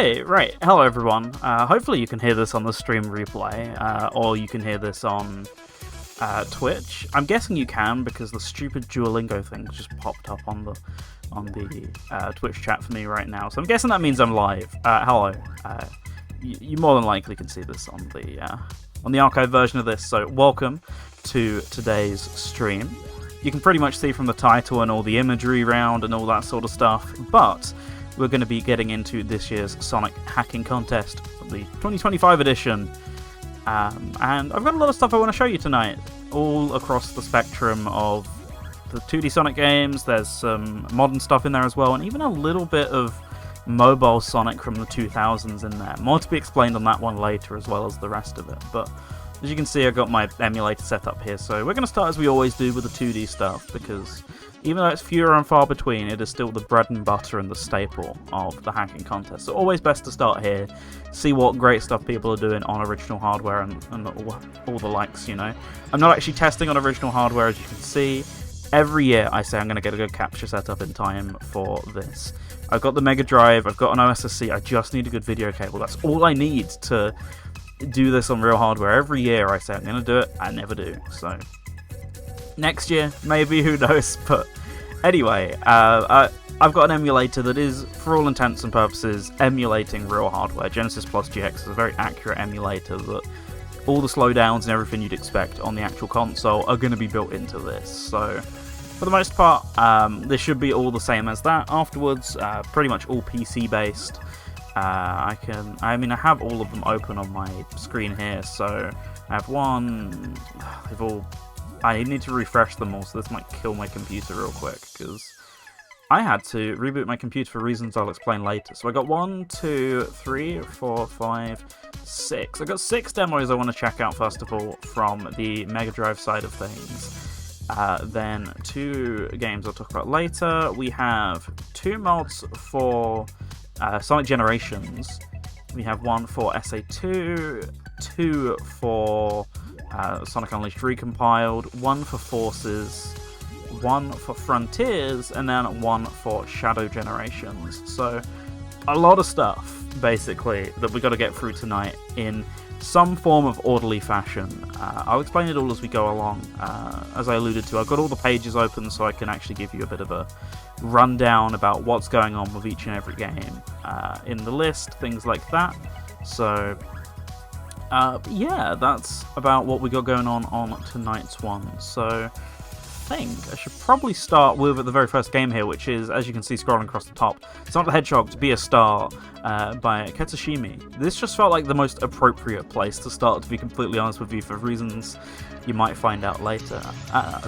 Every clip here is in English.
Okay, right. Hello, everyone. Hopefully you can hear this on the stream replay, or you can hear this on Twitch. I'm guessing you can because the stupid Duolingo thing just popped up on the Twitch chat for me right now. So I'm guessing that means I'm live. Hello. You more than likely can see this on the archive version of this. So welcome to today's stream. You can pretty much see from the title and all the imagery around and all that sort of stuff, but we're going to be getting into this year's Sonic hacking contest, the 2025 edition. And I've got a lot of stuff I want to show you tonight, all across the spectrum of the 2D Sonic games. There's some modern stuff in there as well, and even a little bit of mobile Sonic from the 2000s in there. More to be explained on that one later, as well as the rest of it. But as you can see, I've got my emulator set up here, so we're going to start as we always do with the 2D stuff, because even though it's fewer and far between, it is still the bread and butter and the staple of the hacking contest. So always best to start here, see what great stuff people are doing on original hardware and all the likes, you know. I'm not actually testing on original hardware, as you can see. Every year I say I'm going to get a good capture setup in time for this. I've got the Mega Drive, I've got an SHC, I just need a good video cable. That's all I need to do this on real hardware. Every year I say I'm going to do it, I never do. So next year, maybe, who knows. But anyway, I've got an emulator that is, for all intents and purposes, emulating real hardware. Genesis Plus GX is a very accurate emulator that all the slowdowns and everything you'd expect on the actual console are going to be built into this. So for the most part, this should be all the same as that. Afterwards, pretty much all PC based. I have all of them open on my screen here, so I have one. I need to refresh them all, so this might kill my computer real quick, because I had to reboot my computer for reasons I'll explain later. So I got 1, 2, 3, 4, 5, 6. I got 6 demos I want to check out first of all from the Mega Drive side of things. Then 2 games I'll talk about later. We have 2 mods for Sonic Generations. We have 1 for SA2, 2 for Sonic Unleashed Recompiled, 1 for Forces, 1 for Frontiers, and then 1 for Shadow Generations. So a lot of stuff, basically, that we got to get through tonight in some form of orderly fashion. I'll explain it all as we go along. As I alluded to, I've got all the pages open so I can actually give you a bit of a rundown about what's going on with each and every game in the list, things like that. So yeah, that's about what we got going on tonight's one. So I think I should probably start with the very first game here, which is, as you can see scrolling across the top, Sonic the Hedgehog to Be a Star by Ketsushimi. This just felt like the most appropriate place to start, to be completely honest with you, for reasons you might find out later.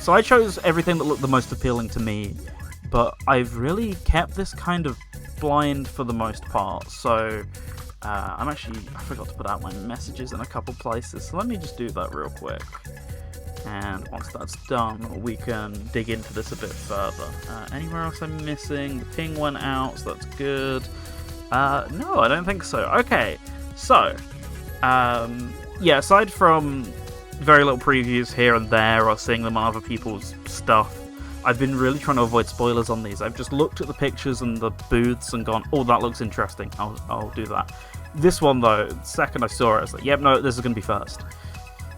So I chose everything that looked the most appealing to me, but I've really kept this kind of blind for the most part. So I forgot to put out my messages in a couple places, so let me just do that real quick. And once that's done, we can dig into this a bit further. Anywhere else I'm missing? The ping went out, so that's good. No, I don't think so. Okay, so, yeah, aside from very little previews here and there, or seeing them on other people's stuff, I've been really trying to avoid spoilers on these. I've just looked at the pictures and the booths and gone, oh, that looks interesting, I'll do that. This one, though, the second I saw it, I was like, yep, no, this is going to be first.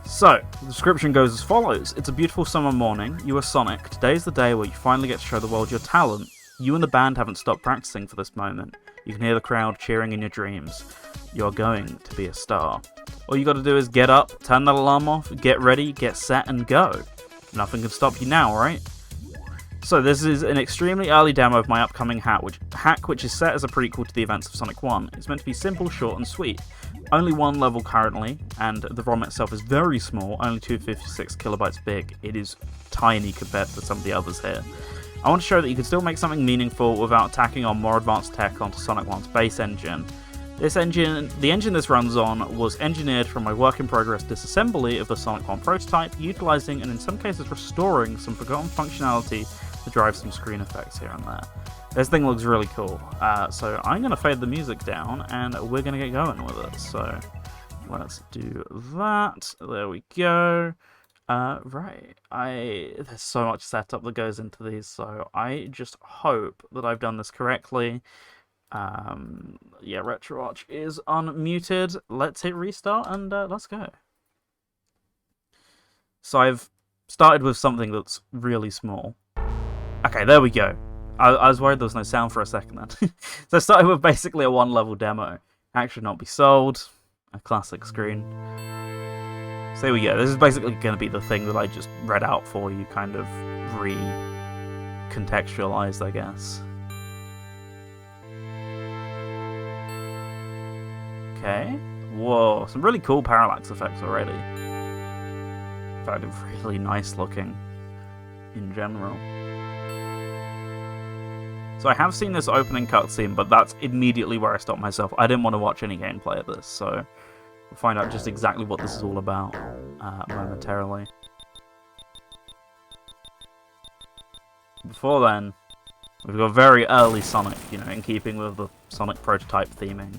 So, the description goes as follows. It's a beautiful summer morning. You are Sonic. Today's the day where you finally get to show the world your talent. You and the band haven't stopped practicing for this moment. You can hear the crowd cheering in your dreams. You're going to be a star. All you got to do is get up, turn that alarm off, get ready, get set, and go. Nothing can stop you now, right? So this is an extremely early demo of my upcoming hack, which is set as a prequel to the events of Sonic 1. It's meant to be simple, short, and sweet. Only 1 level currently, and the ROM itself is very small, only 256 kilobytes big. It is tiny compared to some of the others here. I want to show that you can still make something meaningful without tacking on more advanced tech onto Sonic 1's base engine. The engine this runs on was engineered from my work-in-progress disassembly of the Sonic 1 prototype, utilising and in some cases restoring some forgotten functionality to drive some screen effects here and there. This thing looks really cool, so I'm going to fade the music down and we're going to get going with it. So let's do that. There we go. Right, there's so much setup that goes into these, so I just hope that I've done this correctly. Yeah, RetroArch is unmuted. Let's hit restart and let's go. So I've started with something that's really small. Okay, there we go. I was worried there was no sound for a second then. So I started with basically a one-level demo. Action not be sold. A classic screen. So here we go. This is basically going to be the thing that I just read out for you, kind of re-contextualized, I guess. Okay. Whoa, some really cool parallax effects already. In fact, really nice looking in general. So I have seen this opening cutscene, but that's immediately where I stopped myself. I didn't want to watch any gameplay of this, so we'll find out just exactly what this is all about momentarily. Before then, we've got very early Sonic, you know, in keeping with the Sonic prototype theming.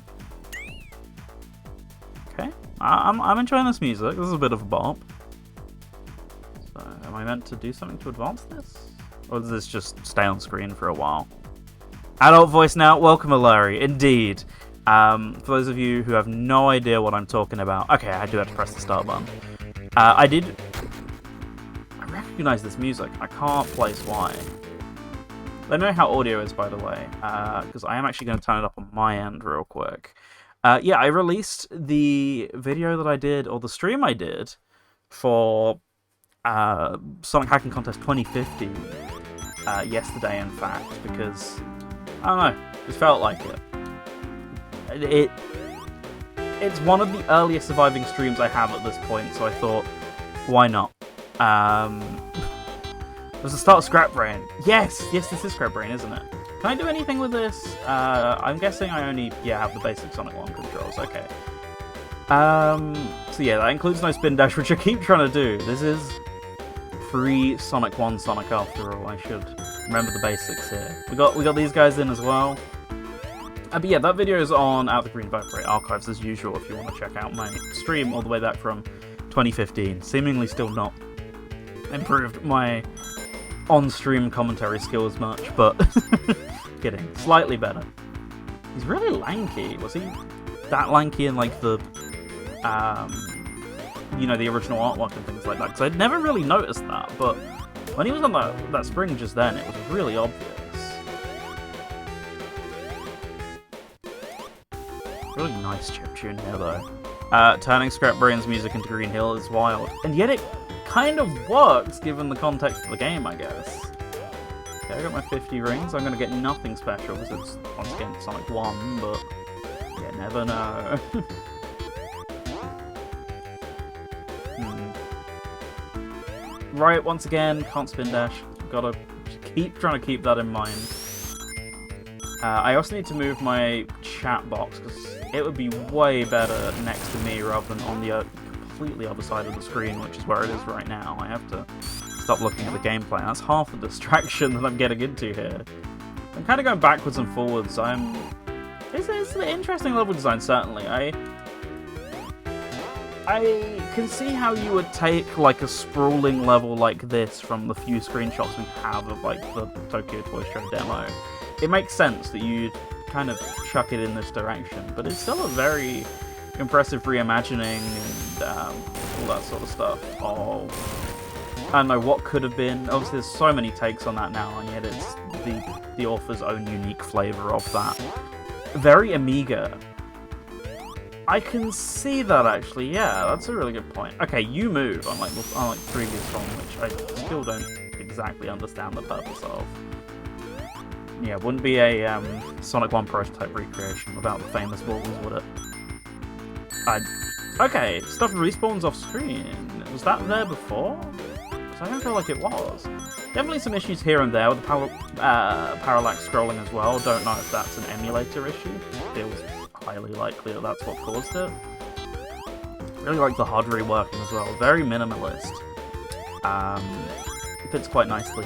Okay, I'm enjoying this music. This is a bit of a bop. So, am I meant to do something to advance this? Or does this just stay on screen for a while? Adult voice now, welcome Alari, indeed. For those of you who have no idea what I'm talking about, okay, I do have to press the start button. I recognize this music, I can't place why. Let me know how audio is, by the way, because I am actually going to turn it up on my end real quick. Yeah, I released the video that I did, or the stream I did, for Sonic Hacking Contest 2015 yesterday, in fact, because I don't know, it felt like it. It's one of the earliest surviving streams I have at this point, so I thought, why not? There's a start Scrap Brain. Yes, this is Scrap Brain, isn't it? Can I do anything with this? I'm guessing I only have the basic Sonic 1 controls. Okay. So yeah, that includes no spin dash, which I keep trying to do. This is free Sonic 1 Sonic after all. I should remember the basics here. We got these guys in as well. But yeah, that video is on Out the Green Vibrate archives as usual if you want to check out my stream all the way back from 2015. Seemingly still not improved my on-stream commentary skills much, but kidding, slightly better. He's really lanky. Was he that lanky in like the you know, the original artwork and things like that? Because I'd never really noticed that, but when he was on that spring just then, it was really obvious. Really nice chiptune here, though. Turning Scrap Brain's music into Green Hill is wild, and yet it kind of works given the context of the game, I guess. Okay, I got my 50 rings. I'm going to get nothing special because it's, once again, Sonic 1, but you never know. Right, once again, can't spin dash. Gotta keep trying to keep that in mind. I also need to move my chat box because it would be way better next to me rather than on the completely other side of the screen, which is where it is right now. I have to stop looking at the gameplay. That's half the distraction that I'm getting into here. I'm kind of going backwards and forwards. It's an interesting level design, certainly. I can see how you would take like a sprawling level like this from the few screenshots we have of like the Tokyo Toy Show demo. It makes sense that you'd kind of chuck it in this direction, but it's still a very impressive reimagining and all that sort of stuff. Oh, I don't know what could have been. Obviously, there's so many takes on that now, and yet it's the author's own unique flavour of that. Very Amiga. I can see that, actually. Yeah, that's a really good point. Okay, you move, unlike previous one, which I still don't exactly understand the purpose of. Yeah, wouldn't be a Sonic 1 prototype recreation without the famous walls, would it? Okay, stuff respawns off screen. Was that there before? Because I don't feel like it was. Definitely some issues here and there with the parallax scrolling as well. Don't know if that's an emulator issue. Feels highly likely that that's what caused it. Really like the HUD reworking as well. Very minimalist. Fits quite nicely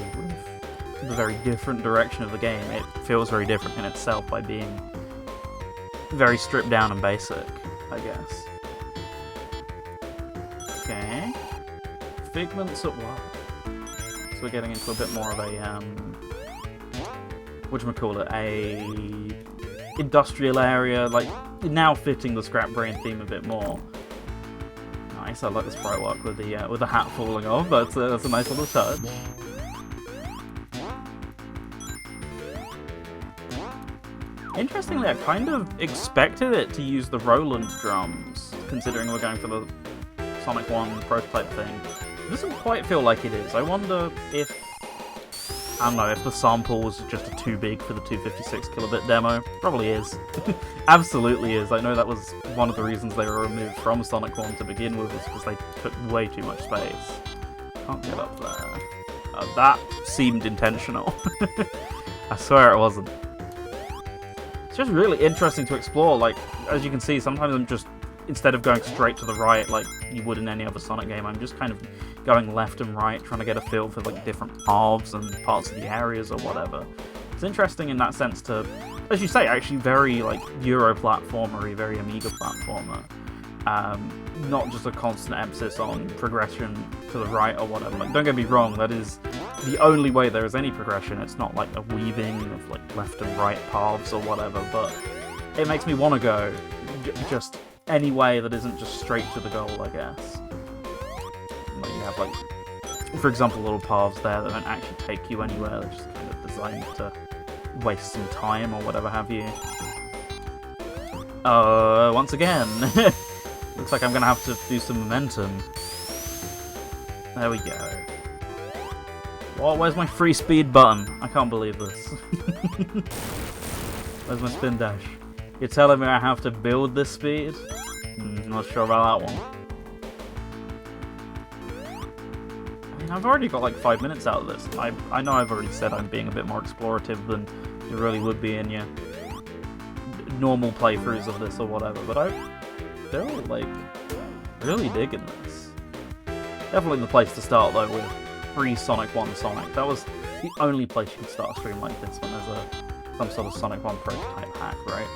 with the very different direction of the game. It feels very different in itself by being very stripped down and basic, I guess. Okay. Figments at what? So we're getting into a bit more of a, whatchamacallit, industrial area, like now fitting the Scrap Brain theme a bit more. Nice, I like the sprite work with the hat falling off. That's a nice little touch. Interestingly, I kind of expected it to use the Roland drums, considering we're going for the Sonic 1 prototype thing. It doesn't quite feel like it is. I wonder if, I don't know, if the sample was just too big for the 256 kilobit demo. Probably is. Absolutely is. I know that was one of the reasons they were removed from Sonic 1 to begin with, was because they took way too much space. Can't get up there. That seemed intentional. I swear it wasn't. It's just really interesting to explore. Like, as you can see, sometimes I'm just, instead of going straight to the right like you would in any other Sonic game, I'm just kind of going left and right, trying to get a feel for like different paths and parts of the areas or whatever. It's interesting in that sense to, as you say, actually very like Euro platformer-y, very Amiga platformer. Not just a constant emphasis on progression to the right or whatever. Like, don't get me wrong, that is the only way there is any progression. It's not like a weaving of like left and right paths or whatever, but it makes me want to go just any way that isn't just straight to the goal, I guess. Like, you have like, for example, little paths there that don't actually take you anywhere. They're just kind of designed to waste some time or whatever have you. Once again, looks like I'm gonna have to do some momentum. There we go. Well, where's my free speed button? I can't believe this. Where's my spin dash? You're telling me I have to build this speed? Not sure about that one. I mean, I've already got like 5 minutes out of this. I know I've already said I'm being a bit more explorative than you really would be in your normal playthroughs of this or whatever, but I'm still like really digging this. Definitely the place to start though with pre-Sonic 1 Sonic. That was the only place you could start a stream like this when there's some sort of Sonic 1 prototype hack, right?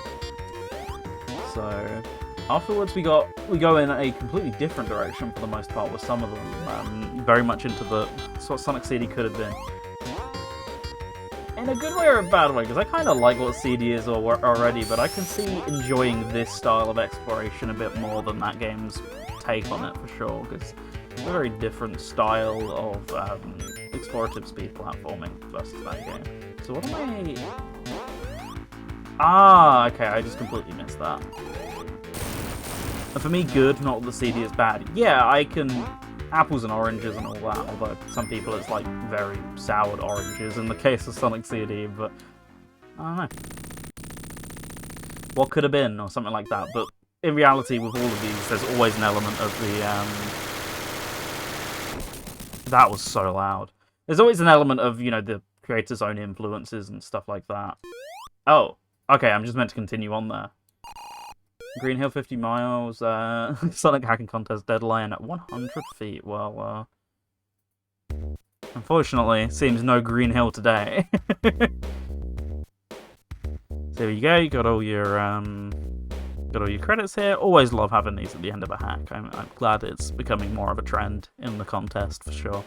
So afterwards we go in a completely different direction for the most part with some of them, very much into the what Sonic CD could have been. In a good way or a bad way, because I kind of like what CD is already, but I can see enjoying this style of exploration a bit more than that game's take on it for sure, because it's a very different style of explorative speed platforming versus that game. So what am I... Ah, okay, I just completely missed that. And for me, good, not that the CD is bad. Yeah, I can... apples and oranges and all that, although some people it's like very soured oranges in the case of Sonic CD, but I don't know. What could have been, or something like that, but in reality with all of these there's always an element of the, that was so loud. There's always an element of, you know, the creator's own influences and stuff like that. Oh, okay, I'm just meant to continue on there. Green Hill 50 miles, Sonic Hacking Contest deadline at 100 feet. Well, unfortunately, seems no Green Hill today. So there you go, you got all your credits here. Always love having these at the end of a hack. I'm glad it's becoming more of a trend in the contest, for sure.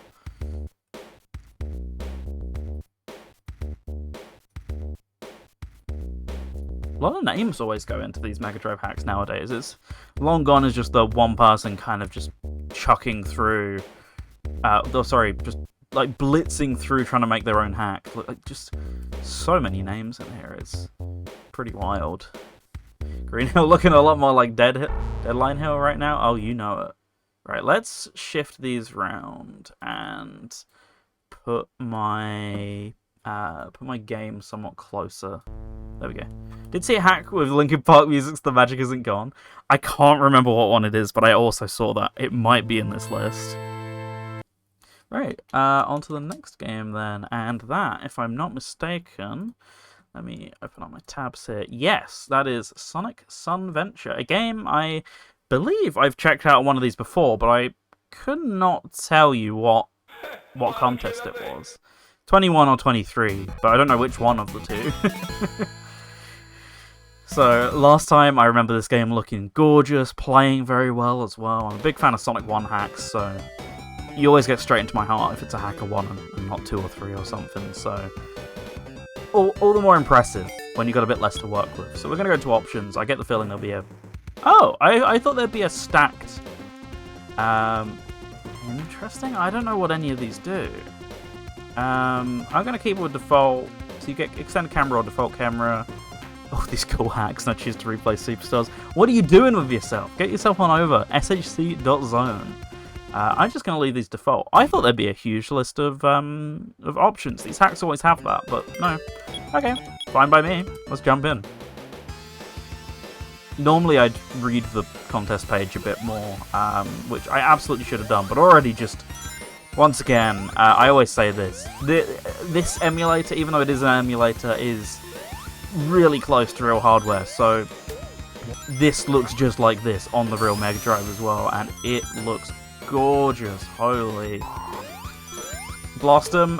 A lot of names always go into these Mega Drive hacks nowadays. It's long gone as just the one person kind of just chucking through, just like blitzing through trying to make their own hack. Like just so many names in here. It's pretty wild. Green Hill looking a lot more like Deadline Hill right now. Oh, you know it. Right, let's shift these round and put my game somewhat closer. There we go. Did see a hack with Linkin Park music's The Magic Isn't Gone. I can't remember what one it is, but I also saw that. It might be in this list. Right, on to the next game then. And that, if I'm not mistaken... Let me open up my tabs here. Yes, that is Sonic Sun Venture. A game I believe I've checked out one of these before, but I could not tell you what contest it was. 21 or 23, but I don't know which one of the two. So, last time I remember this game looking gorgeous, playing very well as well. I'm a big fan of Sonic 1 hacks, so you always get straight into my heart if it's a hacker 1 and not 2 or 3 or something, so all the more impressive when you've got a bit less to work with. So we're going to go to options. I get the feeling there'll be a... Oh, I thought there'd be a stacked... Interesting. I don't know what any of these do. I'm going to keep it with default. So you get extended camera or default camera. Oh, these cool hacks. No, choose to replay superstars. What are you doing with yourself? Get yourself on over. SHC.zone. I'm just going to leave these default. I thought there'd be a huge list of options. These hacks always have that, but no. Okay, fine by me. Let's jump in. Normally I'd read the contest page a bit more, which I absolutely should have done, but already just... Once again, I always say this. This emulator, even though it is an emulator, is really close to real hardware, so this looks just like this on the real Mega Drive as well, and it looks gorgeous. Holy. Blossom,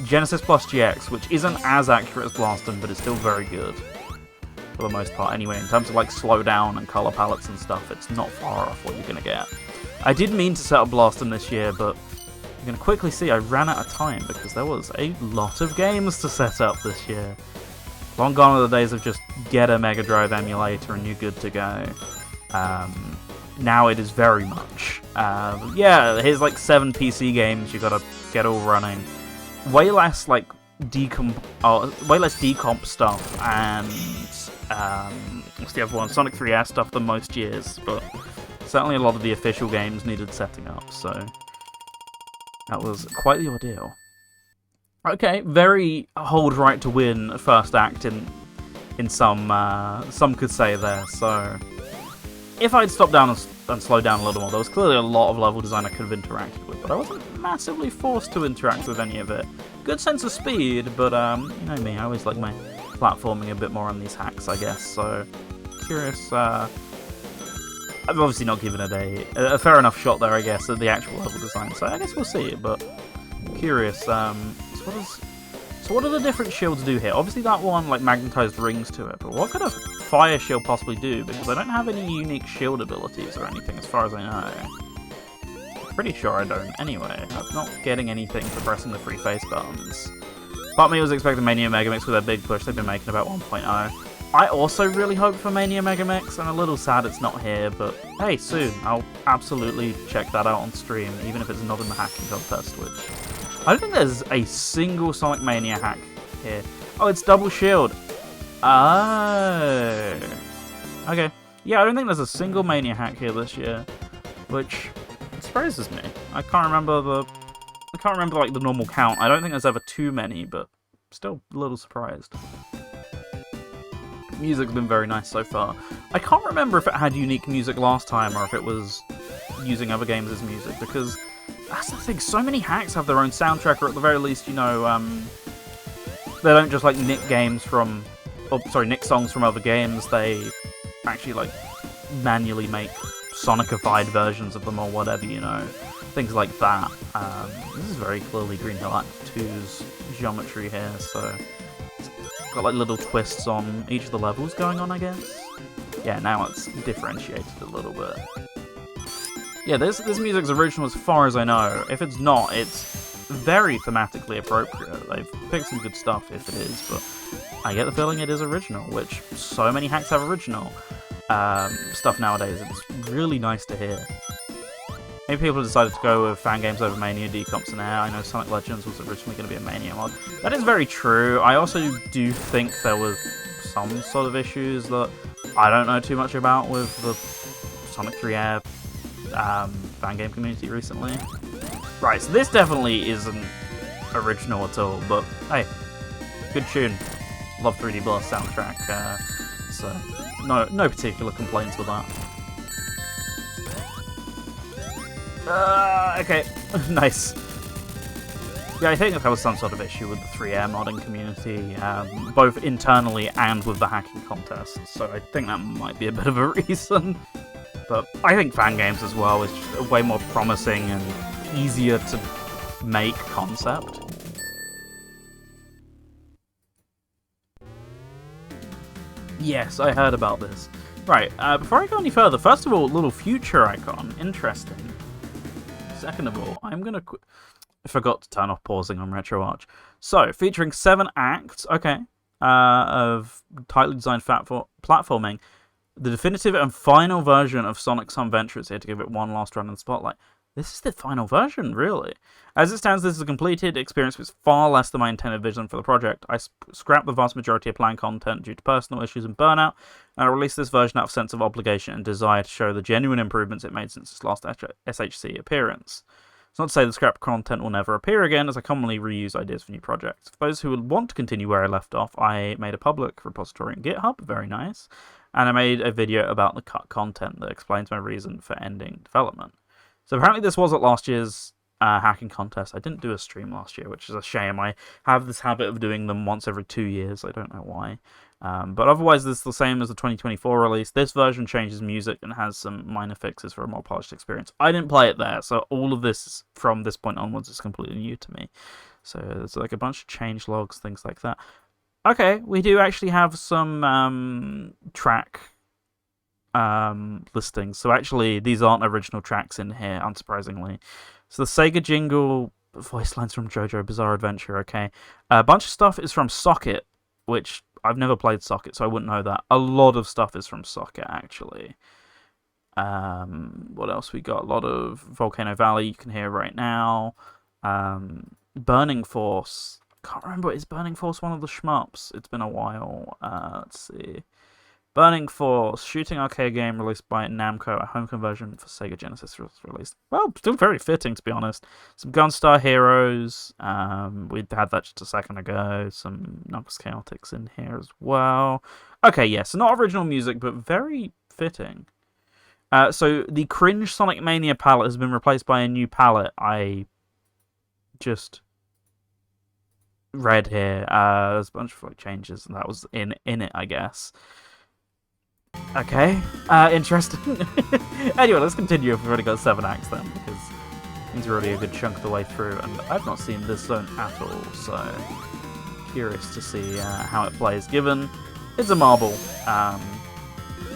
Genesis plus GX, which isn't as accurate as Blossom, but it's still very good. For the most part, anyway. In terms of like slowdown and color palettes and stuff, it's not far off what you're going to get. I did mean to set up Blossom this year, but you're going to quickly see I ran out of time because there was a lot of games to set up this year. Long gone are the days of just get a Mega Drive emulator and you're good to go. Now it is very much. Yeah, here's like 7 PC games you gotta get all running. Way less like way less decomp stuff and what's the other one? Sonic 3S stuff than most years, but certainly a lot of the official games needed setting up, so that was quite the ordeal. Okay, very hold right to win first act in some could say there, so if I'd stopped down and slowed down a little more, there was clearly a lot of level design I could have interacted with, but I wasn't massively forced to interact with any of it. Good sense of speed, but you know me, I always like my platforming a bit more on these hacks, I guess, so curious. I've obviously not given it a fair enough shot there, I guess, at the actual level design, so I guess we'll see, but curious. So what do the different shields do here? Obviously that one, like, magnetized rings to it, but what could a fire shield possibly do? Because I don't have any unique shield abilities or anything as far as I know. Pretty sure I don't anyway. I'm not getting anything for pressing the free face buttons. Part of me was expecting Mania Megamix with their big push they've been making about 1.0. I also really hope for Mania Megamix. I'm a little sad it's not here, but hey, soon. I'll absolutely check that out on stream, even if it's not in the hacking contest, which... I don't think there's a single Sonic Mania hack here. Oh, it's double shield. Oh. Okay. Yeah, I don't think there's a single Mania hack here this year, which surprises me. I can't remember like the normal count. I don't think there's ever too many, but still a little surprised. Music's been very nice so far. I can't remember if it had unique music last time or if it was using other games as music, because that's the thing, so many hacks have their own soundtrack, or at the very least, you know, they don't just like nick nick songs from other games, they actually like manually make Sonicified versions of them or whatever, you know, things like that. This is very clearly Green Hill Act 2's geometry here, so it's got like little twists on each of the levels going on, I guess. Yeah, now it's differentiated a little bit. Yeah, this music's original as far as I know. If it's not, it's very thematically appropriate. They've picked some good stuff if it is, but I get the feeling it is original, which so many hacks have original stuff nowadays. It's really nice to hear. Maybe people decided to go with fan games over Mania decomps in Air. I know Sonic Legends was originally going to be a Mania mod. That is very true. I also do think there were some sort of issues that I don't know too much about with the Sonic 3 Air fan game community recently. Right, so this definitely isn't original at all, but hey, good tune. Love 3D Blast soundtrack, so no particular complaints with that. Okay, nice. Yeah, I think there was some sort of issue with the 3Air modding community, both internally and with the hacking contest, so I think that might be a bit of a reason. But I think fan games as well is just a way more promising and easier to make concept. Yes, I heard about this. Right, before I go any further, first of all, little future icon. Interesting. Second of all, I'm gonna I forgot to turn off pausing on RetroArch. So, featuring 7 acts. Okay. of tightly designed platforming. The definitive and final version of Sonic Some Venture is here to give it one last run in the spotlight. This is the final version, really. As it stands, this is a completed experience with far less than my intended vision for the project. I scrapped the vast majority of planned content due to personal issues and burnout, and I released this version out of sense of obligation and desire to show the genuine improvements it made since its last SHC appearance. It's not to say the scrap content will never appear again, as I commonly reuse ideas for new projects. For those who would want to continue where I left off, I made a public repository on GitHub, very nice, and I made a video about the cut content that explains my reason for ending development. So apparently this was at last year's hacking contest. I didn't do a stream last year, which is a shame. I have this habit of doing them once every 2 years. I don't know why. But otherwise, this is the same as the 2024 release. This version changes music and has some minor fixes for a more polished experience. I didn't play it there, so all of this from this point onwards is completely new to me. So there's like a bunch of change logs, things like that. Okay, we do actually have some track listings. So actually, these aren't original tracks in here, unsurprisingly. So the Sega jingle, voice lines from JoJo Bizarre Adventure, okay. A bunch of stuff is from Socket, which I've never played Socket, so I wouldn't know that. A lot of stuff is from Socket, actually. What else we got? A lot of Volcano Valley you can hear right now. Burning Force. Can't remember, is Burning Force one of the shmups? It's been a while. Let's see. Burning Force, shooting arcade game released by Namco, a home conversion for Sega Genesis was released. Well, still very fitting, to be honest. Some Gunstar Heroes, we had that just a second ago. Some Knuckles Chaotix in here as well. Okay, yes, so not original music, but very fitting. So the cringe Sonic Mania palette has been replaced by a new palette. I just read here. There's a bunch of like changes, and that was in it, I guess. Okay, interesting. Anyway, let's continue if we've already got 7 acts then, because things are already a good chunk of the way through, and I've not seen this zone at all, so curious to see how it plays, given it's a marble.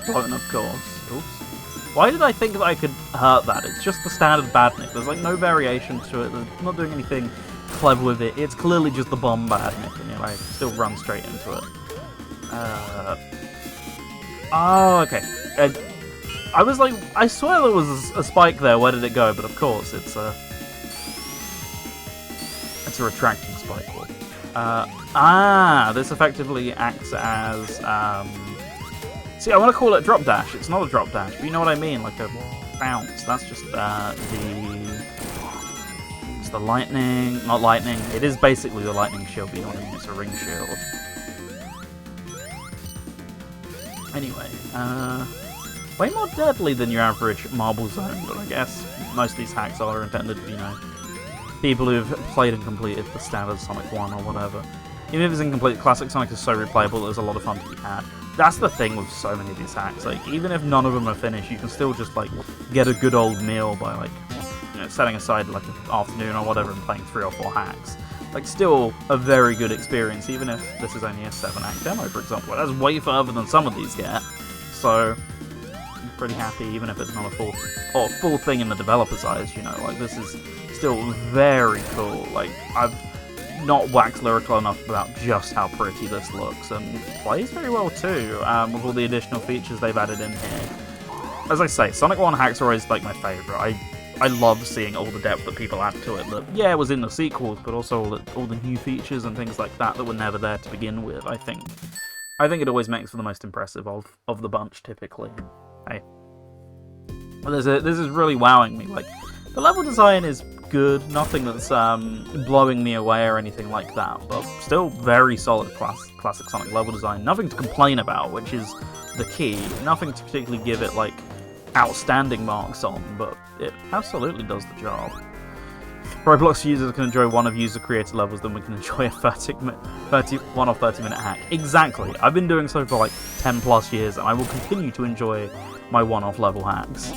Blown, of course. Oops. Why did I think that I could hurt that? It's just the standard badnik. There's like no variation to it. They're not doing anything clever with it. It's clearly just the bomb badnik, and I still run straight into it. Oh, okay. I was like, I swear there was a spike there. Where did it go? But of course, it's a retracting spike. This effectively acts as see, I want to call it a drop dash. It's not a drop dash, but you know what I mean, like a bounce. That's just it's the lightning, not lightning. It is basically the lightning shield, but you want to use a ring shield. Anyway, way more deadly than your average marble zone, but I guess most of these hacks are intended for, you know, people who've played and completed the standard Sonic 1 or whatever. Even if it's incomplete, Classic Sonic is so replayable, there's a lot of fun to be had. That's the thing with so many of these hacks, like, even if none of them are finished, you can still just, like, get a good old meal by, like, you know, setting aside, like, an afternoon or whatever and playing 3 or 4 hacks. Like, still a very good experience, even if this is only a 7-act demo, for example. That's way further than some of these get, so I'm pretty happy, even if it's not a full thing in the developer's eyes, you know, like, this is still very cool. Like, I've not waxed lyrical enough about just how pretty this looks, and plays very well too, with all the additional features they've added in here. As I say, Sonic 1 hacks are always, like, my favourite. I love seeing all the depth that people add to it. That, yeah, it was in the sequels, but also all the new features and things like that were never there to begin with. I think it always makes for the most impressive of the bunch, typically. Hey, this is really wowing me. Like, the level design is good, nothing that's blowing me away or anything like that, but still very solid classic Sonic level design. Nothing to complain about, which is the key. Nothing to particularly give it, like, outstanding marks on, but it absolutely does the job. Roblox users can enjoy one of user-created levels, then we can enjoy a 1 or 30-minute hack. Exactly. I've been doing so for like 10 plus years, and I will continue to enjoy my one-off level hacks.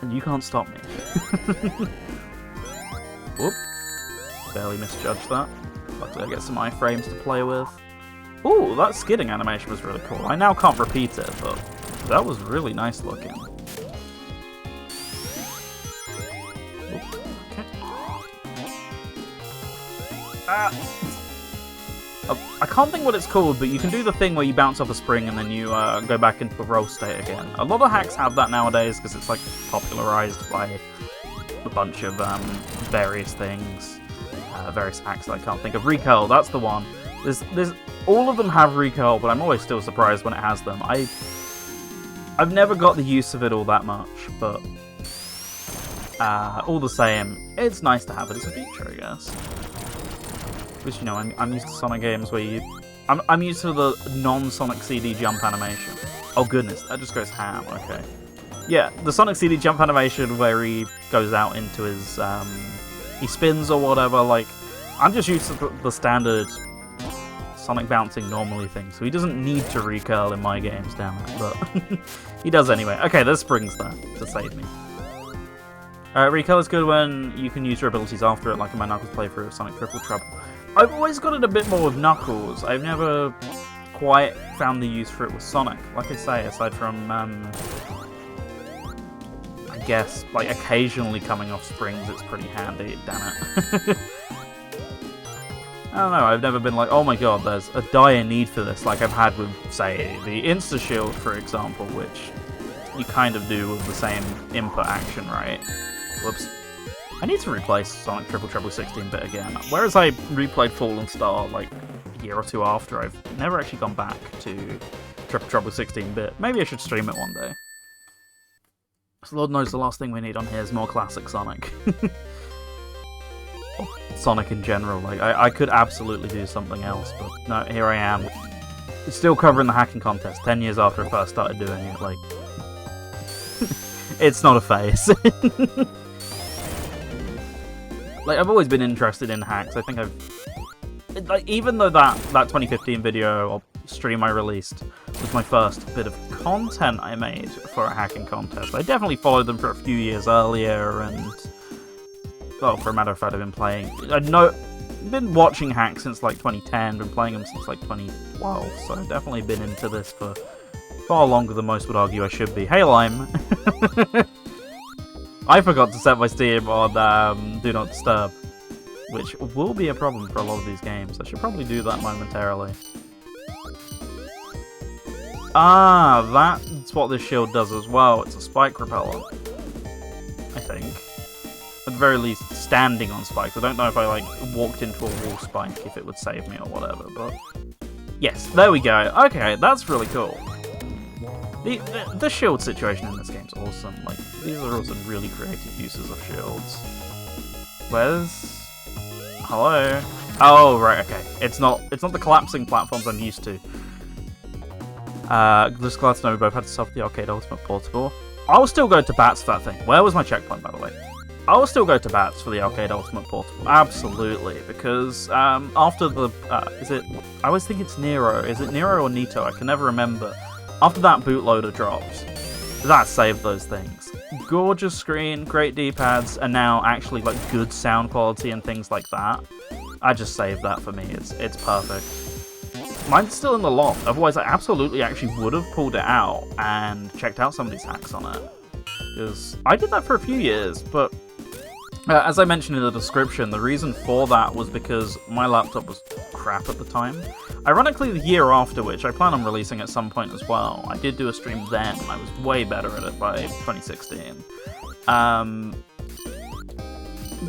And you can't stop me. Whoop. Barely misjudged that. Luckily I get some iframes to play with. Ooh, that skidding animation was really cool. I now can't repeat it, but that was really nice looking. Okay. I can't think what it's called, but you can do the thing where you bounce off a spring and then you go back into a roll state again. A lot of hacks have that nowadays because it's like popularized by a bunch of various things, various hacks that I can't think of. Recurl, that's the one. There's all of them have recurl, but I'm always still surprised when it has them. I've never got the use of it all that much, but all the same, it's nice to have it as a feature, I guess. Because, you know, I'm used to Sonic games where I'm used to the non-Sonic CD jump animation. Oh goodness, that just goes ham, okay. Yeah, the Sonic CD jump animation where he goes out into his, he spins or whatever, like, I'm just used to the standard Sonic bouncing normally thing, so he doesn't need to recurl in my games, damn it, but he does anyway. Okay, there's springs there to save me. Recurl is good when you can use your abilities after it, like in my Knuckles playthrough of Sonic Triple Trouble. I've always got it a bit more with Knuckles. I've never quite found the use for it with Sonic. Like I say, aside from, I guess, like, occasionally coming off springs, it's pretty handy, damn it. I don't know, I've never been like, oh my god, there's a dire need for this, like I've had with, say, the Insta-Shield, for example, which you kind of do with the same input action, right? Whoops. I need to replace Sonic Triple Trouble 16-bit again. Whereas I replayed Fallen Star like a year or two after, I've never actually gone back to Triple Trouble 16-bit. Maybe I should stream it one day. So Lord knows the last thing we need on here is more classic Sonic. Sonic in general, like, I could absolutely do something else, but no, here I am. Still covering the hacking contest, 10 years after I first started doing it, like... it's not a phase. Like, I've always been interested in hacks. I think like, even though that 2015 video or stream I released was my first bit of content I made for a hacking contest, I definitely followed them for a few years earlier, and well, for a matter of fact, I've been playing. Been watching hacks since like 2010. Been playing them since like 2012. So I've definitely been into this for far longer than most would argue I should be. Hey, Lime. I forgot to set my Steam on Do Not Disturb, which will be a problem for a lot of these games. I should probably do that momentarily. Ah, that's what this shield does as well. It's a spike repellent, I think. At the very least, standing on spikes. I don't know if I, like, walked into a wall spike, if it would save me or whatever, but... yes, there we go. Okay, that's really cool. The shield situation in this game is awesome. Like, these are all some really creative uses of shields. Where's... hello? Oh, right, okay. It's not the collapsing platforms I'm used to. Just glad to know we both had to solve the Arcade Ultimate Portable. I'll still go to bats for that thing. Where was my checkpoint, by the way? I will still go to bats for the Arcade Ultimate Portable, absolutely, because after the, I always think it's Nero, is it Nero or Nito? I can never remember. After that bootloader drops, that saved those things. Gorgeous screen, great D-pads, and now actually like good sound quality and things like that. I just saved that for me, it's perfect. Mine's still in the loft, otherwise I absolutely actually would have pulled it out and checked out some of these hacks on it. Because I did that for a few years, but as I mentioned in the description, the reason for that was because my laptop was crap at the time. Ironically, the year after, which I plan on releasing at some point as well, I did do a stream then, and I was way better at it by 2016.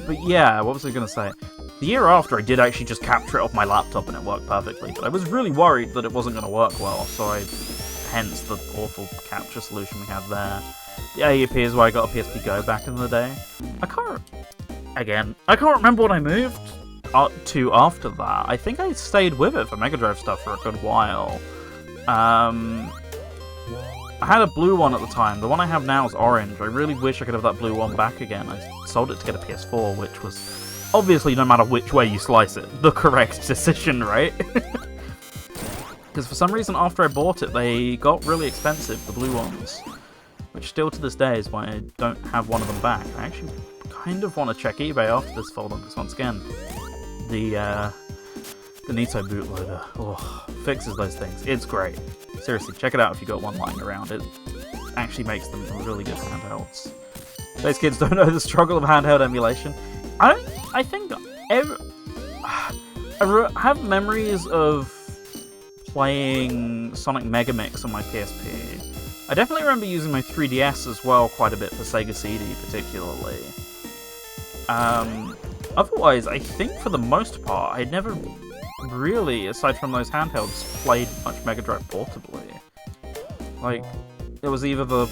But yeah, what was I going to say? The year after, I did actually just capture it off my laptop and it worked perfectly, but I was really worried that it wasn't going to work well, so hence the awful capture solution we had there. The AUP is where I got a PSP Go back in the day. I can't remember what I moved to after that. I think I stayed with it for Mega Drive stuff for a good while. I had a blue one at the time. The one I have now is orange. I really wish I could have that blue one back again. I sold it to get a PS4, which was obviously, no matter which way you slice it, the correct decision, right? Because for some reason, after I bought it, they got really expensive, the blue ones. Which still to this day is why I don't have one of them back. I actually kind of want to check eBay after this folder, because once again, the Nito bootloader fixes those things. It's great. Seriously, check it out if you got one lying around. It actually makes them really good handhelds. Those kids don't know the struggle of handheld emulation. I think I have memories of playing Sonic Mega Mix on my PSP. I definitely remember using my 3DS as well quite a bit for Sega CD, particularly. Otherwise, I think for the most part, I never really, aside from those handhelds, played much Mega Drive portably. Like, it was either the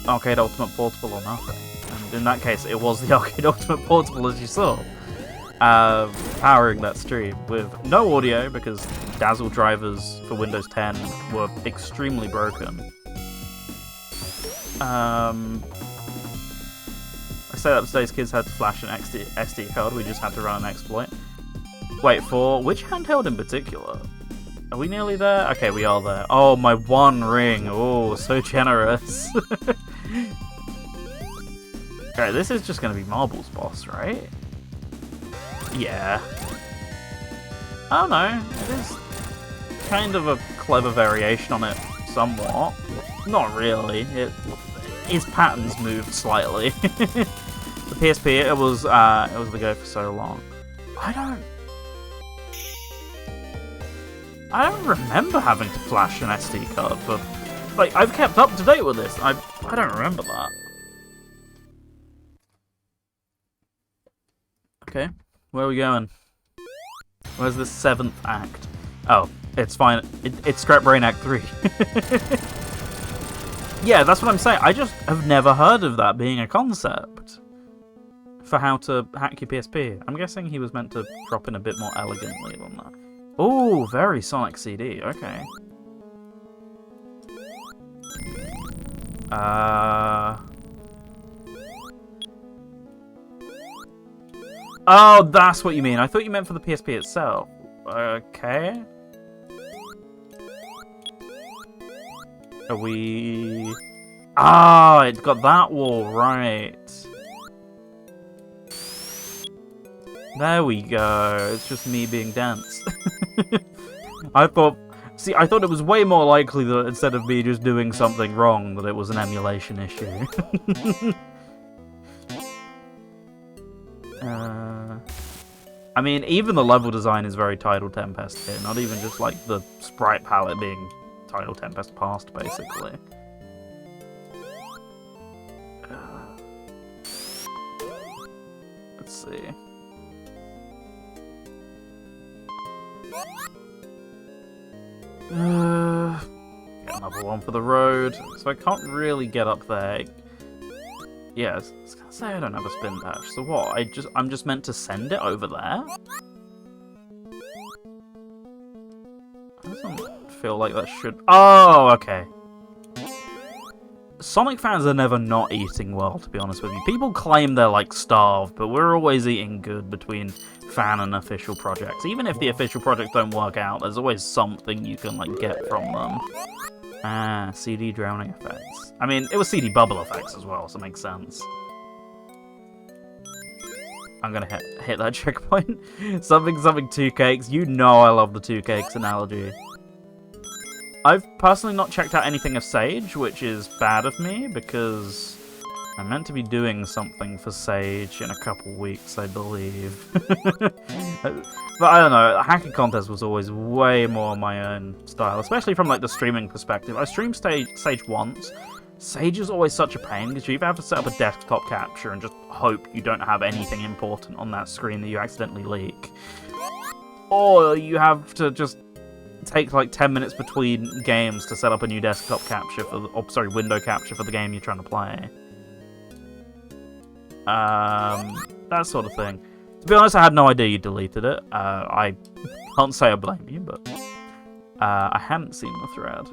Arcade Ultimate Portable or nothing. And in that case, it was the Arcade Ultimate Portable, as you saw. Powering that stream with no audio, because Dazzle drivers for Windows 10 were extremely broken. I say that today's kids had to flash an SD card, we just had to run an exploit. Wait, for which handheld in particular? Are we nearly there? Okay, we are there. Oh, my one ring. Oh, so generous. Okay, this is just going to be Marble's boss, right? Yeah. I don't know. It is kind of a clever variation on it, somewhat. Not really. Its patterns moved slightly. The PSP, it was the go for so long. I don't remember having to flash an SD card, but like I've kept up to date with this. I don't remember that. Okay, where are we going? Where's the 7th act? Oh, it's fine. It's Scrap Brain Act 3. Yeah, that's what I'm saying. I just have never heard of that being a concept for how to hack your PSP. I'm guessing he was meant to drop in a bit more elegantly than that. Oh, very Sonic CD. Okay. Oh, that's what you mean. I thought you meant for the PSP itself. Okay. Are we... Ah, it's got that wall, right. There we go. It's just me being dense. I thought it was way more likely that instead of me just doing something wrong, that it was an emulation issue. I mean, even the level design is very Tidal Tempest here, not even just like the sprite palette being Tidal Tempest past, basically. Let's see. Get another one for the road. So I can't really get up there. Yeah, I was gonna say I don't have a spin dash. So what? I'm just meant to send it over there? Doesn't feel like that should. Oh, okay. Sonic fans are never not eating well, to be honest with you. People claim they're like starved, but we're always eating good between fan and official projects. Even if the official projects don't work out, there's always something you can like get from them. Ah, CD drowning effects. I mean, it was CD bubble effects as well, so it makes sense. I'm gonna hit that checkpoint. something 2 cakes. You know I love the 2 cakes analogy. I've personally not checked out anything of Sage, which is bad of me, because I'm meant to be doing something for Sage in a couple weeks, I believe. But I don't know, hacking contest was always way more my own style, especially from like the streaming perspective. I streamed Sage once. Sage is always such a pain, because you either have to set up a desktop capture and just hope you don't have anything important on that screen that you accidentally leak. Or you have to just take like 10 minutes between games to set up a new desktop capture for the, window capture for the game you're trying to play. That sort of thing. To be honest, I had no idea you deleted it. I can't say I blame you, but I hadn't seen the thread.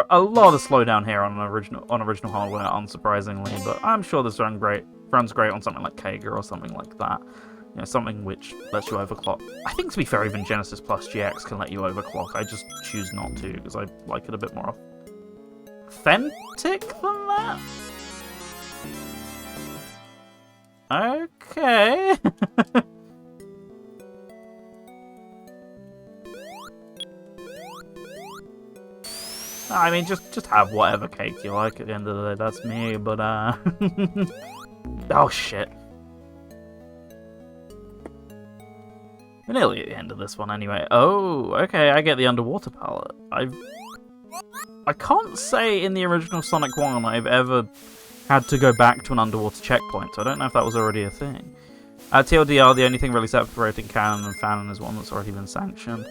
A lot of slowdown here on original hardware, unsurprisingly, but I'm sure this runs great on something like Kager or something like that. You know, something which lets you overclock. I think, to be fair, even Genesis Plus GX can let you overclock. I just choose not to, because I like it a bit more authentic than that. Okay. I mean, just have whatever cake you like at the end of the day. That's me, but oh shit. We're nearly at the end of this one anyway. Oh, okay, I get the underwater palette. I can't say in the original Sonic 1 I've ever had to go back to an underwater checkpoint, so I don't know if that was already a thing. TLDR, the only thing really separating canon and fanon is one that's already been sanctioned.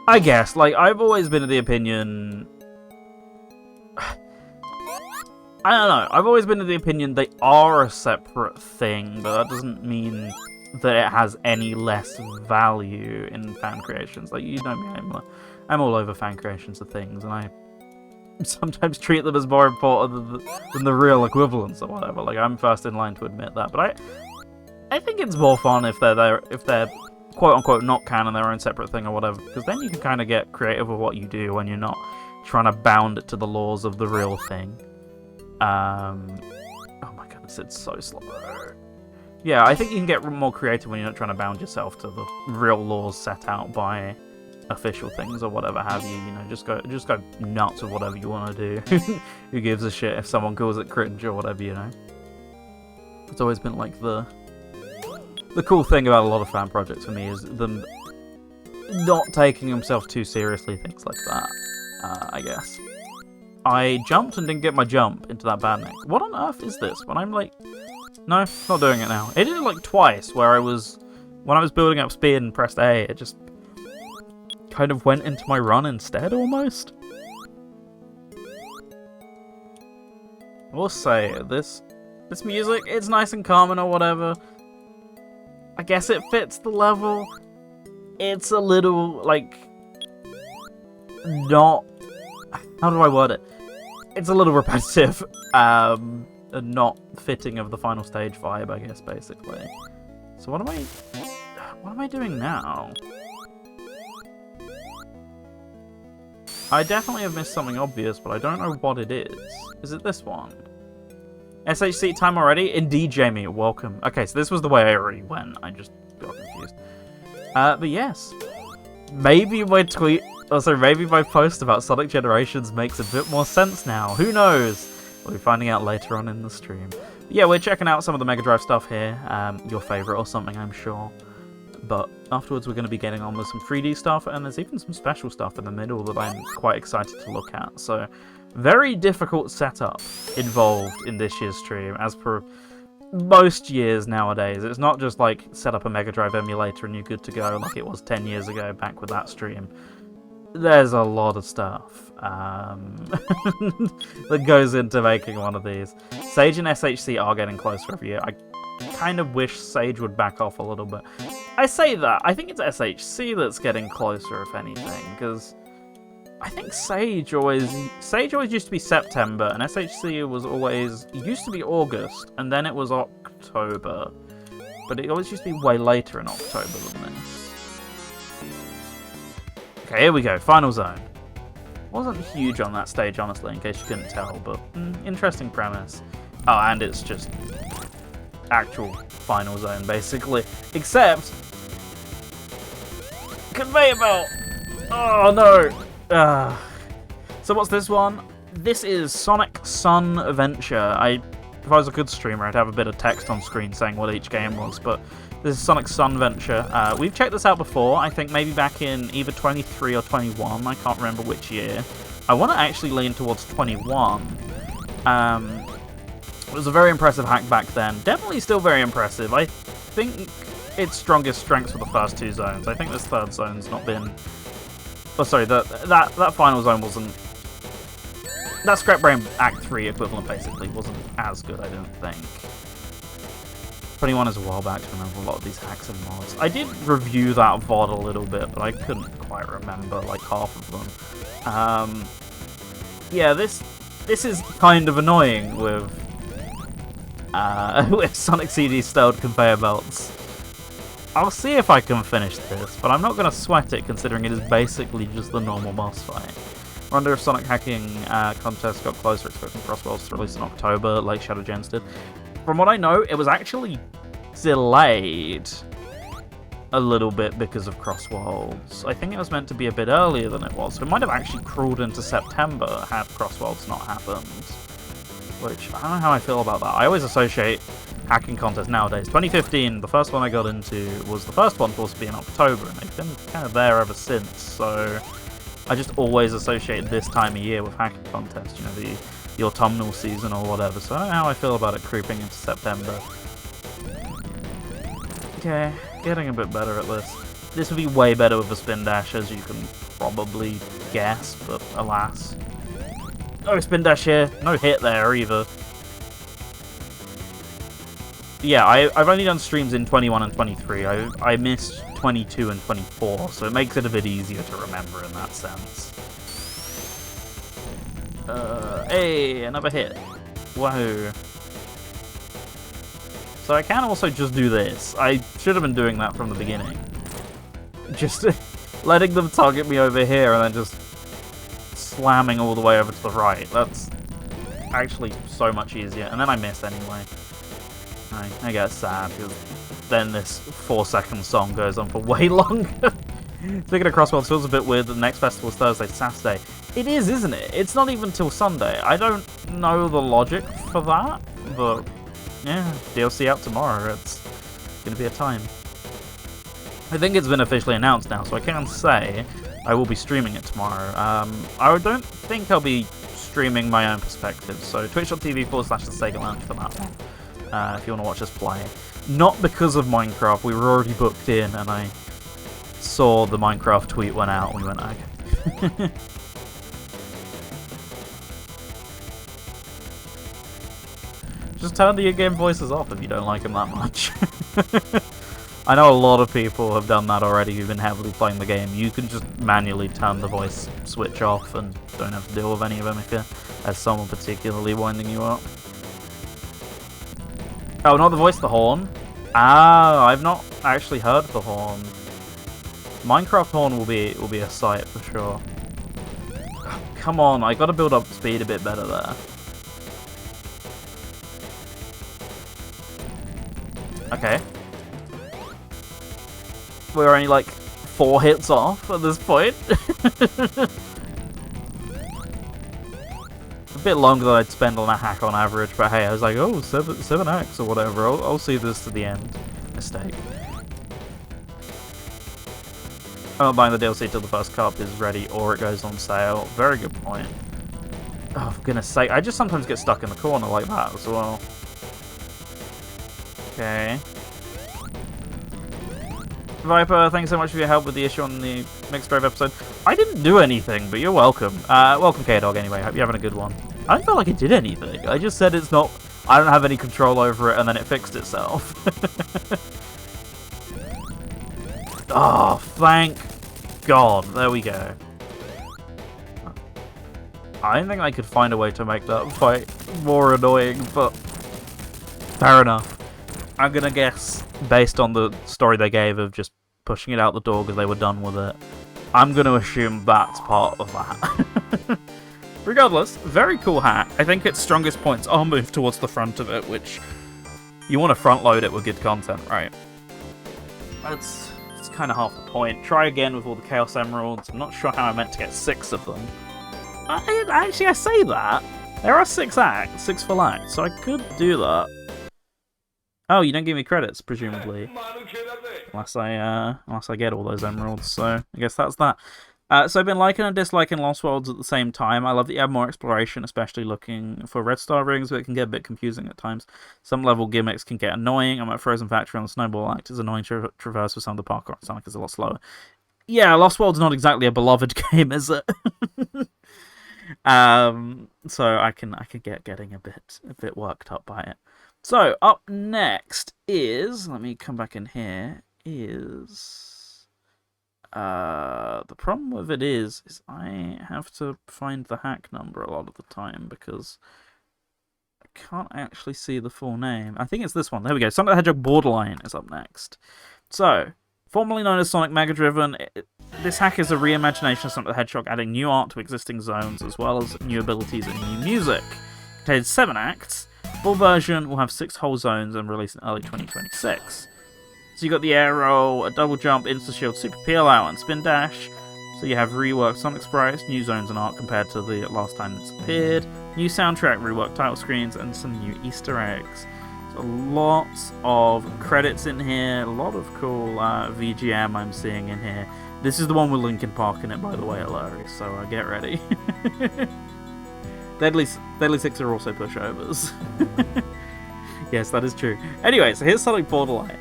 I guess, like, I've always been of the opinion... I don't know, I've always been of the opinion they are a separate thing, but that doesn't mean that it has any less value in fan creations. Like, you know me, I'm all over fan creations of things, and I sometimes treat them as more important than the real equivalents or whatever. Like, I'm first in line to admit that, but I think it's more fun if they're quote-unquote not canon, their own separate thing or whatever, because then you can kind of get creative with what you do when you're not trying to bound it to the laws of the real thing. Oh my goodness, it's so slow. Yeah, I think you can get more creative when you're not trying to bound yourself to the real laws set out by official things or whatever have you. You know, just go nuts with whatever you want to do. Who gives a shit if someone calls it cringe or whatever, you know? It's always been like the cool thing about a lot of fan projects for me is them not taking themselves too seriously, things like that, I guess. I jumped and didn't get my jump into that bad neck. What on earth is this? When I'm like... No, not doing it now. It did it like twice, where when I was building up speed and pressed A, it just kind of went into my run instead, almost. I will say, this music, it's nice and calming or whatever. I guess it fits the level. It's a little, like, not... How do I word it? It's a little repetitive, and not fitting of the final stage vibe, I guess, basically. So what am I doing now? I definitely have missed something obvious, but I don't know what it is. Is it this one? SHC time already? Indeed, Jamie, welcome. Okay, so this was the way I already went. I just got confused. But yes. Maybe my tweet... Also, maybe my post about Sonic Generations makes a bit more sense now. Who knows? We'll be finding out later on in the stream. But yeah, we're checking out some of the Mega Drive stuff here. Your favourite or something, I'm sure. But afterwards, we're going to be getting on with some 3D stuff, and there's even some special stuff in the middle that I'm quite excited to look at. So, very difficult setup involved in this year's stream, as per most years nowadays. It's not just like set up a Mega Drive emulator and you're good to go like it was 10 years ago back with that stream. There's a lot of stuff that goes into making one of these. Sage and SHC are getting closer every year. I kind of wish Sage would back off a little bit. I say that. I think it's SHC that's getting closer, if anything, because I think Sage always used to be September, and SHC used to be August, and then it was October. But it always used to be way later in October than this. Okay, here we go, final zone. Wasn't huge on that stage, honestly, in case you couldn't tell, but interesting premise. Oh, and it's just actual final zone, basically. Except... Conveyor belt! Oh, no! So what's this one? This is Sonic Sun Adventure. If I was a good streamer, I'd have a bit of text on screen saying what each game was, but this is Sonic Sun Venture. We've checked this out before, I think maybe back in either 23 or 21, I can't remember which year. I want to actually lean towards 21. It was a very impressive hack back then. Definitely still very impressive. I think its strongest strengths were the first two zones. I think this third zone's not been... Oh, sorry, that final zone wasn't... That Scrap Brain Act 3 equivalent, basically, wasn't as good, I don't think. 21 is a while back to remember a lot of these hacks and mods. I did review that VOD a little bit, but I couldn't quite remember, like, half of them. Yeah, this is kind of annoying with Sonic CD styled conveyor belts. I'll see if I can finish this, but I'm not going to sweat it considering it is basically just the normal boss fight. Wonder if Sonic hacking contest got closer, expecting Crossworlds to release in October, like Shadow Gens did. From what I know, it was actually delayed a little bit because of Crossworlds. I think it was meant to be a bit earlier than it was, so it might have actually crawled into September had Crossworlds not happened. Which, I don't know how I feel about that. I always associate hacking contests nowadays. 2015, the first one I got into was the first one supposed to be in October, and they've been kind of there ever since, so I just always associate this time of year with hacking contests, you know, the autumnal season or whatever, so I don't know how I feel about it creeping into September. Okay, getting a bit better at this. This would be way better with a spin dash, as you can probably guess, but alas. No spin dash here, no hit there either. Yeah, I've only done streams in 21 and 23. I missed 22 and 24, so it makes it a bit easier to remember in that sense. Hey, another hit. Whoa. So I can also just do this. I should have been doing that from the beginning. Just letting them target me over here and then just slamming all the way over to the right. That's actually so much easier. And then I miss anyway. I get sad, because then this 4-second song goes on for way longer. Speaking of Crossworlds, feels a bit weird that the next festival's Thursday, Saturday. It is, isn't it? It's not even till Sunday. I don't know the logic for that, but yeah, DLC out tomorrow. It's gonna be a time. I think it's been officially announced now, so I can say I will be streaming it tomorrow. I don't think I'll be streaming my own perspective, so twitch.tv/the Sega Lounge for that one. If you want to watch us play. Not because of Minecraft, we were already booked in, and I saw the Minecraft tweet went out, and we went, okay. Just turn the in-game voices off if you don't like them that much. I know a lot of people have done that already who've been heavily playing the game. You can just manually turn the voice switch off and don't have to deal with any of them if there's someone particularly winding you up. Oh, not the voice, the horn. Ah, I've not actually heard the horn. Minecraft horn will be a sight for sure. Oh, come on, I gotta build up speed a bit better there. Okay. We're only like 4 hits off at this point. A bit longer than I'd spend on a hack on average, but hey, I was like, oh, 7 hacks or whatever. I'll see this to the end. Mistake. I'm not buying the DLC till the first cup is ready or it goes on sale. Very good point. Oh, for goodness sake, I just sometimes get stuck in the corner like that as well. Okay. Viper, thanks so much for your help with the issue on the Mixed Drive episode. I didn't do anything, but you're welcome. Welcome, K-Dog, anyway. Hope you're having a good one. I don't feel like I did anything. I just said it's not... I don't have any control over it, and then it fixed itself. Oh, thank God. There we go. I don't think I could find a way to make that fight more annoying, but... fair enough. I'm gonna guess, based on the story they gave of just pushing it out the door because they were done with it, I'm gonna assume that's part of that. Regardless, very cool hack. I think its strongest points are moved towards the front of it, which you want to front load it with good content, right? That's kind of half the point. Try again with all the Chaos Emeralds. I'm not sure how I meant to get 6 of them. Actually, I say that. There are 6 acts, 6 full acts, so I could do that. Oh, you don't give me credits, presumably. Unless I get all those emeralds, so I guess that's that. So I've been liking and disliking Lost Worlds at the same time. I love that you have more exploration, especially looking for red star rings, but it can get a bit confusing at times. Some level gimmicks can get annoying. I'm at Frozen Factory on the Snowball Act. It's annoying to traverse with some of the parkour. Sonic is a lot slower. Yeah, Lost World's not exactly a beloved game, is it? So I can get getting a bit worked up by it. So, up next is, let me come back in here, is, the problem with it is I have to find the hack number a lot of the time because I can't actually see the full name. I think it's this one. There we go. Sonic the Hedgehog Borderline is up next. So, formerly known as Sonic Mega Driven, this hack is a reimagination of Sonic the Hedgehog, adding new art to existing zones as well as new abilities and new music. It contains 7 acts. Full version will have 6 whole zones and release in early 2026. So you got the aero, a double jump, insta shield, super peel out, and spin dash. So you have reworked Sonic sprites, new zones and art compared to the last time it's appeared, new soundtrack, reworked title screens, and some new Easter eggs. So Lots of credits in here, a lot of cool VGM I'm seeing in here. This is the one with Linkin Park in it, by the way, Larry, so get ready. Deadly Six are also pushovers. Yes, that is true. Anyway, so here's Sonic Borderline.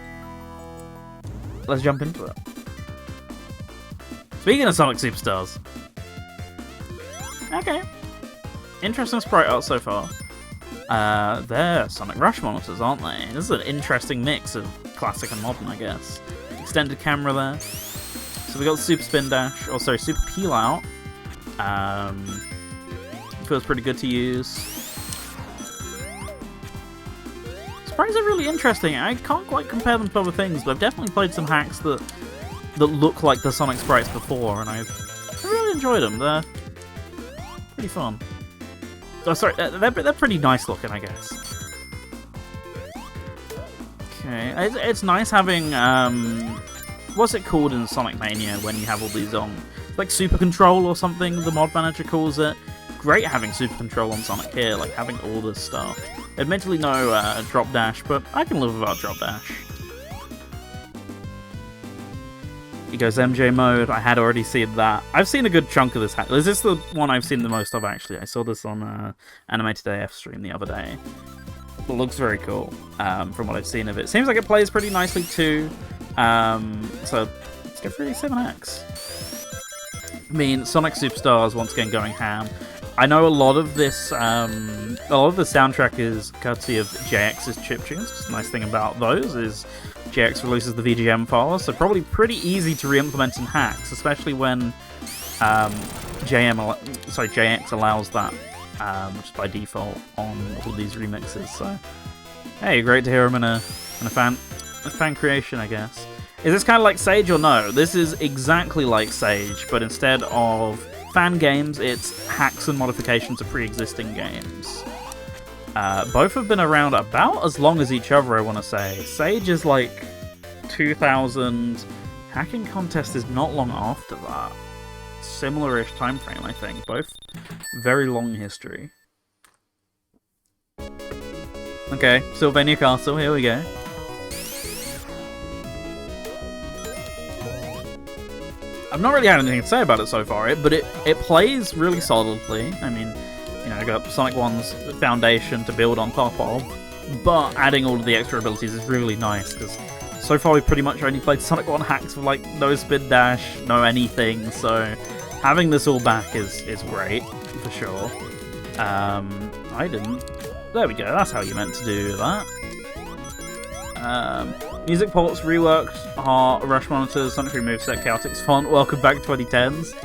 Let's jump into it. Speaking of Sonic Superstars. Okay. Interesting sprite art so far. They're Sonic Rush monitors, aren't they? This is an interesting mix of classic and modern, I guess. Extended camera there. So we got Super Spin Dash, or sorry, Super Peel Out. Feels pretty good to use. Sprites are really interesting. I can't quite compare them to other things, but I've definitely played some hacks that look like the Sonic sprites before, and I've really enjoyed them. They're pretty fun. Oh, sorry, they're pretty nice looking, I guess. Okay, it's nice having, what's it called in Sonic Mania when you have all these on? Like Super Control or something, the mod manager calls it. Great having Super Control on Sonic here, like having all this stuff. Admittedly no drop dash, but I can live without drop dash. He goes MJ mode. I had already seen that. I've seen a good chunk of this hack. Is this the one I've seen the most of, actually? I saw this on Animated AF stream the other day. It looks very cool from what I've seen of it. Seems like it plays pretty nicely too. So let's go for 7X. I mean, Sonic Superstars once again going ham. I know a lot of this, the soundtrack is courtesy of JX's chiptunes. Just the nice thing about those is JX releases the VGM files, so probably pretty easy to re-implement in hacks, especially when JX allows that just by default on all these remixes. So, hey, great to hear him in a fan creation, I guess. Is this kind of like Sage or no? This is exactly like Sage, but instead of fan games, it's hacks and modifications of pre-existing games. Both have been around about as long as each other, I want to say. Sage is like 2000. Hacking Contest is not long after that. Similar-ish time frame, I think. Both very long history. Okay, Sylvania Castle, here we go. I've not really had anything to say about it so far, but it plays really solidly. I mean, you know, I got Sonic 1's foundation to build on top of, but adding all of the extra abilities is really nice, because so far we've pretty much only played Sonic 1 hacks with, like, no spin dash, no anything, so having this all back is great, for sure. I didn't. There we go, that's how you meant to do that. Music ports reworked are Rush monitors, Sonic 3 moveset, Chaotix font. Welcome back 2010s.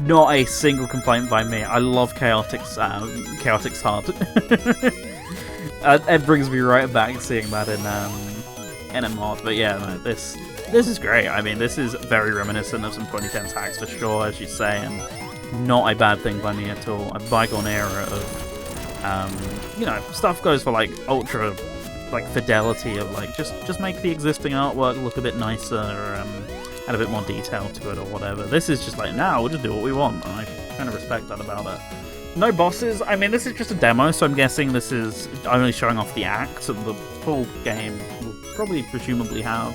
Not a single complaint by me. I love Chaotix HUD. It brings me right back seeing that in a mod. But yeah, no, this is great. I mean, this is very reminiscent of some 2010s hacks for sure, as you say, and not a bad thing by me at all. A bygone era of, you know, stuff goes for like ultra, like fidelity of like just make the existing artwork look a bit nicer, add a bit more detail to it or whatever. This is just like, nah, we'll just do what we want, and I kind of respect that about it. No bosses. I mean, this is just a demo, so I'm guessing this is only showing off the acts, and the full game will probably presumably have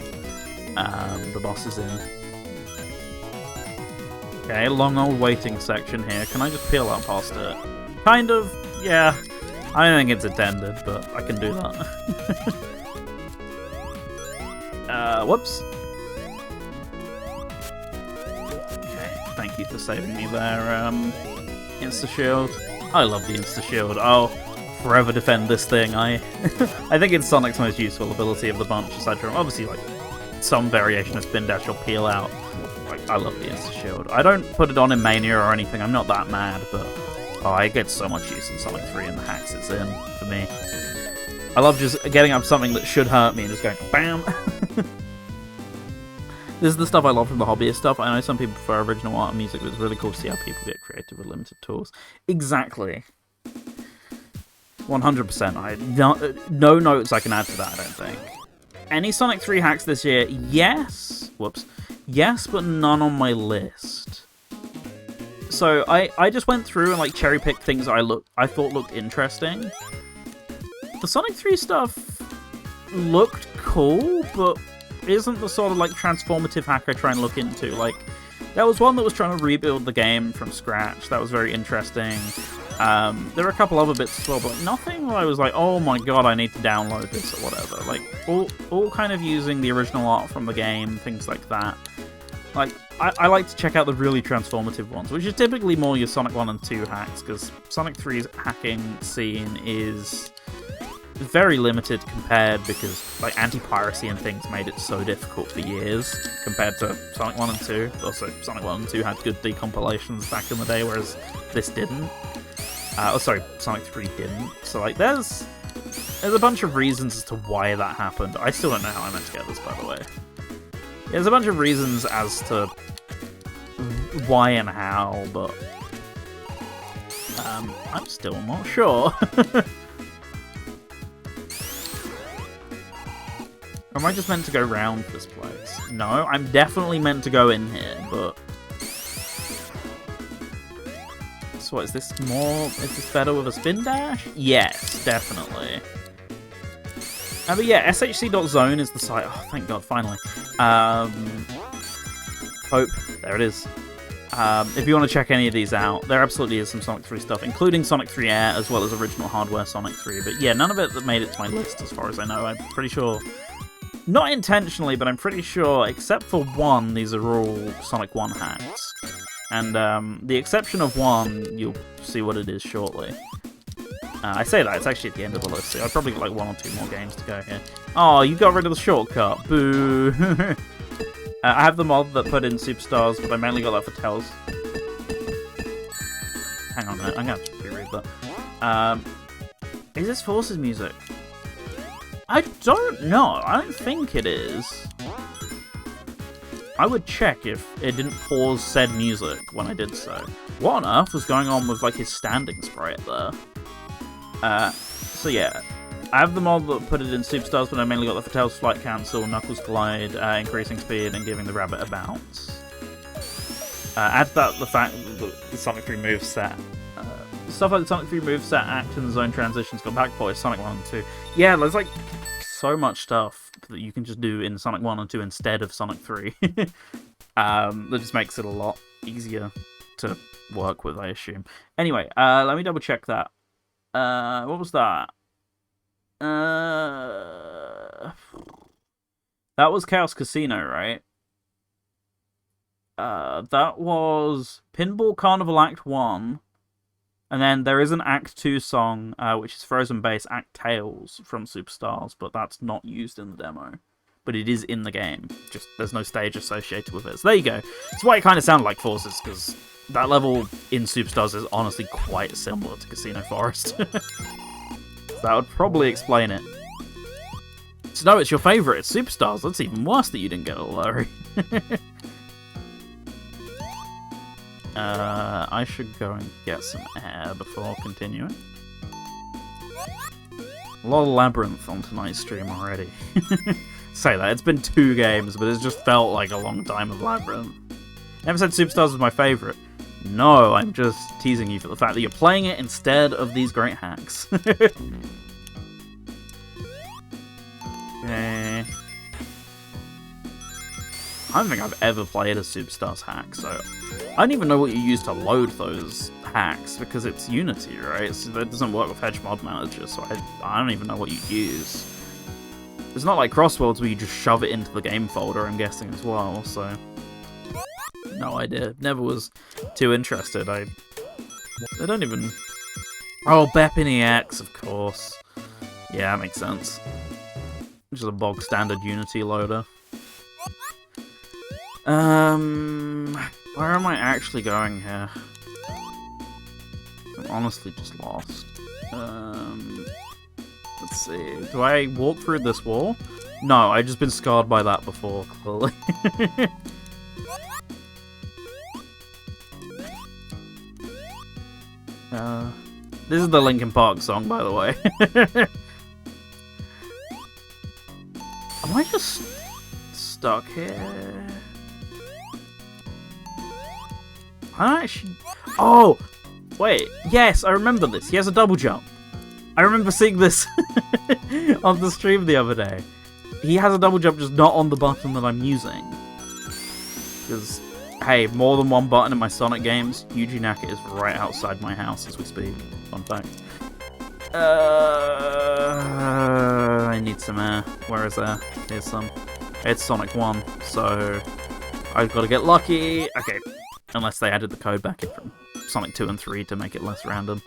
the bosses in. Okay, long old waiting section here. Can I just peel out past it? Kind of, yeah. I don't think it's intended, but I can do that. Whoops. Okay, thank you for saving me there, Insta-Shield. I love the Insta-Shield. I'll forever defend this thing. I think it's Sonic's most useful ability of the bunch, aside from, obviously, like, some variation of Spin Dash or Peel Out. Like, I love the Insta-Shield. I don't put it on in Mania or anything, I'm not that mad, but oh, I get so much use in Sonic 3 and the hacks it's in, for me. I love just getting up something that should hurt me and just going, BAM! This is the stuff I love from the hobbyist stuff. I know some people prefer original art and music, but it's really cool to see how people get creative with limited tools. Exactly. 100%. No notes I can add to that, I don't think. Any Sonic 3 hacks this year? Yes! Whoops. Yes, but none on my list. So I just went through and like cherry-picked things I thought looked interesting. The Sonic 3 stuff looked cool, but isn't the sort of like transformative hack I try and look into. Like, there was one that was trying to rebuild the game from scratch. That was very interesting. There were a couple other bits as well, but nothing where I was like, oh my god, I need to download this or whatever. Like, all kind of using the original art from the game, things like that. Like, I like to check out the really transformative ones, which is typically more your Sonic 1 and 2 hacks, because Sonic 3's hacking scene is very limited compared, because like anti-piracy and things made it so difficult for years compared to Sonic 1 and 2. Also, Sonic 1 and 2 had good decompilations back in the day, whereas this didn't. Sonic 3 didn't. So like, there's a bunch of reasons as to why that happened. I still don't know how I meant to get this, by the way. There's a bunch of reasons as to why and how, but I'm still not sure. Or am I just meant to go round this place? No, I'm definitely meant to go in here, but... So what, is this better with a spin dash? Yes, definitely. But yeah, SHC.zone is the site. Oh, thank god, finally. Hope, there it is. If you want to check any of these out, there absolutely is some Sonic 3 stuff, including Sonic 3 Air, as well as original hardware Sonic 3. But yeah, none of it that made it to my list, as far as I know. I'm pretty sure... Not intentionally, but I'm pretty sure, except for one, these are all Sonic 1 hacks. And the exception of one, you'll see what it is shortly. I say that, it's actually at the end of the list, so I've probably got like 1 or 2 more games to go here. Oh, you got rid of the shortcut. Boo! I have the mod that put in Superstars, but I mainly got that for Tails. Hang on a minute, I'm going to have to reread that. Is this Forces music? I don't know. I don't think it is. I would check if it didn't pause said music when I did so. What on earth was going on with like his standing sprite there? So yeah, I have the mod that put it in Superstars, but I mainly got the for Tails Flight Cancel, Knuckles Glide, increasing speed and giving the rabbit a bounce. Add to that the fact that the Sonic 3 moveset. Stuff like the Sonic 3 moveset, act and the zone transitions got back for Sonic 1 and 2. Yeah, there's like so much stuff that you can just do in Sonic 1 and 2 instead of Sonic 3. That just makes it a lot easier to work with, I assume. Anyway, let me double check that. What was that? That was Chaos Casino, right? That was Pinball Carnival Act 1. And then there is an Act 2 song, which is Frozen Bass Act Tails from Superstars, but that's not used in the demo. But it is in the game, just there's no stage associated with it. So there you go. That's why it kind of sounded like Forces, because that level in Superstars is honestly quite similar to Casino Forest. That would probably explain it. So no, it's your favourite, it's Superstars. That's even worse that you didn't get a Lurry. I should go and get some air before continuing. A lot of Labyrinth on tonight's stream already. Say that, it's been 2 games, but it's just felt like a long time of Labyrinth. Never said Superstars was my favourite. No, I'm just teasing you for the fact that you're playing it instead of these great hacks. Okay. I don't think I've ever played a Superstars hack, so I don't even know what you use to load those hacks, because it's Unity, right? So that doesn't work with Hedge Mod Manager, so I don't even know what you use. It's not like Crossworlds where you just shove it into the game folder, I'm guessing, as well, so... No idea. Never was too interested. I don't even... Oh, Bepiny X, of course. Yeah, that makes sense. Which is a bog standard Unity loader. Where am I actually going here? I'm honestly just lost. Let's see. Do I walk through this wall? No, I've just been scarred by that before, clearly. This is the Linkin Park song, by the way. Am I just stuck here? I actually... Oh! Wait, yes, I remember this. He has a double jump. I remember seeing this. on the stream the other day. He has a double jump, just not on the button that I'm using. Because, hey, more than one button in my Sonic games. Yuji Naka is right outside my house as we speak. Fun fact. I need some air. Where is air? Here's some. It's Sonic 1, so I've got to get lucky. Okay, unless they added the code back in from Sonic 2 and 3 to make it less random.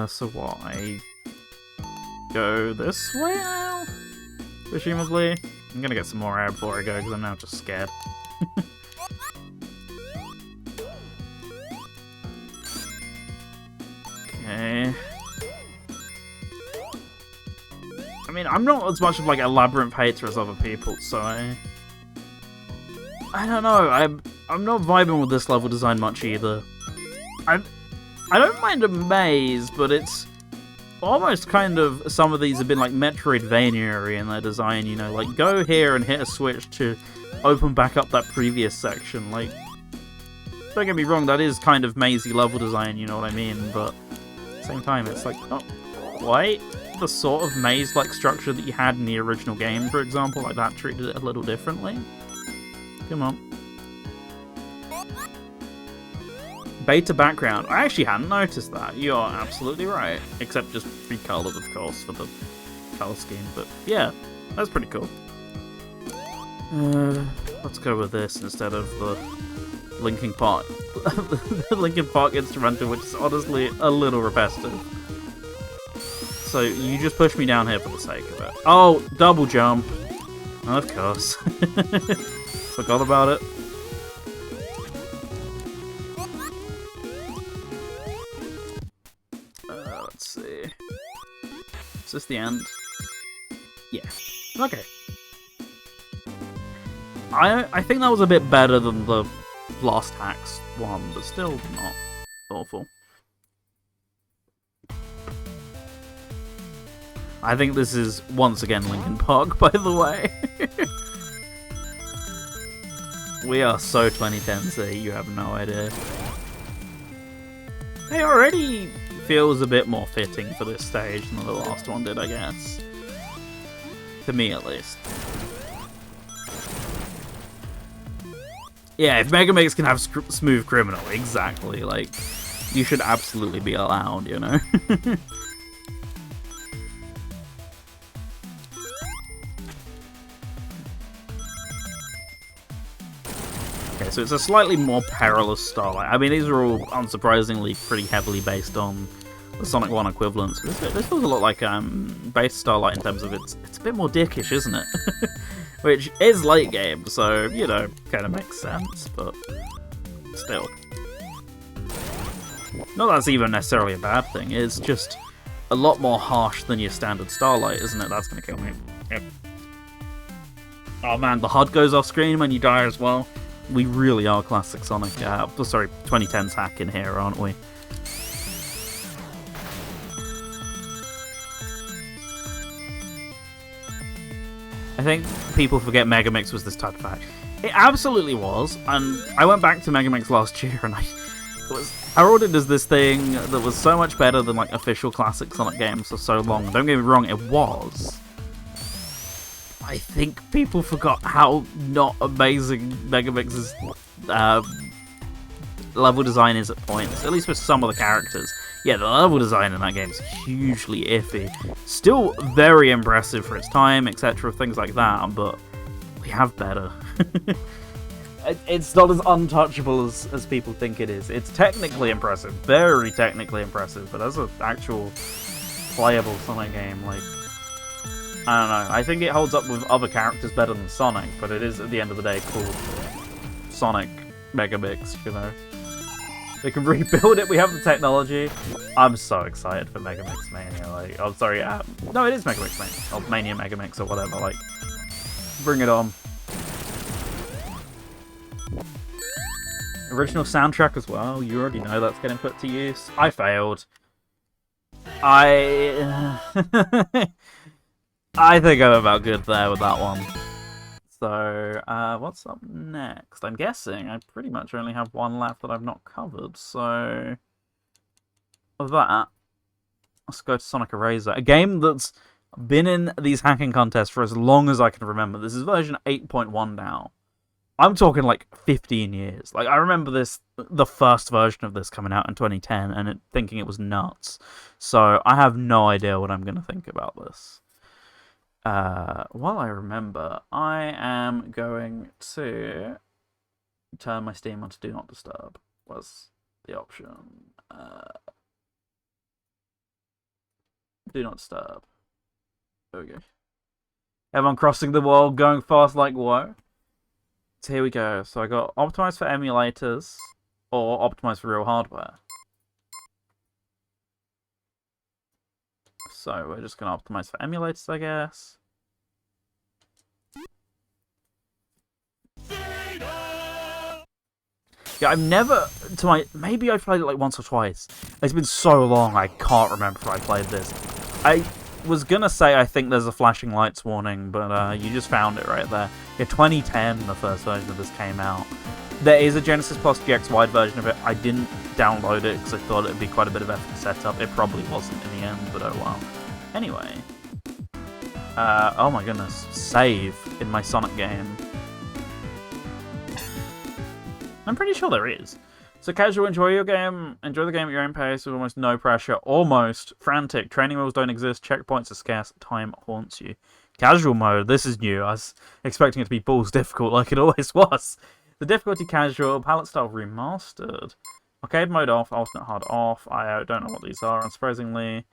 So what? I go this way now? Presumably? I'm gonna get some more air before I go, because I'm now just scared. Okay. I mean, I'm not as much of like a labyrinth hater as other people, so I don't know. I'm not vibing with this level design much either. I don't mind a maze, but it's almost kind of, some of these have been like Metroidvania-y in their design, you know, like go here and hit a switch to open back up that previous section. Like, don't get me wrong, that is kind of mazy level design, you know what I mean, but at the same time it's like, not quite the sort of maze-like structure that you had in the original game, for example. Like, that treated it a little differently. Come on. Beta background. I actually hadn't noticed that. You're absolutely right. Except just recolored, of course, for the color scheme. But yeah, that's pretty cool. Let's go with this instead of the Linkin Park. The Linkin Park instrumental, which is honestly a little repetitive. So you just push me down here for the sake of it. Oh, double jump. Of course. Forgot about it. Let's see. Is this the end? Yeah. Okay. I think that was a bit better than the Lost Hacks one, but still not awful. I think this is, once again, Linkin Park, by the way. We are so 2010s, you have no idea. It already feels a bit more fitting for this stage than the last one did, I guess. To me, at least. Yeah, if Mega Mix can have Smooth Criminal, exactly, like, you should absolutely be allowed, you know? Okay, so it's a slightly more perilous Starlight. I mean, these are all, unsurprisingly, pretty heavily based on the Sonic 1 equivalents. This feels a lot like base Starlight in terms of it's a bit more dickish, isn't it? Which is late game, so, you know, kind of makes sense, but still. Not that that's even necessarily a bad thing, it's just a lot more harsh than your standard Starlight, isn't it? That's gonna kill me. Yep. Oh man, the HUD goes off screen when you die as well. We really are classic Sonic, sorry, 2010s hack in here, aren't we? I think people forget Mega Mix was this type of hack. It absolutely was, and I went back to Mega Mix last year and I was heralded as this thing that was so much better than like official classic Sonic games for so long. Don't get me wrong, it was. I think people forgot how not amazing Mega Mix's level design is at points, at least with some of the characters. Yeah, the level design in that game is hugely iffy. Still very impressive for its time, etc., things like that, but we have better. It's not as untouchable as people think it is. It's technically impressive, very technically impressive, but as an actual playable Sonic game, like, I don't know. I think it holds up with other characters better than Sonic, but it is, at the end of the day, called Sonic Mega Mix, you know? They can rebuild it, we have the technology. I'm so excited for Mega Mix Mania, like, oh, sorry, no, it is Mega Mix Mania, or Mania Mega Mix, or whatever, like, bring it on. Original soundtrack as well, you already know that's getting put to use. I failed. I think I'm about good there with that one. So, what's up next? I'm guessing I pretty much only have one left that I've not covered, so of that, let's go to Sonic Eraser, a game that's been in these hacking contests for as long as I can remember. This is version 8.1 now. I'm talking like 15 years. Like, I remember the first version of this coming out in 2010 and thinking it was nuts. So I have no idea what I'm going to think about this. While I remember, I am going to turn my Steam on to Do Not Disturb. Was the option. Do Not Disturb. There we go. Everyone crossing the wall, going fast like whoa. So here we go. So I got optimized for emulators or optimized for real hardware. So we're just going to optimize for emulators, I guess. Yeah, I've never, maybe I've played it like once or twice. It's been so long, I can't remember if I played this. I was gonna say I think there's a flashing lights warning, but you just found it right there. Yeah, 2010, the first version of this came out. There is a Genesis Plus GX wide version of it. I didn't download it because I thought it would be quite a bit of effort to set up. It probably wasn't in the end, but oh well. Anyway. Oh my goodness. Save in my Sonic game. I'm pretty sure there is. So casual, enjoy your game. Enjoy the game at your own pace with almost no pressure. Almost. Frantic. Training wheels don't exist. Checkpoints are scarce. Time haunts you. Casual mode. This is new. I was expecting it to be balls difficult like it always was. The difficulty casual. Palette style remastered. Arcade mode off. Alternate hard off. I don't know what these are. Unsurprisingly,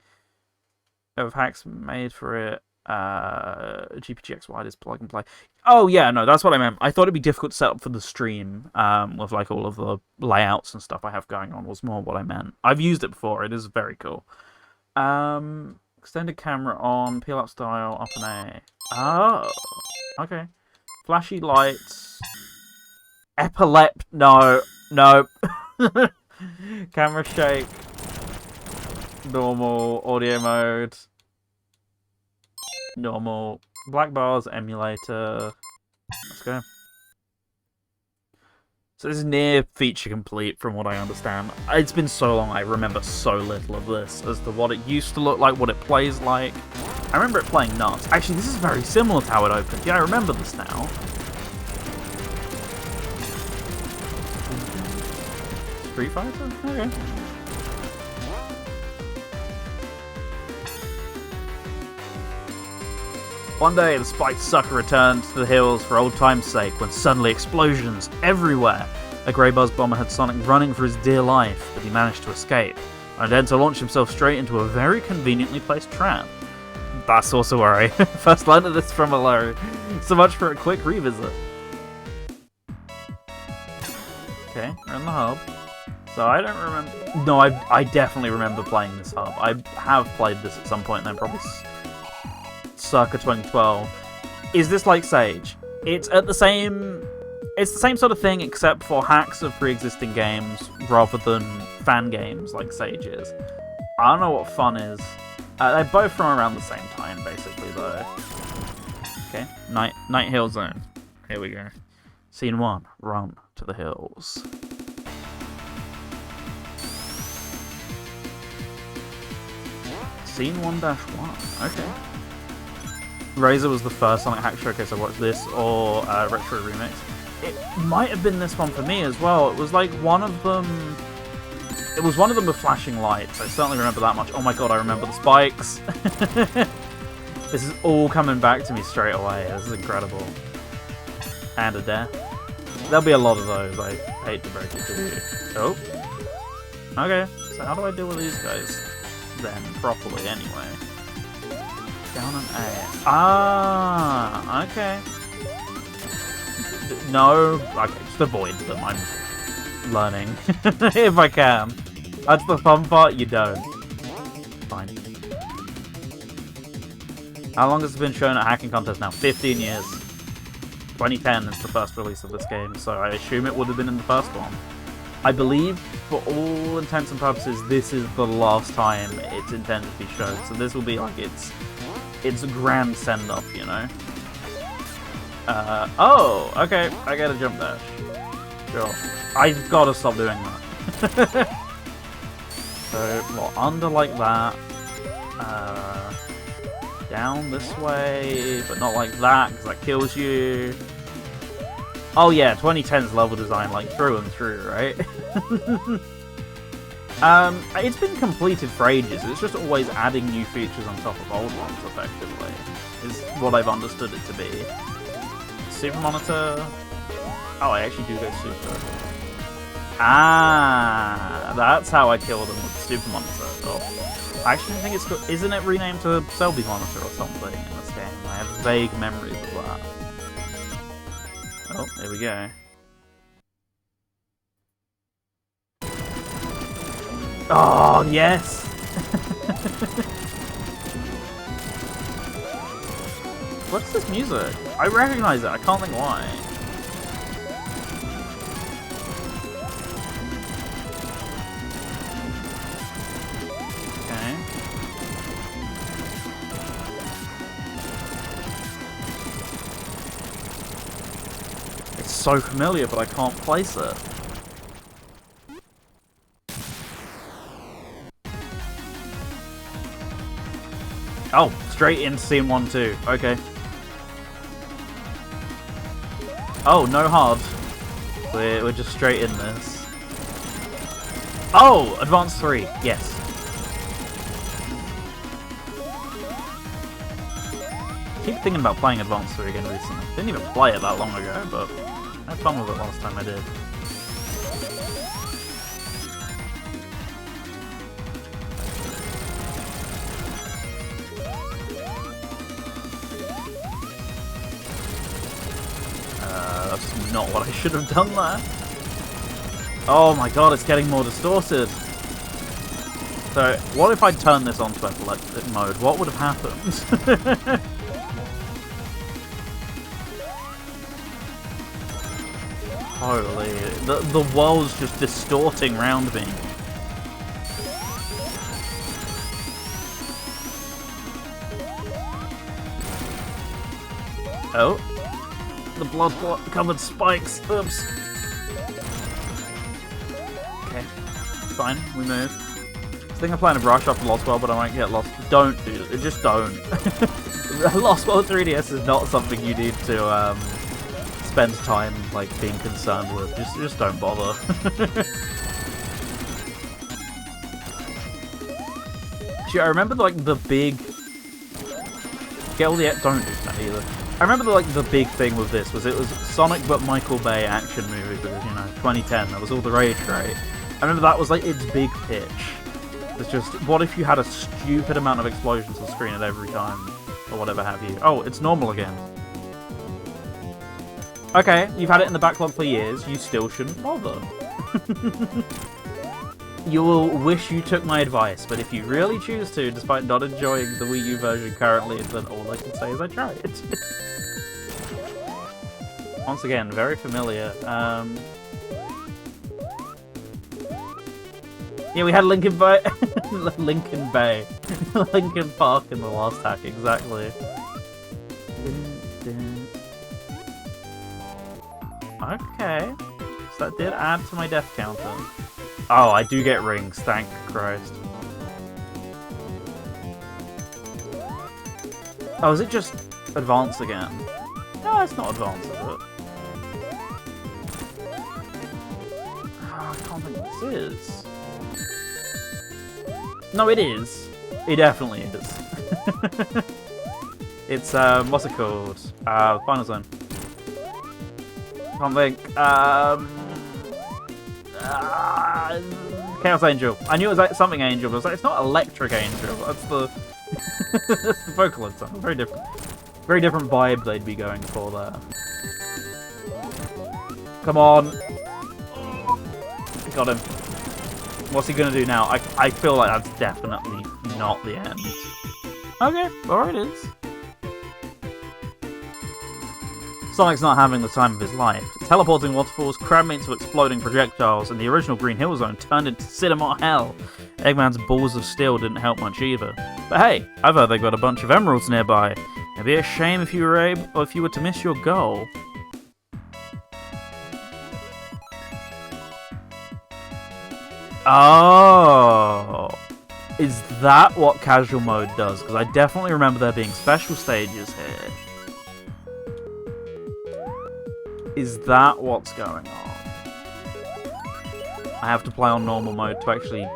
of hacks made for it. GPGX wide is plug and play. Oh yeah, no, that's what I meant. I thought it'd be difficult to set up for the stream, with like all of the layouts and stuff I have going on was more what I meant. I've used it before, it is very cool. Extended camera on, peel out style, up and A. Oh, okay. Flashy lights. No. Camera shake. Normal, audio mode. Normal. Black bars, emulator. Let's go. So this is near feature complete from what I understand. It's been so long, I remember so little of this as to what it used to look like, what it plays like. I remember it playing nuts. Actually, this is very similar to how it opened. Yeah, I remember this now. Street Fighter? Okay. One day, the spiked sucker returned to the hills for old time's sake when suddenly explosions everywhere. A grey buzz bomber had Sonic running for his dear life, but he managed to escape, and then to launch himself straight into a very conveniently placed trap. That's also where I first learned of this from Alone. So much for a quick revisit. Okay, we're in the hub. So I don't remember... No, I definitely remember playing this hub. I have played this at some point, and then probably... circa 2012. Is this like Sage? It's the same sort of thing, except for hacks of pre-existing games rather than fan games like Sage is. I don't know what fun is. They're both from around the same time, basically, though. Okay, Night Hill Zone. Here we go. Scene 1. Run to the hills. Scene 1-1. Okay. Razor was the first Sonic Hack Showcase I watched. This or Retro Remix. It might have been this one for me as well. It was like one of them... It was one of them with flashing lights. I certainly remember that much. Oh my god, I remember the spikes. This is all coming back to me straight away. This is incredible. And a death. There'll be a lot of those. I hate to break it to you. Oh. Okay, so how do I deal with these guys then properly anyway? Down an A. Ah, okay. No, okay, just avoid them. I'm learning if I can. That's the fun part. You don't. Fine. How long has it been shown at Hacking Contest now? 15 years. 2010 is the first release of this game, so I assume it would have been in the first one. I believe, for all intents and purposes, this is the last time it's intended to be shown. So this will be like its a grand send-off, you know? Oh, okay, I get a jump dash. Sure. I've got to stop doing that. So, well, under like that. Down this way, but not like that, because that kills you. Oh yeah, 2010's level design, like, through and through, right? It's been completed for ages. It's just always adding new features on top of old ones, effectively, is what I've understood it to be. Super monitor. Oh, I actually do go super. Ah, that's how I kill them with the super monitor. Oh. I actually think it's... Isn't it renamed to Selby monitor or something in this game? I have vague memories of that. Oh, there we go. Oh, yes! What's this music? I recognize it, I can't think why. Okay. It's so familiar, but I can't place it. Oh, straight into scene 1 too. Okay. Oh, no hard. We're just straight in this. Oh, Advance 3. Yes. I keep thinking about playing Advance 3 again recently. Didn't even play it that long ago, but I had fun with it last time I did. That's not what I should have done there. Oh my god, it's getting more distorted. So, what if I turn this on to epileptic mode? What would have happened? Holy, the world's just distorting around me. Oh. The blood covered spikes. Oops. Okay. Fine, we move. I think I'm planning to brush off the Lost World, but I might get lost. Don't do it. Just don't. Lost World 3DS is not something you need to spend time like being concerned with. Just don't bother. Actually, I remember like the big. Get all the don't do that either. I remember the big thing with this was it was Sonic but Michael Bay action movie because, you know, 2010, that was all the rage, right? I remember that was like its big pitch. It's just, what if you had a stupid amount of explosions on screen at every time, or whatever have you. Oh, it's normal again. Okay, you've had it in the backlog for years, you still shouldn't bother. You will wish you took my advice, but if you really choose to, despite not enjoying the Wii U version currently, then all I can say is I tried. Once again, very familiar. Yeah, we had Lincoln Bay. Lincoln Bay. Lincoln Park in the last hack, exactly. Okay. So that did add to my death counter. Oh, I do get rings, thank Christ. Oh, is it just advance again? No, it's not advance, is it? Oh, I can't think what this is. No, it is. It definitely is. It's, what's it called? Final Zone. Can't think. Chaos Angel. I knew it was like something Angel, but I was like, it's not Electric Angel. That's the that's the Vocaloid song. Very different vibe they'd be going for there. Come on. Got him. What's he gonna do now? I feel like that's definitely not the end. Okay, alright it is. Sonic's not having the time of his life. Teleporting waterfalls cram me into exploding projectiles, and the original Green Hill Zone turned into cinema hell. Eggman's balls of steel didn't help much either. But hey, I've heard they got a bunch of emeralds nearby. It'd be a shame if you were to miss your goal. Oh. Is that what casual mode does? Because I definitely remember there being special stages here. Is that what's going on? I have to play on normal mode to actually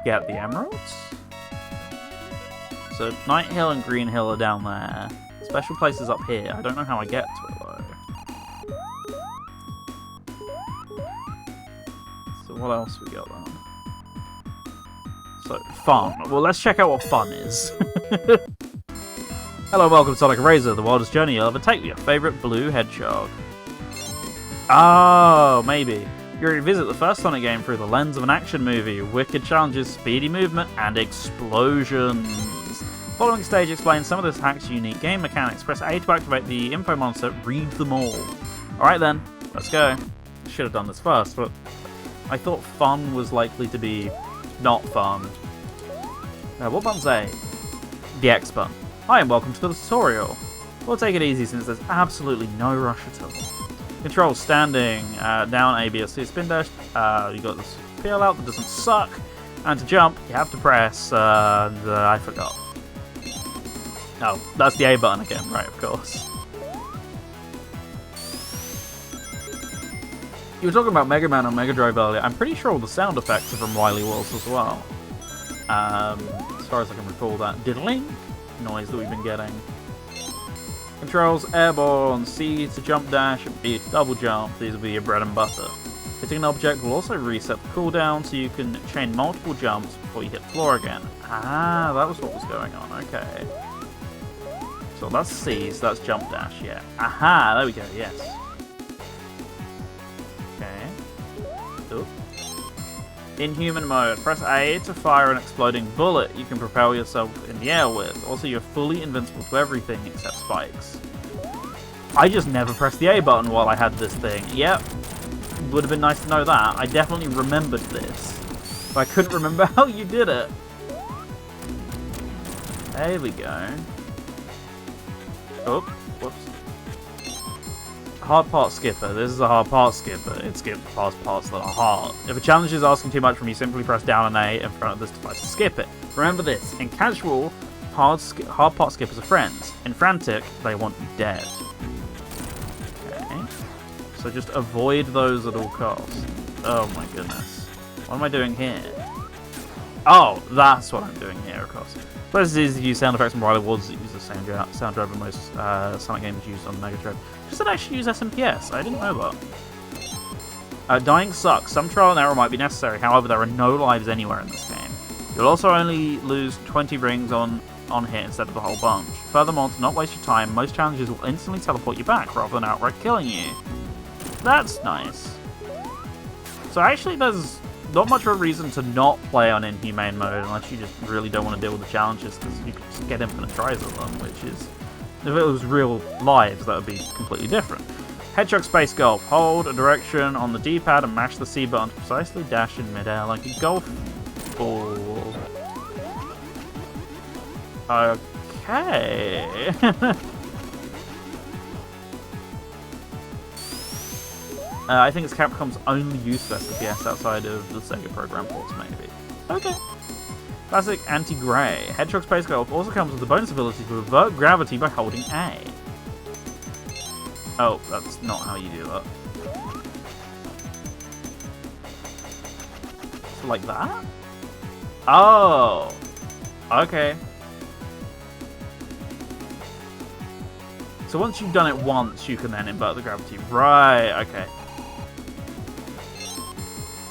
get the emeralds? So Night Hill and Green Hill are down there. Special places up here. I don't know how I get to it though. So what else we got then? So, fun. Well, let's check out what fun is. Hello, welcome to Sonic Razor, the wildest journey you'll ever take with your favourite blue hedgehog. Oh, maybe. You revisit the first Sonic game through the lens of an action movie, wicked challenges, speedy movement, and explosions. The following stage explains some of this hack's unique game mechanics. Press A to activate the info monitor, read them all. Alright then, let's go. Should have done this first, but I thought fun was likely to be not fun. What button's A? The X button. Hi and welcome to the tutorial. We'll take it easy since there's absolutely no rush at all. Controls standing, down A, B, or C, spin dash. You got this peel out that doesn't suck. And to jump, you have to press, I forgot. Oh, that's the A button again, right, of course. You were talking about Mega Man on Mega Drive earlier. I'm pretty sure all the sound effects are from Wily Walls as well. As far as I can recall that diddling noise that we've been getting. Controls, airborne, C to jump dash, and B to double jump. These will be your bread and butter. Hitting an object will also reset the cooldown so you can chain multiple jumps before you hit the floor again. Ah, that was what was going on, okay. So that's C, so that's jump dash, yeah. Aha, there we go, yes. Okay. Oop. In human mode, press A to fire an exploding bullet you can propel yourself in the air with. Also, you're fully invincible to everything except spikes. I just never pressed the A button while I had this thing. Yep. Would have been nice to know that. I definitely remembered this. But I couldn't remember how you did it. There we go. Oh, whoops. Hard part skipper. This is a hard part skipper. It skips past parts that are hard. If a challenge is asking too much from you, simply press down and A in front of this device to skip it. Remember this, in casual, hard part skippers are friends. In frantic, they want you dead. Okay. So just avoid those at all costs. Oh my goodness. What am I doing here? Oh, that's what I'm doing here, of course. So this is easy to use sound effects from Wily Walls that use the same sound driver most Sonic games used on the Mega Drive. Does it actually use SMPS? I didn't know that. Dying sucks. Some trial and error might be necessary, however there are no lives anywhere in this game. You'll also only lose 20 rings on hit instead of the whole bunch. Furthermore, to not waste your time, most challenges will instantly teleport you back rather than outright killing you. That's nice. So actually there's not much of a reason to not play on Inhumane mode unless you just really don't want to deal with the challenges, because you can just get infinite tries of them, which is, if it was real lives, that would be completely different. Hedgehog Space Golf. Hold a direction on the D-pad and mash the C button to precisely dash in midair like a golf ball. Okay. I think it's Capcom's only use for FPS outside of the Sega program ports, maybe. Okay. Classic Anti-Gray. Hedgehog Space Golf also comes with the bonus ability to avert gravity by holding A. Oh, that's not how you do that. So like that? Oh! Okay. So once you've done it once, you can then invert the gravity. Right, okay.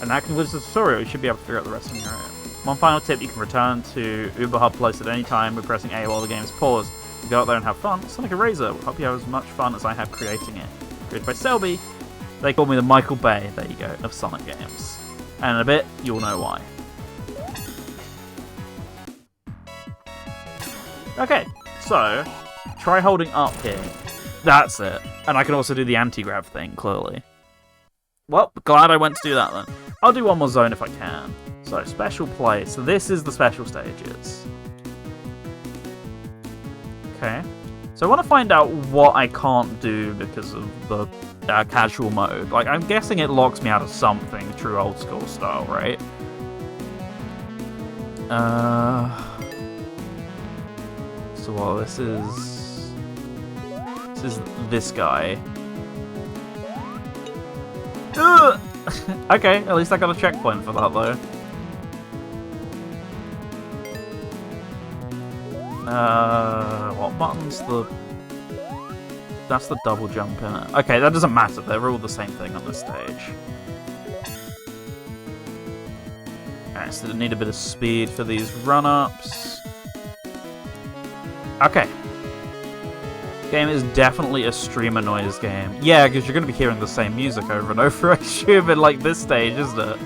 And that concludes the tutorial. You should be able to figure out the rest on your own. One final tip, you can return to Uber Hub Place at any time by pressing A while the game is paused. You go out there and have fun. Sonic Eraser will hope you have as much fun as I have creating it. Created by Selby. They call me the Michael Bay, there you go, of Sonic games. And in a bit, you'll know why. Okay, so try holding up here. That's it. And I can also do the anti-grav thing, clearly. Well, glad I went to do that then. I'll do one more zone if I can. So, special place. So this is the special stages. Okay. So I want to find out what I can't do because of the casual mode. Like, I'm guessing it locks me out of something, true old school style, right? So what, this is this guy. Okay, at least I got a checkpoint for that though. What button's the... That's the double jump in it. Okay, that doesn't matter, they're all the same thing on this stage. Alright, so they need a bit of speed for these run-ups. Okay. Game is definitely a streamer noise game. Yeah, because you're going to be hearing the same music over and over, I assume, in like this stage, isn't it?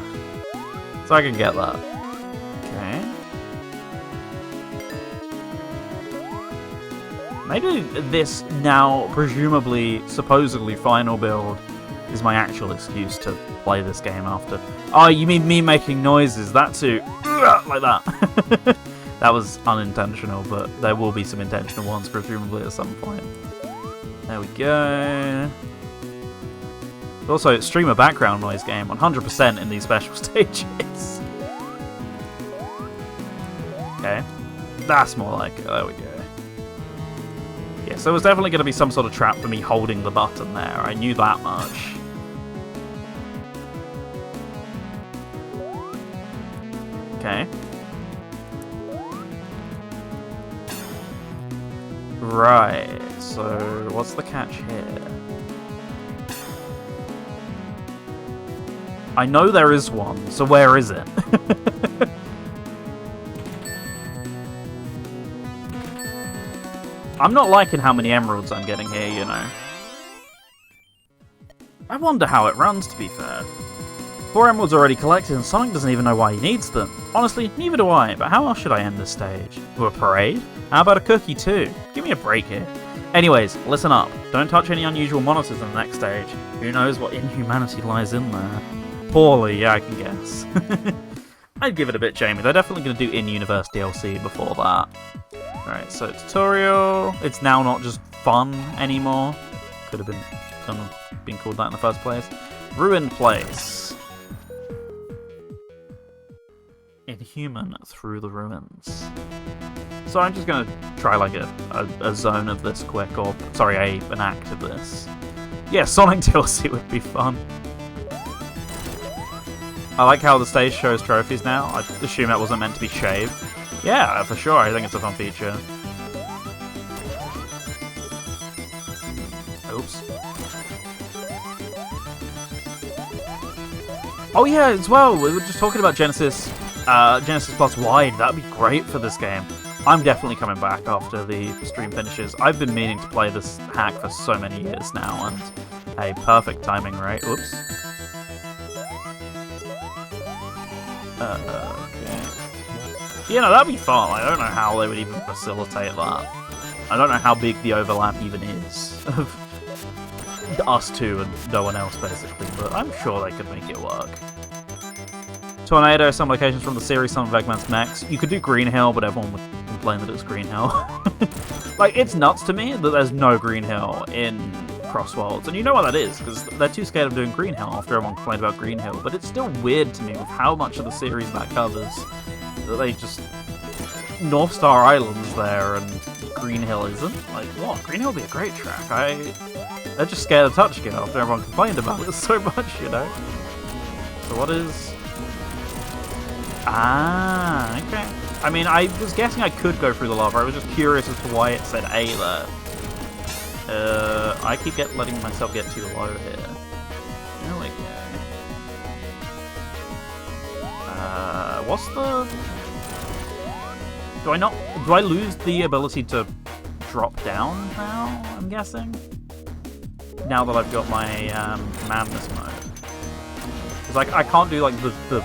So I can get that. Okay. Maybe this now, presumably, supposedly final build is my actual excuse to play this game after. Oh, you mean me making noises? That too. Like that. That was unintentional, but there will be some intentional ones, presumably, at some point. There we go. Also, streamer background noise game, 100% in these special stages. Okay. That's more like it. There we go. Yeah, so there's definitely going to be some sort of trap for me holding the button there. I knew that much. Okay. Right, so what's the catch here? I know there is one, so where is it? I'm not liking how many emeralds I'm getting here, you know. I wonder how it runs, to be fair. 4 emeralds already collected, and Sonic doesn't even know why he needs them. Honestly, neither do I, but how else should I end this stage? With a parade? How about a cookie too? Give me a break here. Anyways, listen up. Don't touch any unusual monitors in the next stage. Who knows what inhumanity lies in there? Poorly, yeah, I can guess. I'd give it a bit, Jamie. They're definitely going to do in-universe DLC before that. Alright, so tutorial. It's now not just fun anymore. Could have been called that in the first place. Ruined place. Inhuman through the ruins. So I'm just going to try like a zone of this quick, or sorry, an act of this. Yeah, Sonic DLC would be fun. I like how the stage shows trophies now. I assume that wasn't meant to be shaved. Yeah, for sure, I think it's a fun feature. Oops. Oh yeah, as well, we were just talking about Genesis Plus Wide. That'd be great for this game. I'm definitely coming back after the stream finishes. I've been meaning to play this hack for so many years now, and hey, perfect timing, right? Oops. Okay. You know, that'd be fun. I don't know how they would even facilitate that. I don't know how big the overlap even is of us two and no one else, basically, but I'm sure they could make it work. Tornado, some locations from the series, some of Eggman's mechs. You could do Green Hill, but everyone would complain that it's Green Hill. Like, it's nuts to me that there's no Green Hill in Crossworlds, and you know why that is, because they're too scared of doing Green Hill after everyone complained about Green Hill, but it's still weird to me with how much of the series that covers, that they just... North Star Island's there, and Green Hill isn't? Like, what? Green Hill would be a great track. They're just scared of touching it after everyone complained about it so much, you know? So what is... Ah, okay. I mean, I was guessing I could go through the lava. I was just curious as to why it said A there. I keep letting myself get too low here. There we go. What's the... Do I lose the ability to drop down now, I'm guessing? Now that I've got my madness mode. Because I can't do like the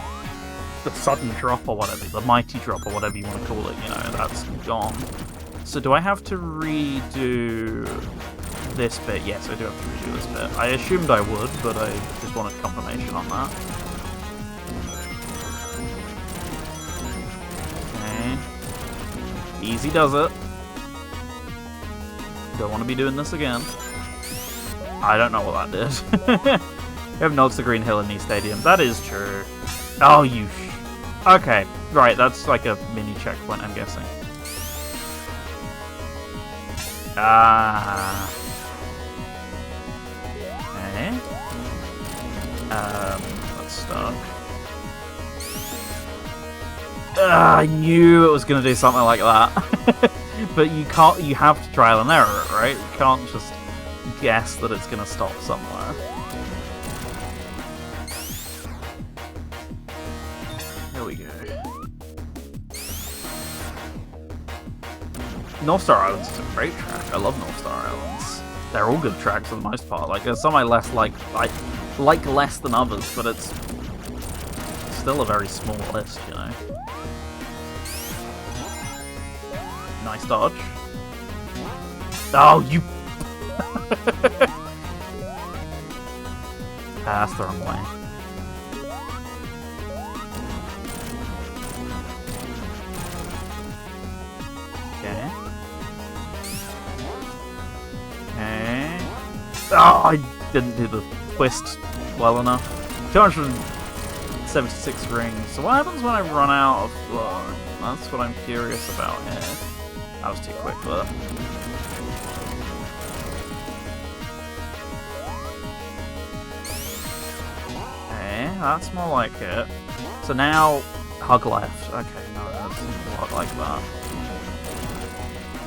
sudden drop or whatever, the mighty drop or whatever you want to call it, you know, that's gone. So do I have to redo this bit? Yes, I do have to redo this bit. I assumed I would, but I just wanted confirmation on that. Okay. Easy does it. Don't want to be doing this again. I don't know what that did. We have nods to Green Hill in these stadiums. That is true. Oh, you... Okay. Right, that's like a mini checkpoint, I'm guessing. Ah. Okay. Let's start. I knew it was gonna do something like that. But you can't, you have to trial and error it, right? You can't just guess that it's gonna stop somewhere. There we go. North Star Islands is a great track. I love North Star Islands. They're all good tracks for the most part. Like, there's some I less like less than others, but it's still a very small list, you know. Nice dodge. Oh, you... That's the wrong way. Okay. Okay. Oh, I didn't do the twist well enough. 276 rings. So what happens when I run out of floor? That's what I'm curious about here. That was too quick though. Okay, that's more like it. So now, hug left. Okay, no, that's not like that.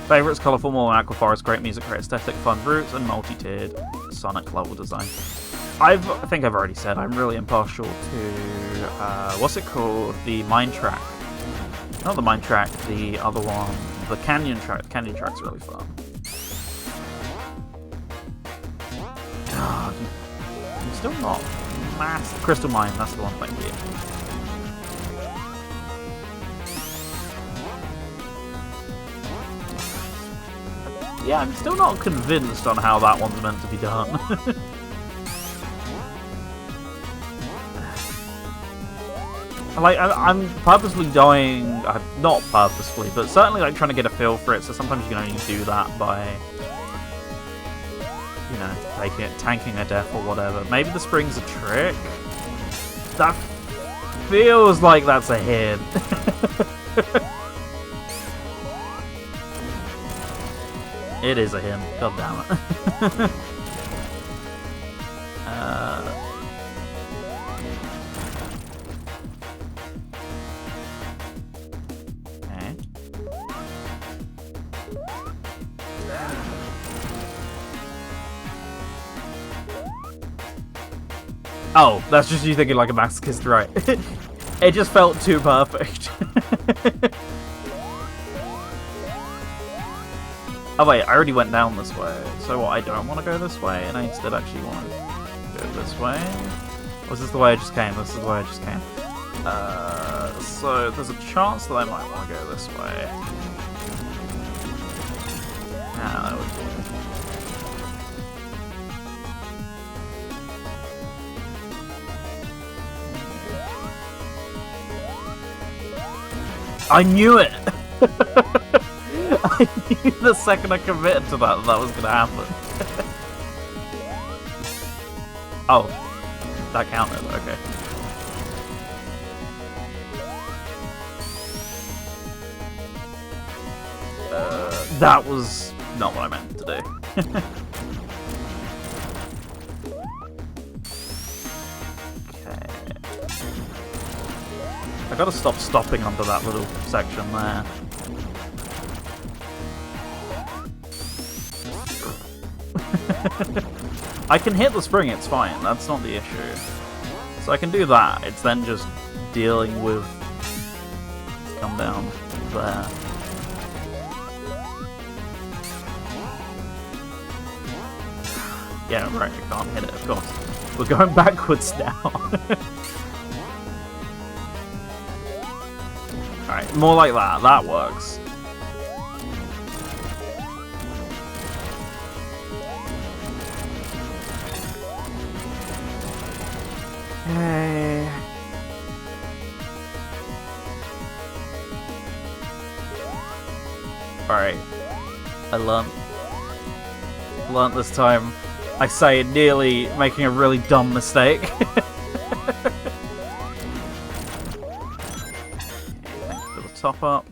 Favourites, colourful, more aqua forest, great music, great aesthetic, fun routes, and multi-tiered Sonic level design. I think I've already said I'm really impartial to, what's it called? The mine track. Not the mine track, the other one. The canyon track. The canyon track's really fun. God, I'm still not massive. Crystal Mine, that's the one, thank you. Yeah, I'm still not convinced on how that one's meant to be done. Like, I'm purposely dying, not purposefully, but certainly like trying to get a feel for it, so sometimes you can only do that by, you know, tanking a death or whatever. Maybe the spring's a trick? That feels like that's a hint. It is a hint, god damn it. Oh, that's just you thinking like a masochist, right? It just felt too perfect. Oh wait, I already went down this way. So what, I don't want to go this way, and I instead actually want to go this way? Or is this the way I just came? This is the way I just came. So there's a chance that I might want to go this way. Ah, that would be... I knew it! I knew the second I committed to that was going to happen. Oh, that counted, okay. That was not what I meant to do. I gotta stop stopping under that little section there. I can hit the spring, it's fine, that's not the issue. So I can do that, it's then just dealing with... Come down there. Yeah, right, I can't hit it, of course. We're going backwards now. Alright, more like that. That works. Okay. Alright. I learnt this time. I say nearly making a really dumb mistake. top up.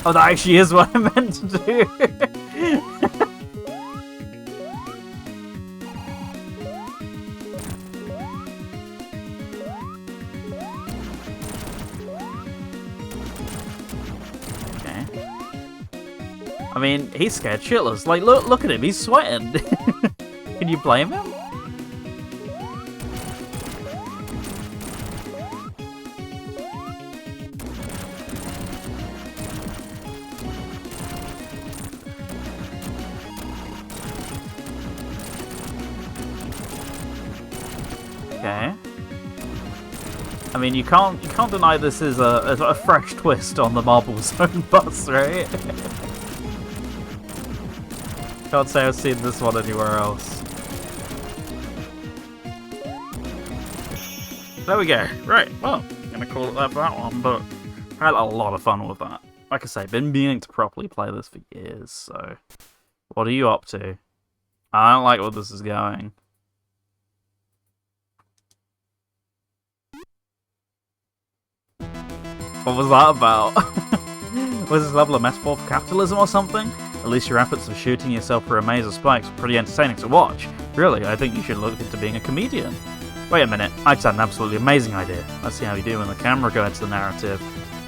Oh, that actually is what I meant to do. Okay. I mean, he's scared shitless. Like, look at him. He's sweating. Can you blame him? Okay. I mean, you can't deny this is a fresh twist on the Marble Zone bus, right? Can't say I've seen this one anywhere else. There we go. Right. Well, I'm gonna call it that for that one, but I had a lot of fun with that. Like I say, been meaning to properly play this for years. So, what are you up to? I don't like where this is going. What was that about? Was this level a metaphor for capitalism or something? At least your efforts of shooting yourself through a maze of spikes were pretty entertaining to watch. Really, I think you should look into being a comedian. Wait a minute, I just had an absolutely amazing idea. Let's see how you do when the camera guides the narrative.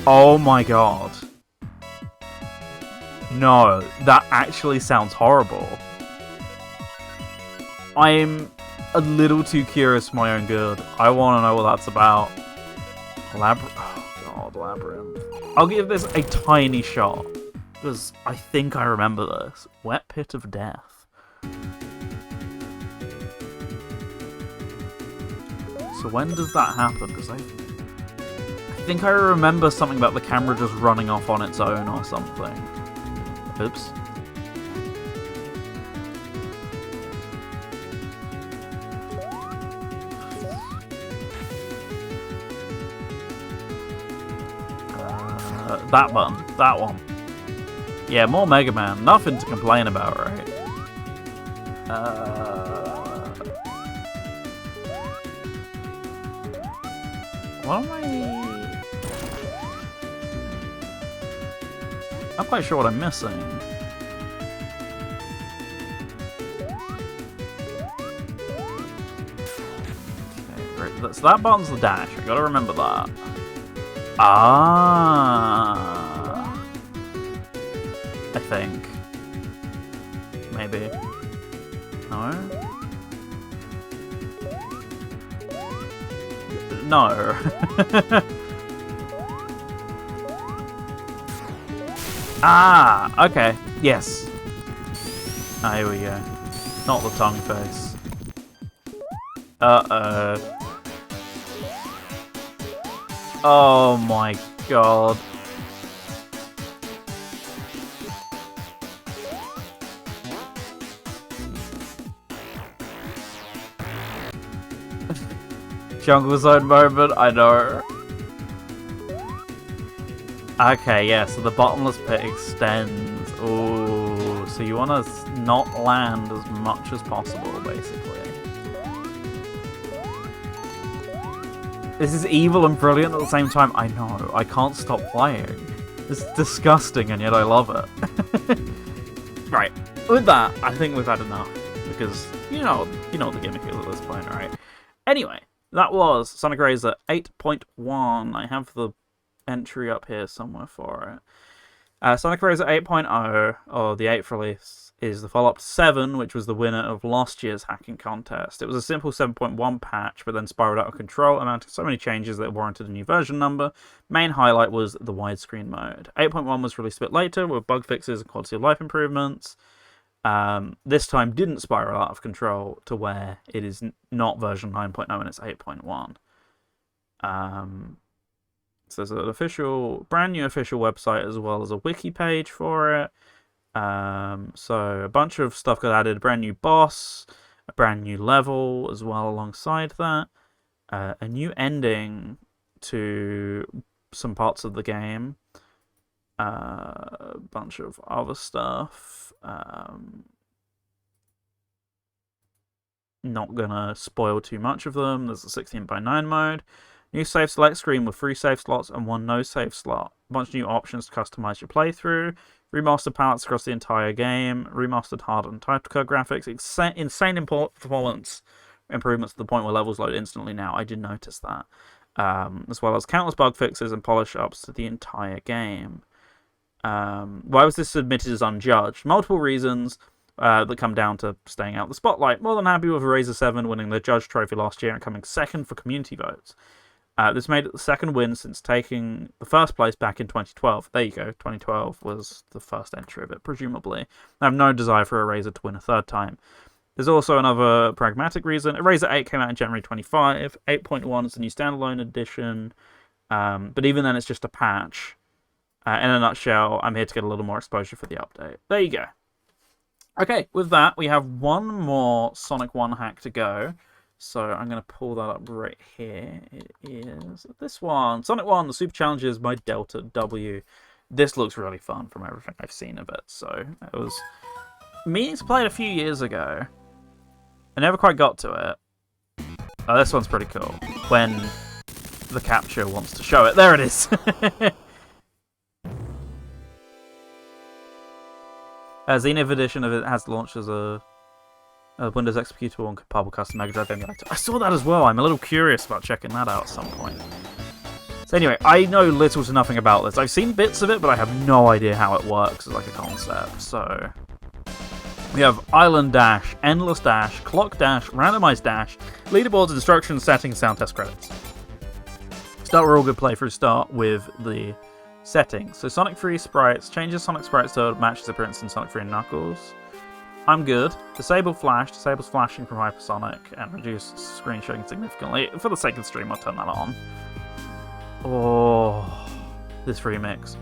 Oh my god. No, that actually sounds horrible. I'm a little too curious for my own good. I want to know what that's about. Labyrinth. I'll give this a tiny shot, because I think I remember this. Wet Pit of Death. So when does that happen? Because I think I remember something about the camera just running off on its own or something. Oops. That button. That one. Yeah, more Mega Man. Nothing to complain about, right? What am I... Not quite sure what I'm missing. Okay, right. So that button's the dash. I gotta remember that. Ah, I think. Maybe. No? No. Ah, okay. Yes. Ah, here we go. Not the tongue face. Uh-oh. Oh my god. Jungle Zone moment, I know. Okay, yeah, so the bottomless pit extends. Ooh, so you want to not land as much as possible, basically. This is evil and brilliant at the same time. I know, I can't stop playing. It's disgusting, and yet I love it. Right, with that, I think we've had enough. Because, you know what the gimmick is at this point, right? Anyway, that was Sonic Razor 8.1. I have the entry up here somewhere for it. Sonic Razor 8.0, or the 8th release, is the follow-up to 7, which was the winner of last year's hacking contest. It was a simple 7.1 patch, but then spiraled out of control, amounting to so many changes that it warranted a new version number. Main highlight was the widescreen mode. 8.1 was released a bit later, with bug fixes and quality of life improvements. This time didn't spiral out of control to where it is not version 9.0 and it's 8.1. So there's an brand new official website as well as a wiki page for it. So a bunch of stuff got added, a brand new boss, a brand new level as well alongside that, a new ending to some parts of the game, A bunch of other stuff. Not gonna spoil too much of them. There's a 16:9 mode. New save select screen with 3 save slots and 1 no save slot. A bunch of new options to customize your playthrough. Remastered palettes across the entire game. Remastered hardened title code graphics. Insane performance improvements to the point where levels load instantly now. I did notice that. As well as countless bug fixes and polish ups to the entire game. Why was this submitted as unjudged? Multiple reasons that come down to staying out of the spotlight. More than happy with Eraser 7 winning the Judge Trophy last year and coming second for community votes. This made it the second win since taking the first place back in 2012. There you go, 2012 was the first entry of it, presumably. I have no desire for Eraser to win a third time. There's also another pragmatic reason. Eraser 8 came out in January 25. 8.1 is a new standalone edition, but even then it's just a patch. In a nutshell, I'm here to get a little more exposure for the update. There you go. Okay, with that, we have one more Sonic 1 hack to go. So I'm going to pull that up right here. It is this one. Sonic 1, the Super Challenges by Delta W. This looks really fun from everything I've seen of it. So it was meaning to play it a few years ago. I never quite got to it. Oh, this one's pretty cool. When the capture wants to show it. There it is. Zenith edition of it has launched as a Windows executable and compatible custom Mega Drive emulator. I saw that as well. I'm a little curious about checking that out at some point. So anyway, I know little to nothing about this. I've seen bits of it, but I have no idea how it works as like a concept. So we have Island Dash, Endless Dash, Clock Dash, Randomized Dash, Leaderboards, Instructions, Settings, Sound Test Credits. Start where all good playthroughs start with the settings. So Sonic 3 sprites, changes Sonic sprites to match his appearance in Sonic 3 and Knuckles. I'm good. Disable flash, disables flashing from Hypersonic, and reduce screen sharing significantly. For the sake of the stream, I'll turn that on. Oh, this remix.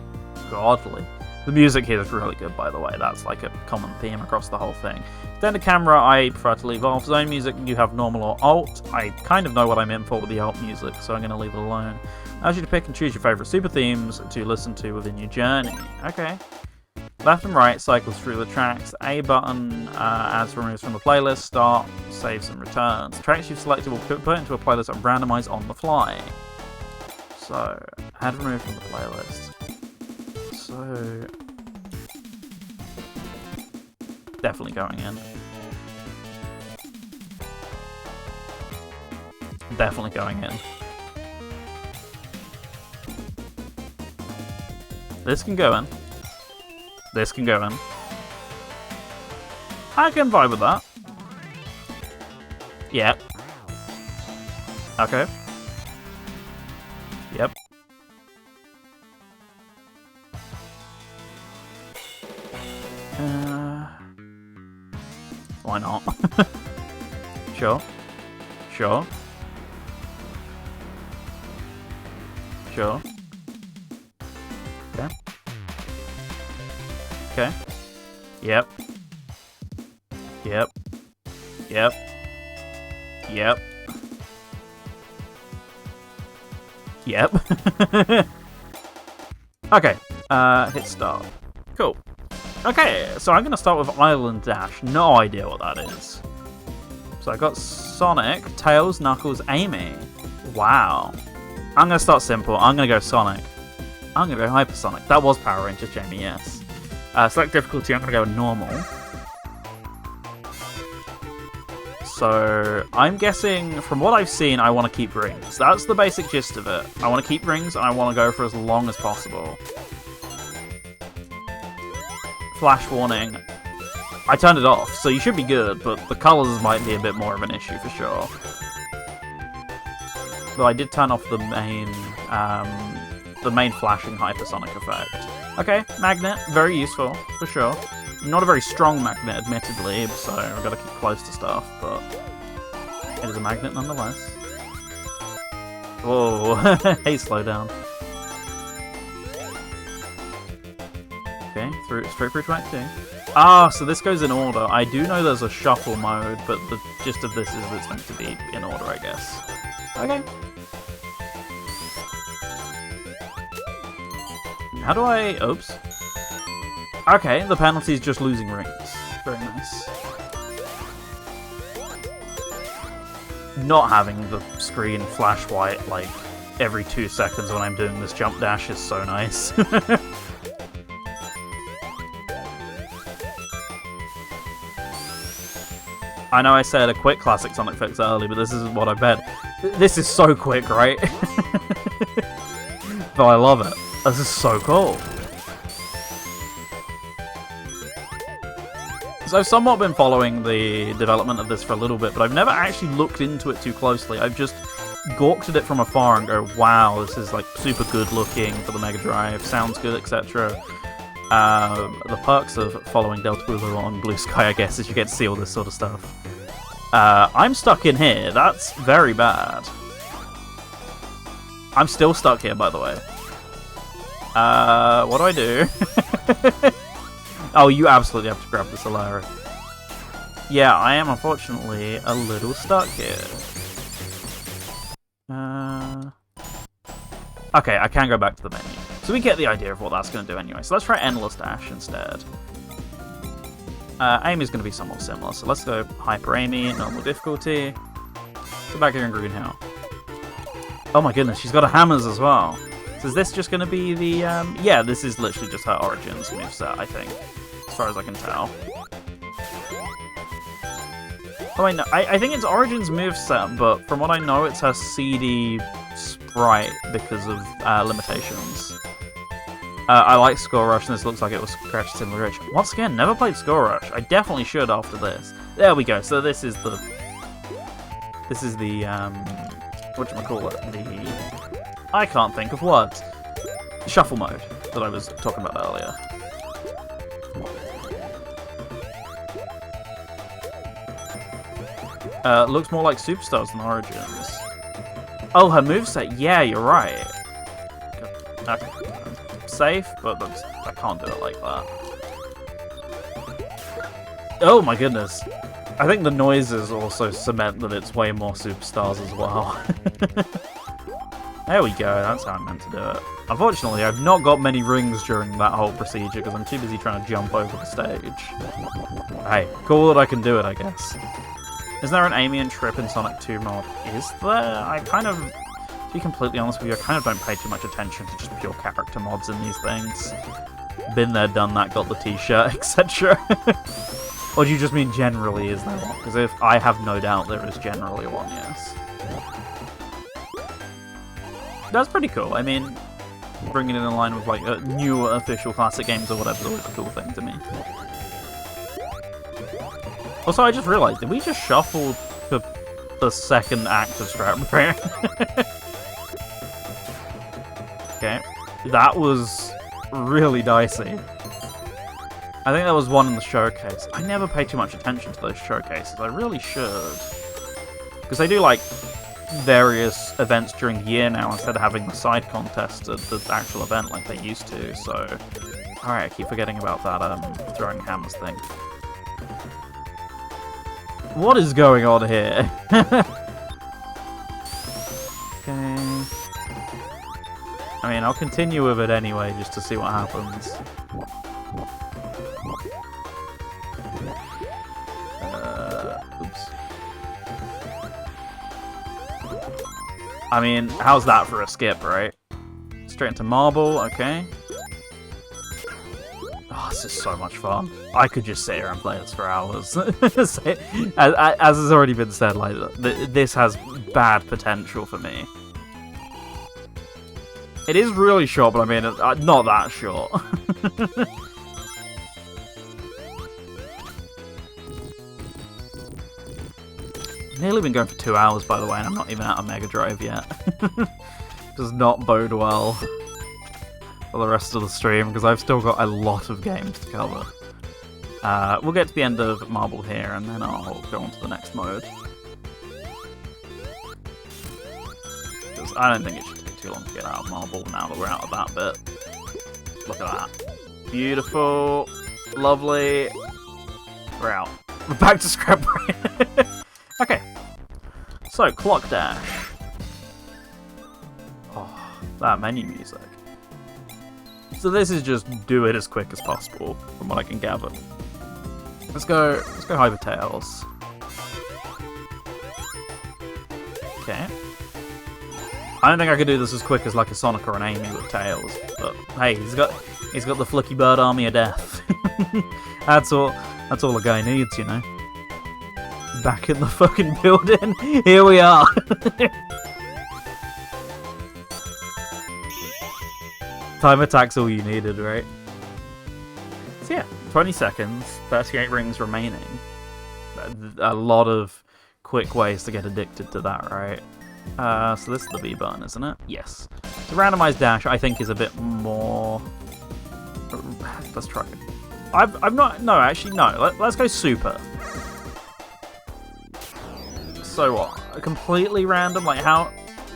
Godly. The music here is really good, by the way. That's like a common theme across the whole thing. Standard camera, I prefer to leave off. Zone music, you have normal or alt. I kind of know what I'm in for with the alt music, so I'm going to leave it alone. Allows you to pick and choose your favourite super themes to listen to within your journey. Okay. Left and right cycles through the tracks. A button adds removes from the playlist. Start, saves and returns. Tracks you've selected will be put into a playlist and randomized on the fly. So, add remove from the playlist. So, definitely going in. Definitely going in. This can go in. This can go in. I can vibe with that. Yep. Okay. Yep. Why not? Sure. Sure. Sure. Okay. Okay. Yep. Yep. Yep. Yep. Yep. Okay. Hit start. Cool. Okay, so I'm going to start with Island Dash. No idea what that is. So I got Sonic, Tails, Knuckles, Amy. Wow. I'm going to start simple. I'm going to go Sonic. I'm going to go Hypersonic. That was Power Rangers, Jamie, yes. Select difficulty, I'm going to go normal. So, I'm guessing, from what I've seen, I want to keep rings. That's the basic gist of it. I want to keep rings, and I want to go for as long as possible. Flash warning. I turned it off, so you should be good, but the colours might be a bit more of an issue for sure. Though I did turn off the main flashing hypersonic effect. Okay, magnet, very useful, for sure. Not a very strong magnet, admittedly, so I've got to keep close to stuff, but it is a magnet nonetheless. Whoa, hey, slow down. Okay, straight through to Act 2. Ah, so this goes in order. I do know there's a shuffle mode, but the gist of this is that it's meant to be in order, I guess. Okay. How do I... Oops. Okay, the penalty is just losing rings. Very nice. Not having the screen flash white, like, every 2 seconds when I'm doing this jump dash is so nice. I know I said a quick classic Sonic fix early, but this is what I bet. This is so quick, right? But I love it. This is so cool. So I've somewhat been following the development of this for a little bit, but I've never actually looked into it too closely. I've just gawked at it from afar and go, wow, this is like super good looking for the Mega Drive, sounds good, etc. The perks of following Delta Blue on Blue Sky, I guess, is you get to see all this sort of stuff. I'm stuck in here. That's very bad. I'm still stuck here, by the way. What do I do? Oh, you absolutely have to grab the Solari. Yeah, I am unfortunately a little stuck here. Okay, I can go back to the menu. So we get the idea of what that's going to do anyway. So let's try Endless Dash instead. Aim is going to be somewhat similar. So let's go Hyper Amy, normal difficulty. Go back here in Green Hill. Oh my goodness, she's got a hammers as well. So is this just going to be the... yeah, this is literally just her Origins moveset, I think. As far as I can tell. Oh wait, no, I think it's Origins moveset, but from what I know, it's her CD sprite because of limitations. I like Score Rush, and this looks like it was Crash Similar Rich. Once again, never played Score Rush. I definitely should after this. There we go. So this is the whatchamacallit, the I can't think of words. Shuffle mode that I was talking about earlier. Looks more like Superstars than Origins. Oh, her moveset. Yeah, you're right. Okay. Safe, but I can't do it like that. Oh my goodness. I think the noises also cement that it's way more Superstars as well. There we go, that's how I meant to do it. Unfortunately, I've not got many rings during that whole procedure because I'm too busy trying to jump over the stage. Hey, cool that I can do it, I guess. Is there an Amy and Trip in Sonic 2 mod? Is there? I kind of, to be completely honest with you, I kind of don't pay too much attention to just pure character mods in these things. Been there, done that, got the t-shirt, etc. Or do you just mean generally is there one? Because if I have no doubt there is generally one, yes. That's pretty cool. I mean, bringing it in line with like newer official classic games or whatever is always a cool thing to me. Also, I just realised, did we just shuffle to the second act of Scrap Repair? Okay, that was really dicey. I think there was one in the showcase. I never pay too much attention to those showcases. I really should. Because they do like various events during the year now instead of having the side contest at the actual event like they used to, so... Alright, I keep forgetting about that throwing hammers thing. What is going on here? Okay. I mean, I'll continue with it anyway, just to see what happens. Oops. I mean, how's that for a skip, right? Straight into marble, okay. Oh, this is so much fun. I could just sit here and play this for hours. As has already been said, like this has bad potential for me. It is really short, but I mean, not that short. Nearly been going for 2 hours, by the way, and I'm not even at a Mega Drive yet. Does not bode well for the rest of the stream, because I've still got a lot of games to cover. We'll get to the end of Marble here, and then I'll go on to the next mode. Because I don't think it should take too long to get out of Marble now that we're out of that bit. Look at that. Beautiful. Lovely. We're out. We're back to Scrap Brain. Okay. So, Clock Dash. Oh, that menu music. So this is just do it as quick as possible, from what I can gather. Let's go Hyper Tails. Okay. I don't think I could do this as quick as like a Sonic or an Amy with Tails, but hey, he's got the Flicky Bird Army of Death. That's all a guy needs, you know. Back in the fucking building. Here we are. Time attack's all you needed, right? So yeah, 20 seconds, 38 rings remaining. A lot of quick ways to get addicted to that, right? So this is the B button, isn't it? Yes. The randomized dash, I think, is a bit more... Let's try it. I'm not... No, actually, no. Let's go super. So what? Completely random? Like how...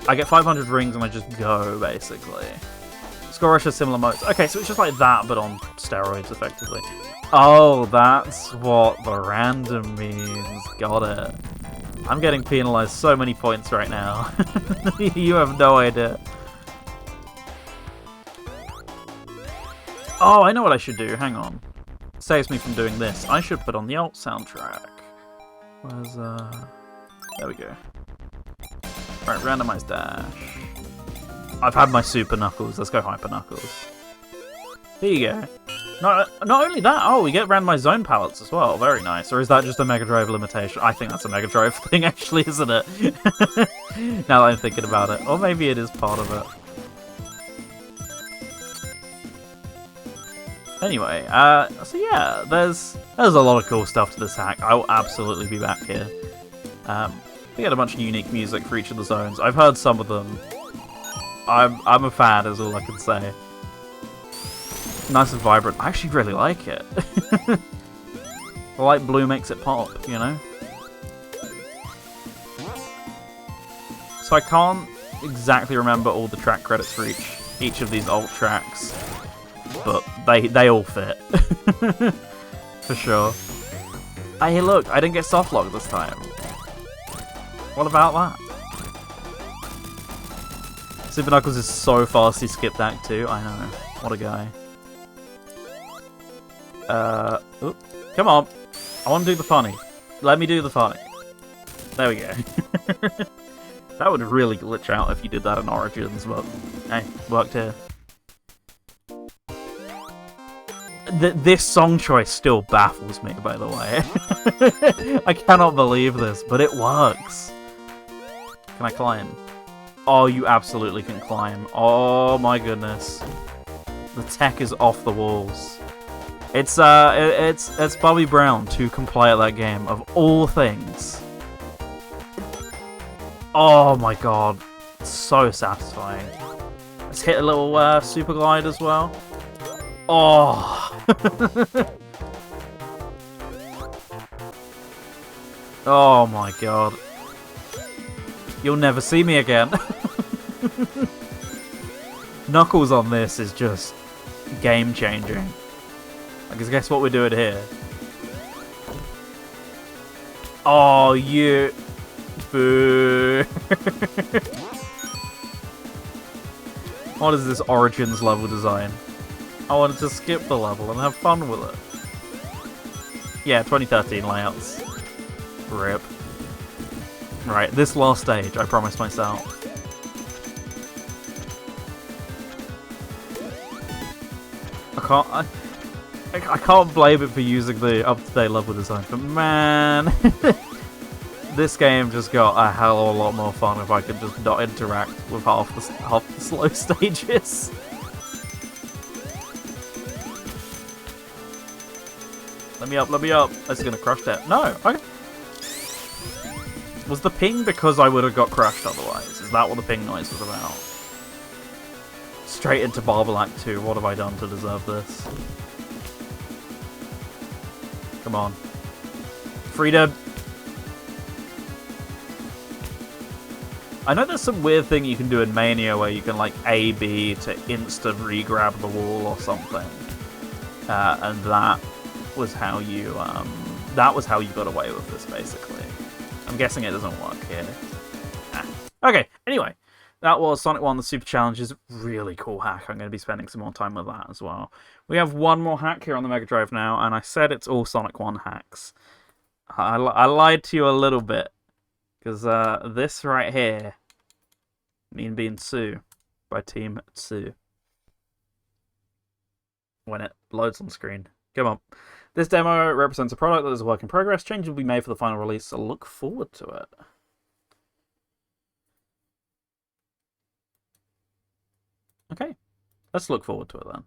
I get 500 rings and I just go, basically. Score Rush has similar modes. Okay, so it's just like that, but on steroids, effectively. Oh, that's what the random means. Got it. I'm getting penalized so many points right now. You have no idea. Oh, I know what I should do. Hang on. It saves me from doing this. I should put on the alt soundtrack. Where's, There we go. Right, randomized dash. I've had my Super Knuckles. Let's go Hyper Knuckles. There you go. Not only that, oh, we get randomized zone palettes as well. Very nice. Or is that just a Mega Drive limitation? I think that's a Mega Drive thing, actually, isn't it? Now that I'm thinking about it. Or maybe it is part of it. Anyway, so yeah, there's a lot of cool stuff to this hack. I will absolutely be back here. We get a bunch of unique music for each of the zones. I've heard some of them. I'm a fan, is all I can say. Nice and vibrant. I actually really like it. The light blue makes it pop, you know? So I can't exactly remember all the track credits for each of these alt tracks, but they all fit. For sure. Hey look, I didn't get soft lock this time. What about that? Super Knuckles is so fast he skipped Act 2. I know. What a guy. Oop. Come on. I want to do the funny. Let me do the funny. There we go. That would really glitch out if you did that in Origins, but hey, worked here. This song choice still baffles me, by the way. I cannot believe this, but it works. Can I climb? Oh, you absolutely can climb. Oh my goodness. The tech is off the walls. It's Bobby Brown who can play at that game, of all things. Oh my god. So satisfying. Let's hit a little super glide as well. Oh. Oh my god. You'll never see me again. Knuckles on this is just game changing. I guess what we're doing here. Oh, you. Boo. What is this Origins level design? I wanted to skip the level and have fun with it. Yeah, 2013 layouts. RIP. Right, this last stage, I promised myself. I can't blame it for using the up-to-date level design, but man, this game just got a hell of a lot more fun if I could just not interact with half the slow stages. Let me up. This is gonna crush that. No, okay. Was the ping because I would have got crushed otherwise? Is that what the ping noise was about? Straight into Marble Act 2. What have I done to deserve this? Come on. Freedom! I know there's some weird thing you can do in Mania where you can like A-B to insta re-grab the wall or something. And that was how you got away with this, basically. I'm guessing it doesn't work here. Ah. Okay, anyway. that was Sonic 1, the Super Challenge is a really cool hack. I'm going to be spending some more time with that as well. We have one more hack here on the Mega Drive now, and I said it's all Sonic 1 hacks. I lied to you a little bit, because this right here, Mean Bean Sue, by Team Tsu. When it loads on screen. Come on. This demo represents a product that is a work in progress. Changes will be made for the final release, so look forward to it. Okay, let's look forward to it then.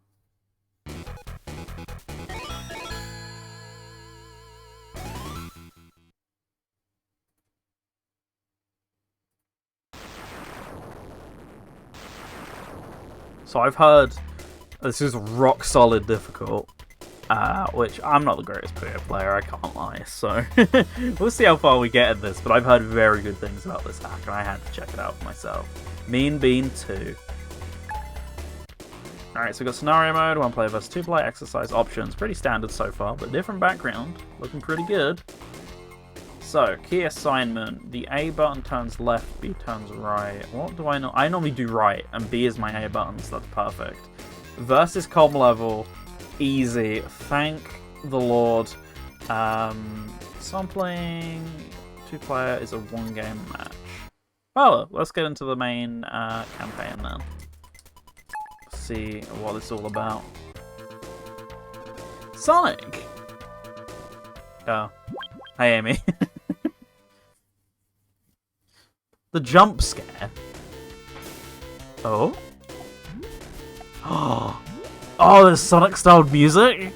So I've heard this is rock solid difficult, which I'm not the greatest player, I can't lie, so we'll see how far we get in this, but I've heard very good things about this hack and I had to check it out for myself. Mean Bean 2. Alright, so we've got scenario mode, 1 player versus 2 player, exercise options. Pretty standard so far, but different background. Looking pretty good. So, key assignment. The A button turns left, B turns right. What do I know? I normally do right, and B is my A button, so that's perfect. Versus com level. Easy. Thank the Lord. Sampling. 2 player is a 1 game match. Well, let's get into the main campaign then. See what it's all about. Sonic! Oh. Hey, Amy. The jump scare. Oh? Oh, there's Sonic-styled music?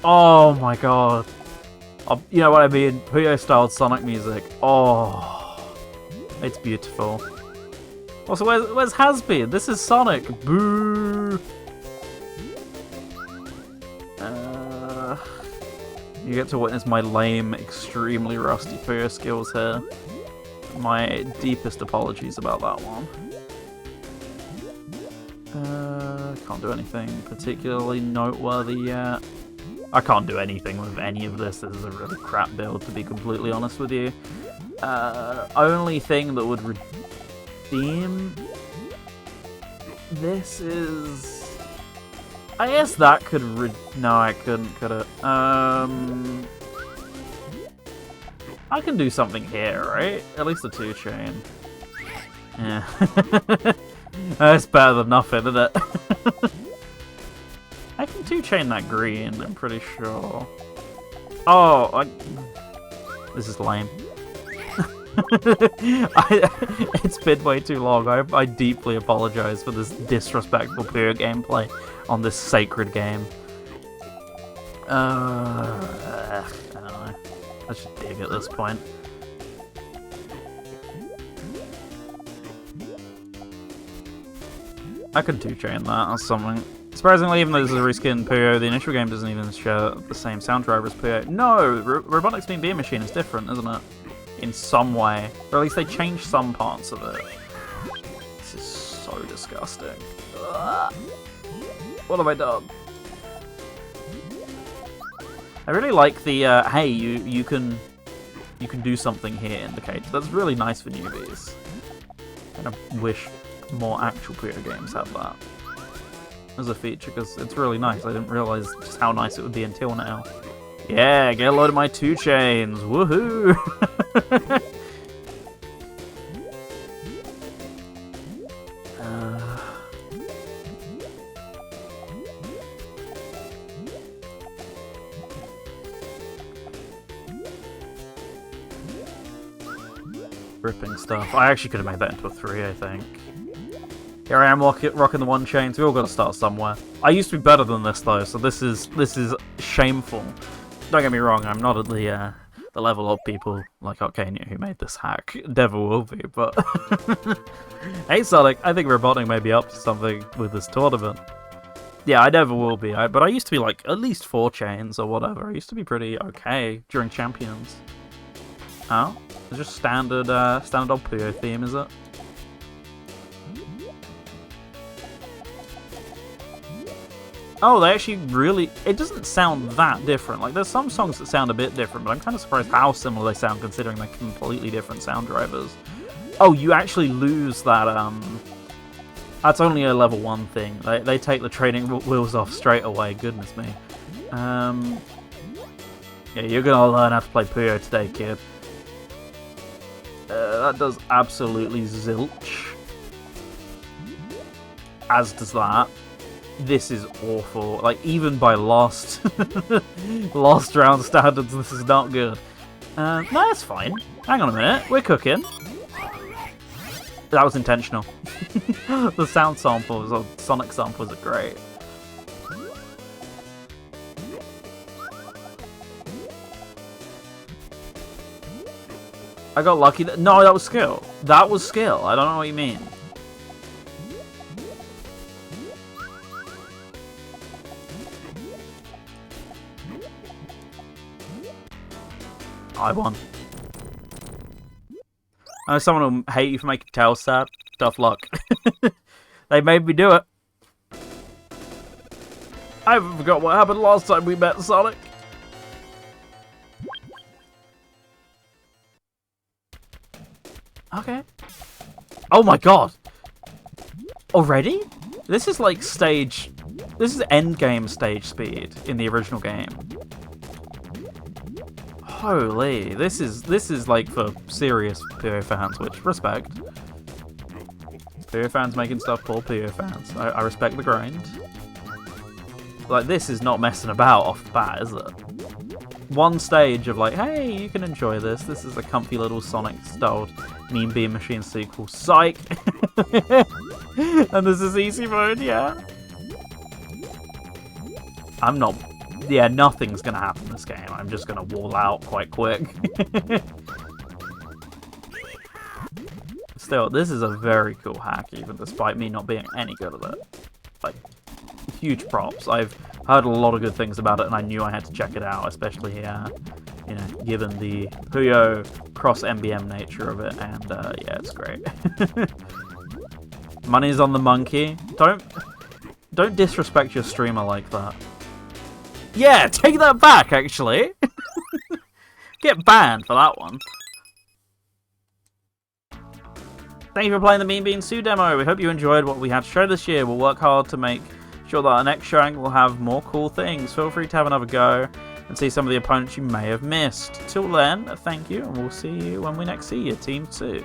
Oh my god. You know what I mean? Puyo-styled Sonic music. Oh. It's beautiful. Also, where's Has-Been? This is Sonic. Boo! You get to witness my lame, extremely rusty Puyo skills here. My deepest apologies about that one. Can't do anything particularly noteworthy yet. I can't do anything with any of this. This is a really crap build, to be completely honest with you. Only thing that would redeem this is... I guess that could no, I couldn't, could it? I can do something here, right? At least a 2-chain. Yeah. That's better than nothing, isn't it? I can 2-chain that green, I'm pretty sure. Oh, this is lame. It's been way too long. I deeply apologize for this disrespectful pure gameplay on this sacred game. I don't know. Let's just dig at this point. I could 2-chain that or something. Surprisingly, even though this is a reskinned Puyo, the initial game doesn't even share the same sound driver as Puyo. No! Robotnik's Mean Bean Machine is different, isn't it? In some way. Or at least they changed some parts of it. This is so disgusting. Ugh. What have I done? I really like the, hey, you can do something here indicate. That's really nice for newbies. I kind of wish more actual Puyo games have that as a feature, because it's really nice. I didn't realise just how nice it would be until now. Yeah, get a load of my 2-chains! Woohoo! Ripping stuff. I actually could have made that into a 3, I think. Here I am rocking the 1-chains. We all got to start somewhere. I used to be better than this though, so this is shameful. Don't get me wrong, I'm not at the level of people like Arcania who made this hack. Never will be, but... Hey Sonic, I think Robotnik may be up to something with this tournament. Yeah, I never will be, but I used to be like at least 4 chains or whatever. I used to be pretty okay during Champions. Oh? It's just standard old Puyo theme, is it? Oh, they actually really... It doesn't sound that different. Like, there's some songs that sound a bit different, but I'm kind of surprised how similar they sound considering they're completely different sound drivers. Oh, you actually lose that, That's only a level 1 thing. They take the training wheels off straight away, goodness me. Yeah, you're gonna learn how to play Puyo today, kid. That does absolutely zilch. As does that. This is awful. Like, even by lost round standards, this is not good. No, that's fine. Hang on a minute. We're cooking. That was intentional. The sound samples or sonic samples are great. I got lucky. No, that was skill. That was skill. I don't know what you mean. I won. I know someone will hate you for making Tails sad. Tough luck. They made me do it. I forgot what happened last time we met Sonic. Okay. Oh my god. Already? This is like stage... This is endgame stage speed in the original game. Holy, this is like for serious Puyo fans, which respect. Puyo fans making stuff for Puyo fans. I respect the grind. Like, this is not messing about off the bat, is it? One stage of like, hey, you can enjoy this. This is a comfy little Sonic-styled Mean Bean Machine sequel. Psych! And this is easy mode, yeah? I'm not... Yeah, nothing's gonna happen in this game. I'm just gonna wall out quite quick. Still, this is a very cool hack, even despite me not being any good at it. Like, huge props. I've heard a lot of good things about it, and I knew I had to check it out, especially, you know, given the Puyo cross-MBM nature of it, and, yeah, it's great. Money's on the monkey. Don't disrespect your streamer like that. Yeah, take that back, actually. Get banned for that one. Thank you for playing the Mean Bean Sue demo. We hope you enjoyed what we had to show this year. We'll work hard to make sure that our next showing will have more cool things. Feel free to have another go and see some of the opponents you may have missed. Till then, thank you, and we'll see you when we next see you, Team 2.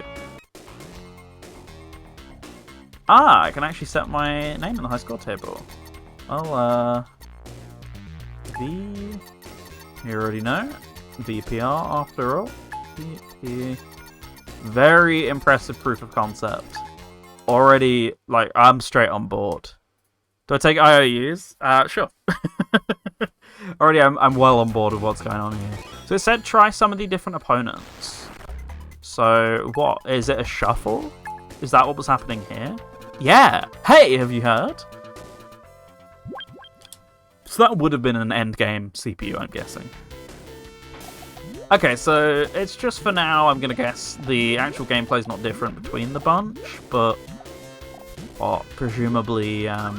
Ah, I can actually set my name in the high score table. Well, you already know. VPR after all. Very impressive proof of concept. Already, like, I'm straight on board. Do I take IOUs? Sure. Already, I'm well on board with what's going on here. So it said try some of the different opponents. So, what? Is it a shuffle? Is that what was happening here? Yeah! Hey, have you heard? So that would have been an endgame CPU, I'm guessing. Okay, so it's just for now, I'm going to guess the actual gameplay's not different between the bunch, but presumably, I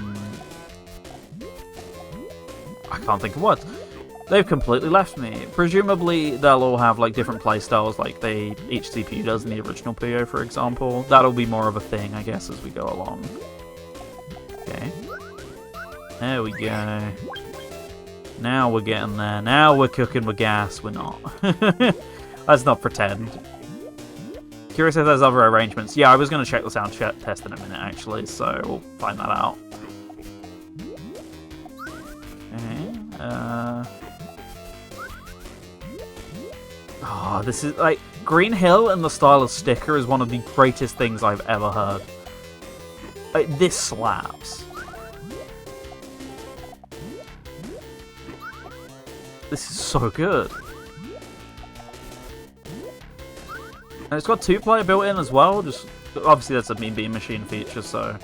can't think of what. They've completely left me. Presumably, they'll all have like different playstyles like each CPU does in the original Puyo, for example. That'll be more of a thing, I guess, as we go along. Okay. There we go. Now we're getting there. Now we're cooking with gas. We're not. Let's not pretend. Curious if there's other arrangements. Yeah, I was going to check the sound test in a minute, actually, so we'll find that out. Okay. Oh, this is, like, Green Hill and the style of sticker is one of the greatest things I've ever heard. Like, this slaps. This is so good. And it's got 2-player built in as well. Just obviously that's a Mean Bean Machine feature, so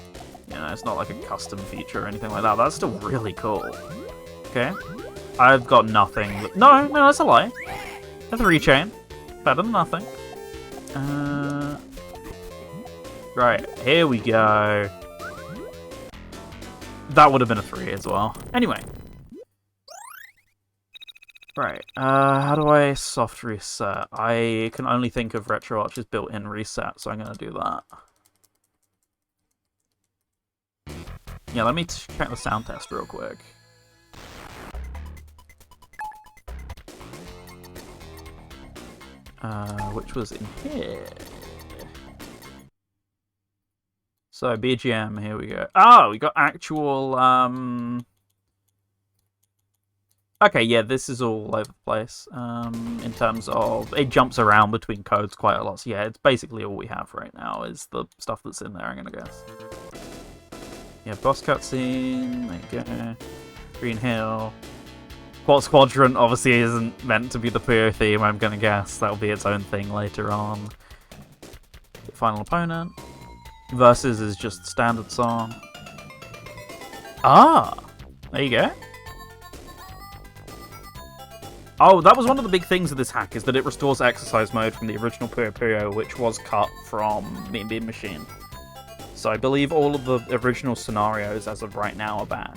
you know it's not like a custom feature or anything like that. That's still really cool. Okay, I've got nothing. No, that's a lie. A 3-chain, better than nothing. Right, here we go. That would have been a 3 as well. Anyway. Right, how do I soft reset? I can only think of RetroArch's built-in reset, so I'm gonna do that. Yeah, let me check the sound test real quick. Which was in here. So, BGM, here we go. Oh, we got actual, Okay, yeah, this is all over the place, in terms of... It jumps around between codes quite a lot, so yeah, it's basically all we have right now is the stuff that's in there, I'm gonna guess. Yeah, boss cutscene, there you go. Green Hill. Quartz Quadrant obviously isn't meant to be the Puyo theme, I'm gonna guess. That'll be its own thing later on. Final opponent. Versus is just standard song. Ah! There you go. Oh, that was one of the big things of this hack, is that it restores exercise mode from the original Puyo Puyo, which was cut from Mean Bean Machine. So I believe all of the original scenarios, as of right now, are back.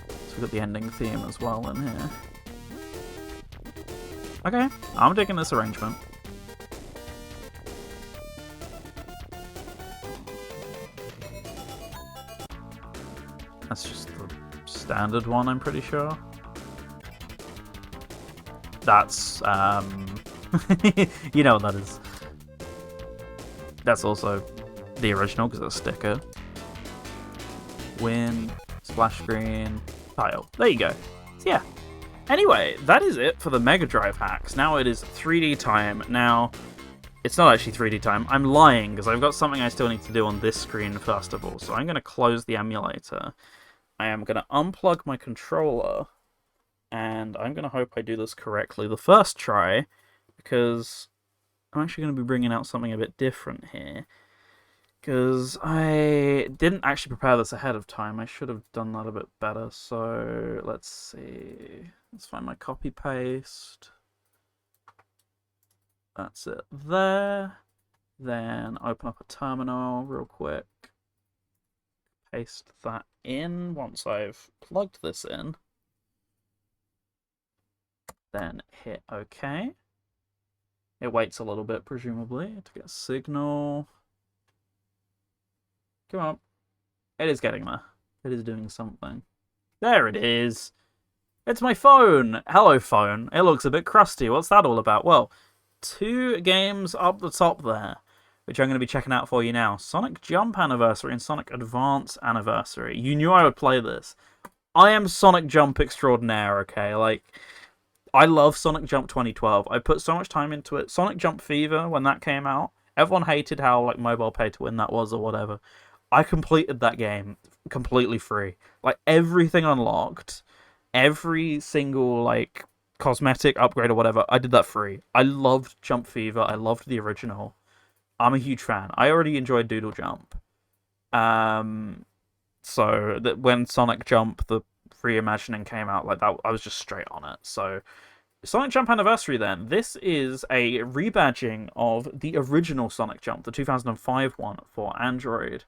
So we've got the ending theme as well in here. Okay, I'm digging this arrangement. That's just the standard one, I'm pretty sure. That's, you know what that is. That's also the original, because it's a sticker. Win, splash screen, tile. There you go. So yeah. Anyway, that is it for the Mega Drive hacks. Now it is 3D time. Now, it's not actually 3D time. I'm lying, because I've got something I still need to do on this screen first of all. So I'm going to close the emulator. I am going to unplug my controller, and I'm going to hope I do this correctly the first try, because I'm actually going to be bringing out something a bit different here, because I didn't actually prepare this ahead of time. I should have done that a bit better, so let's see. Let's find my copy-paste. That's it there. Then open up a terminal real quick. Paste that in once I've plugged this in. Then hit OK. It waits a little bit, presumably, to get a signal. Come on. It is getting there. It is doing something. There it is. It's my phone. Hello, phone. It looks a bit crusty. What's that all about? Well, 2 games up the top there, which I'm going to be checking out for you now. Sonic Jump Anniversary and Sonic Advance Anniversary. You knew I would play this. I am Sonic Jump extraordinaire, okay? Like, I love Sonic Jump 2012. I put so much time into it. Sonic Jump Fever, when that came out, everyone hated how, like, mobile pay-to-win that was or whatever. I completed that game completely free. Like, everything unlocked, every single, like, cosmetic upgrade or whatever, I did that free. I loved Jump Fever. I loved the original. I'm a huge fan. I already enjoyed Doodle Jump. So that when Sonic Jump, the reimagining came out, like that, I was just straight on it. So Sonic Jump Anniversary then. This is a rebadging of the original Sonic Jump, the 2005 one for Android.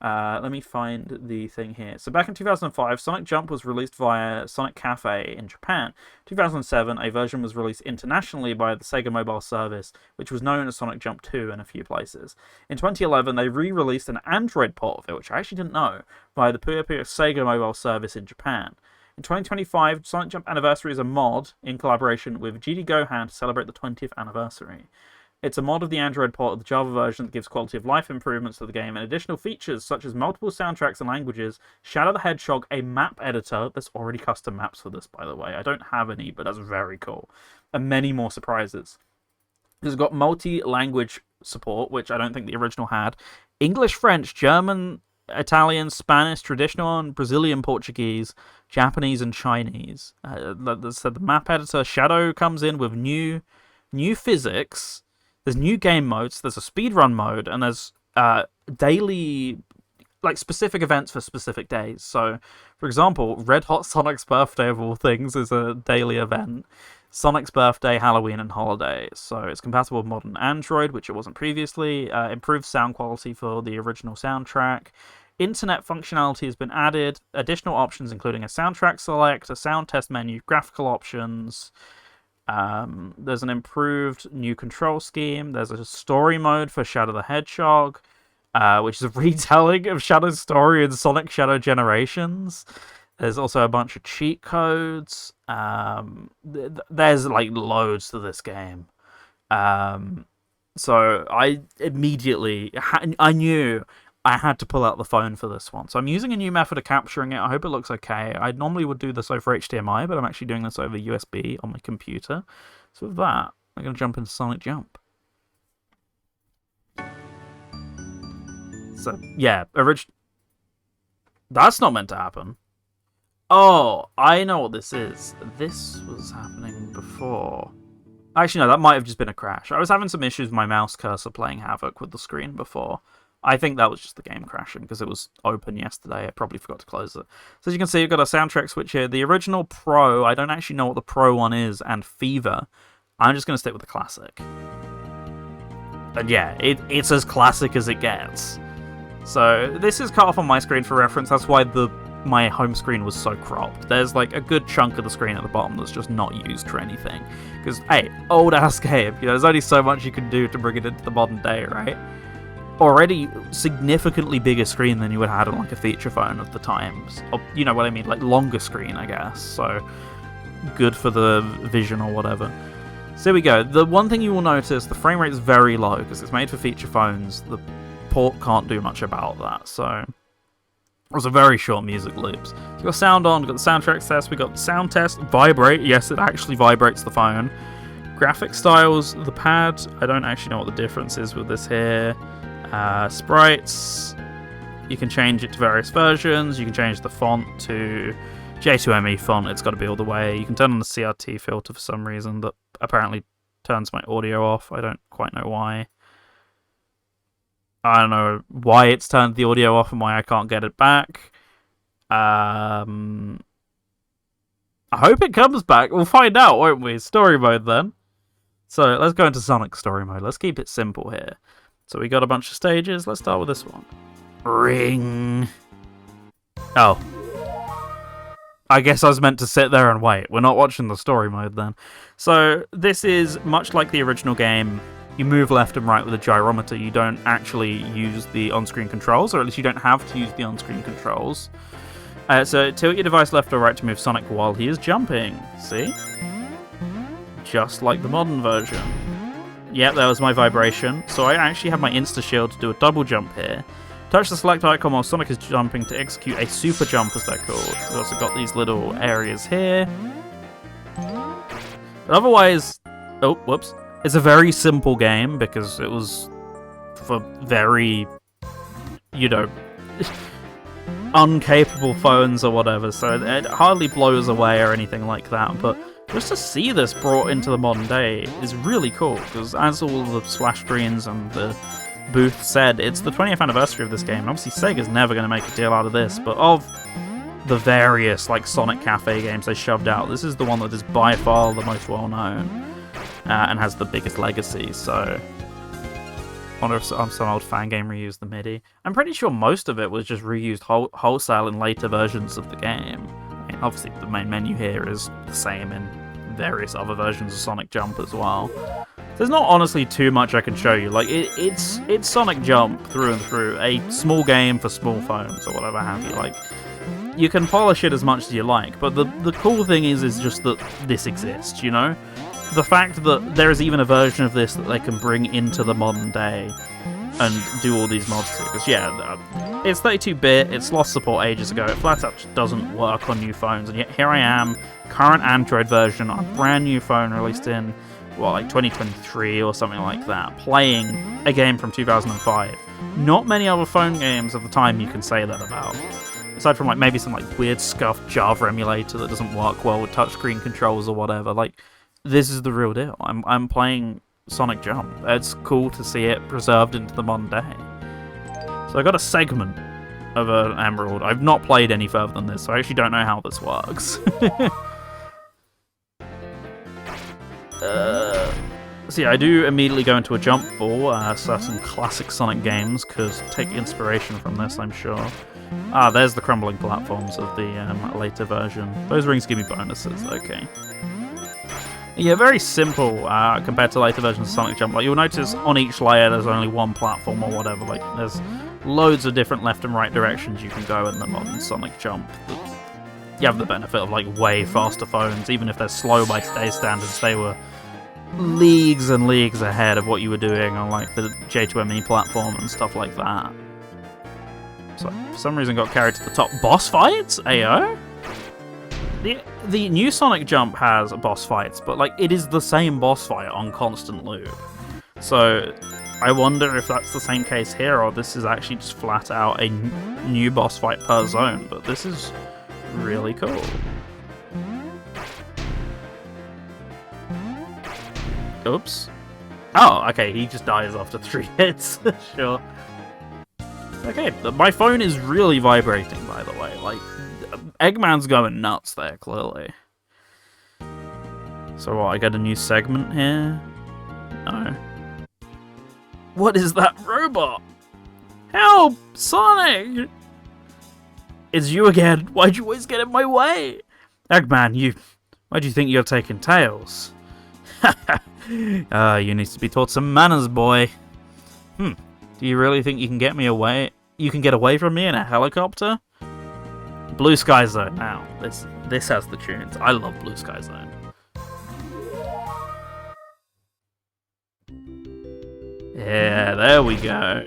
Let me find the thing here. So back in 2005, Sonic Jump was released via Sonic Cafe in Japan. 2007, a version was released internationally by the Sega Mobile Service, which was known as Sonic Jump 2 in a few places. In 2011, they re-released an Android port of it, which I actually didn't know, via the Puyo Puyo Sega Mobile Service in Japan. In 2025, Sonic Jump Anniversary is a mod in collaboration with GD Gohan to celebrate the 20th anniversary. It's a mod of the Android port of the Java version that gives quality of life improvements to the game and additional features such as multiple soundtracks and languages, Shadow the Hedgehog, a map editor. There's already custom maps for this, by the way. I don't have any, but that's very cool. And many more surprises. It's got multi-language support, which I don't think the original had. English, French, German, Italian, Spanish, traditional and Brazilian Portuguese, Japanese, and Chinese. So the map editor, Shadow, comes in with new physics. There's new game modes, there's a speedrun mode, and there's daily, like, specific events for specific days. So, for example, Red Hot Sonic's birthday, of all things, is a daily event. Sonic's birthday, Halloween, and holiday. So it's compatible with modern Android, which it wasn't previously. Improved sound quality for the original soundtrack. Internet functionality has been added, additional options including a soundtrack select, a sound test menu, graphical options. There's an improved new control scheme. There's a story mode for Shadow the Hedgehog, which is a retelling of Shadow's story in Sonic Shadow Generations. There's also a bunch of cheat codes. There's like loads to this game. So I immediately I knew I had to pull out the phone for this one. So I'm using a new method of capturing it. I hope it looks okay. I normally would do this over HDMI, but I'm actually doing this over USB on my computer. So with that, I'm going to jump into Sonic Jump. So, yeah, that's not meant to happen. Oh, I know what this is. This was happening before. Actually, no, that might have just been a crash. I was having some issues with my mouse cursor playing havoc with the screen before. I think that was just the game crashing because it was open yesterday. I probably forgot to close it. So as you can see, we've got a soundtrack switch here. The original Pro, I don't actually know what the Pro one is, and Fever. I'm just going to stick with the classic. And yeah, it's as classic as it gets. So this is cut off on my screen for reference. That's why my home screen was so cropped. There's like a good chunk of the screen at the bottom that's just not used for anything. Because, hey, old ass game. You know, there's only so much you can do to bring it into the modern day, right? Already significantly bigger screen than you would have had on like a feature phone of the times. Or, you know what I mean? Like longer screen, I guess. So good for the vision or whatever. So here we go. The one thing you will notice, the frame rate is very low because it's made for feature phones. The port can't do much about that. So it was a very short music loops. So we've got sound on, we've got the soundtrack test, we've got the sound test, vibrate. Yes, it actually vibrates the phone. Graphic styles, the pad. I don't actually know what the difference is with this here. Sprites, you can change it to various versions. You can change the font to J2ME font. It's got to be all the way. You can turn on the CRT filter for some reason that apparently turns my audio off. I don't quite know why. I don't know why it's turned the audio off and why I can't get it back. I hope it comes back. We'll find out, won't we? Story mode then. So let's go into Sonic story mode. Let's keep it simple here. So we got a bunch of stages. Let's start with this one. Ring. Oh. I guess I was meant to sit there and wait. We're not watching the story mode then. So this is much like the original game. You move left and right with a gyrometer. You don't actually use the on-screen controls, or at least you don't have to use the on-screen controls. So tilt your device left or right to move Sonic while he is jumping. See? Just like the modern version. Yep, that was my vibration. So I actually have my Insta Shield to do a double jump here. Touch the select icon while Sonic is jumping to execute a super jump, as they're called. We've also got these little areas here. But otherwise... Oh, whoops. It's a very simple game because it was for very, you know, uncapable phones or whatever. So it hardly blows away or anything like that. But just to see this brought into the modern day is really cool, because as all the splash screens and the booth said, it's the 20th anniversary of this game, and obviously Sega's never going to make a deal out of this, but of the various like Sonic Cafe games they shoved out, this is the one that is by far the most well known and has the biggest legacy. So I wonder if some old fan game reused the MIDI. I'm pretty sure most of it was just reused wholesale in later versions of the game. Obviously, the main menu here is the same in various other versions of Sonic Jump as well. There's not honestly too much I can show you. Like it's Sonic Jump through and through, a small game for small phones or whatever have you. Like you can polish it as much as you like, but the cool thing is just that this exists. You know, the fact that there is even a version of this that they can bring into the modern day and do all these mods to. Because yeah, it's 32-bit, it's lost support ages ago, it flat out just doesn't work on new phones, and yet here I am, current Android version on a brand new phone released in, well, like 2023 or something like that, playing a game from 2005. Not many other phone games of the time you can say that about. Aside from like maybe some like weird scuffed Java emulator that doesn't work well with touchscreen controls or whatever. Like, this is the real deal. I'm playing Sonic Jump. It's cool to see it preserved into the modern day. So I got a segment of an Emerald. I've not played any further than this, so I actually don't know how this works. So yeah, I do immediately go into a jump ball, certain classic Sonic games could take inspiration from this, I'm sure. Ah, there's the crumbling platforms of the later version. Those rings give me bonuses, okay. Yeah, very simple compared to later versions of Sonic Jump. Like, you'll notice on each layer there's only one platform or whatever. Like, there's loads of different left and right directions you can go in the modern Sonic Jump. You have the benefit of, like, way faster phones. Even if they're slow by today's standards, they were leagues and leagues ahead of what you were doing on, like, the J2ME platform and stuff like that. So, for some reason got carried to the top. Boss fights? Ayo? The new Sonic Jump has boss fights, but, like, it is the same boss fight on constant loop. So, I wonder if that's the same case here, or this is actually just flat out a new boss fight per zone, but this is really cool. Oops. Oh, okay, he just dies after 3 hits. Sure. Okay, my phone is really vibrating, by the way. Like, Eggman's going nuts there, clearly. So what, I get a new segment here? No. What is that robot? Help! Sonic! It's you again. Why'd you always get in my way? Eggman, why do you think you're taking Tails? You need to be taught some manners, boy. Do you really think you can get me away? You can get away from me in a helicopter? Blue Sky Zone now. This has the tunes. I love Blue Sky Zone. Yeah, there we go.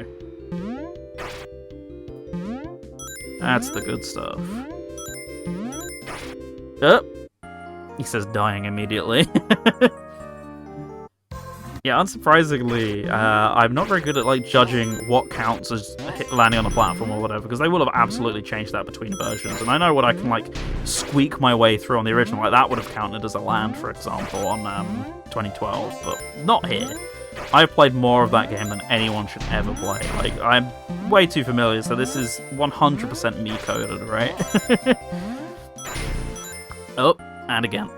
That's the good stuff. Oh! He says dying immediately. Yeah, unsurprisingly, I'm not very good at, like, judging what counts as landing on a platform or whatever, because they will have absolutely changed that between versions, and I know what I can, like, squeak my way through on the original. Like, that would have counted as a land, for example, on 2012, but not here. I've played more of that game than anyone should ever play. Like, I'm way too familiar, so this is 100% me coded, right? Oh, and again.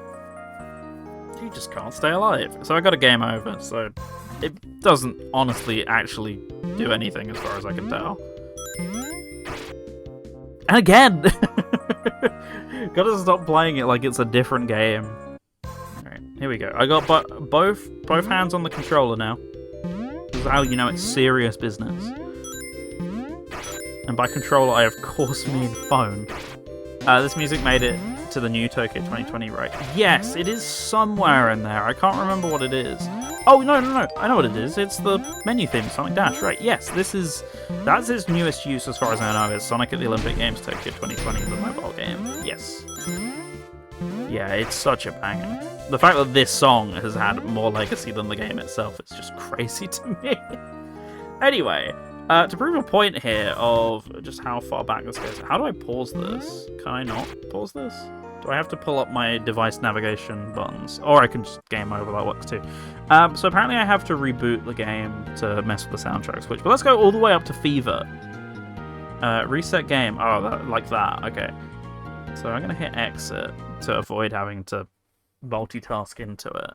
You just can't stay alive. So I got a game over, so it doesn't honestly actually do anything as far as I can tell. And again! Gotta stop playing it like it's a different game. Alright, here we go. I got both hands on the controller now. This is how you know it's serious business. And by controller, I of course mean phone. This music made it to the new Tokyo 2020, right? Yes, it is somewhere in there. I can't remember what it is. Oh, no. I know what it is. It's the menu theme, Sonic Dash, right? Yes, that's its newest use as far as I know. It's Sonic at the Olympic Games Tokyo 2020, the mobile game. Yes. Yeah, it's such a banger. The fact that this song has had more legacy than the game itself is just crazy to me. Anyway, to prove a point here of just how far back this goes, how do I pause this? Can I not pause this? Do I have to pull up my device navigation buttons? Or I can just game over, that works too. So apparently I have to reboot the game to mess with the soundtrack switch. But let's go all the way up to Fever. Reset game. Oh, like that. Okay. So I'm going to hit exit to avoid having to multitask into it.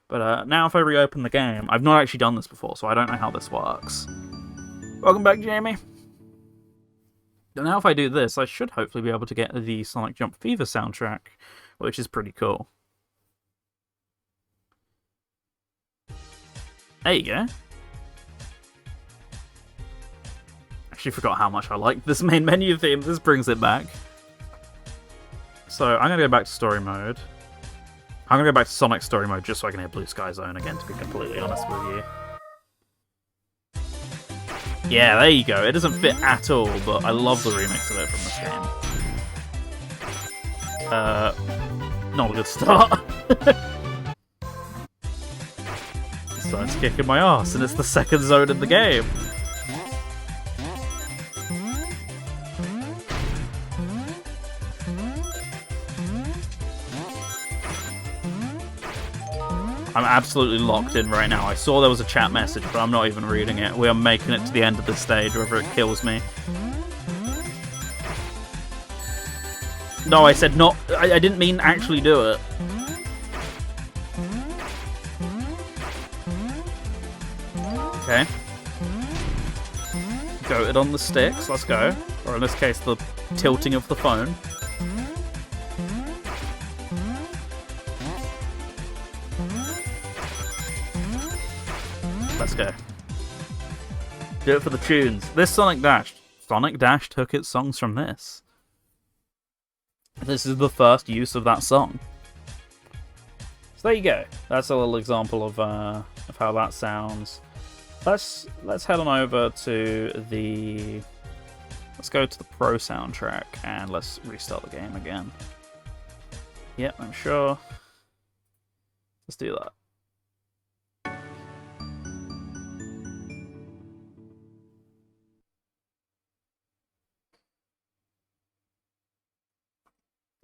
But now if I reopen the game, I've not actually done this before, so I don't know how this works. Welcome back, Jamie. So now if I do this, I should hopefully be able to get the Sonic Jump Fever soundtrack, which is pretty cool. There you go. Actually forgot how much I like this main menu theme. This brings it back. So I'm going to go back to story mode. I'm going to go back to Sonic story mode just so I can hit Blue Sky Zone again, to be completely honest with you. Yeah, there you go. It doesn't fit at all, but I love the remix of it from this game. Not a good start. So it's kicking my ass, and it's the second zone in the game. I'm absolutely locked in right now. I saw there was a chat message, but I'm not even reading it. We are making it to the end of this stage, whether it kills me. No, I said not. I didn't mean actually do it. floated on the sticks. Let's go. Or in this case, the tilting of the phone. Let's go. Do it for the tunes. This Sonic Dash. Sonic Dash took its songs from this. This is the first use of that song. So there you go. That's a little example of how that sounds. Let's head on over to the... Let's go to the Pro soundtrack and let's restart the game again. Yep, I'm sure. Let's do that.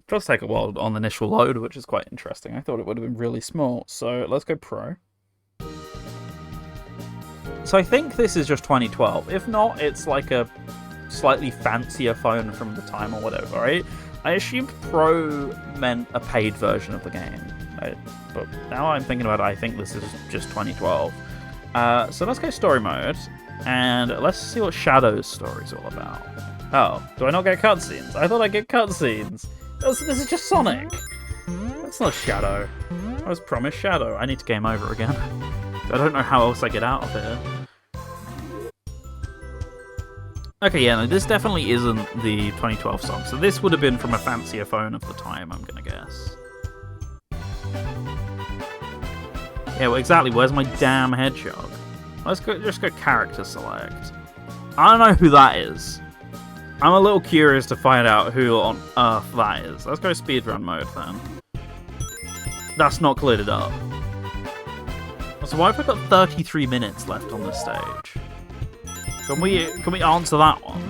It does take a while on the initial load, which is quite interesting. I thought it would have been really small. So let's go Pro. So I think this is just 2012. If not, it's like a slightly fancier phone from the time or whatever, right? I assumed Pro meant a paid version of the game. But now I'm thinking about it, I think this is just 2012. So let's go story mode, and let's see what Shadow's story's all about. Oh, do I not get cutscenes? I thought I'd get cutscenes. This is just Sonic. That's not Shadow. I was promised Shadow. I need to game over again. I don't know how else I get out of here. Okay, yeah, no, this definitely isn't the 2012 song. So this would have been from a fancier phone of the time, I'm gonna guess. Yeah, well, exactly. Where's my damn hedgehog? Let's go. Just go character select. I don't know who that is. I'm a little curious to find out who on earth that is. Let's go speedrun mode then. That's not cleared it up. So why have I got 33 minutes left on this stage? Can we answer that one?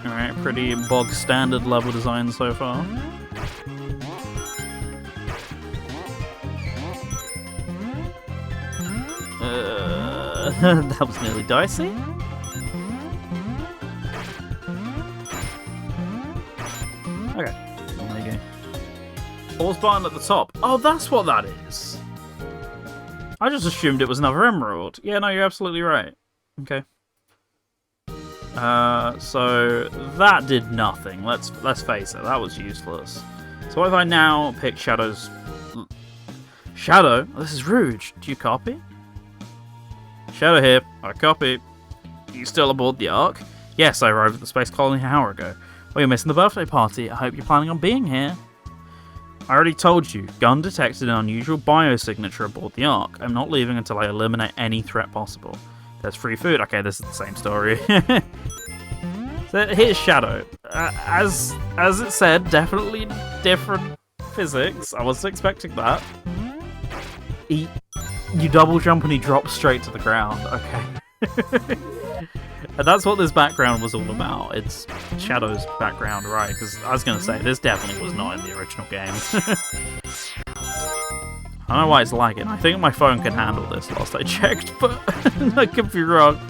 Alright, pretty bog standard level design so far. That was nearly dicey. Okay, well, there you go. Pause button at the top. Oh, that's what that is. I just assumed it was another emerald. Yeah, no, you're absolutely right. Okay. So that did nothing. Let's face it, that was useless. So what if I now pick Shadow's... Shadow? This is rude. Do you copy? Shadow here. I copy. You still aboard the Ark? Yes, I arrived at the space colony an hour ago. Well, you're missing the birthday party. I hope you're planning on being here. I already told you. Gun detected an unusual biosignature aboard the Ark. I'm not leaving until I eliminate any threat possible. There's free food. Okay, this is the same story. So here's Shadow. As it said, definitely different physics. I wasn't expecting that. You double jump and he drops straight to the ground. Okay. And that's what this background was all about. It's Shadow's background, right? Because I was going to say, this definitely was not in the original game. I don't know why it's lagging. I think my phone can handle this last I checked, but I could be wrong.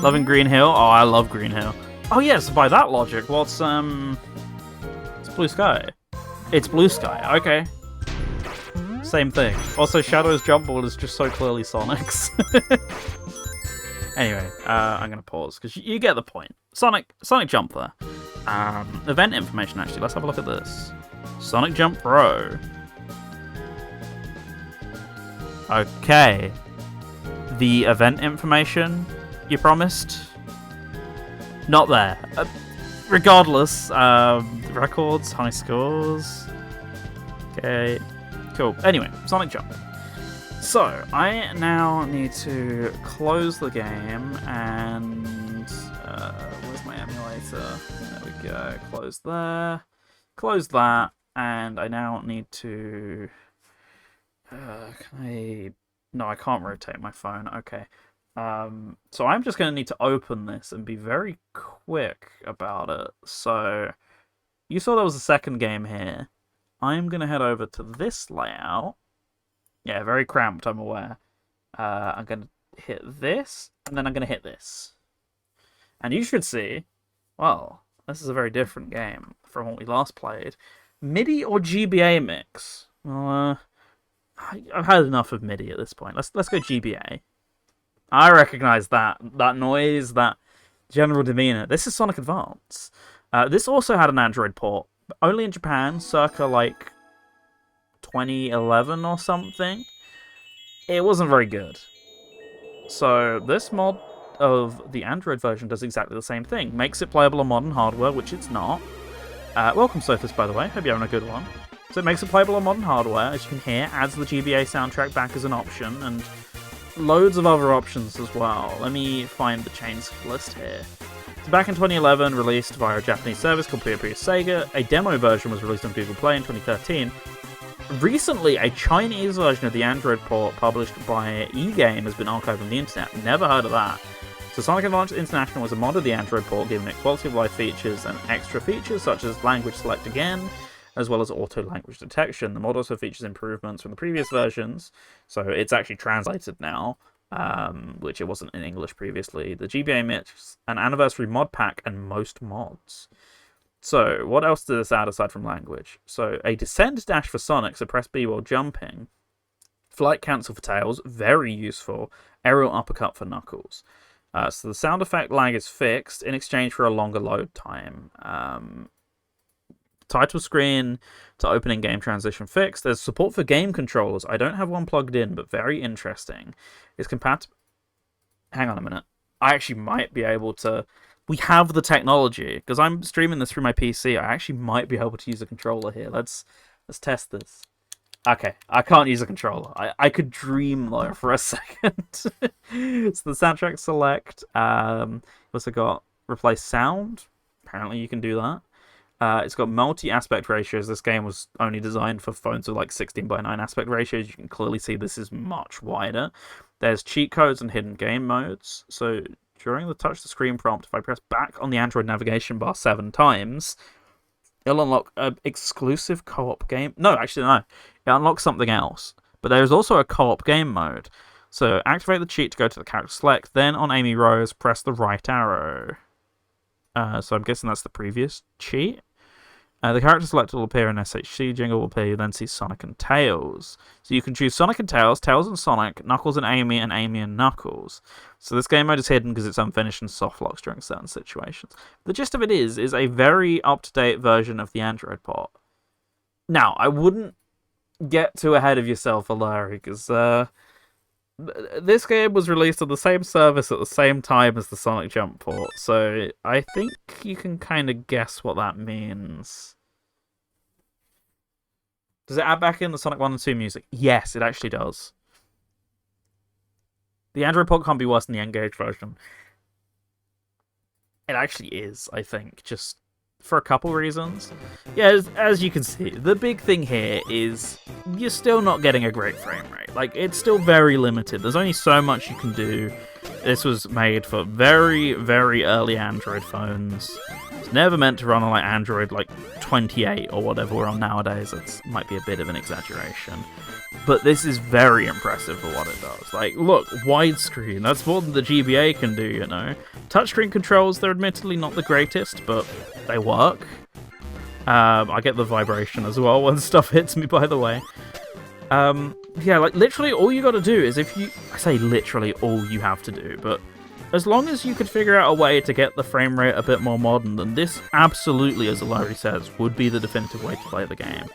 Loving Green Hill? Oh, I love Green Hill. Oh yes, by that logic, what's it's Blue Sky. It's Blue Sky, okay. Same thing. Also, Shadow's jump ball is just so clearly Sonic's. Anyway, I'm gonna pause, because you get the point. Sonic Jump there. Event information, actually. Let's have a look at this. Sonic Jump Pro. Okay. The event information you promised? Not there. Regardless, records, high scores. Okay, cool. Anyway, Sonic Jump. So, I now need to close the game and... where's my emulator? There we go. Close there. Close that. And I now need to... No, I can't rotate my phone. Okay. So I'm just going to need to open this and be very quick about it. So, you saw there was a second game here. I'm going to head over to this layout. Yeah, very cramped, I'm aware. I'm going to hit this, and then I'm going to hit this. And you should see, well, this is a very different game from what we last played. MIDI or GBA mix? I've had enough of MIDI at this point. Let's go GBA. I recognize that noise, that general demeanor. This is Sonic Advance. This also had an Android port, but only in Japan, circa like 2011 or something. It wasn't very good. So this mod of the Android version does exactly the same thing. Makes it playable on modern hardware, which it's not. Welcome, Sophus, by the way. Hope you're having a good one. So it makes it playable on modern hardware, as you can hear, adds the GBA soundtrack back as an option, and loads of other options as well. Let me find the chains list here. So back in 2011, released via a Japanese service called Puyo Puyo Sega. A demo version was released on Google Play in 2013. Recently, a Chinese version of the Android port published by eGame has been archived on the internet. Never heard of that. So Sonic Advance International was a mod of the Android port, giving it quality of life features and extra features such as language select again, as well as auto language detection. The mod also features improvements from the previous versions, so it's actually translated now, which it wasn't in English previously. The GBA mix, an anniversary mod pack, and most mods. So, what else does this add aside from language? So, a descend dash for Sonic, so press B while jumping. Flight cancel for Tails, very useful. Aerial uppercut for Knuckles. So the sound effect lag is fixed in exchange for a longer load time. Title screen to opening game transition fixed. There's support for game controllers. I don't have one plugged in, but very interesting. It's compatible. Hang on a minute. I actually might be able to... We have the technology, because I'm streaming this through my PC. I actually might be able to use a controller here. Let's test this. Okay, I can't use a controller. I could dream, though, for a second. So the soundtrack select. Also got replace sound. Apparently you can do that. It's got multi-aspect ratios. This game was only designed for phones with like 16:9 aspect ratios. You can clearly see this is much wider. There's cheat codes and hidden game modes. So during the touch the screen prompt, if I press back on the Android navigation bar 7 times, it'll unlock an exclusive co-op game. No, actually, no. It unlocks something else. But there's also a co-op game mode. So activate the cheat to go to the character select. Then on Amy Rose, press the right arrow. So I'm guessing that's the previous cheat. The character select will appear in SHC, jingle will appear, you then see Sonic and Tails. So you can choose Sonic and Tails, Tails and Sonic, Knuckles and Amy and Knuckles. So this game mode is hidden because it's unfinished and soft locks during certain situations. The gist of it is a very up-to-date version of the Android port. Now, I wouldn't get too ahead of yourself, Alari, because this game was released on the same service at the same time as the Sonic Jump port, so I think you can kind of guess what that means. Does it add back in the Sonic 1 and 2 music? Yes, it actually does. The Android port can't be worse than the N-Gage version. It actually is, I think, just for a couple reasons. Yeah, as you can see, the big thing here is you're still not getting a great frame rate. Like, it's still very limited. There's only so much you can do. This was made for very, very early Android phones. It's never meant to run on like Android like 28 or whatever we're on nowadays. That might be a bit of an exaggeration. But this is very impressive for what it does. Like, look, widescreen. That's more than the GBA can do, you know. Touchscreen controls, they're admittedly not the greatest, but they work. I get the vibration as well when stuff hits me, by the way. Yeah, like, literally all you gotta do is I say literally all you have to do, but as long as you could figure out a way to get the frame rate a bit more modern, then this absolutely, as Larry says, would be the definitive way to play the game.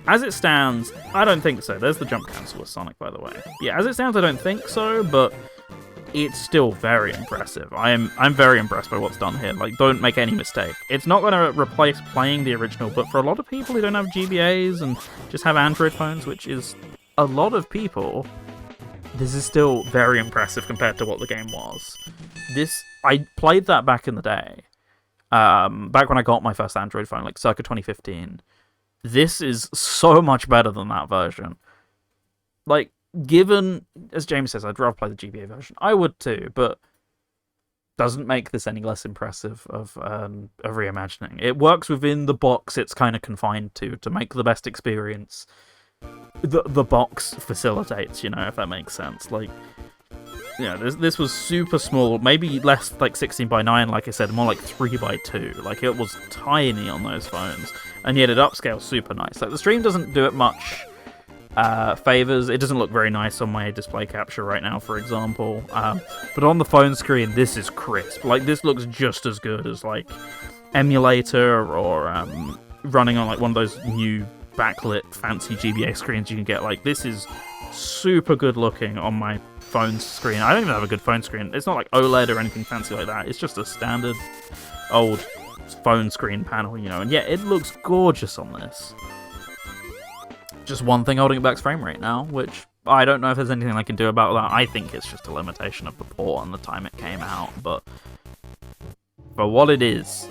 As it stands, I don't think so. There's the jump cancel with Sonic, by the way. Yeah, as it stands, I don't think so, but it's still very impressive. I'm very impressed by what's done here. Like, don't make any mistake. It's not going to replace playing the original, but for a lot of people who don't have GBAs and just have Android phones, which is a lot of people, this is still very impressive compared to what the game was. I played that back in the day. Back when I got my first Android phone, like circa 2015. This is so much better than that version. Like, given, as James says, I'd rather play the GBA version. I would too, but doesn't make this any less impressive of reimagining. It works within the box it's kind of confined to make the best experience the box facilitates, you know, if that makes sense. Like, yeah, this was super small, maybe less like 16 by 9, like I said, more like 3 by 2. Like, it was tiny on those phones, and yet it upscales super nice. Like, the stream doesn't do it much favors. It doesn't look very nice on my display capture right now, for example. But on the phone screen, this is crisp. Like, this looks just as good as like emulator or running on like one of those new backlit fancy GBA screens you can get. Like, this is super good looking on my phone screen. I don't even have a good phone screen. It's not like OLED or anything fancy like that. It's just a standard old phone screen panel, you know, and yeah, it looks gorgeous on this. Just one thing holding it back's frame rate now, which I don't know if there's anything I can do about that. I think it's just a limitation of the port and the time it came out, but for what it is,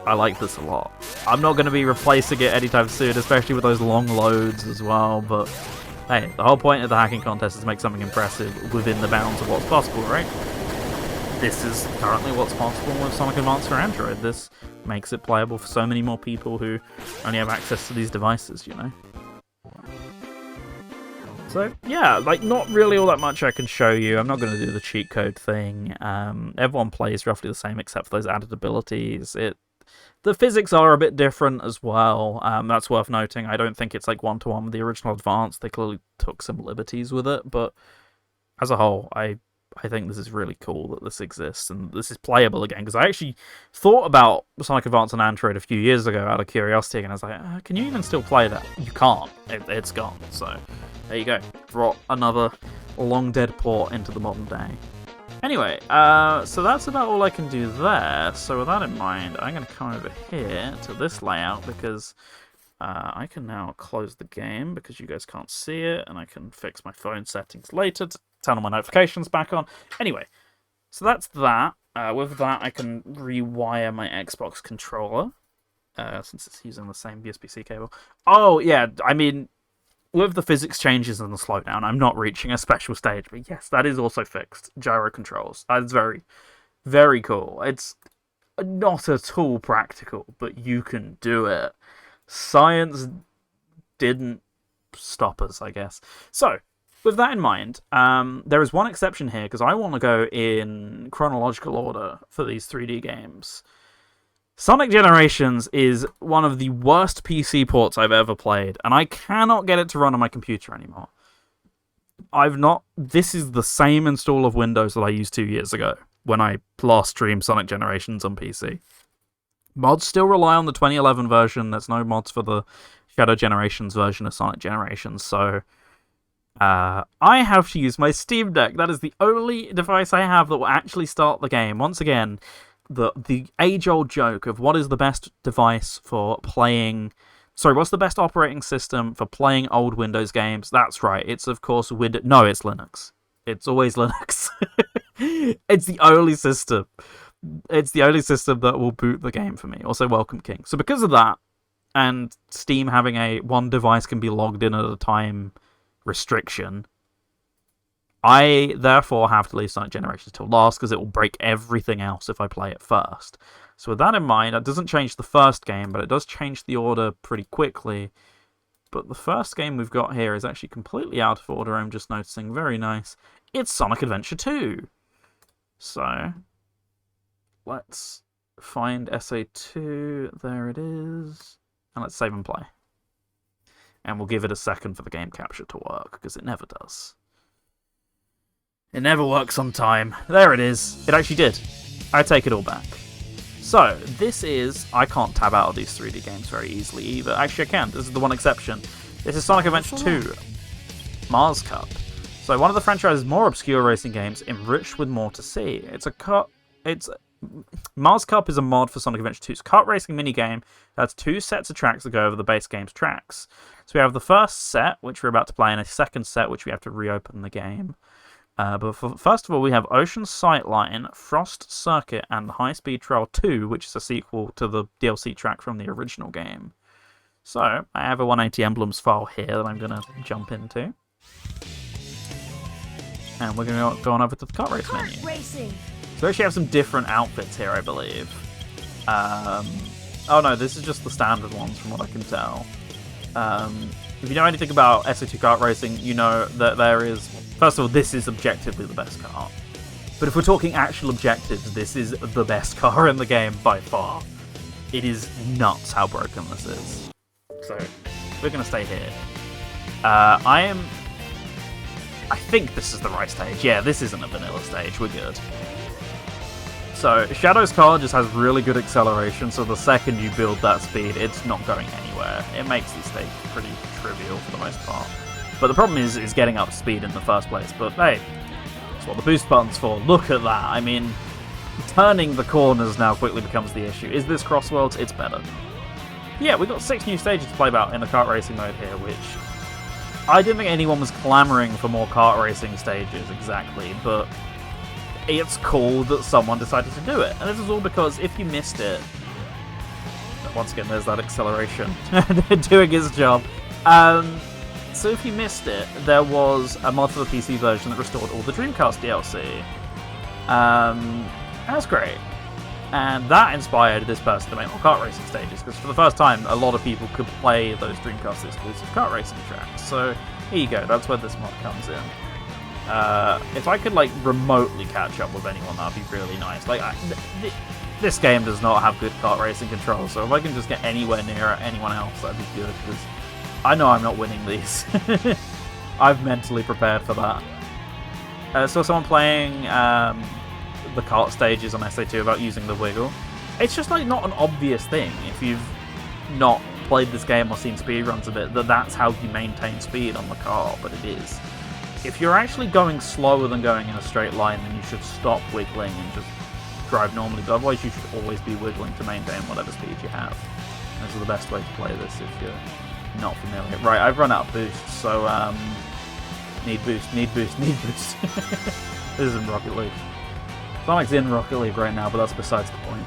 I like this a lot. I'm not going to be replacing it anytime soon, especially with those long loads as well, but hey, the whole point of the hacking contest is to make something impressive within the bounds of what's possible, right? This is currently what's possible with Sonic Advance for Android. This makes it playable for so many more people who only have access to these devices, you know? So, yeah, like, not really all that much I can show you. I'm not going to do the cheat code thing. Everyone plays roughly the same except for those added abilities. The physics are a bit different as well. That's worth noting. I don't think it's like one-to-one with the original Advance. They clearly took some liberties with it, but as a whole, I think this is really cool that this exists and this is playable again, because I actually thought about Sonic Advance on Android a few years ago out of curiosity, and I was like, can you even still play that? You can't. It's gone. So there you go. Brought another long dead port into the modern day. Anyway, so that's about all I can do there. So with that in mind, I'm going to come over here to this layout, because I can now close the game because you guys can't see it, and I can fix my phone settings later to turn all my notifications back on. Anyway, so that's that. With that, I can rewire my Xbox controller, since it's using the same USB-C cable. Oh, yeah, I mean, with the physics changes and the slowdown, I'm not reaching a special stage, but yes, that is also fixed. Gyro controls. That's very, very cool. It's not at all practical, but you can do it. Science didn't stop us, I guess. So, with that in mind, there is one exception here, because I want to go in chronological order for these 3D games. Sonic Generations is one of the worst PC ports I've ever played, and I cannot get it to run on my computer anymore. This is the same install of Windows that I used 2 years ago, when I last streamed Sonic Generations on PC. Mods still rely on the 2011 version. There's no mods for the Shadow Generations version of Sonic Generations, so I have to use my Steam Deck. That is the only device I have that will actually start the game. Once again, the age-old joke of what is the best device for playing... Sorry, what's the best operating system for playing old Windows games? That's right, it's of course Windows... No, it's Linux. It's always Linux. It's the only system. It's the only system that will boot the game for me. Also, Welcome King. So because of that, and Steam having a one device can be logged in at a time restriction, I therefore have to leave Sonic Generations till last, because it will break everything else if I play it first. So with that in mind, it doesn't change the first game, but it does change the order pretty quickly. But the first game we've got here is actually completely out of order, I'm just noticing. Very nice. It's Sonic Adventure 2. So let's find SA2. There it is. And let's save and play. And we'll give it a second for the game capture to work, because it never does. It never works on time. There it is. It actually did. I take it all back. So, this is... I can't tab out of these 3D games very easily either. Actually, I can. This is the one exception. This is Sonic Adventure 2. Mars Cup. So, one of the franchise's more obscure racing games, enriched with more to see. Mars Cup is a mod for Sonic Adventure 2's kart racing minigame that has 2 sets of tracks that go over the base game's tracks. So we have the first set, which we're about to play, and a second set, which we have to reopen the game. But first of all, we have Ocean Sightline, Frost Circuit, and High Speed Trail 2, which is a sequel to the DLC track from the original game. So, I have a 180 Emblems file here that I'm going to jump into. And we're going to go on over to the kart race menu. Racing. So we actually have some different outfits here, I believe. Oh no, this is just the standard ones from what I can tell. If you know anything about SO2 kart racing, you know that there is... First of all, this is objectively the best car. But if we're talking actual objectives, this is the best car in the game by far. It is nuts how broken this is. So, we're going to stay here. I think this is the right stage. Yeah, this isn't a vanilla stage. We're good. So, Shadow's car just has really good acceleration, so the second you build that speed, it's not going anywhere. It makes these stages pretty trivial for the most part. But the problem is getting up to speed in the first place. But hey, that's what the boost button's for. Look at that. I mean, turning the corners now quickly becomes the issue. Is this Crossworlds? It's better. Yeah, we've got 6 new stages to play about in the kart racing mode here, which I didn't think anyone was clamoring for more kart racing stages exactly, but it's cool that someone decided to do it. And this is all because if you missed it, once again, there's that acceleration doing its job. So if you missed it, there was a mod for the PC version that restored all the Dreamcast DLC. That's great. And that inspired this person to make more kart racing stages, because for the first time, a lot of people could play those Dreamcast exclusive kart racing tracks. So here you go, that's where this mod comes in. If I could, like, remotely catch up with anyone, that'd be really nice. Like, this game does not have good kart racing control, so if I can just get anywhere near anyone else, that'd be good, because I know I'm not winning these. I've mentally prepared for that. So someone playing the kart stages on SA2 about using the wiggle. It's just like not an obvious thing if you've not played this game or seen speedruns of it, that's how you maintain speed on the car, but it is. If you're actually going slower than going in a straight line, then you should stop wiggling and just drive normally, but otherwise you should always be wiggling to maintain whatever speed you have. This is the best way to play this if you're not familiar. Right, I've run out of boost, so need boost. This isn't Rocket League. Sonic's in Rocket League right now, but that's besides the point.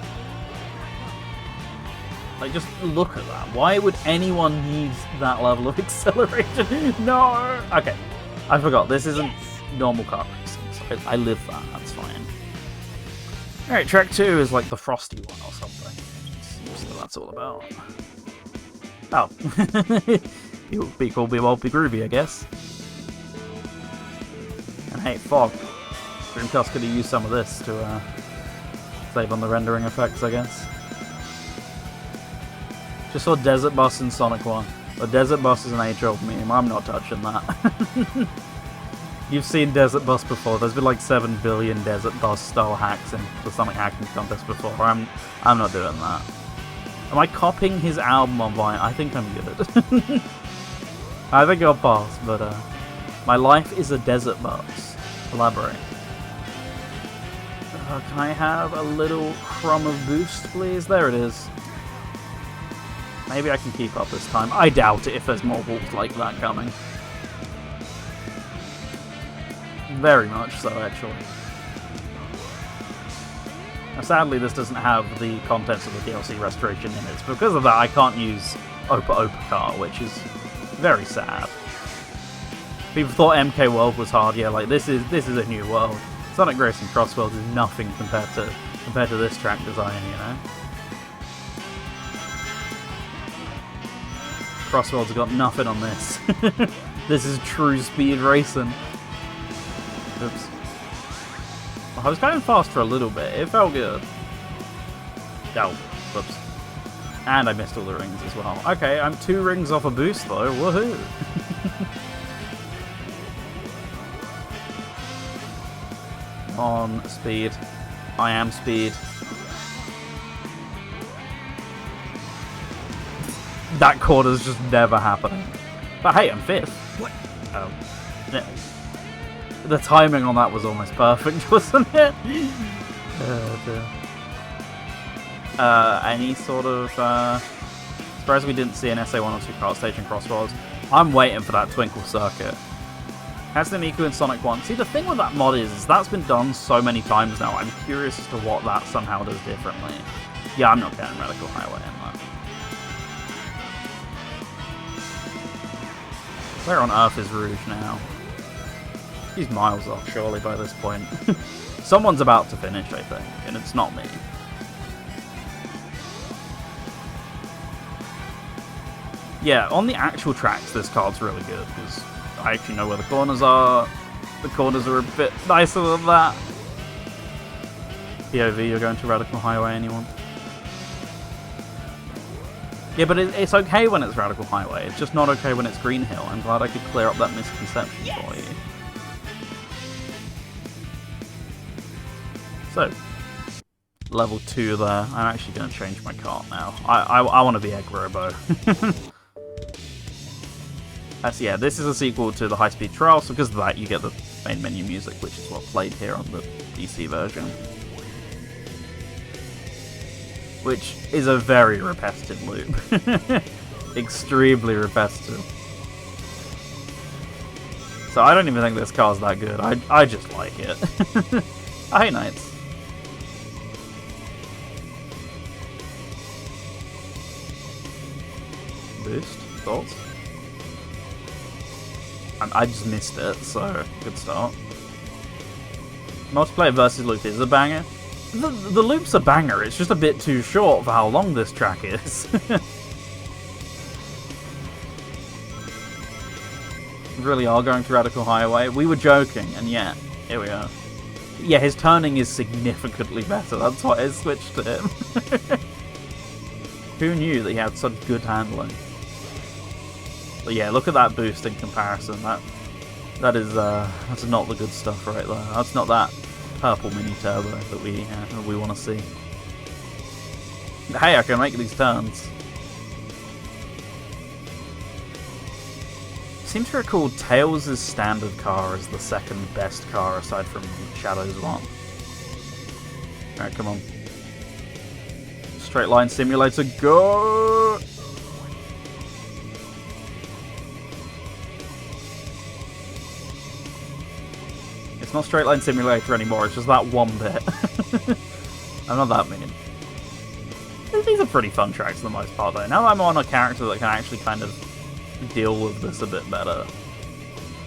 Like, just look at that. Why would anyone need that level of acceleration? No! Okay, I forgot. This isn't normal kart racing, so I live that. That's fine. Alright, track 2 is like the frosty one or something. That's what that's all about. Oh. It would be cool, be groovy, I guess. And hey, fog. Dreamcast could have used some of this to save on the rendering effects, I guess. Just saw Desert Bus in Sonic 1. The Desert Bus is an age-old meme. I'm not touching that. You've seen Desert Bus before. There's been like 7 billion Desert Bus style hacks in the Sonic hacking contest before. I'm not doing that. Am I copying his album on Vine? I think I'm good. I think I'll pass, but my life is a desert bus. Elaborate. Can I have a little crumb of boost, please? There it is. Maybe I can keep up this time. I doubt it if there's more walls like that coming. Very much so, actually. Now, sadly, this doesn't have the contents of the DLC restoration in it. Because of that, I can't use Opa Opa Car, which is very sad. People thought MK World was hard. Yeah, like this is a new world. Sonic Racing Crossworlds is nothing compared to this track design, you know. Crossworlds have got nothing on this. This is true speed racing. Oops. I was going fast for a little bit. It felt good. Oh, whoops. And I missed all the rings as well. Okay, I'm 2 rings off a boost though. Woohoo! On speed. I am speed. That corner's just never happening. But hey, I'm 5th. What? Oh. Yeah. The timing on that was almost perfect, wasn't it? Any sort of... surprised we didn't see an SA1 or 2 kart stage in Crossworlds. I'm waiting for that Twinkle Circuit. Has the Miku in Sonic 1. See, the thing with that mod is that's been done so many times now. I'm curious as to what that somehow does differently. Yeah, I'm not getting Radical Highway in that. Where on earth is Rouge now? He's miles off, surely, by this point. Someone's about to finish, I think, and it's not me. Yeah, on the actual tracks, this card's really good, because I actually know where the corners are. The corners are a bit nicer than that. POV, you're going to Radical Highway, anyone? Yeah, but it's okay when it's Radical Highway. It's just not okay when it's Green Hill. I'm glad I could clear up that misconception for you. So, level 2 there. I'm actually going to change my cart now. I want to be Egg Robo. Yeah, this is a sequel to the High Speed Trial, so because of that you get the main menu music, which is what played here on the DC version. Which is a very repetitive loop. Extremely repetitive. So I don't even think this car's that good. I just like it. Hey, Knights. Boost? Thoughts? I just missed it, so good start. Multiplayer versus loop is a banger. The loop's a banger, it's just a bit too short for how long this track is. Really are going to Radical Highway. We were joking, and yet, here we are. Yeah, his turning is significantly better, that's why I switched to him. Who knew that he had such good handling? But yeah, look at that boost in comparison. That's not the good stuff right there. That's not that purple mini turbo that we want to see. Hey, I can make these turns. Seems to recall Tails' standard car is the second best car aside from Shadow's one. Alright, come on. Straight line simulator, go! It's not straight line simulator anymore, it's just that one bit. I'm not that mean. These are pretty fun tracks for the most part though. Now that I'm on a character that can actually kind of deal with this a bit better,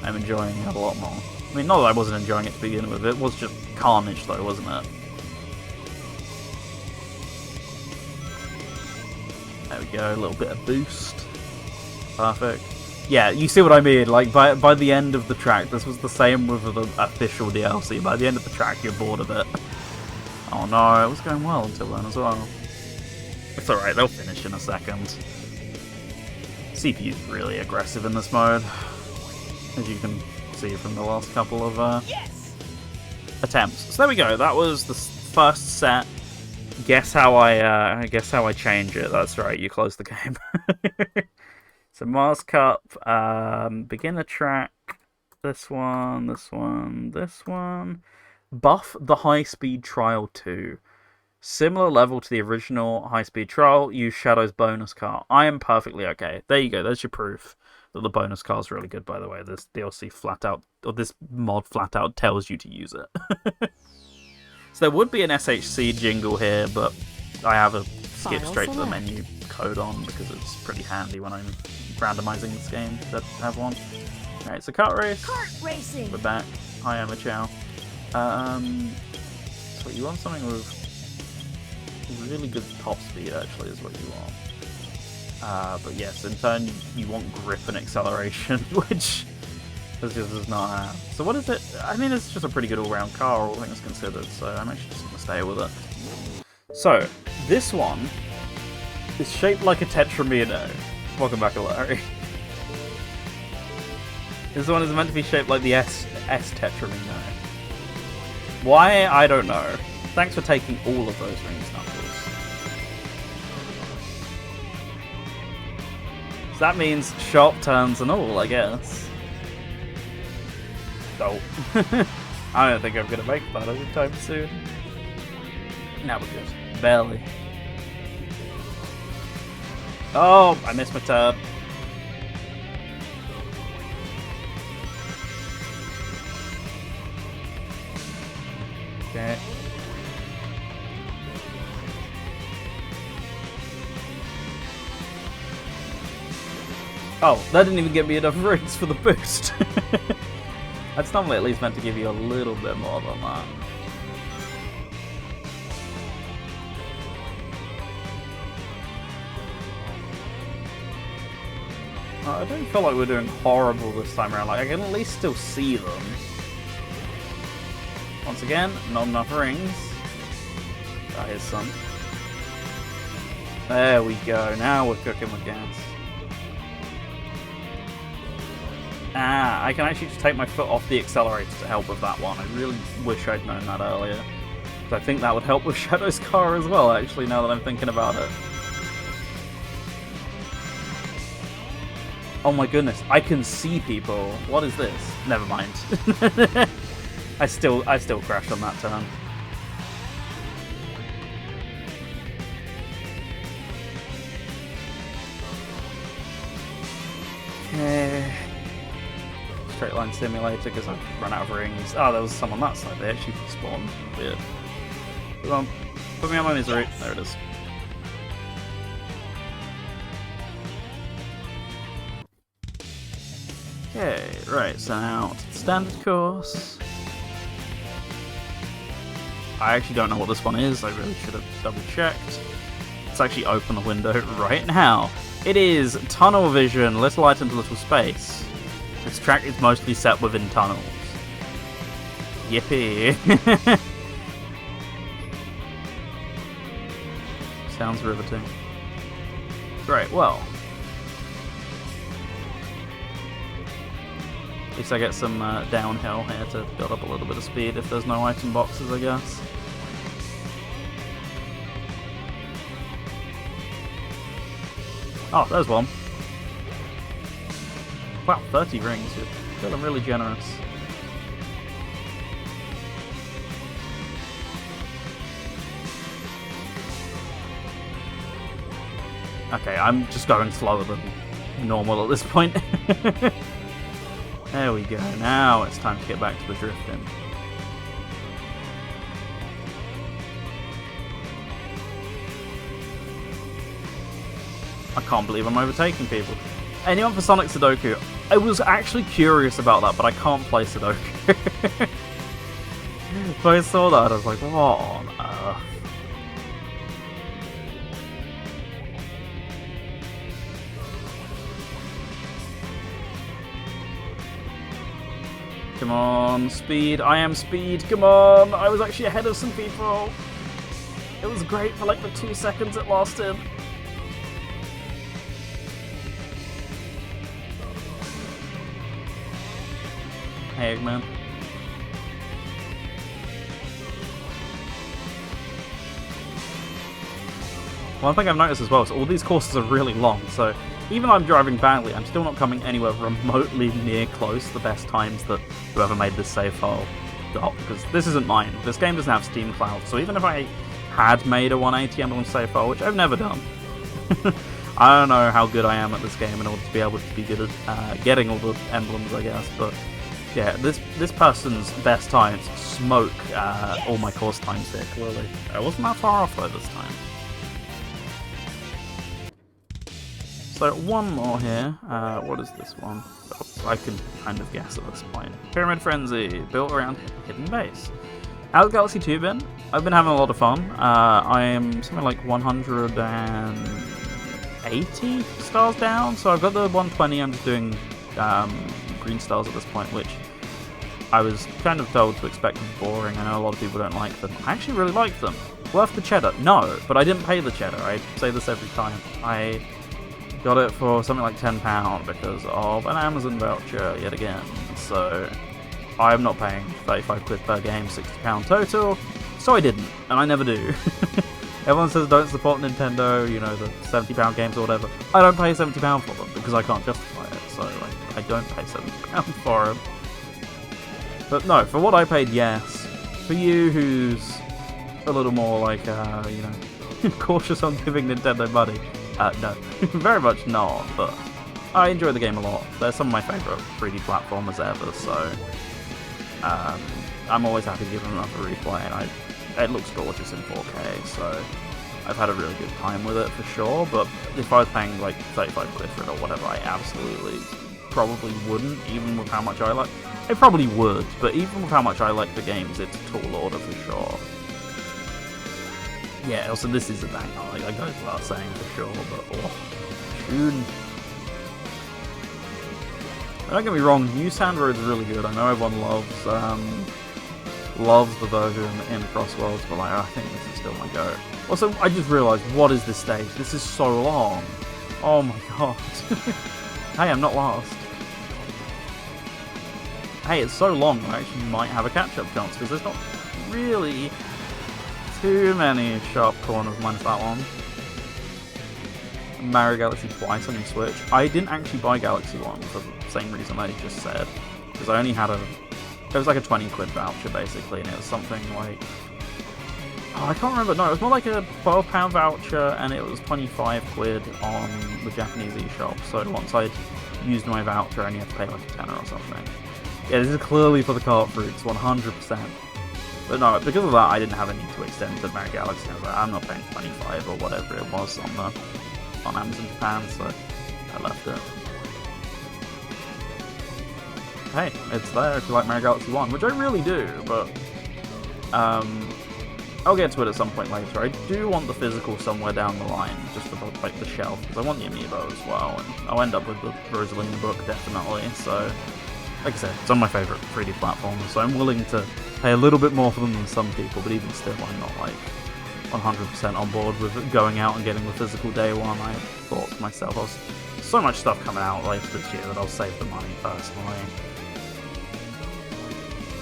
I'm enjoying it a lot more. I mean, not that I wasn't enjoying it to begin with, it was just carnage though, wasn't it? There we go, a little bit of boost. Perfect. Yeah, you see what I mean, like, by the end of the track, this was the same with the official DLC, by the end of the track you're bored of it. Oh no, it was going well until then as well. It's alright, they'll finish in a second. CPU's really aggressive in this mode, as you can see from the last couple of attempts. So there we go, that was the first set. Guess how I change it, that's right, you close the game. So Mars Cup, beginner track, this one, this one, this one. Buff the High Speed Trial 2. Similar level to the original High Speed Trial, use Shadow's bonus car. I am perfectly okay. There you go, there's your proof that the bonus car is really good, by the way. This DLC flat out, or this mod flat out tells you to use it. So there would be an SHC jingle here, but I have a skip straight to the menu code on because it's pretty handy when I'm randomizing this game to have one. Alright, so kart race. Kart racing. We're back. Hi, Emma Chow. So you want something with really good top speed, actually, is what you want. But yes, in turn, you want grip and acceleration, which this just does not have. So what is it? I mean, it's just a pretty good all-round car, all things considered, so I'm actually just going to stay with it. So, this one is shaped like a Tetramino. Welcome back, Larry. This one is meant to be shaped like the S Tetramino. Why? I don't know. Thanks for taking all of those rings, Knuckles. So that means sharp turns and all, I guess. Oh. I don't think I'm going to make that anytime soon. Now we're good. Barely. Oh, I missed my turn. Okay. Oh, that didn't even give me enough rings for the boost. That's normally at least meant to give you a little bit more than that. I don't feel like we're doing horrible this time around. Like, I can at least still see them. Once again, not enough rings. Oh, here's some. There we go. Now we're cooking with gas. Ah, I can actually just take my foot off the accelerator to help with that one. I really wish I'd known that earlier. I think that would help with Shadow's car as well, actually, now that I'm thinking about it. Oh my goodness, I can see people. What is this? Never mind. I still crashed on that turn. Okay. Straight line simulator because I've run out of rings. Oh, there was some on that side. They actually spawned. Weird. Come on, put me on my misery. There it is. Okay, right, so now to the standard course. I actually don't know what this one is. I really should have double checked. Let's actually open the window right now. It is Tunnel Vision, Little Items, Little Space. This track is mostly set within tunnels. Yippee! Sounds riveting. Right, well. At least I get some downhill here to build up a little bit of speed if there's no item boxes, I guess. Oh, there's one. Wow, 30 rings. You're feeling really generous. Okay, I'm just going slower than normal at this point. There we go. Now it's time to get back to the drifting. I can't believe I'm overtaking people. Anyone for Sonic Sudoku? I was actually curious about that, but I can't play Sudoku. But I saw that, I was like, what on earth? Come on, speed. I am speed. Come on. I was actually ahead of some people. It was great for like the 2 seconds it lasted. Hey, Eggman. One thing I've noticed as well is all these courses are really long, so even though I'm driving badly, I'm still not coming anywhere remotely near close to the best times that whoever made this save file got, because this isn't mine. This game doesn't have Steam Cloud, so even if I had made a 180 emblem save file, which I've never done, I don't know how good I am at this game in order to be able to be good at getting all the emblems, I guess, but yeah, this person's best times smoke all my course times here, clearly. I wasn't that far off though this time. So one more here. What is this one? I can kind of guess at this point. Pyramid Frenzy, built around Hidden Base. How's Galaxy 2 been? I've been having a lot of fun. I am something like 180 stars down, so I've got the 120. I'm just doing green stars at this point, which I was kind of told to expect to be boring. I know a lot of people don't like them. I actually really like them. Worth the cheddar? No, but I didn't pay the cheddar. I say this every time. I got it for something like £10 because of an Amazon voucher yet again. So I'm not paying 35 quid per game, £60 total. So I didn't, and I never do. Everyone says don't support Nintendo, you know, the £70 games or whatever. I don't pay £70 for them because I can't justify it. So I don't pay £70 for them. But no, for what I paid, yes. For you who's a little more like, you know, cautious on giving Nintendo money, no, very much not, but I enjoy the game a lot. They're some of my favourite 3D platformers ever, so I'm always happy to give them another replay, and it looks gorgeous in 4K, so I've had a really good time with it for sure, but if I was paying like 35 quid for it or whatever, I absolutely probably wouldn't, even with how much I like. I probably would, but even with how much I like the games, it's a tall order for sure. Yeah, also this is a banger, like, I goes without saying for sure, but oh, tune. Don't get me wrong, New Sandro is really good. I know everyone loves the version in Crossworlds, but like, I think this is still my go. Also, I just realised, what is this stage? This is so long. Oh my god. Hey, I'm not lost. Hey, it's so long, I actually might have a catch-up chance, because there's not really too many sharp corners minus that one. Mario Galaxy twice on your Switch. I didn't actually buy Galaxy 1 for the same reason I just said, because I only had it was like a 20 quid voucher basically, and it was something like, oh, I can't remember, no, it was more like a £12 voucher, and it was 25 quid on the Japanese eShop, so once I'd used my voucher I only had to pay like a tenner or something. Yeah, this is clearly for the cart fruits, 100%. But no, because of that I didn't have any to extend to Mario Galaxy. I was like, I'm not paying 25 or whatever it was on Amazon Japan, so I left it. Hey, it's there if you like Mario Galaxy 1, which I really do, but I'll get to it at some point later. I do want the physical somewhere down the line, just for like the shelf, because I want the amiibo as well, and I'll end up with the Rosalina book definitely, so like I said, it's on my favourite 3D platforms, so I'm willing to pay a little bit more for them than some people, but even still I'm not like 100% on board with going out and getting the physical day one. I thought to myself, there's so much stuff coming out later this year that I'll save the money personally.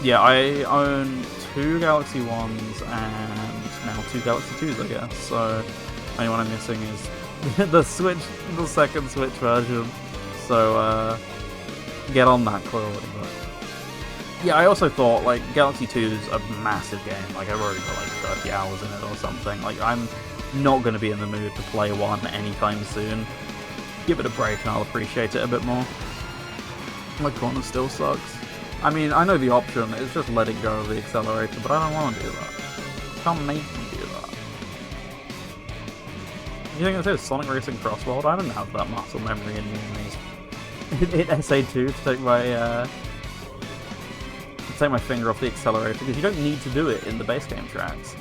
Yeah, I own 2 Galaxy 1s and now 2 Galaxy 2s, I guess, so the only one I'm missing is the second Switch version, so get on that clearly. But yeah, I also thought, like, Galaxy 2's a massive game, like, I've already got like 30 hours in it or something, like, I'm not going to be in the mood to play one anytime soon. Give it a break and I'll appreciate it a bit more. My corner still sucks. I mean, I know the option is just letting go of the accelerator, but I don't want to do that. You can't make me do that. You think this is Sonic Racing Crossworld? I don't have that muscle memory in me. Hit SA2 to take my finger off the accelerator, because you don't need to do it in the base game tracks.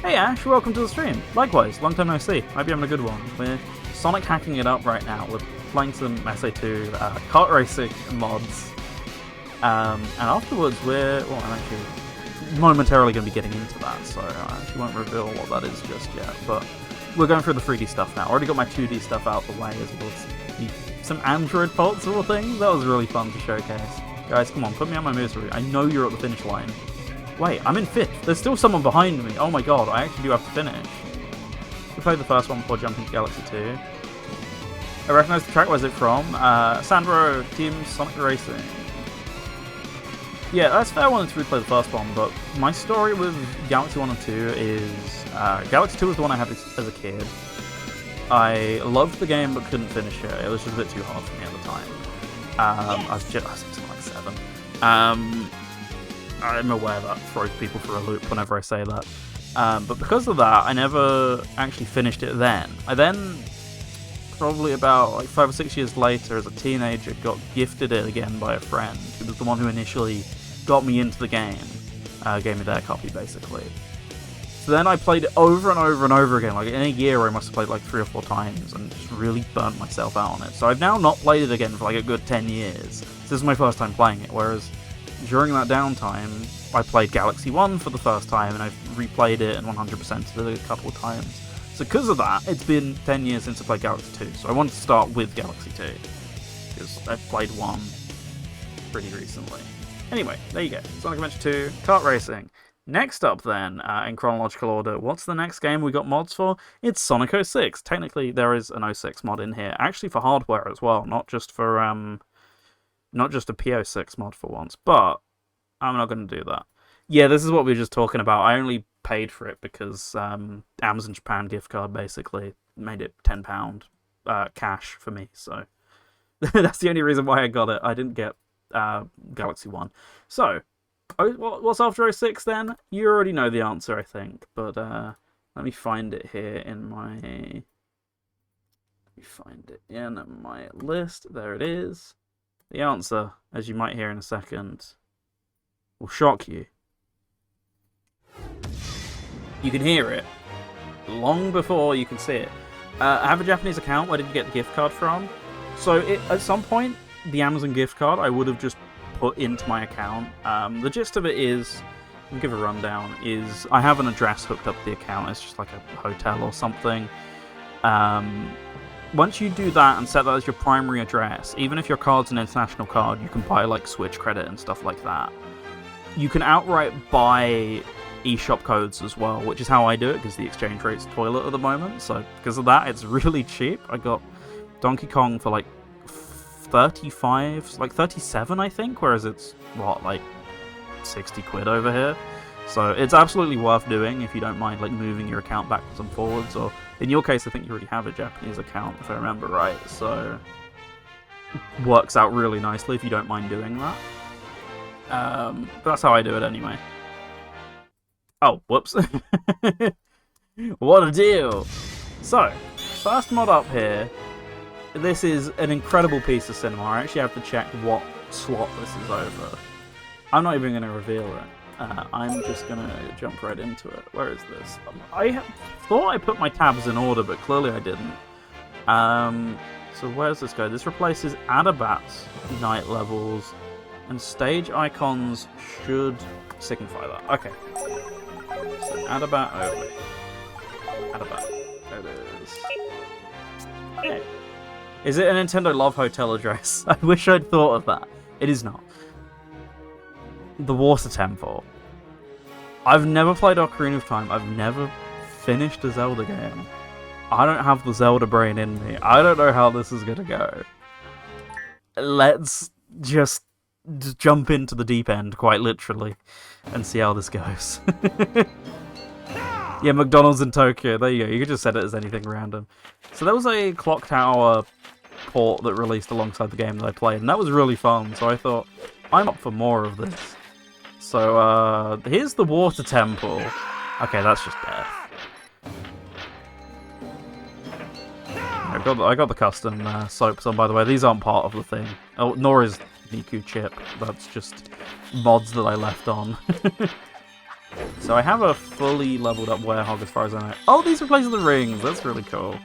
Hey Ash, welcome to the stream. Likewise, long time no see. Hope you're having a good one. We're Sonic hacking it up right now. We're playing some SA2 kart racing mods. And afterwards I'm actually momentarily going to be getting into that, so I actually won't reveal what that is just yet, but we're going through the 3D stuff now. I already got my 2D stuff out the way, as well as some Android faults or things. That was really fun to showcase. Guys, come on, put me on my misery. I know you're at the finish line. Wait, I'm in 5th. There's still someone behind me. Oh my god, I actually do have to finish. We played the first one before jumping to Galaxy 2. I recognise the track. Where's it from? Sandro, Team Sonic Racing. Yeah, that's fair. I wanted to replay the first one, but my story with Galaxy 1 and 2 is... Galaxy 2 was the one I had as a kid. I loved the game but couldn't finish it. It was just a bit too hard for me at the time. I was like 7. I'm aware that throws people for a loop whenever I say that. But because of that, I never actually finished it then. I then, probably about like 5 or 6 years later, as a teenager, got gifted it again by a friend, who was the one who initially got me into the game. Gave me their copy, basically. So then I played it over and over and over again. Like, in a year, I must have played like 3 or 4 times, and just really burnt myself out on it. So I've now not played it again for like a good 10 years. This is my first time playing it, whereas during that downtime, I played Galaxy 1 for the first time, and I've replayed it and 100%ed it a couple of times. So because of that, it's been 10 years since I played Galaxy 2, so I wanted to start with Galaxy 2, because I've played 1 pretty recently. Anyway, there you go. Sonic Adventure 2, kart racing. Next up then, in chronological order, what's the next game we got mods for? It's Sonic 06. Technically, there is an 06 mod in here, actually for hardware as well, not just for not just a P06 mod for once, but I'm not going to do that. Yeah, this is what we were just talking about. I only paid for it because Amazon Japan gift card basically made it £10 cash for me, so that's the only reason why I got it. I didn't get Galaxy 1. So, what's after 06 then? You already know the answer, I think, but let me find it here in my... Let me find it in my list. There it is. The answer, as you might hear in a second, will shock you. You can hear it long before you can see it. I have a Japanese account. Where did you get the gift card from? So at some point, the Amazon gift card I would have just put into my account. The gist of it is, I'll give a rundown, is I have an address hooked up to the account. It's just like a hotel or something. Once you do that and set that as your primary address, even if your card's an international card, you can buy like Switch credit and stuff like that. You can outright buy eShop codes as well, which is how I do it, because the exchange rate's toilet at the moment. So because of that, it's really cheap. I got Donkey Kong for like 35, like 37 I think, whereas it's, what, like 60 quid over here. So it's absolutely worth doing if you don't mind like moving your account backwards and forwards, or in your case I think you already have a Japanese account if I remember right, so it works out really nicely if you don't mind doing that. But that's how I do it anyway. Oh, whoops. What a deal! So, first mod up here. This is an incredible piece of cinema. I actually have to check what slot this is over. I'm not even going to reveal it. I'm just going to jump right into it. Where is this? I thought I put my tabs in order, but clearly I didn't. So where's this go? This replaces Adabat's night levels, and stage icons should signify that. Okay. So Adabat over. Adabat. There it is. Okay. Is it a Nintendo Love Hotel address? I wish I'd thought of that. It is not. The Water Temple. I've never played Ocarina of Time. I've never finished a Zelda game. I don't have the Zelda brain in me. I don't know how this is gonna go. Let's just jump into the deep end, quite literally, and see how this goes. Yeah, McDonald's in Tokyo. There you go. You could just set it as anything random. So there was a Clock Tower port that released alongside the game that I played, and that was really fun. So I thought, I'm up for more of this. So here's the Water Temple. Okay, that's just death. I got the custom soaps on, by the way. These aren't part of the thing. Oh, nor is Miku Chip. That's just mods that I left on. So I have a fully leveled up Werehog as far as I know. Oh, these replace the rings. That's really cool.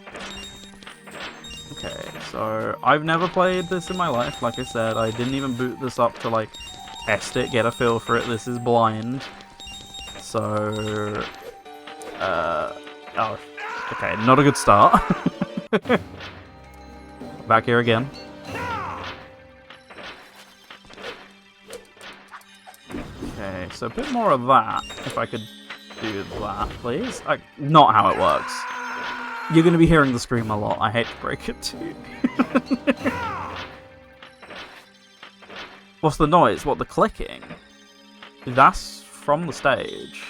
Okay, so I've never played this in my life. Like I said, I didn't even boot this up to like test it, get a feel for it. This is blind. So, oh, okay, not a good start. Back here again. Okay, so a bit more of that, if I could do that, please. Not how it works. You're going to be hearing the scream a lot, I hate to break it to you. What's the noise? What, the clicking? That's from the stage.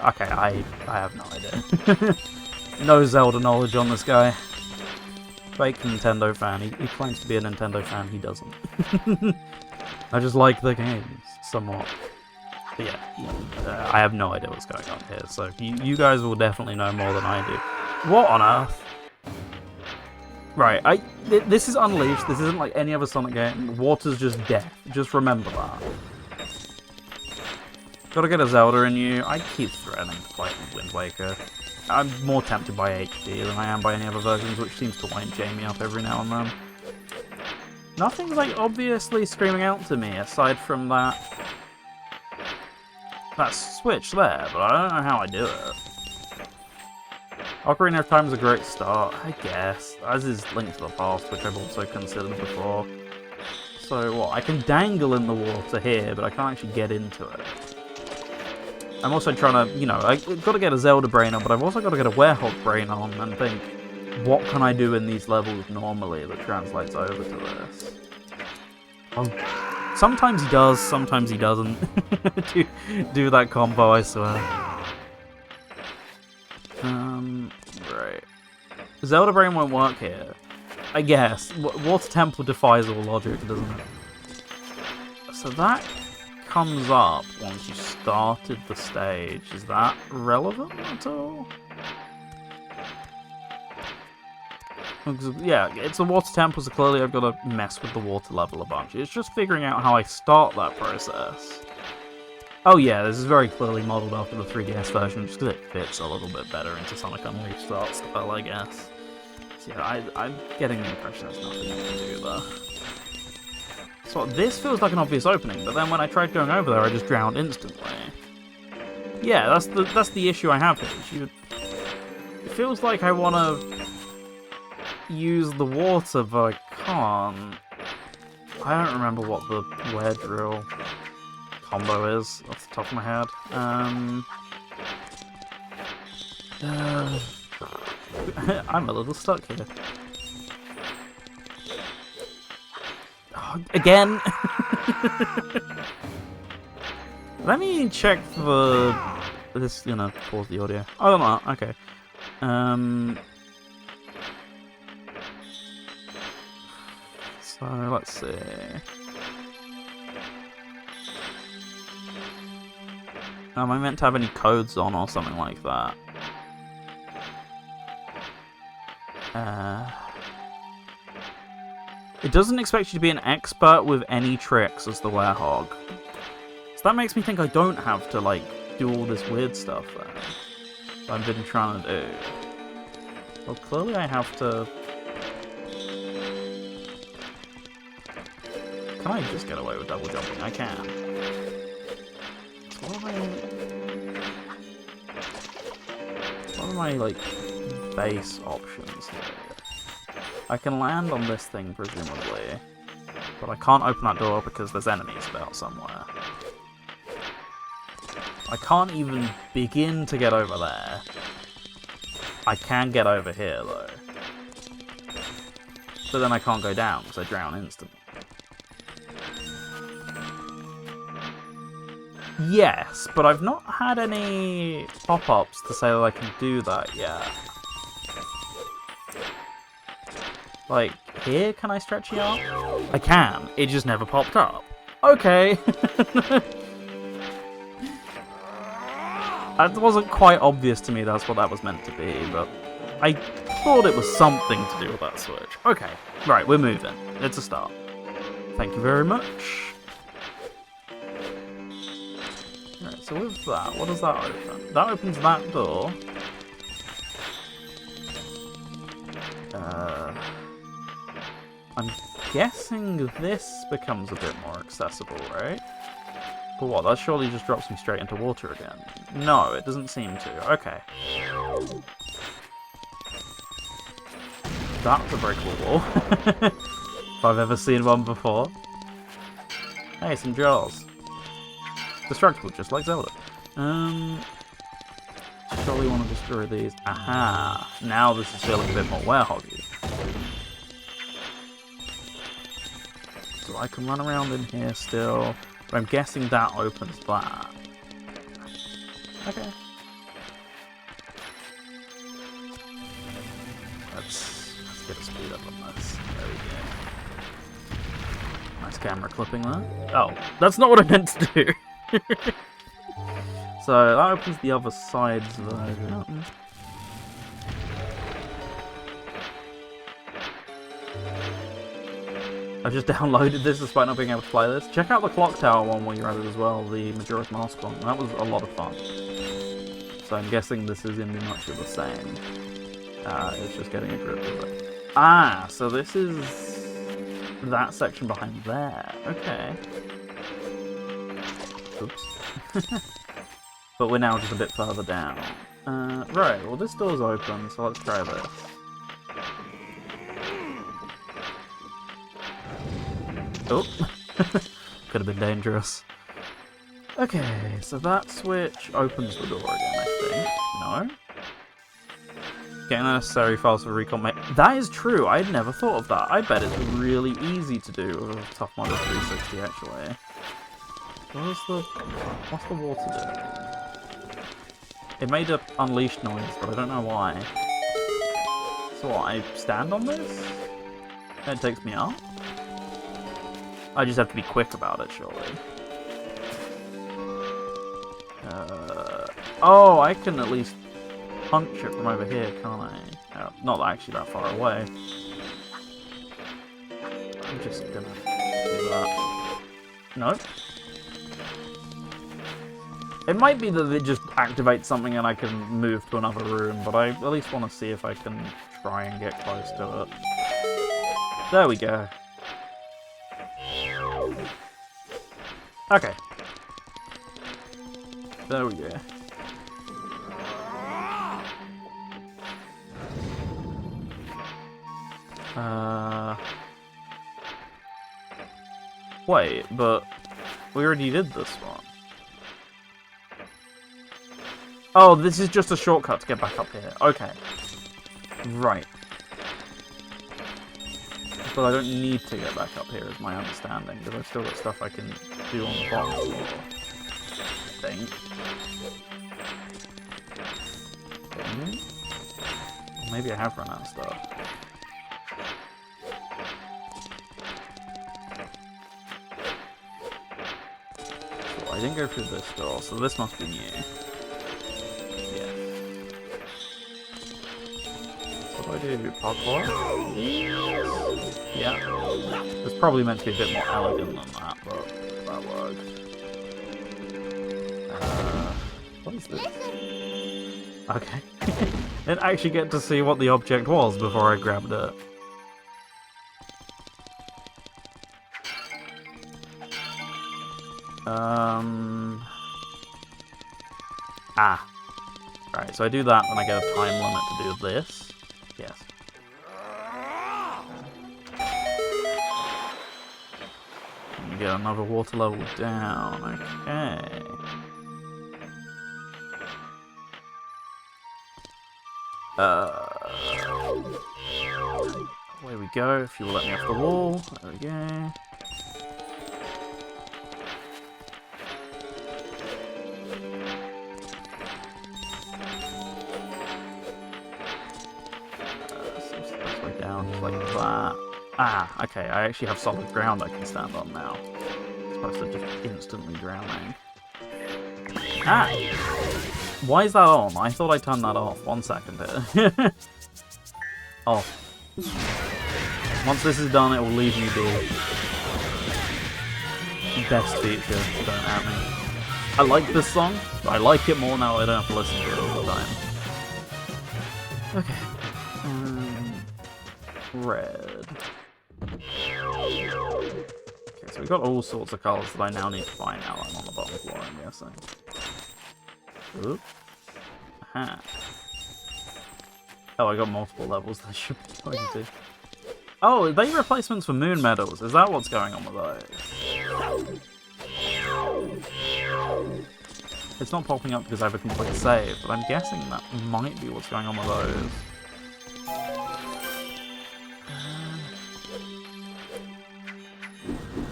Okay, I have no idea. No Zelda knowledge on this guy. Fake Nintendo fan. He claims to be a Nintendo fan, he doesn't. I just like the games, somewhat. But yeah, I have no idea what's going on here, so you guys will definitely know more than I do. What on earth? Right, this is Unleashed, this isn't like any other Sonic game. Water's just death, just remember that. Gotta get a Zelda in you. I keep threatening to play Wind Waker. I'm more tempted by HD than I am by any other versions, which seems to wind Jamie up every now and then. Nothing's like obviously screaming out to me aside from that switch there, but I don't know how I do it. Ocarina of Time is a great start, I guess, as is Link to the Past, which I've also considered before. So what, I can dangle in the water here, but I can't actually get into it. I'm also trying to, you know, I've got to get a Zelda brain on, but I've also got to get a Werehog brain on and think, what can I do in these levels normally that translates over to this? Oh, sometimes he does, sometimes he doesn't. do that combo, I swear. Right. Zelda brain won't work here. I guess. Water Temple defies all logic, doesn't it? So that comes up once you started the stage. Is that relevant at all? Yeah, it's a Water Temple, so clearly I've got to mess with the water level a bunch. It's just figuring out how I start that process. Oh yeah, this is very clearly modelled after the 3DS version, just because it fits a little bit better into Sonic Unleashed art style, I guess. So yeah, I'm getting the impression there's nothing I can do there. So this feels like an obvious opening, but then when I tried going over there, I just drowned instantly. Yeah, that's the issue I have here. It feels like I want to use the water, but I can't. I don't remember what the wear drill combo is off the top of my head. I'm a little stuck here. Oh, again? Let me check for this, pause the audio. Oh, no, okay. So, let's see. Am I meant to have any codes on or something like that? It doesn't expect you to be an expert with any tricks as the werehog. So that makes me think I don't have to, do all this weird stuff that I've been trying to do. Well, clearly I have to... Can I just get away with double jumping? I can. So what are my, base options here? I can land on this thing, presumably. But I can't open that door because there's enemies about somewhere. I can't even begin to get over there. I can get over here, though. But then I can't go down because I drown instantly. Yes, but I've not had any pop-ups to say that I can do that yet. Here, can I stretch you out? I can. It just never popped up. Okay. That wasn't quite obvious to me that's what that was meant to be, but I thought it was something to do with that switch. Okay, right, we're moving. It's a start. Thank you very much. Right, so with that, what does that open? That opens that door. I'm guessing this becomes a bit more accessible, right? But what, that surely just drops me straight into water again. No, it doesn't seem to. Okay. That's a breakable wall. If I've ever seen one before. Hey, some jars. Destructible, just like Zelda. Surely want to destroy these. Aha! Now this is feeling a bit more werehoggy. So I can run around in here still. But I'm guessing that opens that. Okay. Let's get a speed up on this. There we go. Nice camera clipping there. Oh, that's not what I meant to do. So that opens the other side's version. I've just downloaded this despite not being able to play this. Check out the Clock Tower one while you're at it as well, the Majora's Mask one. That was a lot of fun. So I'm guessing this is going to be much of the same. It's just getting a grip of it. Ah, so this is that section behind there. Okay. Oops. But we're now just a bit further down. Right, well this door's open, so let's try this. Oh, could have been dangerous. Okay, so that switch opens the door again, I think. No? Getting the necessary files for recon. That is true, I had never thought of that. I bet it's really easy to do with a Tough Mudder 360, actually. What's the water do? It made an unleashed noise, but I don't know why. So what, I stand on this? And it takes me up? I just have to be quick about it, surely. Oh, I can at least punch it from over here, can't I? Not actually that far away. I'm just gonna do that. Nope. It might be that it just activates something and I can move to another room, but I at least want to see if I can try and get close to it. There we go. Okay. There we go. Wait, but we already did this one. Oh, this is just a shortcut to get back up here. Okay. Right. But I don't need to get back up here, is my understanding, because I've still got stuff I can do on the box floor. I think. Maybe I have run out of stuff. So I didn't go through this door, so this must be new. Yeah. So what do I do? Parkour? Yeah. It's probably meant to be a bit more elegant than that, but that works. What is this? Okay. Didn't actually get to see what the object was before I grabbed it. Right, so I do that, and I get a time limit to do this. Yes. And you get another water level down. Okay. Away we go, if you will let me off the wall. There we go. This way down, just like that. Ah, okay, I actually have solid ground I can stand on now. As opposed to just instantly drowning. Ah! Why is that on? I thought I turned that off. 1 second here. Off. Once this is done, it will leave me be. Best feature, don't at me. I like this song, but I like it more now I don't have to listen to it all the time. Okay. Red. Okay, so we've got all sorts of colours that I now need to find now I'm on the bottom floor, I'm guessing. Oop. Aha. Oh, I got multiple levels that I should be going to. Oh, are they replacements for moon medals? Is that what's going on with those? It's not popping up because I have a complete save, but I'm guessing that might be what's going on with those.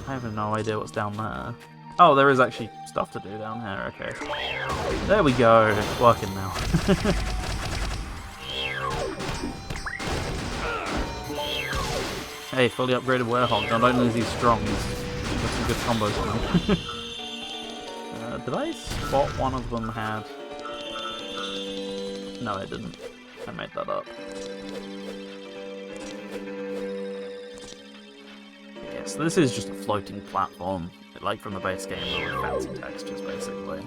I have no idea what's down there. Oh, there is actually stuff to do down here, okay. There we go, it's working now. Hey, fully upgraded werehog. Don't lose these strongs. Got some good combos on them. Did I spot one of them had... No, I didn't. I made that up. Yeah, so this is just a floating platform, like from the base game, but with fancy textures, basically.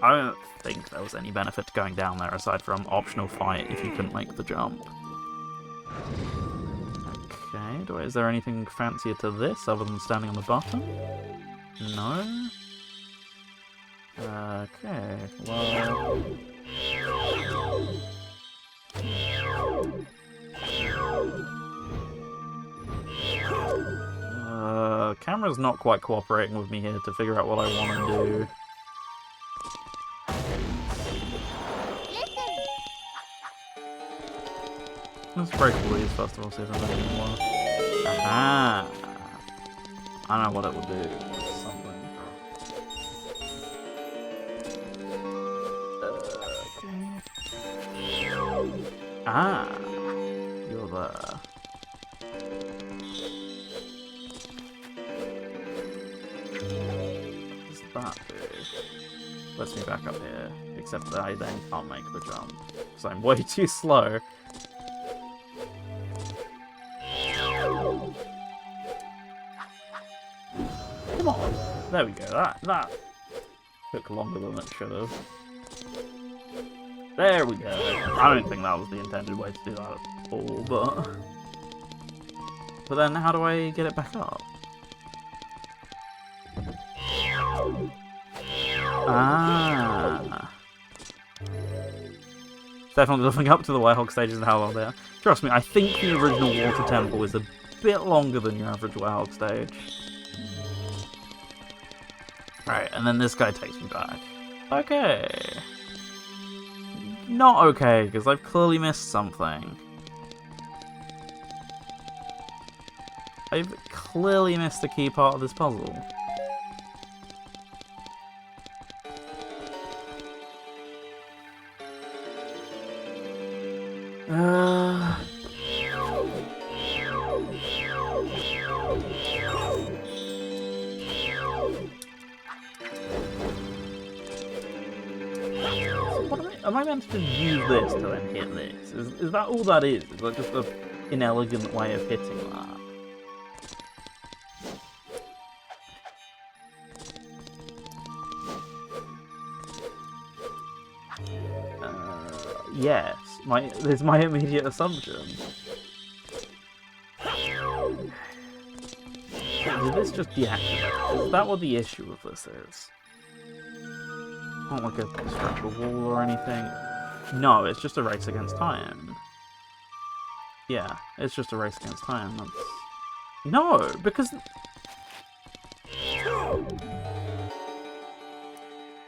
I don't think there was any benefit to going down there aside from optional fight if you couldn't make the jump. Okay, is there anything fancier to this other than standing on the bottom? No? Okay, well... Camera's not quite cooperating with me here to figure out what I want to do. Let's break all these first of all, see if there's anything more. Aha! I know what it will do. Something. Okay. Ah! You're there. What does that do? Lets me back up here. Except that I then can't make the jump. Because I'm way too slow. Come on! There we go, that took longer than it should have. There we go. I don't think that was the intended way to do that. pull, but then how do I get it back up? Ah. Definitely living up to the Werehog stages and how long they are. Trust me, I think the original Water Temple is a bit longer than your average Werehog stage. Right, and then this guy takes me back. Okay. Not okay, because I've clearly missed something. I've clearly missed a key part of this puzzle. Am I meant to use this to then hit this? Is that all that is? Is that just an inelegant way of hitting that? Yes. There's my immediate assumption. Did this just deactivate? Is that what the issue of this is? Not like a structural wall or anything. No, it's just a race against time. Yeah, it's just a race against time. That's... No, because...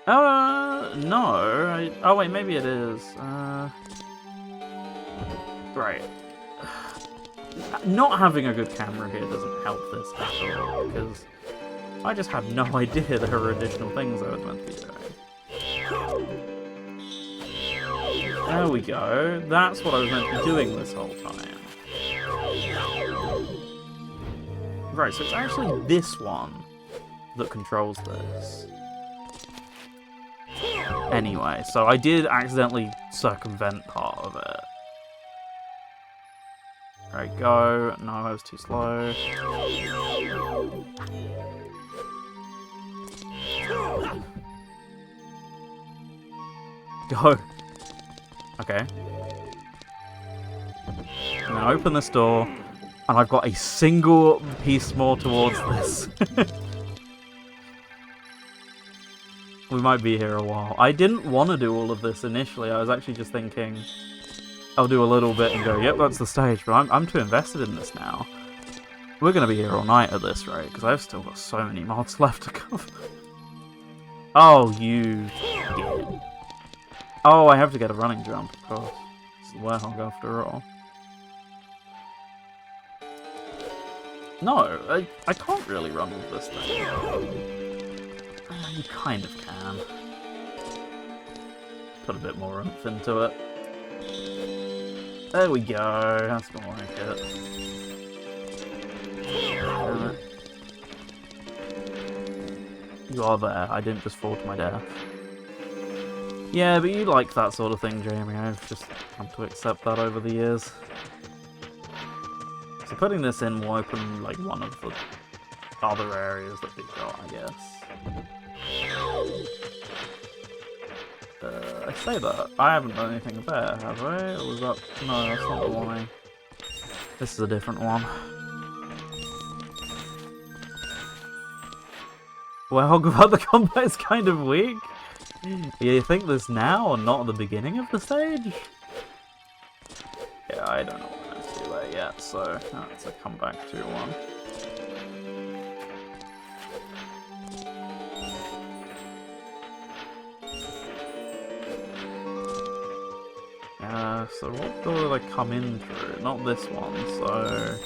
no. Oh wait, maybe it is. Right. Not having a good camera here doesn't help this at all, because I just had no idea there were additional things I was meant to be doing. There we go. That's what I was meant to be doing this whole time. Right, so it's actually this one that controls this. Anyway, so I did accidentally circumvent part of it. Right, go. No, I was too slow. Go. Okay. I'm gonna open this door, and I've got a single piece more towards this. We might be here a while. I didn't want to do all of this initially. I was actually just thinking I'll do a little bit and go, yep, that's the stage, but I'm too invested in this now. We're going to be here all night at this rate, because I've still got so many mods left to cover. Oh, you... Yeah. Oh, I have to get a running jump, of course. It's the Werehog after all. No, I can't really run with this thing. You kind of can. Put a bit more oomph into it. There we go, that's more like it. You are there, I didn't just fall to my death. Yeah, but you like that sort of thing, Jamie. I've just come to accept that over the years. So putting this in will open, like, one of the other areas that we've got, I guess. I say that. I haven't done anything there, have I? Or was that... No, that's not the one. This is a different one. Well, about the combat is kind of weak. You think this now or not at the beginning of the stage? Yeah, I don't know when it's too late yet, so it's a comeback to one. So what door do they come in through? Not this one, so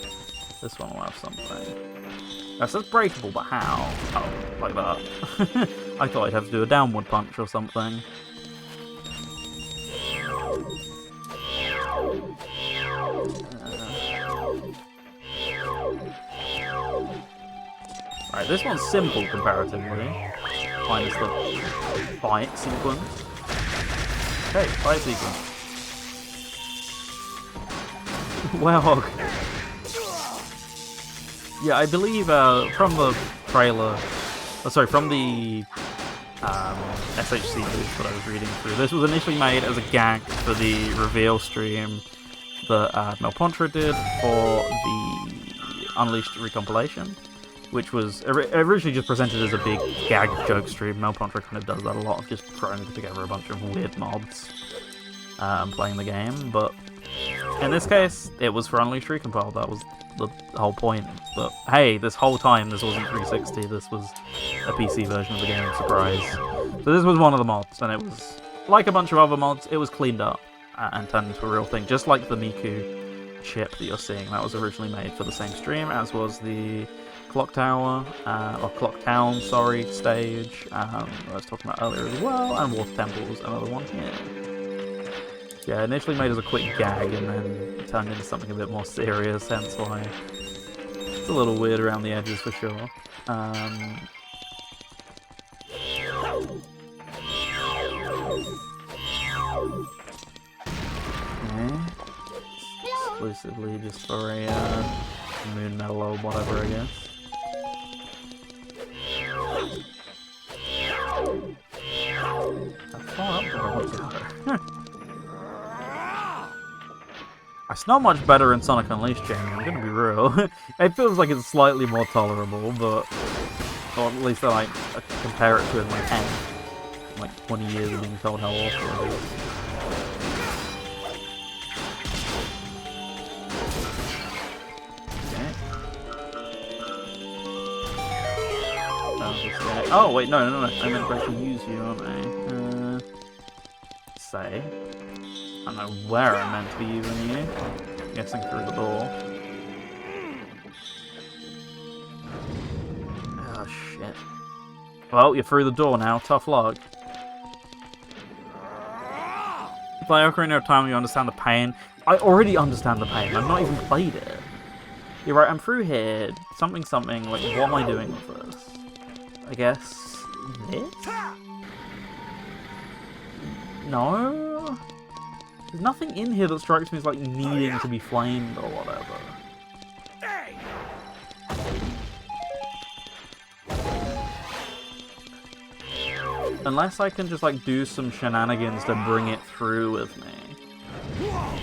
this one will have something. That says breakable, but how? Oh, like that. I thought I'd have to do a downward punch or something. Right, this one's simple comparatively. Minus the fight sequence. Okay, fight sequence. Werehog. Yeah, I believe from the trailer, from the SHC booth that I was reading through, this was initially made as a gag for the reveal stream that Melpontra did for the Unleashed recompilation, which was originally just presented as a big gag joke stream. Melpontra kind of does that a lot, of just throwing together a bunch of weird mods and playing the game, but in this case, it was for Unleashed Recompiled. That was the whole point. But hey, this whole time this wasn't 360, this was a PC version of the game, surprise. So this was one of the mods, and it was, like a bunch of other mods, it was cleaned up and turned into a real thing, just like the Miku chip that you're seeing. That was originally made for the same stream, as was the Clock Tower, or Clock Town, sorry, stage, I was talking about earlier as well, and Wolf Temple's another one here. Yeah, initially made as a quick gag and then turned into something a bit more serious, hence why it's a little weird around the edges for sure. Okay. Exclusively just for a moon medal or whatever, I guess. How far up do I want to go? It's not much better in Sonic Unleashed, Jamie, I'm gonna be real. It feels like it's slightly more tolerable, but... Or at least I compare it to it in my head. Like 20 years of being told how awful it is. Okay. Oh, wait, no. I meant to actually use you, aren't I? Say. I don't know where I'm meant to be using you. I'm guessing through the door. Oh shit. Well, you're through the door now, tough luck. Play Ocarina of Time, you understand the pain. I already understand the pain, I've not even played it. You're right, I'm through here. Something, like, what am I doing with this? I guess... this? No? There's nothing in here that strikes me as, like, needing to be flamed or whatever. Unless I can just, like, do some shenanigans to bring it through with me.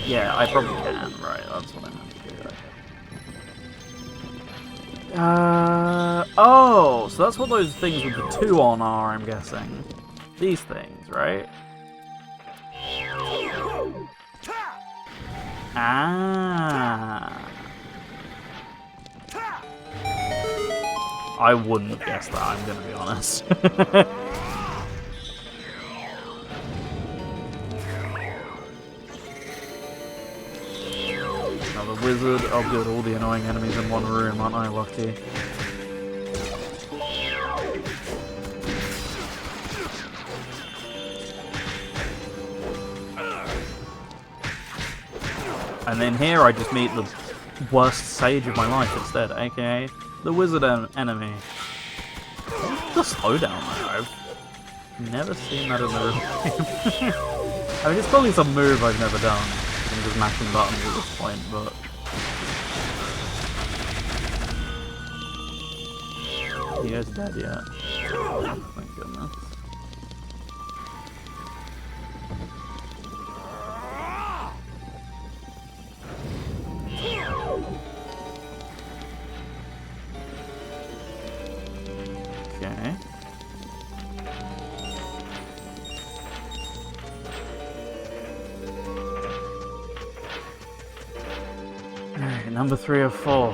Yeah, I probably can, right, that's what I meant to do. Oh, so that's what those things with the 2 on are, I'm guessing. These things, right? Ah. I wouldn't have guessed that, I'm gonna be honest. Another wizard. Oh good, all the annoying enemies in one room, aren't I lucky? And then here I just meet the worst sage of my life instead, aka the wizard enemy. The slowdown though, I've never seen that in the real game. I mean, it's probably some move I've never done. I'm just mashing buttons at this point, but... He is dead yet. Oh, thank goodness. Okay. Alright, number 3 of 4.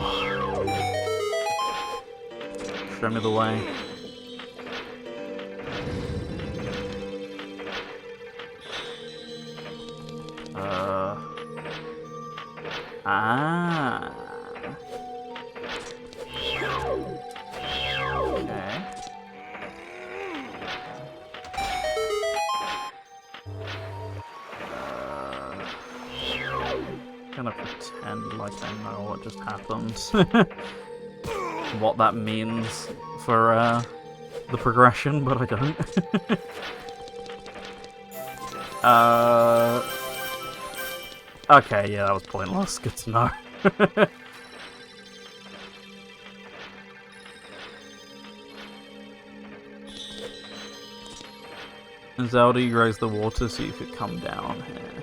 Show me the way. Ah. Okay. I'm gonna pretend like I know what just happened. What that means for the progression, but I don't. Okay, yeah, that was pointless. Good to know. Zelda, you raised the water so you could come down here.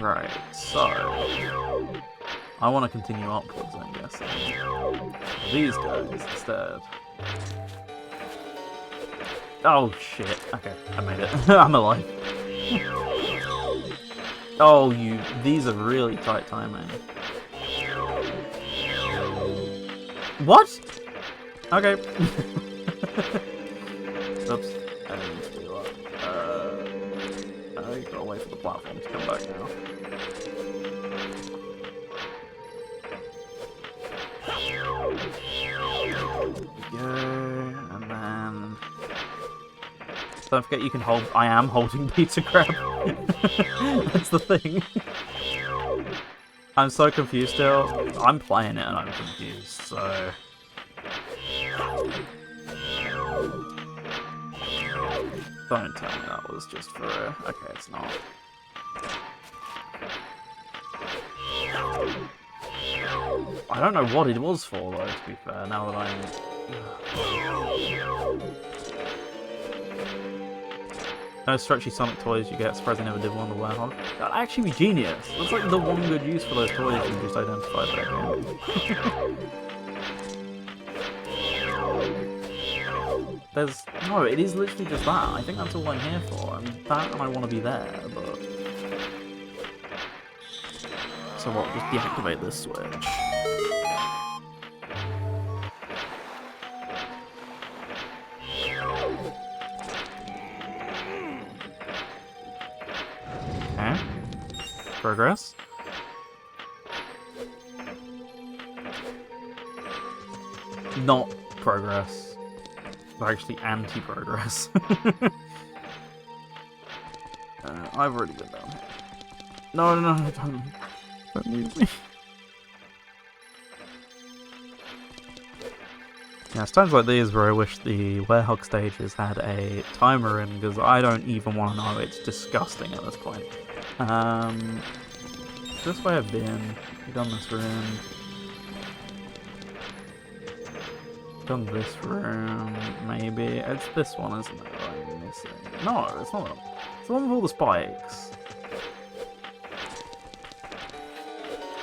Right, so I want to continue upwards, I'm guessing. These guys instead. Oh shit. Okay, I made it. I'm alive. Oh, these are really tight timing. What? Okay. Oops. I didn't mean to do that. You gotta wait for the platform to come back now. Go, and then... Don't forget you can hold... I am holding Peter Crab. That's the thing. I'm so confused still. I'm playing it and I'm confused, so... Don't tell me that was just for a... Okay, it's not. I don't know what it was for, though, to be fair, now that I'm... No stretchy Sonic toys you get, surprised I never did one on the Werehog. That'd actually be genius. That's like the one good use for those toys you just identified that game. There's... No, it is literally just that. I think that's all I'm here for. That and I want to be there, but... So what, just deactivate this switch. Okay. Progress. Not progress. But actually anti-progress. I've already been down here. No, don't use me. Yeah, it's times like these where I wish the Werehog stages had a timer in, because I don't even want to know. It's disgusting at this point. This way I've been. We've done this room. Done this room, maybe. It's this one, isn't it? I'm missing. No, it's not. It's the one with all the spikes.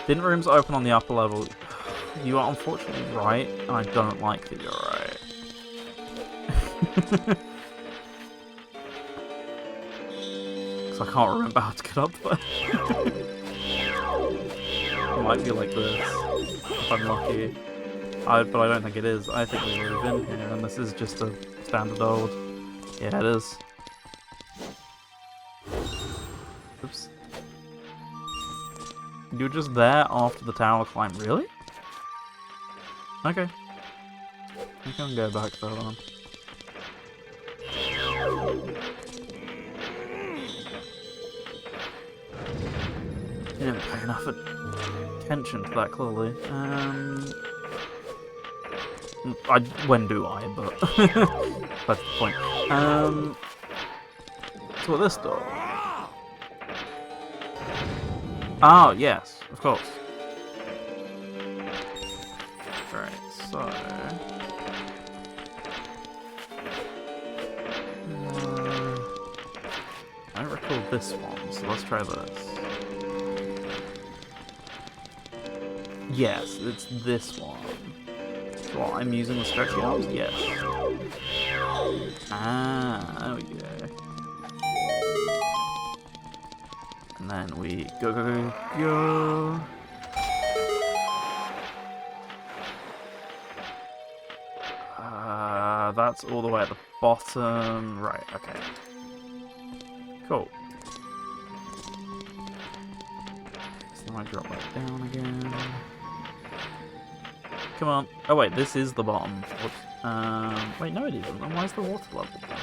Didn't rooms open on the upper level? You are unfortunately right, and I don't like that you're right. Because I can't remember how to get up there. It might be like this, if I'm lucky. But I don't think it is. I think we've already been here, and this is just a standard old... Yeah, it is. Oops. You were just there after the tower climb, really? Okay. You can go back though, then. You didn't pay enough attention to that, clearly. When do I, but... that's the point. So what this door? Oh, yes, of course. Right, so... I don't recall this one, so let's try this. Yes, it's this one. What, I'm using the stretchy arms? Yes. Ah, there we go. And then we go. That's all the way at the bottom. Right, okay. Cool. So then I drop that down again. Come on. Oh wait, this is the bottom. Whoops. Wait, no it isn't. Then why is the water level down?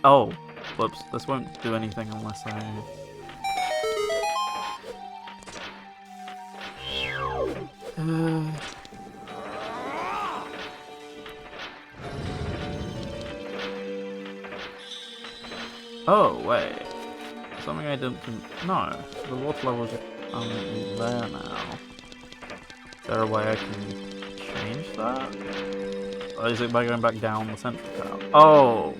Oh, whoops. This won't do anything unless I... Oh, wait. Something I didn't... No. The water level is there now. Is there a way I can change that? Or is it by going back down the central tower? Oh!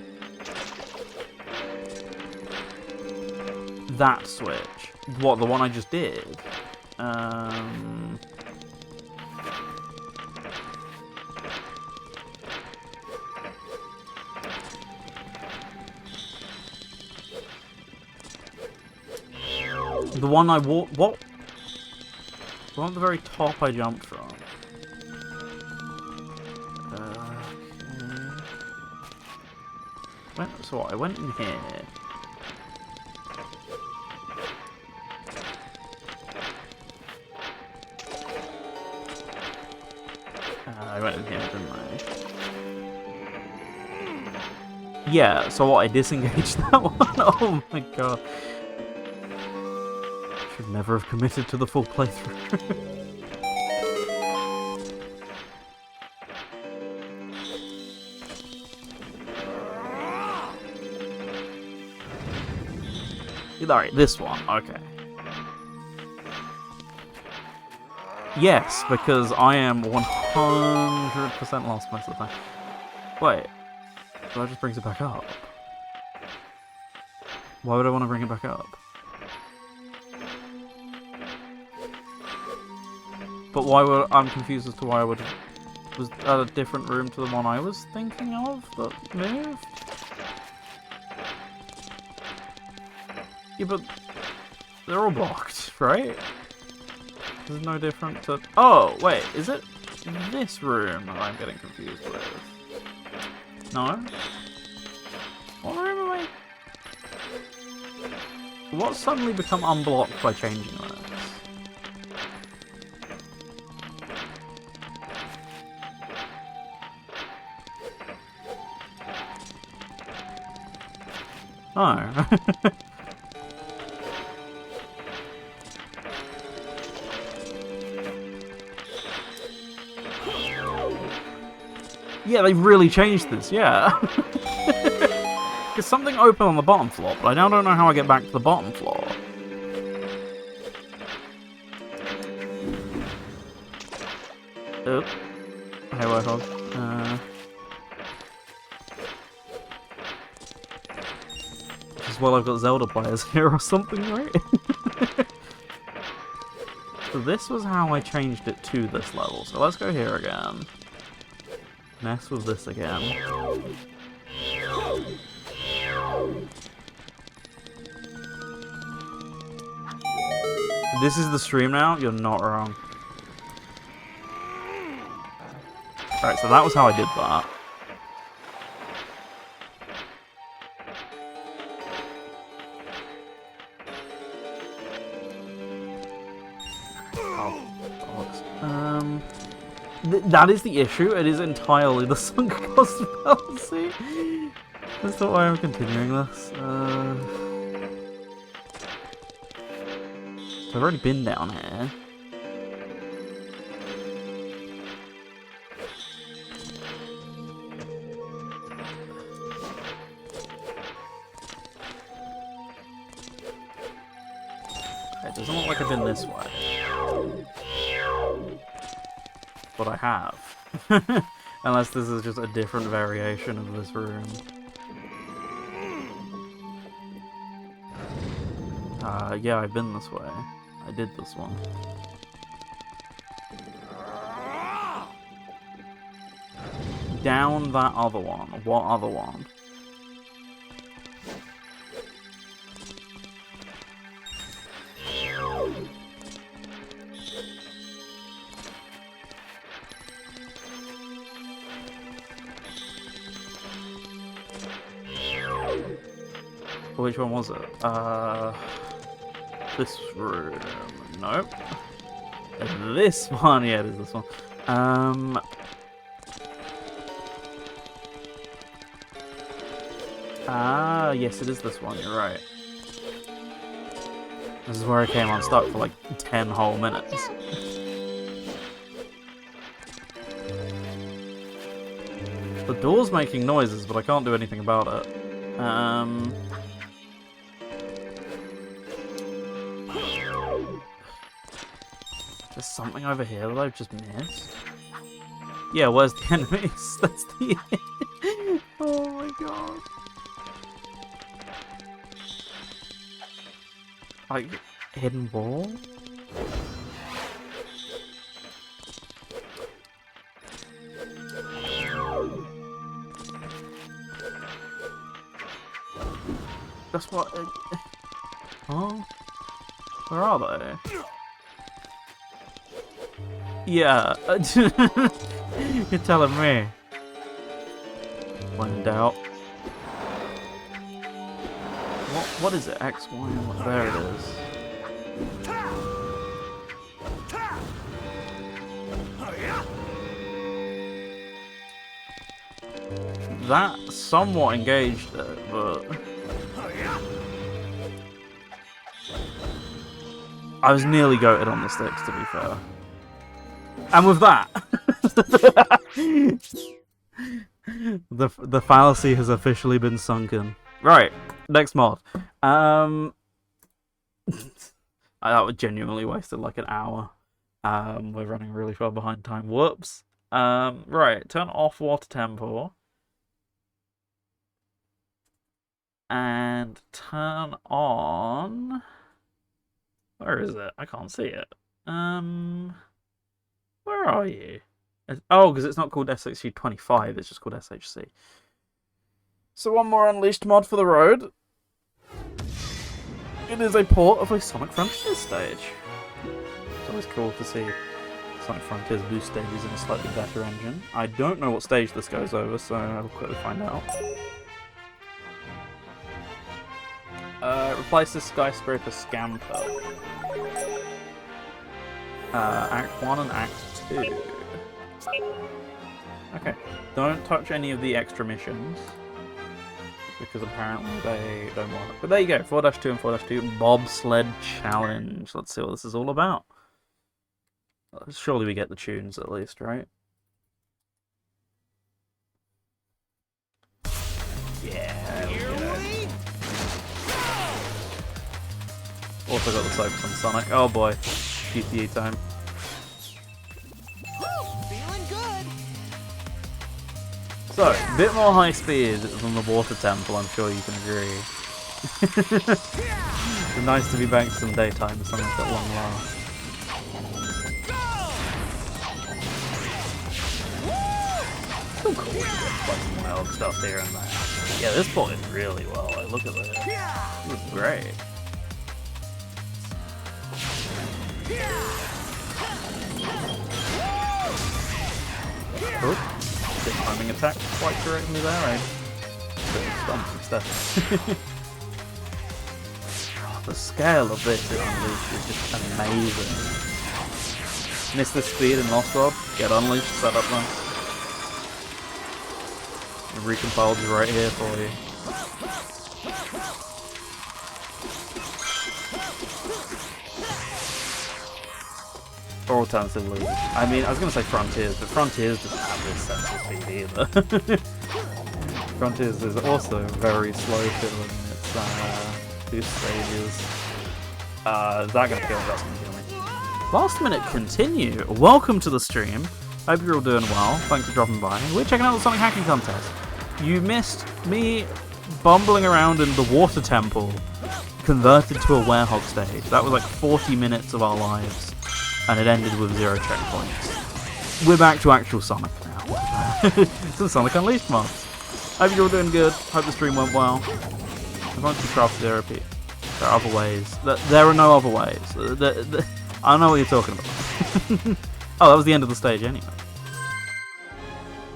That switch. What, the one I just did? The one I walked... What? The one at the very top I jumped from. Okay. So what, I went in here. I went in here, didn't I? Yeah, so what, I disengaged that one? Oh my god. Should never have committed to the full playthrough. Alright, this one, okay. Yes, because I am 100% lost most of the time. Wait, so that just brings it back up. Why would I want to bring it back up? But why would... I'm confused as to why I would... Was that a different room to the one I was thinking of that moved? Yeah, but... They're all blocked, right? There's no different to... Oh, wait, is it this room that I'm getting confused with? No? What room am I... What's suddenly become unblocked by changing this? Oh. Yeah, they've really changed this, yeah. There's something open on the bottom floor, but I now don't know how I get back to the bottom floor. Oh. Hey, Warthog. Just while I've got Zelda players here or something, right? So this was how I changed it to this level. So let's go here again. Mess with this again. This is the stream now? You're not wrong. Alright, so that was how I did that. That is the issue. It is entirely the sunk cost fallacy. That's not why I'm continuing this. So I've already been down here. It doesn't look like I've been this way. But I have. Unless this is just a different variation of this room. Yeah, I've been this way. I did this one. Down that other one. What other one? Which one was it? This room. Nope. This one. Yeah, it is this one. Yes, it is this one. You're right. This is where I came unstuck for like 10 whole minutes. The door's making noises, but I can't do anything about it. something over here that I've just missed? Yeah, where's the enemies? That's the... Oh my god. Like, hidden wall? That's what... Huh? Where are they? Yeah. You're telling me. When in doubt. What is it? X, Y, and what? There it is. That somewhat engaged it, but... I was nearly goated on the sticks, to be fair. And with that, the fallacy has officially been sunken. Right, next mod. That was genuinely wasted like an hour. We're running really far behind time. Whoops. Right, turn off water tempo. And turn on... Where is it? I can't see it. Where are you? Oh, because it's not called SHC 25, it's just called SHC. So one more Unleashed mod for the road. It is a port of a Sonic Frontiers stage. It's always cool to see Sonic Frontiers boost stages in a slightly better engine. I don't know what stage this goes over, so I'll quickly find out. Replace the skyscraper scamper. Act 1 and Act 2. Okay, don't touch any of the extra missions, because apparently they don't work. But there you go, 4-2 and 4-2 Bobsled Challenge. Let's see what this is all about. Surely we get the tunes at least, right? Yeah, there we go. Also got the focus on Sonic. Oh boy, GTE time. Feeling good. So, a bit more high speed than the water temple, I'm sure you can agree. It's nice to be back to some daytime, something at long last. Still cool to get like some wild stuff here and there. Yeah, this ported really well. Like, look at this. It was great. Oh, did timing attack quite correctly there, eh? Stomps instead. The scale of this in Unleashed is just amazing. Missed the speed and Lost Rod, get Unleashed, set up nice. The recompiled is right here for you. Or alternatively, I mean, I was going to say Frontiers, but Frontiers doesn't have this sense of speed either. Frontiers is also very slow filling its boost stages. Is that going to kill me? That's going to kill me. Last minute continue. Welcome to the stream. Hope you're all doing well. Thanks for dropping by. We're checking out the Sonic Hacking Contest. You missed me bumbling around in the water temple, converted to a werehog stage. That was like 40 minutes of our lives. And it ended with 0 checkpoints. We're back to actual Sonic now. Some Sonic Unleashed mods. Hope you're all doing good. Hope the stream went well. As long as you craft therapy, there are other ways. There are no other ways. I know what you're talking about. Oh, that was the end of the stage anyway.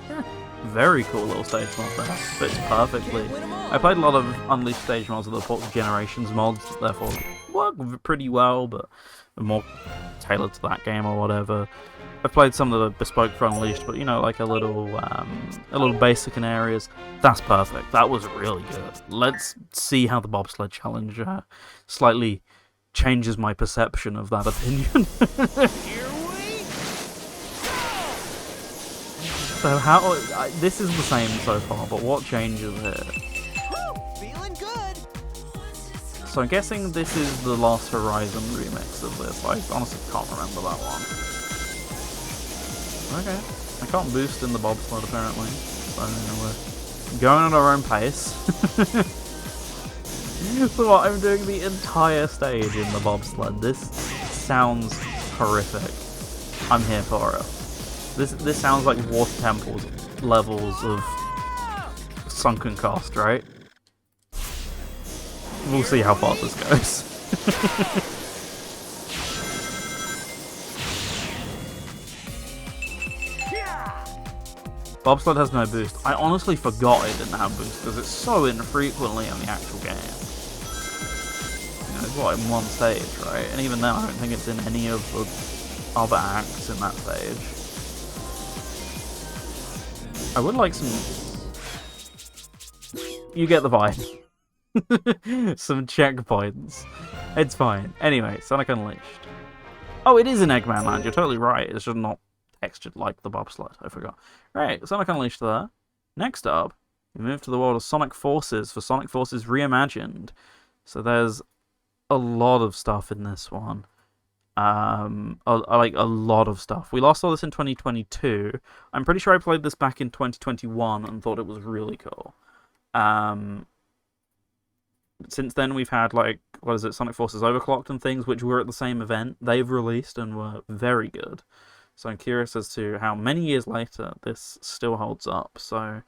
Yeah, very cool little stage mod there. Fits perfectly. I played a lot of Unleashed stage mods with the Port Generations mods, therefore work pretty well, but more tailored to that game or whatever. I've played some of the bespoke for Unleashed, but you know, like a little basic in areas. That's perfect. That was really good. Let's see how the Bobsled Challenge slightly changes my perception of that opinion. So how this is the same so far, but what changes here? Feeling good. So I'm guessing this is the Last Horizon remix of this. I honestly can't remember that one. Okay. I can't boost in the bobsled apparently. So we're going at our own pace. So what, I'm doing the entire stage in the bobsled. This sounds horrific. I'm here for it. This sounds like Water Temple's levels of sunken cost, right? We'll see how far this goes. Bobsled has no boost. I honestly forgot it didn't have boost because it's so infrequently in the actual game. You know, it's what, in one stage, right? And even then, I don't think it's in any of the other acts in that stage. I would like some... You get the vibe. Some checkpoints. It's fine. Anyway, Sonic Unleashed. Oh, it is in Eggman Land. You're totally right. It's just not textured like the bobsled. I forgot. Right, Sonic Unleashed there. Next up, we move to the world of Sonic Forces for Sonic Forces Reimagined. So there's a lot of stuff in this one. Like a lot of stuff. We last saw this in 2022. I'm pretty sure I played this back in 2021 and thought it was really cool. Since then we've had, like, what is it, Sonic Forces Overclocked and things, which were at the same event. They've released and were very good. So I'm curious as to how many years later this still holds up. So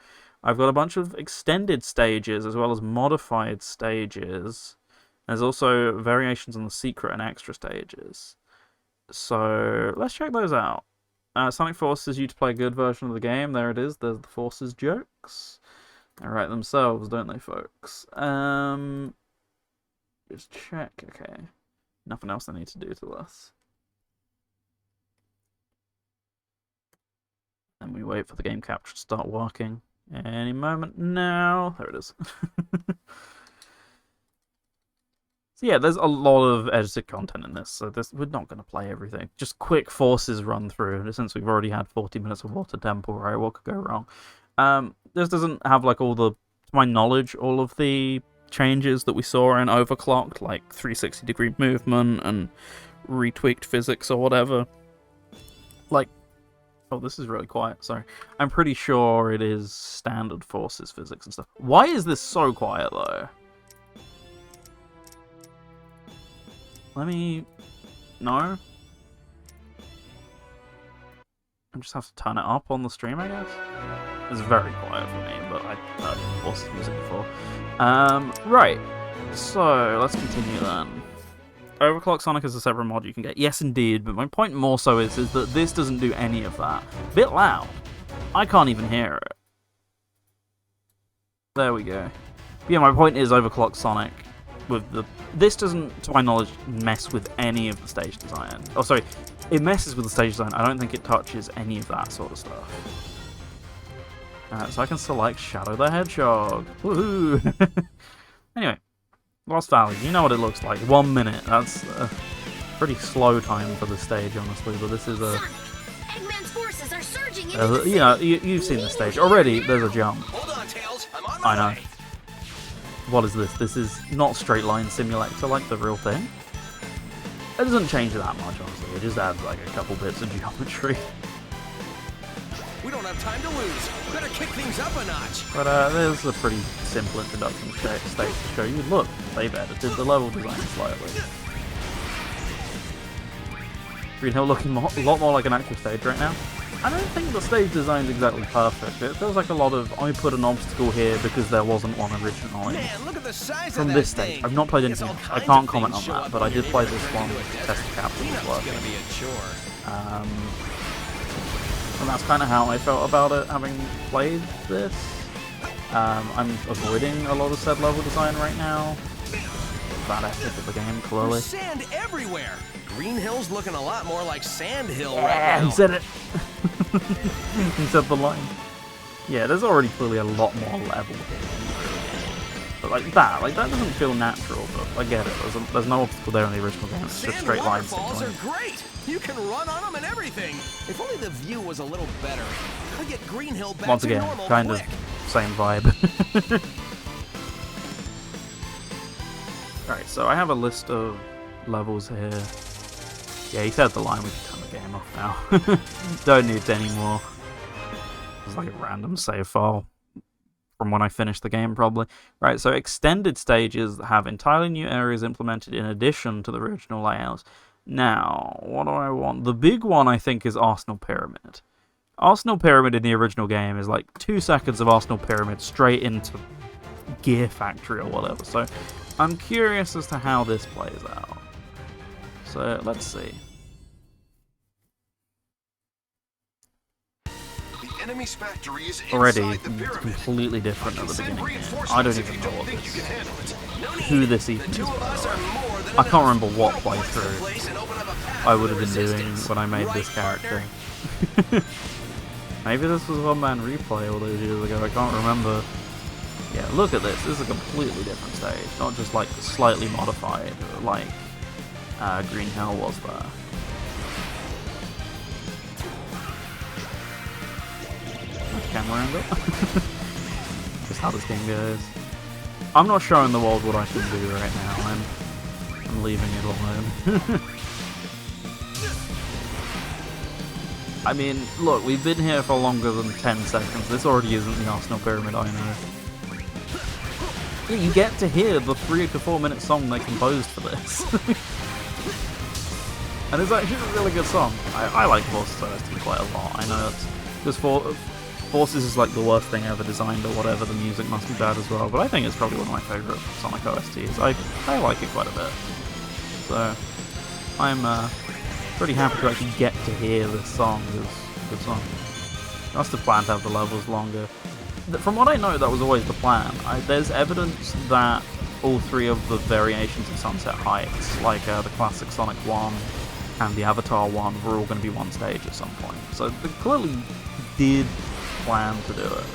I've got a bunch of extended stages as well as modified stages. There's also variations on the secret and extra stages. So let's check those out. Sonic forces you to play a good version of the game. There it is. There's the Forces jokes. They write themselves, don't they, folks? Just check. Okay. Nothing else I need to do to this. And we wait for the game capture to start working. Any moment now. There it is. So yeah, there's a lot of edited content in this, so we're not going to play everything. Just quick forces run through, since we've already had 40 minutes of Water Temple, right? What could go wrong? This doesn't have, like, to my knowledge, all of the changes that we saw in Overclocked, like 360-degree movement and retweaked physics or whatever. Like, oh, this is really quiet, sorry. I'm pretty sure it is standard forces physics and stuff. Why is this so quiet, though? Let me... No? I just have to turn it up on the stream, I guess? It's very quiet for me, but I've heard forces music before. Right. So, let's continue then. Overclock Sonic is a separate mod you can get. Yes, indeed, but my point more so is that this doesn't do any of that. Bit loud. I can't even hear it. There we go. But yeah, my point is Overclock Sonic with the... This doesn't, to my knowledge, mess with any of the stage design. Oh, sorry. It messes with the stage design. I don't think it touches any of that sort of stuff. So I can select Shadow the Hedgehog. Woohoo! Anyway. Lost Valley, you know what it looks like. 1 minute. That's a pretty slow time for the stage, honestly, but this is a... Eggman's forces are surging you know, you've seen the stage. Already, there's a jump. Hold on, Tails. I'm on I my know. way. What is this? This is not Straight Line Simulator like the real thing. It doesn't change that much, honestly. It just adds, like, a couple bits of geometry. We don't have time to lose. Better kick things up a notch. But there's a pretty simple introduction stage to show you. Look, they've edited the level design slightly. Green Hill looking a lot more like an actual stage right now. I don't think the stage design's exactly perfect. It feels like a lot of, I put an obstacle here because there wasn't one originally. Man, look at the size From of this that stage. thing. I've not played anything All else. I kinds can't of comment on things show that, up but I when did you're play turning this into one a to desert. test the captain was Cleanup's working. gonna be a chore. And that's kind of how I felt about it, having played this. I'm avoiding a lot of said level design right now. Bad ethic of the game, clearly. There's sand everywhere. Green Hill's looking a lot more like Sand Hill right Yeah, now. he said it. He said the line. Yeah, there's already clearly a lot more level here. But like that doesn't feel natural, but I get it. There's no obstacle there in the original game. It's just Sand straight lines. waterfalls are great. You can run on them and everything. If only the view was a little better. I'd get Green Hill back Once to again, normal kind quick. of same vibe. Alright, so I have a list of levels here. Yeah, he said the line, we can turn the game off now. Don't need any more. It's like a random save file from when I finished the game, probably. Right, so extended stages have entirely new areas implemented in addition to the original layouts. Now, what do I want? The big one, I think, is Arsenal Pyramid. Arsenal Pyramid in the original game is like 2 seconds of Arsenal Pyramid straight into Gear Factory or whatever. So I'm curious as to how this plays out. So let's see. Enemy's factory is Already inside the pyramid. completely different at the Send beginning. reinforcements I don't if even you know don't what think you this, can handle it. who this even is. Two of us are more than I can't enough. remember what We'll box the playthrough place and open up a path I would for have been doing resistance. when I made Right, this character. partner? Maybe this was One Man Replay all those years ago. I can't remember. Yeah, look at this. This is a completely different stage, not just like slightly modified like Green Hell was there. Camera angle. Just how this game goes. I'm not showing the world what I can do right now. I'm leaving it alone. I mean, look, we've been here for longer than 10 seconds. This already isn't the Arsenal Pyramid, I know. Yeah, you get to hear the 3 to 4 minute song they composed for this. And it's actually a really good song. I like Forces OST quite a lot. I know it's because Forces is like the worst thing ever designed or whatever. The music must be bad as well, but I think it's probably one of my favourite Sonic OSTs. I like it quite a bit. So I'm pretty happy to actually get to hear this song. It's a good song. I must have planned to have the levels longer. From what I know, that was always the plan. There's evidence that all 3 of the variations of Sunset Heights, like the classic Sonic 1 and the Avatar 1, were all going to be one stage at some point. So they clearly did plan to do it.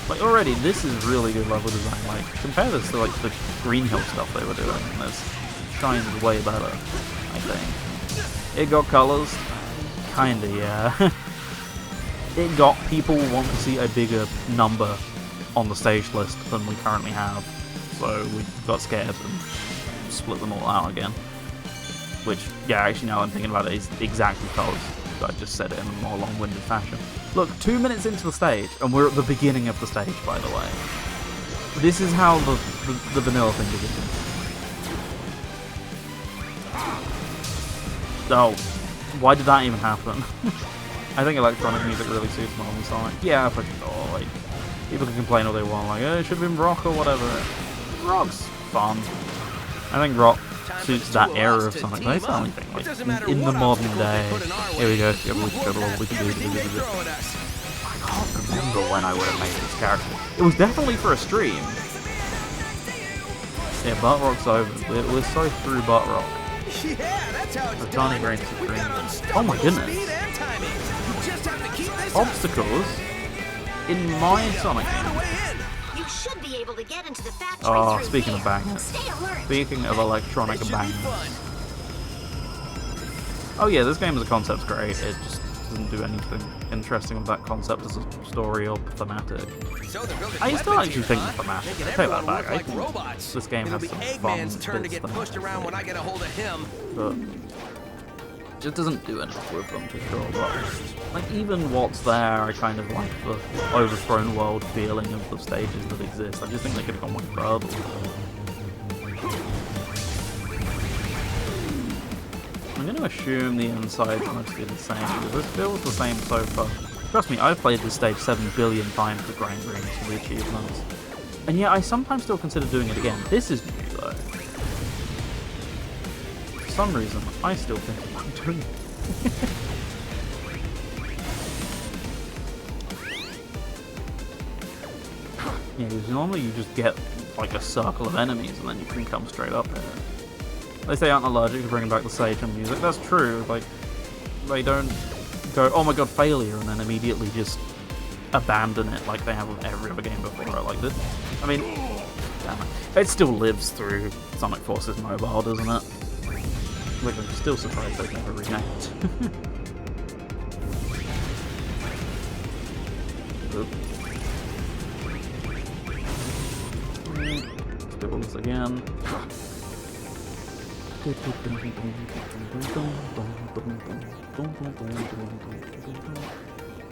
Like, already, this is really good level design. Like, compare this to, like, the Green Hill stuff they were doing, and this shines way better, I think. It got colors? Kinda, yeah. It got people who want to see a bigger number on the stage list than we currently have, so we got scared and split them all out again. Which, yeah, actually now I'm thinking about it, is exactly because I just said it in a more long-winded fashion. Look, 2 minutes into the stage, and we're at the beginning of the stage, by the way. This is how the vanilla thing begins. Oh, why did that even happen? I think electronic music really suits modern Sonic. Yeah, for sure. Like, people can complain all they want, like, oh, it should have been rock or whatever. Rock's fun. I think rock suits that era of Sonic. They sound anything like in the modern day. Here we go. Yeah, we can do it. I can't remember when I would have made this character. It was definitely for a stream. Yeah, Butt Rock's over. We're so through Butt Rock. Yeah, that's how it's Tiny done. Grain We Supreme. got Oh my unstoppable goodness. speed and timing. You just have to keep this up. Obstacles in my Sonic Find a game. way in. You should be able to get into the factory Oh, through speaking of there. bangers. Stay alert. Speaking of electronic It should be bangers. fun. Oh yeah, this game as a concept's great. It just doesn't do anything interesting with that concept as a story or thematic. So they're building I still weapons actually here, think huh? the thematic. Making I take that everyone back. look I like think robots. this game It'll has be some Eggman's fun turn to bits get that pushed are around when I great, get a hold of him. but just doesn't do enough with them for sure. But like even what's there, I kind of like the overthrown world feeling of the stages that exist. I just think they could have gone way further. I'm going to assume the inside's mostly the same, because this feels the same so far. Trust me, I've played this stage 7 billion times with grind rings and the achievements. And yet I sometimes still consider doing it again. This is new though. For some reason, I still think about doing it. Yeah, because normally you just get like a circle of enemies and then you can come straight up here. They say aren't allergic to bringing back the sage and music. That's true. Like, they don't go, oh my god, failure, and then immediately just abandon it like they have with every other game before. Like this. I mean, damn it. It still lives through Sonic Forces Mobile, doesn't it? Which I'm still surprised they've never renamed. Let's do all this again.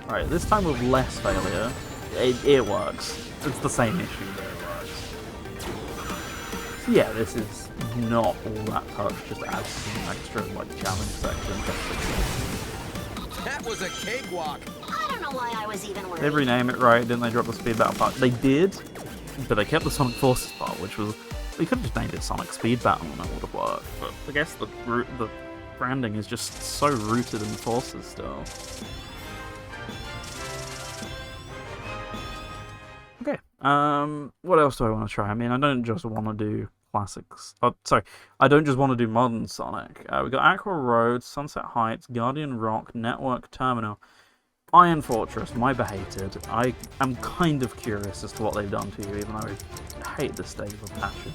Alright, this time with less failure, it works. It's the same issue, but it works. So yeah, this is not all that tough, just adds some extra like challenge section. That was a cakewalk. I don't know why I was even worried. They rename it right, didn't they drop the Speed Battle part? They did, but they kept the Sonic Forces part, which was... We could have just named it Sonic Speed Battle and it would have worked, but I guess the branding is just so rooted in the Forces still. Okay, what else do I want to try? I mean, I don't just want to do classics. Oh, sorry, I don't just want to do modern Sonic. We got Aqua Road, Sunset Heights, Guardian Rock, Network Terminal, Iron Fortress, My Behated. I am kind of curious as to what they've done to you, even though I hate this stage with passion.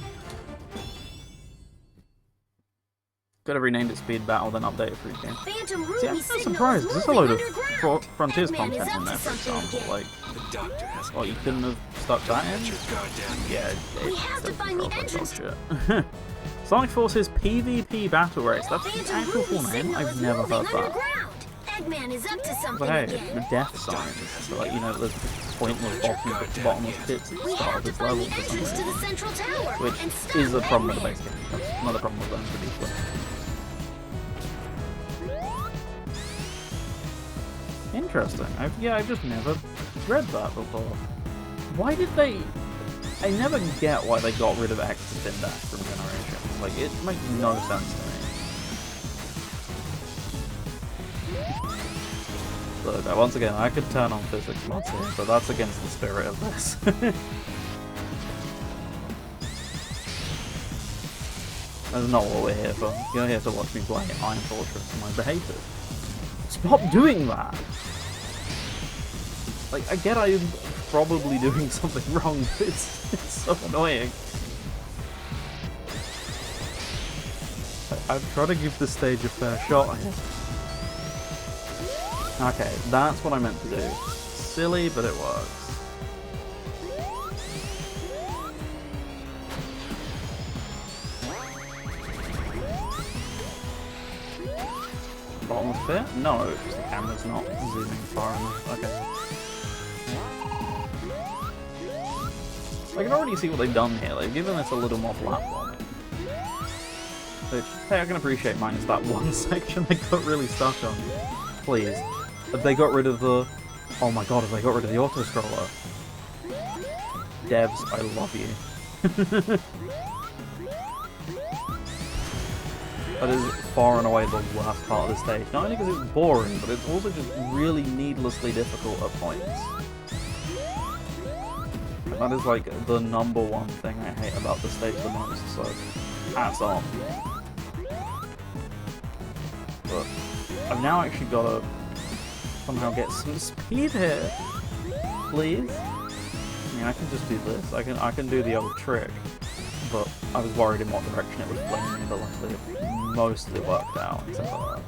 Could have renamed it Speed Battle, then updated for each game. Phantom See, I'm Ruby not signal surprised. is There's a load moving of underground. Frontiers Eggman is content in up there, to for something example. again. Like, The doctor has well, you couldn't have stuck that in? Yeah, We have to find the entrance. Shit. Sonic Forces PvP Battle Race. That's the Phantom actual Ruby full name. signal I've is never moving heard that. underground. Eggman is up to something But hey, again. the death signs. So, like, you know, there's pointless bottomless pits at the We start have of to this find level the for some entrance to the reason. central tower. Which and stop is a problem with the Eggman. base game. That's another problem with them, to be clear. Interesting. I've just never read that before. Why did they... I never get why they got rid of X to Spin Dash from Generations. Like, it makes no sense to me. Look, once again, I could turn on physics mods here, but that's against the spirit of this. That's not what we're here for. You're here to watch me play Iron Fortress and My Behated. Stop doing that! Like, I get I'm probably doing something wrong, but it's so annoying. I've tried to give this stage a fair shot here. Okay, that's what I meant to do. Silly, but it works. Bottomless pit? No, just the camera's not zooming far enough. Okay. I can already see what they've done here. They've given us a little more platforming. Which, hey, I can appreciate minus that one section I got really stuck on. Please. If they got rid of the... Oh my god, if they got rid of the auto-scroller. Devs, I love you. That is far and away the worst part of the stage. Not only because it's boring, but it's also just really needlessly difficult at points. And that is like the number one thing I hate about the stage the most, so hats on. But I've now actually got to somehow get some speed here. Please? I mean, I can just do this. I can do the old trick. But I was worried in what direction it was playing me, but luckily it mostly worked out, except for that.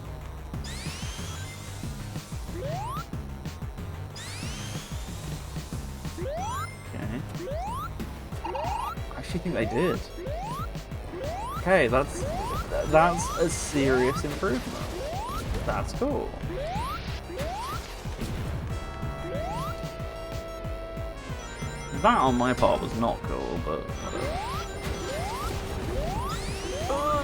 Okay. I actually think they did. Okay, that's a serious improvement. That's cool. That on my part was not cool, but whatever.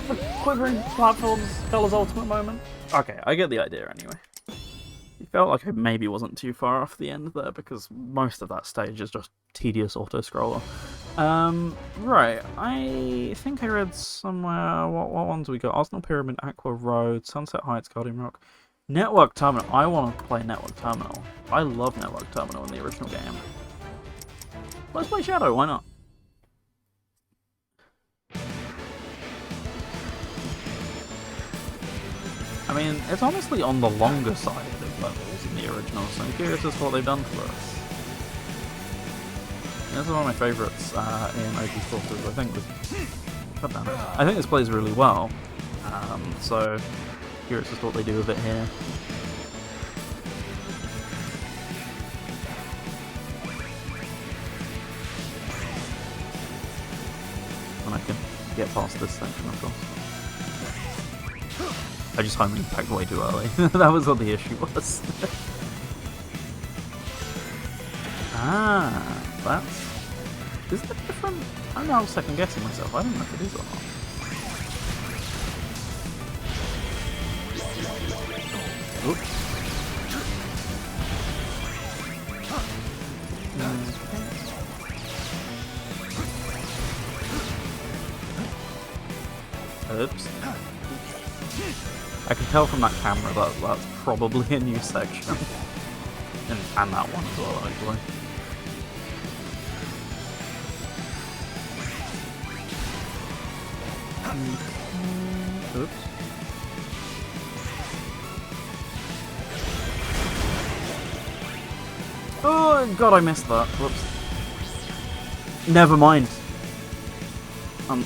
The quivering platforms, Color's ultimate moment. Okay, I get the idea anyway. It felt like I maybe wasn't too far off the end there, because most of that stage is just tedious auto-scroller. Right, I think I read somewhere, what ones we got? Arsenal Pyramid, Aqua Road, Sunset Heights, Guardian Rock, Network Terminal. I want to play Network Terminal. I love Network Terminal in the original game. Let's play Shadow, why not? I mean, it's honestly on the longer side of levels in the original, so I'm curious as to what they've done for us. Yeah, this is one of my favourites in OG Forces. I think this plays really well, so curious as to what they do with it here. And I can get past this section, of course. I just home impact way too early. That was what the issue was. Ah, that's... Is that different? I'm now second guessing myself. I don't know if it is or not. Oops. Oops. I can tell from that camera that that's probably a new section. And that one as well, actually. Oops. Oh god, I missed that. Whoops. Never mind. I'm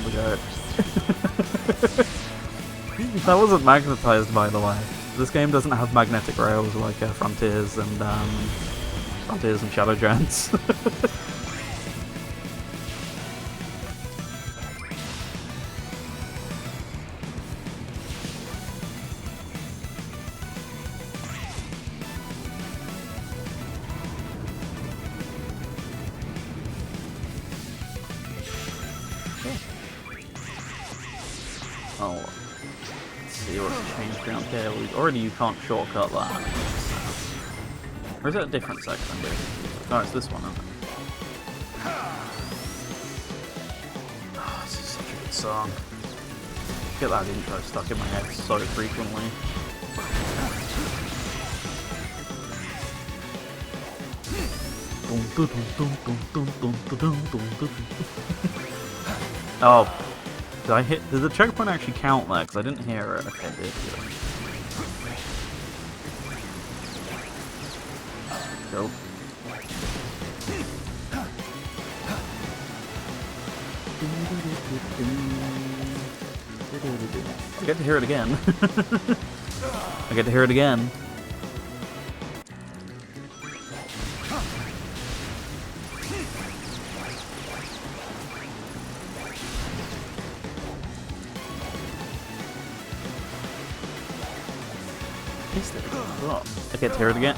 the goat. That wasn't magnetized, by the way. This game doesn't have magnetic rails like Frontiers and Shadow Giants. Oh, let's see what's changed down here. Already you can't shortcut that. Or is that a different section, dude? No, it's this one, isn't it? Oh, this is such a good song. Get that intro stuck in my head so frequently. Oh. Did the checkpoint actually count there? Because I didn't hear it. Okay, it did. Go. I get to hear it again. I get to hear it again. I get to hear it again.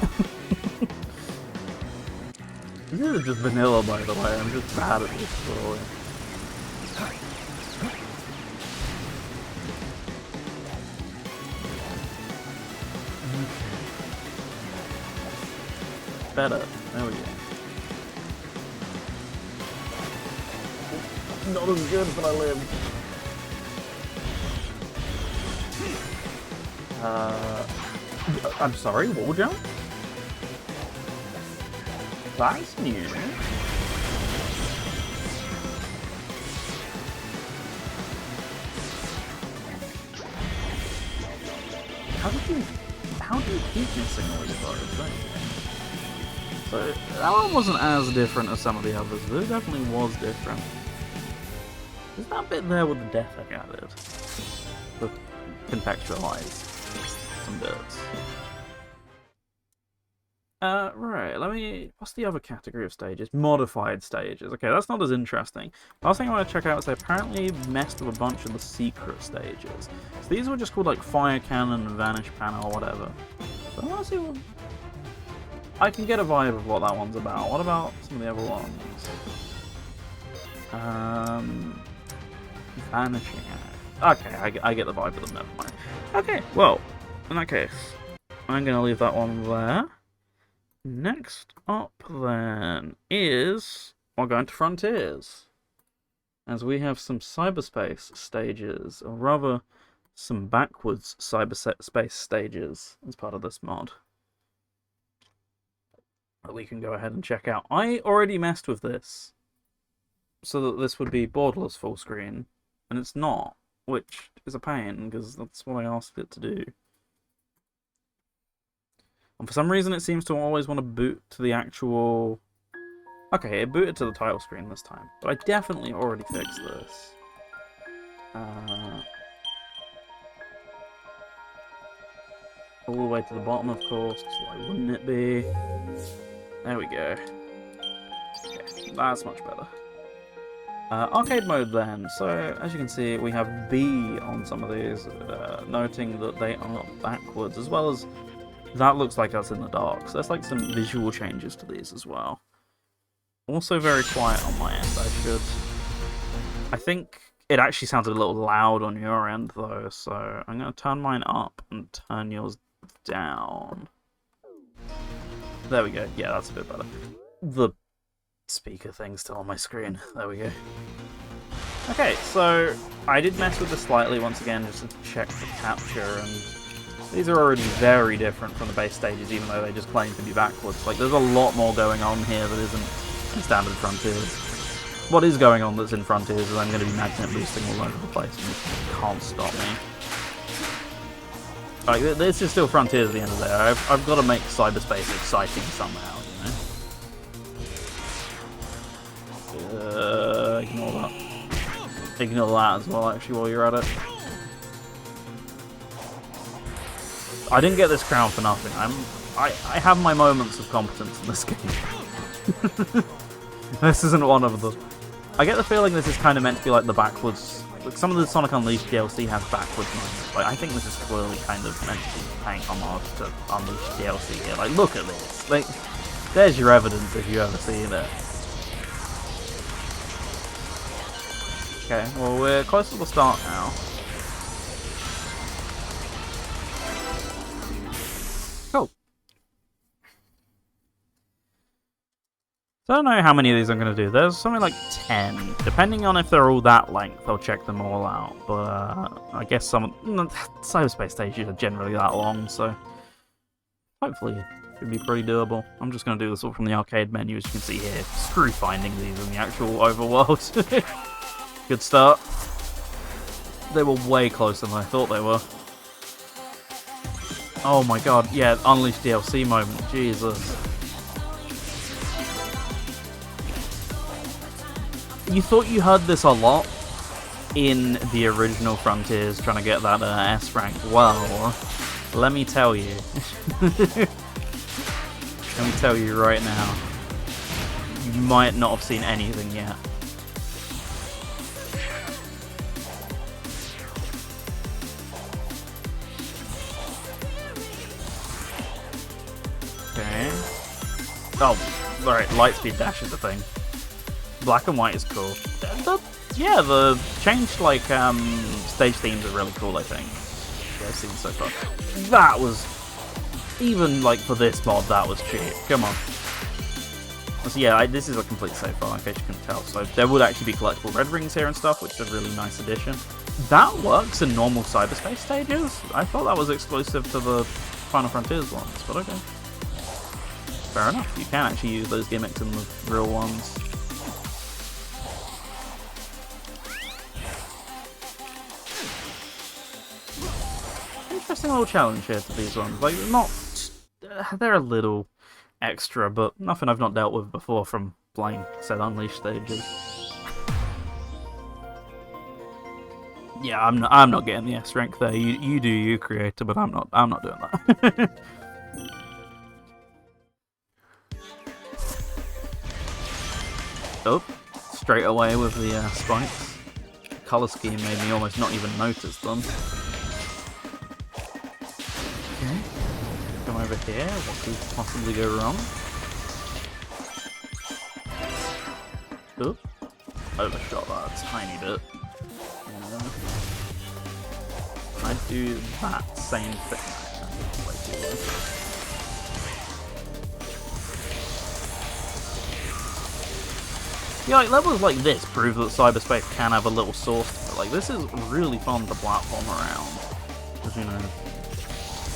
This is just vanilla, by the way. I'm just bad at this story. Better. There we go. Not as good, but I live. I'm sorry, wall jump? That's new. How do you keep missing all your those things? So that one wasn't as different as some of the others, but it definitely was different. There's that bit there with the death I added. To contextualize some bits. Right, what's the other category of stages? Modified stages. Okay, that's not as interesting. Last thing I want to check out is they apparently messed with a bunch of the secret stages. So these were just called like Fire Cannon and Vanish Panel or whatever. So I want to see what... I can get a vibe of what that one's about. What about some of the other ones? Vanishing Act. Okay, I get the vibe of them, never mind. Okay, well, in that case, I'm going to leave that one there. Next up, then, is we're going to Frontiers. As we have some cyberspace stages, or rather, some backwards cyberspace stages as part of this mod. That we can go ahead and check out. I already messed with this, so that this would be borderless full screen, and it's not, which is a pain, because that's what I asked it to do. And for some reason it seems to always want to boot to the actual... Okay, it booted to the title screen this time, but I definitely already fixed this. All the way to the bottom, of course, because why wouldn't it be? There we go. Okay, that's much better. Arcade mode then. So, as you can see, we have B on some of these, noting that they are backwards, as well as that looks like us in the dark. So there's like some visual changes to these as well. Also very quiet on my end, I think it actually sounds a little loud on your end though, so I'm going to turn mine up and turn yours down. There we go. Yeah, that's a bit better. The speaker thing's still on my screen. There we go. Okay, so I did mess with this slightly once again just to check the capture, and these are already very different from the base stages, even though they just claim to be backwards. Like, there's a lot more going on here that isn't in standard Frontiers. What is going on that's in Frontiers is I'm going to be magnet boosting all over the place, and you can't stop me. Like, this is still Frontiers at the end of the day. I've got to make cyberspace exciting somehow, you know? Ignore that. Ignore that as well, actually, while you're at it. I didn't get this crown for nothing. I have my moments of competence in this game. This isn't one of them. I get the feeling this is kind of meant to be like the backwards. Like, some of the Sonic Unleashed DLC has backwards moments. Like, I think this is clearly kind of meant to be paying homage to Unleashed DLC here. Like, look at this. Like, there's your evidence if you ever seen it. Okay, well, we're close to the start now. Cool. So I don't know how many of these I'm going to do. There's something like 10. Depending on if they're all that length, I'll check them all out. But I guess some cyberspace stages are generally that long, so hopefully it should be pretty doable. I'm just going to do this all from the arcade menu, as you can see here. Screw finding these in the actual overworld. Good start. They were way closer than I thought they were. Oh my god, yeah, Unleashed DLC moment, Jesus. You thought you heard this a lot in the original Frontiers, trying to get that S rank. Well, let me tell you. Let me tell you right now. You might not have seen anything yet. Okay. Oh, alright, Lightspeed Dash is a thing. Black and white is cool. Yeah, the changed, like, stage themes are really cool, I think. Yeah, I've seen so far. That was, even, like, for this mod, that was cheap. Come on. So yeah, this is a complete save file, in case you couldn't tell. So there would actually be collectible red rings here and stuff, which is a really nice addition. That works in normal cyberspace stages. I thought that was exclusive to the Final Frontiers ones, but okay. Fair enough, you can actually use those gimmicks in the real ones. Interesting little challenge here to these ones. Like, they're a little extra, but nothing I've not dealt with before from playing said Unleashed stages. Yeah, I'm not getting the S rank there. You do you, creator, but I'm not doing that. Oh, straight away with the spikes. The colour scheme made me almost not even notice them. Okay, come over here. What could possibly go wrong? Oh, overshot that a tiny bit. I do that same thing. Yeah, like, levels like this prove that cyberspace can have a little source to it. Like, this is really fun to platform around. Because, you know,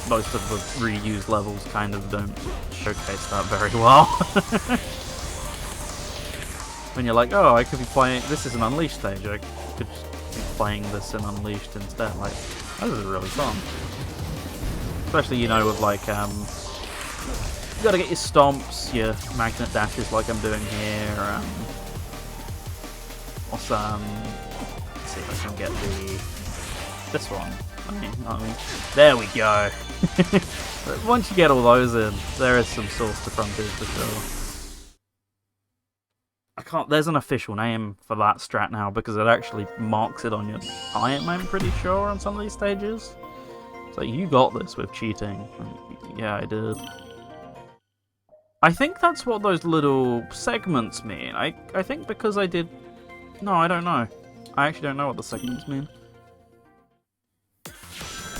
most of the reused levels kind of don't showcase that very well. When you're like, oh, I could be playing... This is an Unleashed stage. I could be playing this in Unleashed instead. Like, this is really fun. Especially, you know, with, like, you gotta get your stomps, your magnet dashes like I'm doing here, let's see if I can get this one. I mean, there we go. Once you get all those in, there is some source to Frontiers for sure. I can't. There's an official name for that strat now because it actually marks it on your time. I'm pretty sure on some of these stages. So you got this with cheating. Yeah, I did. I think that's what those little segments mean. I think because I did. No, I don't know. I actually don't know what the segments mean.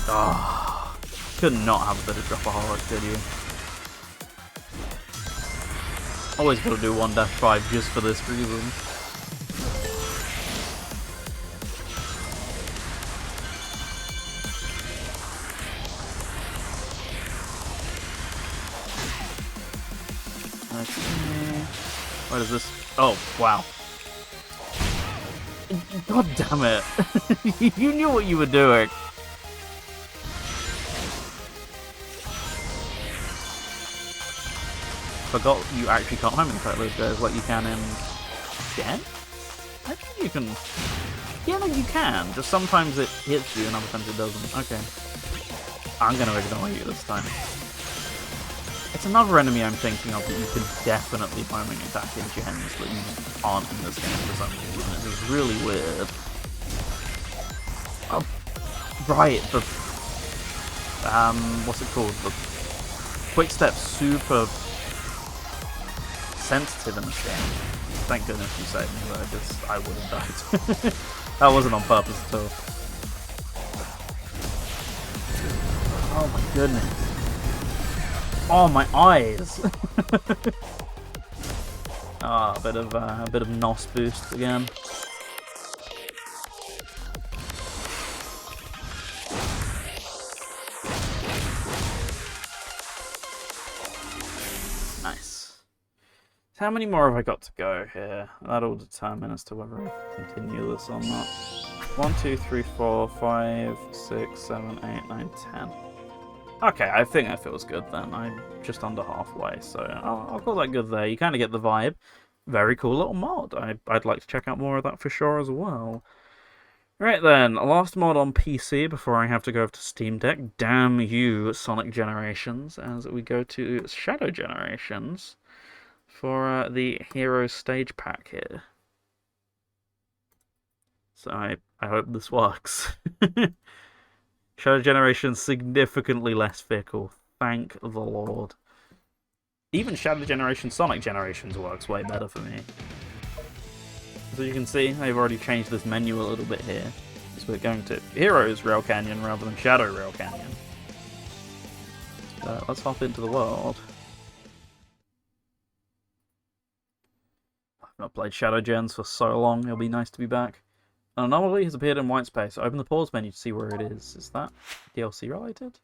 Ah, could not have a bit of Dropaholic, could you? Always gotta do 1-5 just for this reason. Okay. What is this? Oh, wow. God damn it. You knew what you were doing. Forgot you actually can't home infect those guys like you can in Gen? Actually, you can. Yeah, no, you can. Just sometimes it hits you and other times it doesn't. Okay. I'm gonna ignore you this time. It's another enemy I'm thinking of that you can definitely homing attack in gens that you aren't in this game for some reason. It is really weird. Oh, right, the what's it called? The quick step super sensitive in this game. Thank goodness you saved me though, because I would have died. That wasn't on purpose at all. Oh my goodness. Oh, my eyes! Ah, a bit of NOS boost again. Nice. So how many more have I got to go here? That'll determine as to whether I continue this or not. 1, 2, 3, 4, 5, 6, 7, 8, 9, 10. Okay, I think that feels good then. I'm just under halfway, so I'll call that good there. You kind of get the vibe. Very cool little mod. I'd like to check out more of that for sure as well. Right then, last mod on PC before I have to go over to Steam Deck. Damn you, Sonic Generations, as we go to Shadow Generations for the Hero Stage Pack here. So I hope this works. Shadow Generation's significantly less fickle. Thank the Lord. Even Shadow Generation Sonic Generations works way better for me. So you can see, they've already changed this menu a little bit here. So we're going to Heroes Rail Canyon rather than Shadow Rail Canyon. So let's hop into the world. I've not played Shadow Gens for so long, it'll be nice to be back. An anomaly has appeared in white space. Open the pause menu to see where it is. Is that DLC related?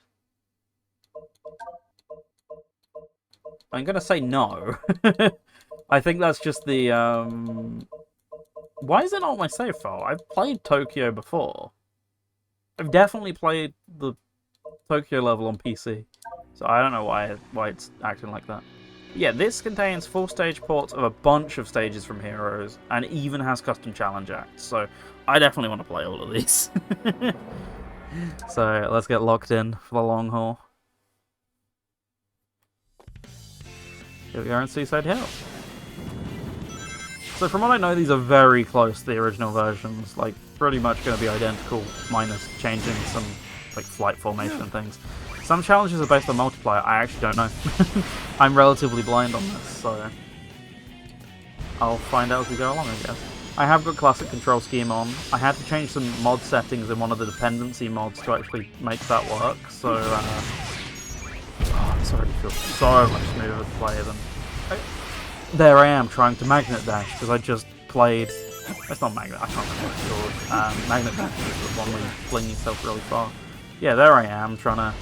I'm gonna say no. I think that's just the Why is it not my save file? I've played Tokyo before. I've definitely played the Tokyo level on PC. So I don't know why it's acting like that. Yeah, this contains full stage ports of a bunch of stages from Heroes, and even has custom challenge acts, so I definitely want to play all of these. So let's get locked in for the long haul. Here we are in Seaside Hill. So from what I know, these are very close to the original versions, like pretty much going to be identical, minus changing some like flight formation and things. Some challenges are based on multiplayer. I actually don't know. I'm relatively blind on this, so I'll find out as we go along, I guess. I have got classic control scheme on. I had to change some mod settings in one of the dependency mods to actually make that work, so this already feels so much smoother to play than... There I am trying to magnet dash, because I just played... That's not magnet, I can't remember what it's called. Magnet dash is the one where you fling yourself really far. Yeah, there I am, trying to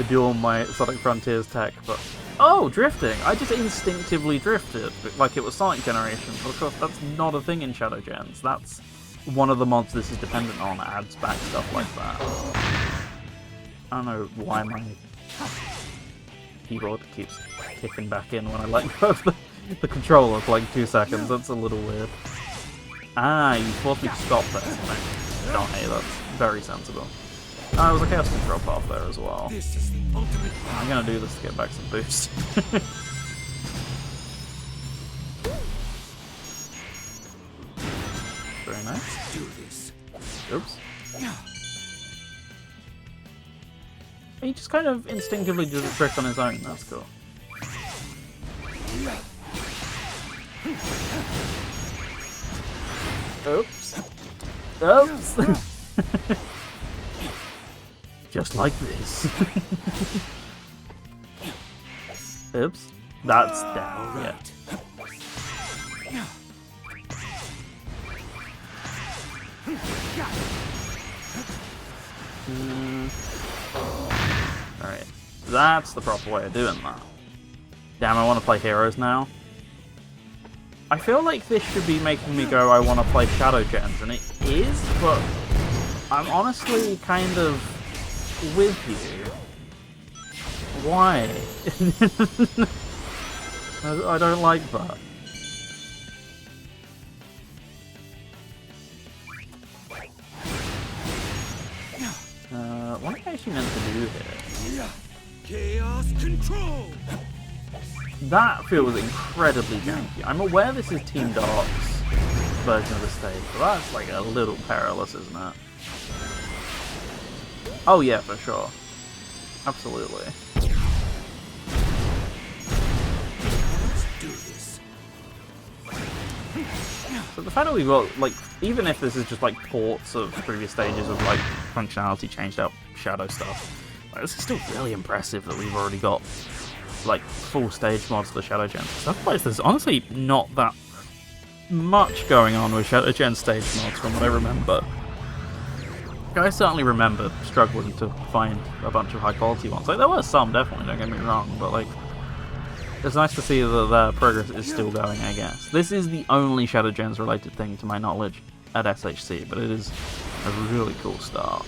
duel my Sonic Frontiers tech, but... Oh, drifting! I just instinctively drifted, like it was Sonic Generations. Of course, that's not a thing in Shadow Gens. That's one of the mods this is dependent on that adds back stuff like that. I don't know why my keyboard keeps kicking back in when I let go of the controller for like 2 seconds. That's a little weird. Ah, you forced me to stop there. Oh, hey, that's very sensible. There was a chaos control path there as well. I'm gonna do this to get back some boost. just kind of instinctively does a trick on his own. That's cool. Oops. Oops. Just like this. Oops. That's down, yeah. Alright. That's the proper way of doing that. Damn, I want to play heroes now. I feel like this should be making me go, I want to play Shadow Gens, and it is, but I'm honestly kind of with you. Why? I don't like that. What am I actually meant to do here? Chaos control. That feels incredibly janky. I'm aware this is Team Dark's version of the stage, but that's like a little perilous, isn't it? Oh yeah, for sure. Absolutely. Let's do this. So the fact that we've got, like, even if this is just like ports of previous stages of like functionality changed out shadow stuff, like, this is still really impressive that we've already got like full stage mods for the Shadow Gens. Otherwise there's honestly not that much going on with Shadow Gen stage mods from what I remember. I certainly remember struggling to find a bunch of high quality ones. Like, there were some, definitely, don't get me wrong, but like, it's nice to see that their progress is still going, I guess. This is the only Shadow Gens related thing to my knowledge at SHC, but it is a really cool start.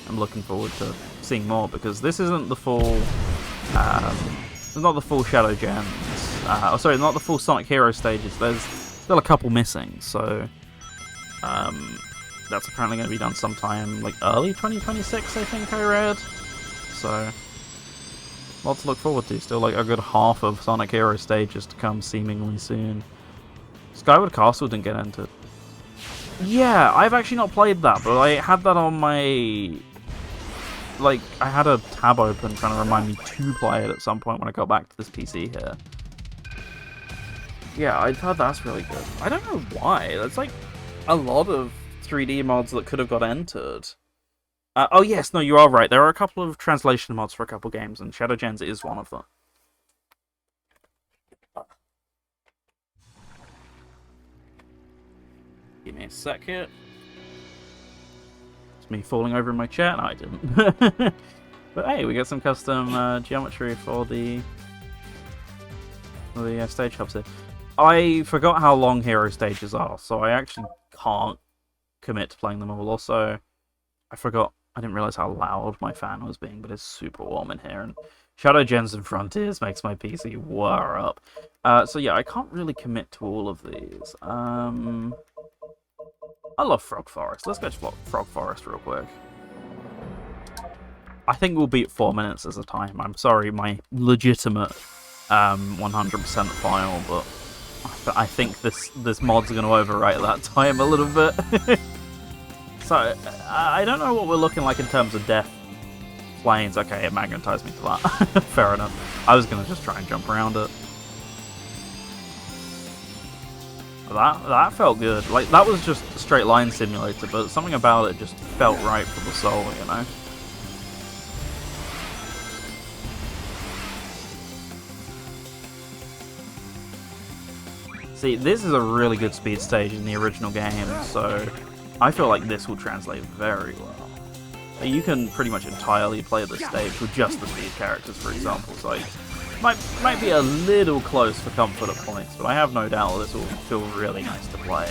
I'm looking forward to seeing more, because this isn't the full, not the full Shadow Gens, sorry, not the full Sonic Hero stages. There's still a couple missing, so that's apparently going to be done sometime like early 2026, I think I read. So, lots to look forward to. Still like a good half of Sonic Hero stages to come seemingly soon. Skyward Castle didn't get entered. Yeah, I've actually not played that, but I had that on my... Like, I had a tab open trying to remind me to play it at some point when I got back to this PC here. Yeah, I thought that's really good. I don't know why. That's like a lot of 3D mods that could have got entered. Oh yes, no, you are right. There are a couple of translation mods for a couple games, and Shadow Gens is one of them. Give me a sec here. It's me falling over in my chair. No, I didn't. But hey, we got some custom geometry for the stage hubs here. I forgot how long hero stages are, so I actually can't commit to playing them all. Also, I didn't realize how loud my fan was being, but it's super warm in here, and Shadow Gens and Frontiers makes my PC whir up. So yeah, I can't really commit to all of these. I love Frog Forest. Let's go to Frog Forest real quick. I think we'll beat 4 minutes as a time. I'm sorry, my legitimate 100% file, but I think this mod's going to overwrite that time a little bit. So, I don't know what we're looking like in terms of death planes. Okay, it magnetized me to that. Fair enough. I was going to just try and jump around it. That felt good. Like, that was just a straight line simulator, but something about it just felt right for the soul, you know? See, this is a really good speed stage in the original game, so I feel like this will translate very well. You can pretty much entirely play this stage with just the speed characters, for example, so might be a little close for comfort at points, but I have no doubt this will feel really nice to play.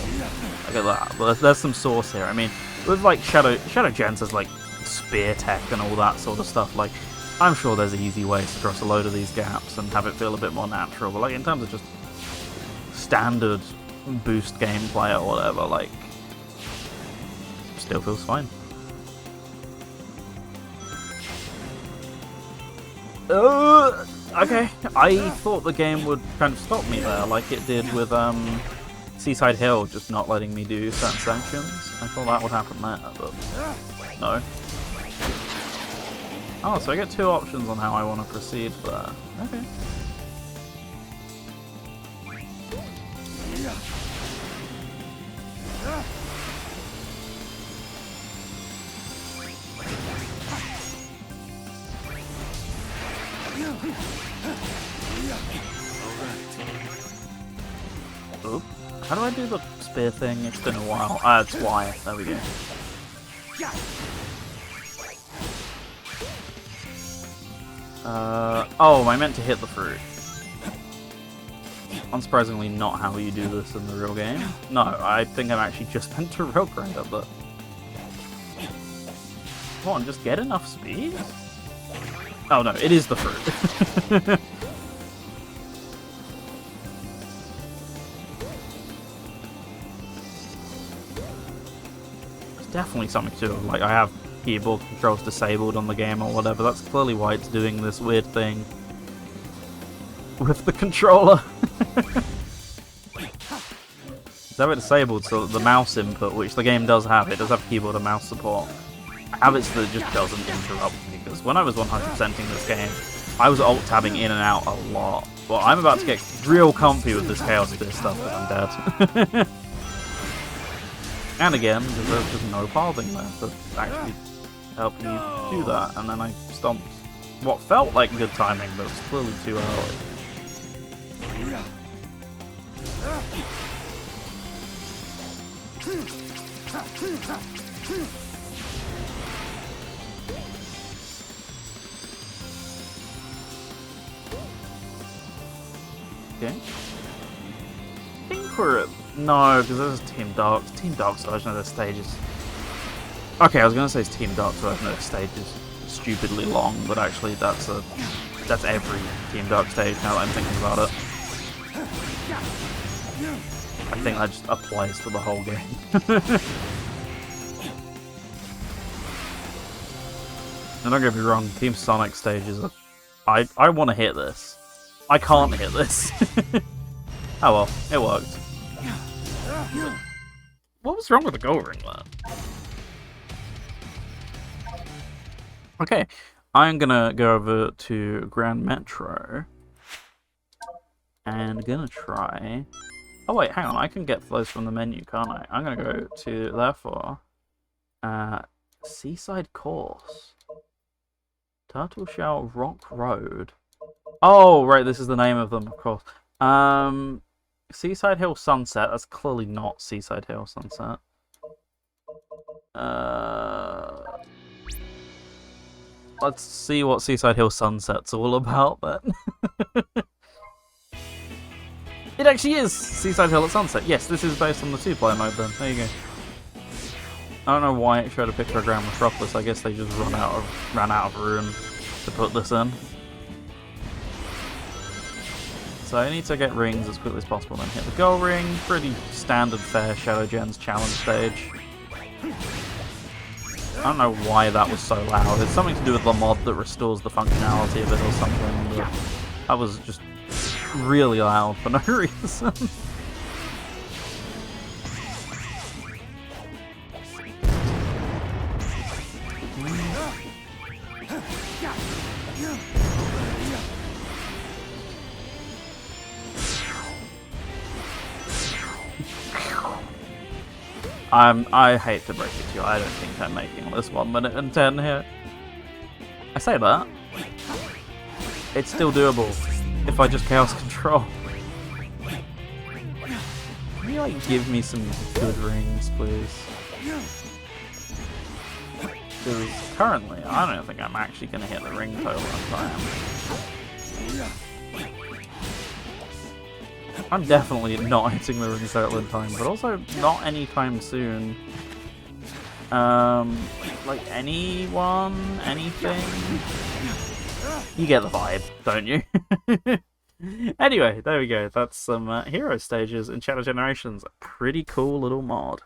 Look at that. Well, there's some source here. I mean, with like Shadow Gens as like spear tech and all that sort of stuff, like, I'm sure there's easy ways to cross a load of these gaps and have it feel a bit more natural, but like in terms of just standard boost gameplay or whatever, like, still feels fine. Okay, I thought the game would kind of stop me there, like it did with Seaside Hill, just not letting me do certain sections. I thought that would happen there, but no. Oh, so I get two options on how I want to proceed there. Okay. Oop. How do I do the spear thing? It's been a while. It's Y. There we go. Oh, I meant to hit the fruit. Unsurprisingly, not how you do this in the real game. No, I think I'm actually just meant to rail grind up there. Come on, just get enough speed? Oh no, it is the fruit. There's definitely something to it. Like, I have keyboard controls disabled on the game or whatever. That's clearly why it's doing this weird thing with the controller. It's have it disabled so that the mouse input, which the game does have, it does have keyboard and mouse support. I have it so that it just doesn't interrupt me, because when I was 100%ing this game, I was alt-tabbing in and out a lot. Well, I'm about to get real comfy with this Chaos Spear stuff and I'm dead. And again, there's just no pathing there to actually help you do that, and then I stomped what felt like good timing, but it was clearly too early. Okay. I think we're at... No, because this is Team Dark's. Team Dark's version of this stage is... Okay, I was going to say it's Team Dark's version of this stage is stupidly long, but actually that's every Team Dark stage now that I'm thinking about it. I think that just applies to the whole game. And don't get me wrong, Team Sonic stages are... I want to hit this. I can't hit this. Oh well, it worked. What was wrong with the gold ring there? Okay, I'm gonna go over to Grand Metro. And gonna try... Oh wait, hang on, I can get those from the menu, can't I? I'm gonna go to, therefore, Seaside Course. Turtle Shell Rock Road. Oh, right, this is the name of them, of course. Seaside Hill Sunset. That's clearly not Seaside Hill Sunset. Let's see what Seaside Hill Sunset's all about, then. It actually is Seaside Hill at Sunset. Yes, this is based on the 2-player mode, then. There you go. I don't know why it showed a picture of Grand Metropolis. I guess they just ran out of room to put this in. So I need to get rings as quickly as possible, then hit the gold ring. Pretty standard fare Shadow Gens challenge stage. I don't know why that was so loud. It's something to do with the mod that restores the functionality of it or something, but that was just really loud for no reason. I hate to break it to you, I don't think I'm making this 1 minute and 10 here. I say that. It's still doable if I just Chaos Control. Can you like give me some good rings, please? Because currently, I don't think I'm actually going to hit the ring total on time. I'm definitely not hitting the ring total in time, but also not anytime soon. Like anyone? Anything? You get the vibe, don't you? Anyway, there we go. That's some hero stages in Shadow Generations. A pretty cool little mod.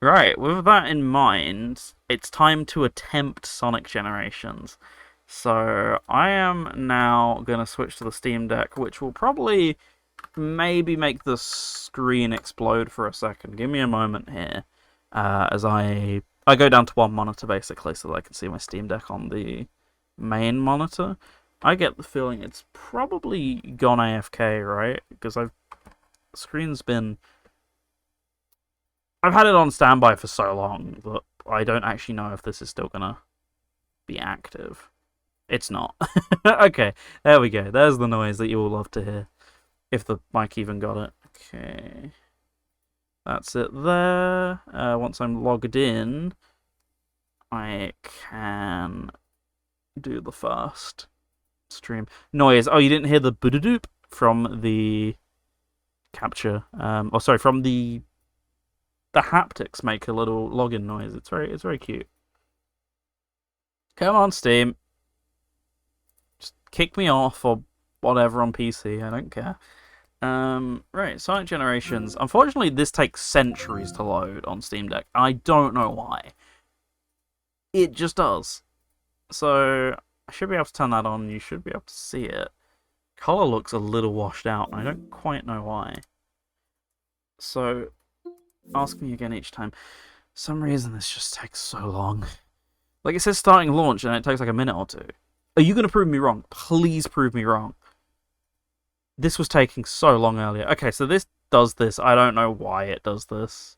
Right, with that in mind, it's time to attempt Sonic Generations. So I am now going to switch to the Steam Deck, which will probably maybe make the screen explode for a second. Give me a moment here, as I go down to one monitor basically, so that I can see my Steam Deck on the main monitor. I get the feeling it's probably gone AFK, right? Because the screen's been... I've had it on standby for so long that I don't actually know if this is still gonna be active. It's not. Okay, there we go. There's the noise that you all love to hear. If the mic even got it. Okay. That's it there. Once I'm logged in, I can do the first stream. Noise. Oh, you didn't hear the boodadoop from the capture. From the haptics make a little login noise. It's very cute. Come on, Steam. Just kick me off or whatever on PC. I don't care. Right, Sonic Generations. Unfortunately, this takes centuries to load on Steam Deck. I don't know why. It just does. So, I should be able to turn that on. You should be able to see it. Color looks a little washed out, and I don't quite know why. So, ask me again each time. For some reason, this just takes so long. Like, it says starting launch, and it takes like a minute or two. Are you going to prove me wrong? Please prove me wrong. This was taking so long earlier. Okay, so this does this. I don't know why it does this.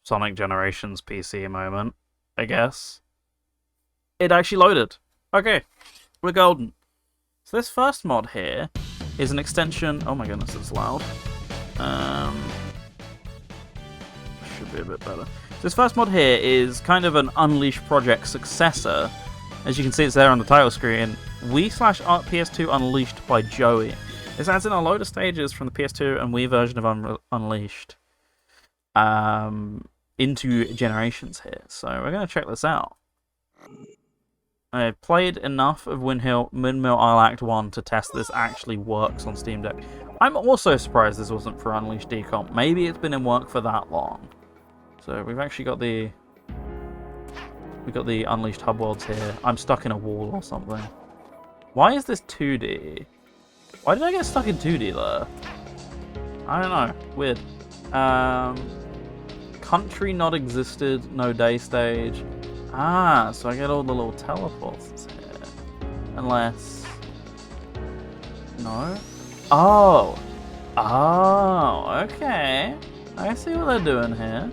Sonic Generations PC moment, I guess. It actually loaded. Okay, we're golden. So this first mod here is an extension... Oh my goodness, it's loud. Should be a bit better. So this first mod here is kind of an Unleashed project successor. As you can see, it's there on the title screen. Wii/PS2 Unleashed by Joey. This adds in a load of stages from the PS2 and Wii version of Unleashed into Generations here. So we're going to check this out. I played enough of Windmill Isle Act 1 to test this actually works on Steam Deck. I'm also surprised this wasn't for Unleashed Decomp. Maybe it's been in work for that long. So we've actually got the... We've got the Unleashed hub worlds here. I'm stuck in a wall or something. Why is this 2D? Why did I get stuck in 2D there? I don't know. Weird. Country not existed. No day stage. Ah, so I get all the little teleports here. Unless... No? Oh! Oh, okay. I see what they're doing here.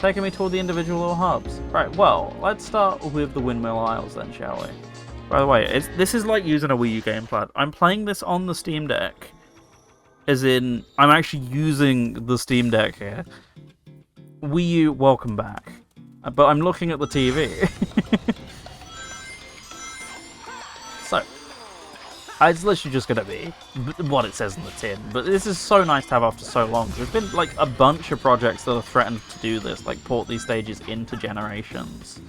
Taking me toward the individual little hubs. Right, well, let's start with the Windmill Isles then, shall we? By the way, this is like using a Wii U gamepad. I'm playing this on the Steam Deck. As in, I'm actually using the Steam Deck here. Wii U, welcome back. But I'm looking at the TV. So, it's literally just going to be what it says in the tin. But this is so nice to have after so long. There's been like a bunch of projects that have threatened to do this, like port these stages into Generations.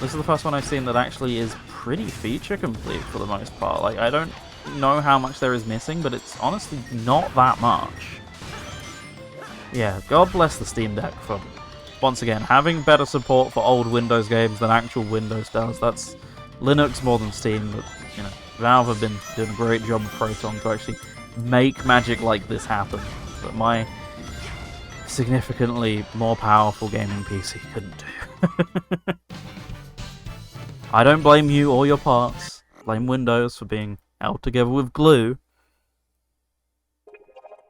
This is the first one I've seen that actually is pretty feature complete for the most part. Like, I don't know how much there is missing, but it's honestly not that much. Yeah, God bless the Steam Deck for, once again, having better support for old Windows games than actual Windows does. That's Linux more than Steam, but, you know, Valve have been doing a great job with Proton to actually make magic like this happen. That my significantly more powerful gaming PC couldn't do. I don't blame you or your parts. Blame Windows for being held together with glue.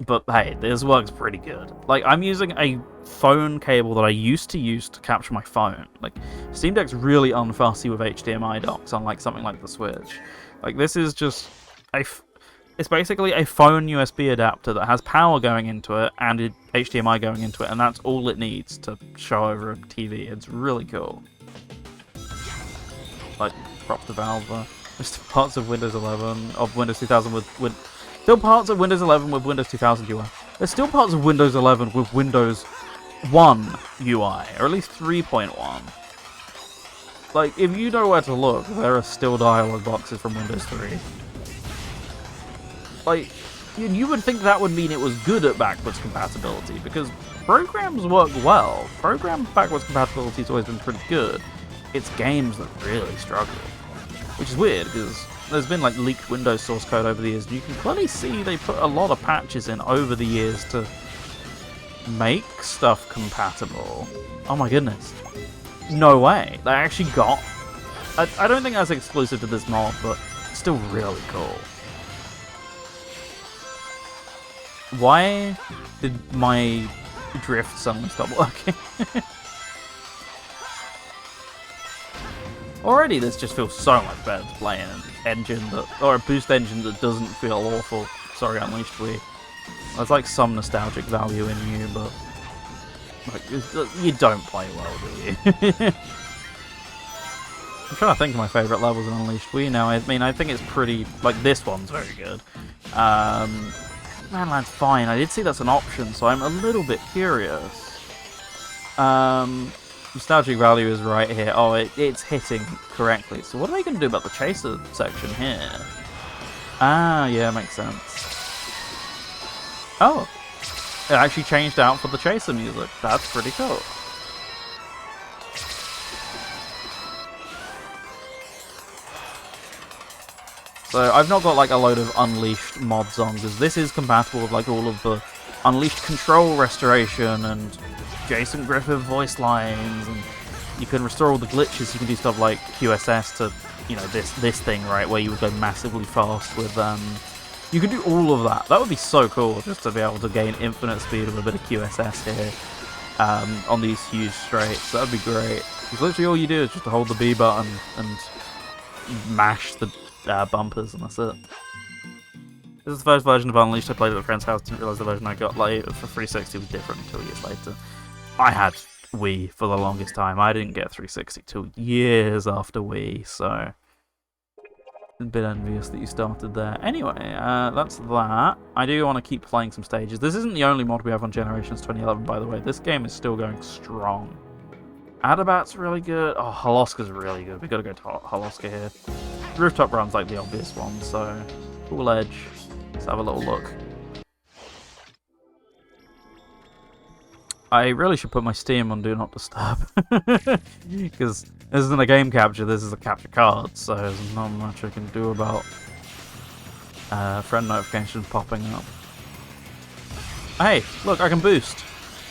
But hey, this works pretty good. Like, I'm using a phone cable that I used to use to capture my phone. Like, Steam Deck's really unfussy with HDMI docks, unlike something like the Switch. Like, this is just it's basically a phone USB adapter that has power going into it and HDMI going into it, and that's all it needs to show over a TV. It's really cool. Like, props to Valve. There's still parts of Windows 11, of Windows 2000 with still parts of Windows 11 with Windows 2000 UI. There's still parts of Windows 11 with Windows 1 UI, or at least 3.1. Like, if you know where to look, there are still dialog boxes from Windows 3. Like, you would think that would mean it was good at backwards compatibility, because programs work well. Program backwards compatibility has always been pretty good. It's games that really struggle. Which is weird, because there's been like leaked Windows source code over the years, and you can clearly see they put a lot of patches in over the years to make stuff compatible. Oh my goodness. No way. They actually got... I don't think that's exclusive to this mod, but still really cool. Why did my drift suddenly stop working? Already this just feels so much better to play in an engine that... or a boost engine that doesn't feel awful. Sorry, Unleashed Wii. There's like some nostalgic value in you, but... like, you don't play well, do you? I'm trying to think of my favourite levels in Unleashed Wii now. I mean, I think it's pretty... like, this one's very good. Manland's fine. I did see that's an option, so I'm a little bit curious. Nostalgic value is right here. Oh, it's hitting correctly. So what are they going to do about the chaser section here? Ah, yeah, makes sense. Oh, it actually changed out for the chaser music. That's pretty cool. So I've not got like a load of Unleashed mods on, because this is compatible with like all of the Unleashed control restoration and Jason Griffith voice lines, and you can restore all the glitches. You can do stuff like QSS to, you know, this thing, right, where you would go massively fast with you can do all of that. That would be so cool, just to be able to gain infinite speed with a bit of QSS here on these huge straights. That would be great. Because literally all you do is just to hold the B button and mash the bumpers, and that's it. This is the first version of Unleashed I played at a friend's house. Didn't realise the version I got like for 360 was different until years later. I had Wii for the longest time. I didn't get 360 till years after Wii, so a bit envious that you started there. Anyway, that's that. I do want to keep playing some stages. This isn't the only mod we have on Generations 2011, by the way. This game is still going strong. Adabat's really good. Oh, Holoska's really good. We gotta go to Holoska here. Rooftop Run's like the obvious one, so cool edge. Let's have a little look. I really should put my Steam on Do Not Disturb. Because this isn't a game capture, this is a capture card, so there's not much I can do about friend notifications popping up. Hey, look, I can boost.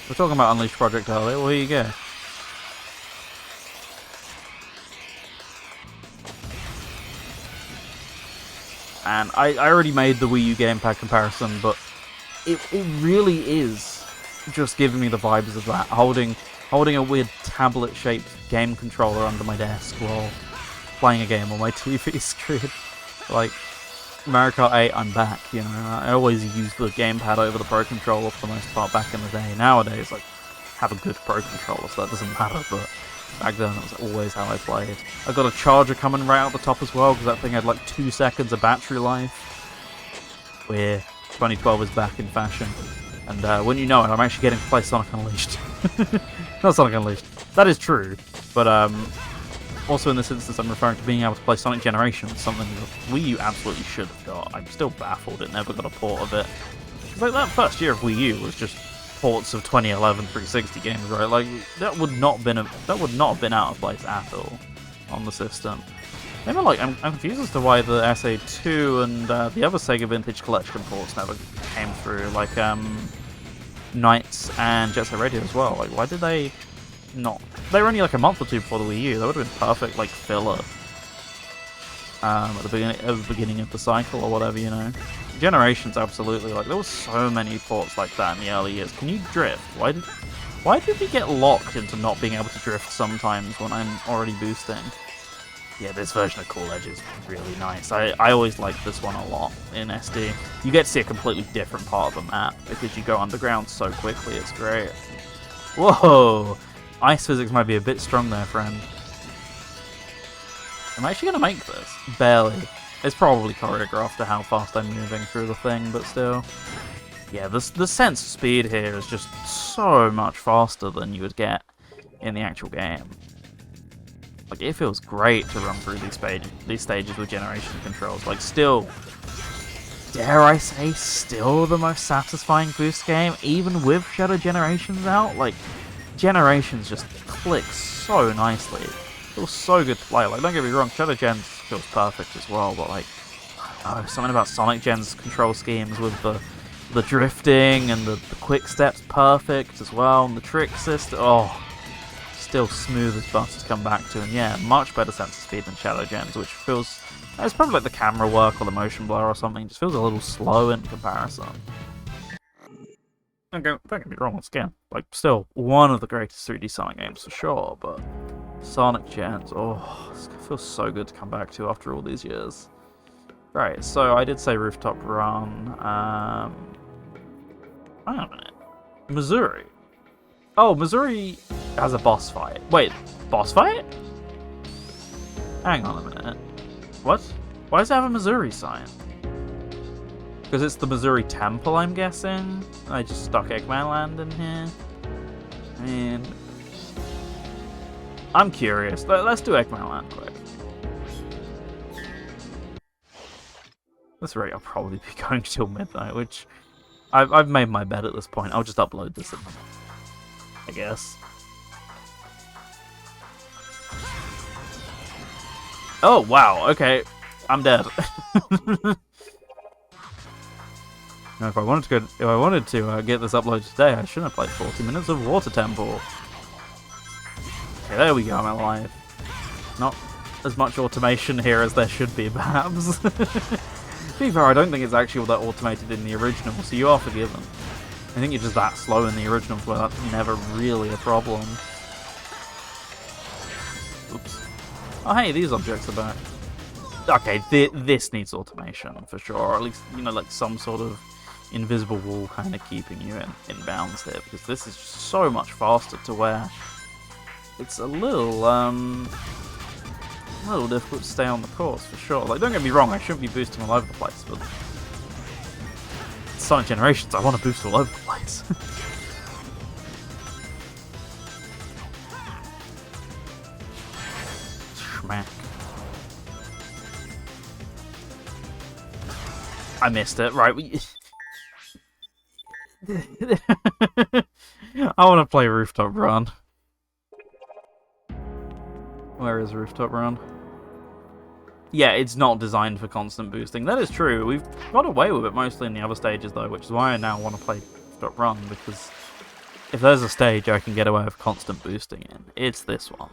We were talking about Unleashed Project earlier, well, here you go. And I already made the Wii U gamepad comparison, but it really is just giving me the vibes of that. Holding a weird tablet-shaped game controller under my desk while playing a game on my TV screen. Like, Mario Kart 8, I'm back, you know. I always use the gamepad over the Pro Controller for the most part back in the day. Nowadays, like, have a good Pro Controller, so that doesn't matter, but back then, that was always how I played. I got a charger coming right out the top as well, because that thing had like 2 seconds of battery life. Where 2012 is back in fashion. And when you know it, I'm actually getting to play Sonic Unleashed. Not Sonic Unleashed. That is true. But also in this instance, I'm referring to being able to play Sonic Generations, something that Wii U absolutely should have got. I'm still baffled it never got a port of it. Because like, that first year of Wii U was just ports of 2011 360 games, right? Like that would not have been out of place at all on the system. Maybe like I'm confused as to why the SA2 and the other Sega Vintage Collection ports never came through, like Knights and Jet Set Radio as well. Like why did they not? They were only like a month or two before the Wii U. That would have been perfect, like filler at the beginning of the cycle or whatever, you know. Generations, absolutely. Like there were so many ports like that in the early years. Can you drift? Why did we get locked into not being able to drift sometimes when I'm already boosting? Yeah, this version of Cool Edge is really nice. I always like this one a lot in SD. You get to see a completely different part of the map because you go underground so quickly. It's great. Whoa! Ice physics might be a bit strong there, friend. Am I actually going to make this? Barely. It's probably choreographed to how fast I'm moving through the thing, but still. Yeah, the sense of speed here is just so much faster than you would get in the actual game. Like, it feels great to run through these stages with generation controls. Like, still, dare I say, still the most satisfying boost game, even with Shadow Generations out. Like, Generations just clicks so nicely. It feels so good to play. Like, don't get me wrong, Shadow Gens feels perfect as well, but like, I don't know, something about Sonic Gen's control schemes with the drifting and the quick steps perfect as well, and the trick system. Oh, still smooth as butter to come back to, and yeah, much better sense of speed than Shadow Gems, which feels... It's probably like the camera work or the motion blur or something, it just feels a little slow in comparison. Don't get me wrong, once again, like, still one of the greatest 3D Sonic games for sure, but Sonic Gens, oh, this feels so good to come back to after all these years. Right, so I did say Rooftop Run, hang on a minute. Missouri. Oh, Missouri has a boss fight. Wait, boss fight? Hang on a minute. What? Why does it have a Missouri sign? Because it's the Missouri Temple, I'm guessing? I just stuck Eggman Land in here. I mean... I'm curious. Let's do Eggman Land quick. This rate I'll probably be going till midnight, which... I've made my bed at this point. I'll just upload this in a minute, I guess. Oh wow, okay. I'm dead. Now, if I wanted to get this uploaded today, I shouldn't have played 40 minutes of Water Temple. Okay, there we go, I'm alive. Not as much automation here as there should be, perhaps. To be fair, I don't think it's actually all that automated in the original, so you are forgiven. I think you're just that slow in the original, where that's never really a problem. Oops. Oh hey, these objects are back. Okay, this needs automation, for sure. Or at least, you know, like some sort of invisible wall kind of keeping you in bounds here, because this is just so much faster to where it's a little difficult to stay on the course, for sure. Like, don't get me wrong, I shouldn't be boosting all over the place, but Sonic Generations, I want to boost all over the place. Schmack. I missed it, right? I want to play Rooftop Run. Where is Rooftop Run? Yeah, it's not designed for constant boosting. That is true. We've got away with it mostly in the other stages, though, which is why I now want to play Rooftop Run, because if there's a stage I can get away with constant boosting in, it's this one.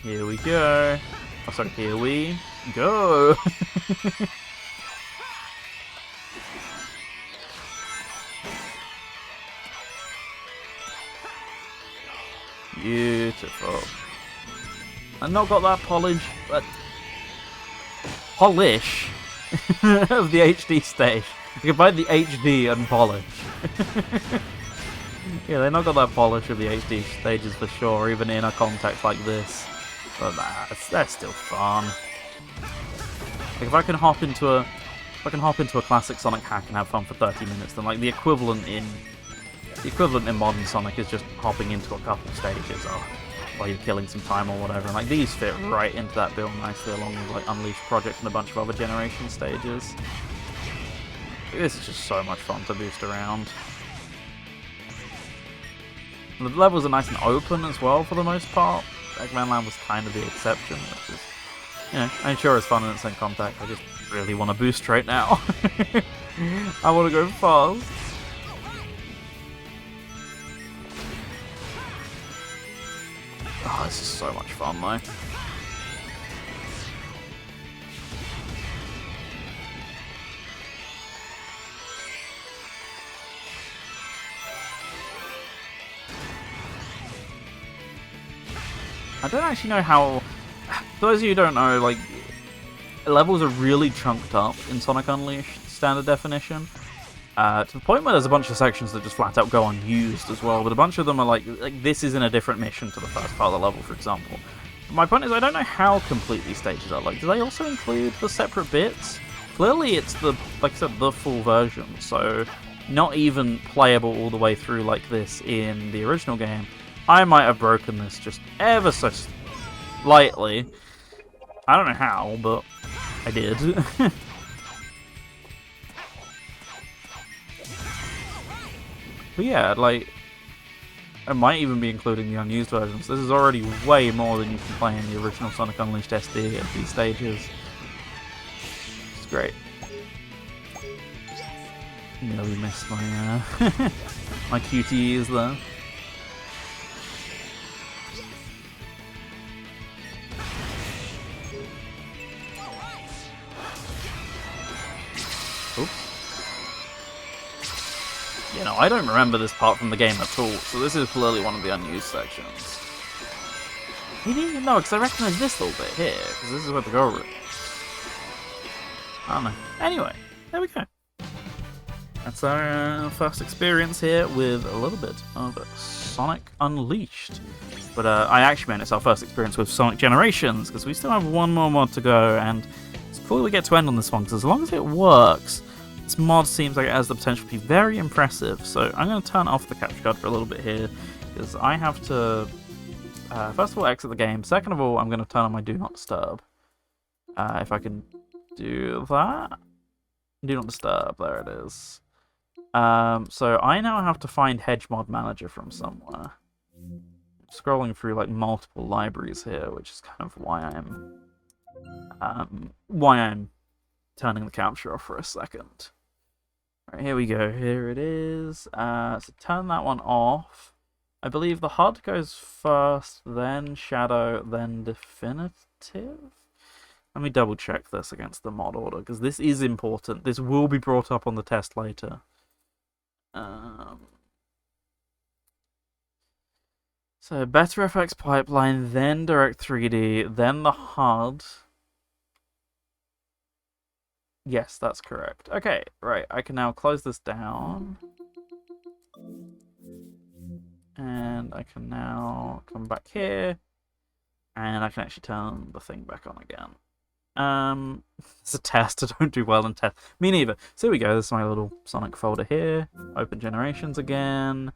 Here we go. Oh, sorry, here we go. Beautiful. I've not got that polish of the HD stage. You can buy the HD and polish. Yeah, they've not got that polish of the HD stages for sure, even in a context like this. But that's still fun. Like, if I can hop into a classic Sonic hack and have fun for 30 minutes, then like the equivalent in modern Sonic is just hopping into a couple stages while you're killing some time or whatever. And like these fit right into that bill nicely, along with like Unleashed Project and a bunch of other generation stages. This is just so much fun to boost around. The levels are nice and open as well for the most part. Eggman Land was kind of the exception, which is, you know, I'm sure it's fun in its own context. I just really want to boost right now. I want to go fast. Oh, this is so much fun, though. I don't actually know how... For those of you who don't know, like, levels are really chunked up in Sonic Unleashed standard definition. To the point where there's a bunch of sections that just flat out go unused as well, but a bunch of them are like this is in a different mission to the first part of the level, for example. My point is, I don't know how complete these stages are. Like, do they also include the separate bits? Clearly it's the, like I said, the full version, so not even playable all the way through like this in the original game. I might have broken this just ever so slightly. I don't know how, but I did. But yeah, like, I might even be including the unused versions. This is already way more than you can play in the original Sonic Unleashed SD at these stages. It's great. Nearly missed my my QTEs there. Oops. You know, I don't remember this part from the game at all, so this is clearly one of the unused sections. Maybe? No, because I recognise this little bit here, because this is where the girl room is. I don't know. Anyway, there we go. That's our first experience here with a little bit of Sonic Unleashed. But I actually meant it's our first experience with Sonic Generations, because we still have one more mod to go, and it's cool we get to end on this one, because as long as it works, this mod seems like it has the potential to be very impressive. So I'm going to turn off the capture card for a little bit here, because I have to, first of all, exit the game. Second of all, I'm going to turn on my Do Not Disturb. If I can do that. Do Not Disturb, there it is. So I now have to find Hedge Mod Manager from somewhere. I'm scrolling through like multiple libraries here, which is kind of why I'm turning the capture off for a second. Right, here we go. Here it is. So turn that one off. I believe the HUD goes first, then Shadow, then Definitive. Let me double check this against the mod order, because this is important. This will be brought up on the test later. So Better FX Pipeline, then Direct 3D, then the HUD. Yes, that's correct. Okay, right. I can now close this down. And I can now come back here. And I can actually turn the thing back on again. It's a test. I don't do well in tests. Me neither. So here we go. This is my little Sonic folder here. Open Generations again.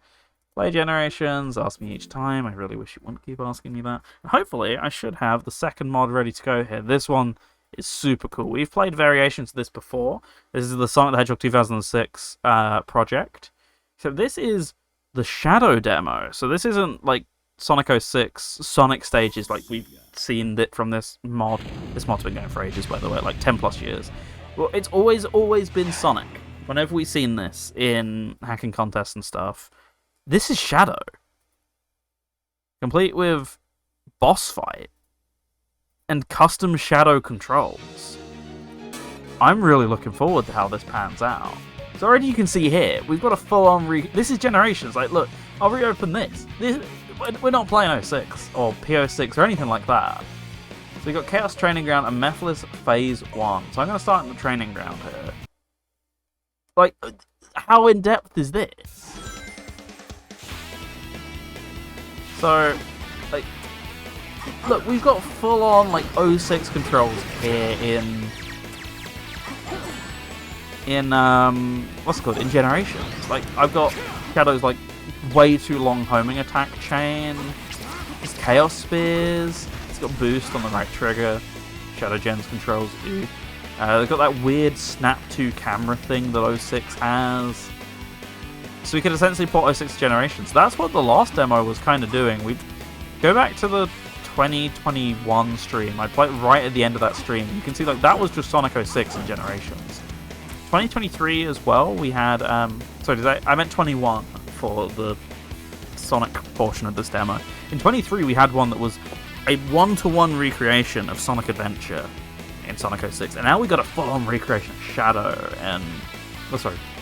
Play Generations. Ask me each time. I really wish you wouldn't keep asking me that. And hopefully, I should have the second mod ready to go here. This one is super cool. We've played variations of this before. This is the Sonic the Hedgehog 2006 project. So this is the Shadow demo. So this isn't like Sonic 06 Sonic stages like we've seen it from this mod. This mod's been going for ages, by the way, like 10 plus years. Well, it's always been Sonic. Whenever we've seen this in hacking contests and stuff, this is Shadow. Complete with boss fight and custom Shadow controls. I'm really looking forward to how this pans out. So already you can see here, we've got a full-on this is Generations. Like, look, I'll reopen this. We're not playing 06 or P06 or anything like that. So we've got Chaos Training Ground and Methless Phase 1. So I'm going to start in the Training Ground here. Like, how in-depth is this? So, like, look, we've got full-on, like, 06 controls here in what's it called? In Generations. Like, I've got Shadow's, like, way too long homing attack chain. It's Chaos Spears. It's got boost on the right trigger. Shadow Gen's controls do. They've got that weird Snap 2 camera thing that 06 has. So we could essentially port 06 Generations. That's what the last demo was kind of doing. We go back to the 2021 stream. I played right at the end of that stream. You can see like that was just Sonic 06 in Generations. 2023 as well. We had sorry, I meant 21 for the Sonic portion of this demo. In 23 we had one that was a one-to-one recreation of Sonic Adventure in Sonic 06, and now we got a full-on recreation of Shadow and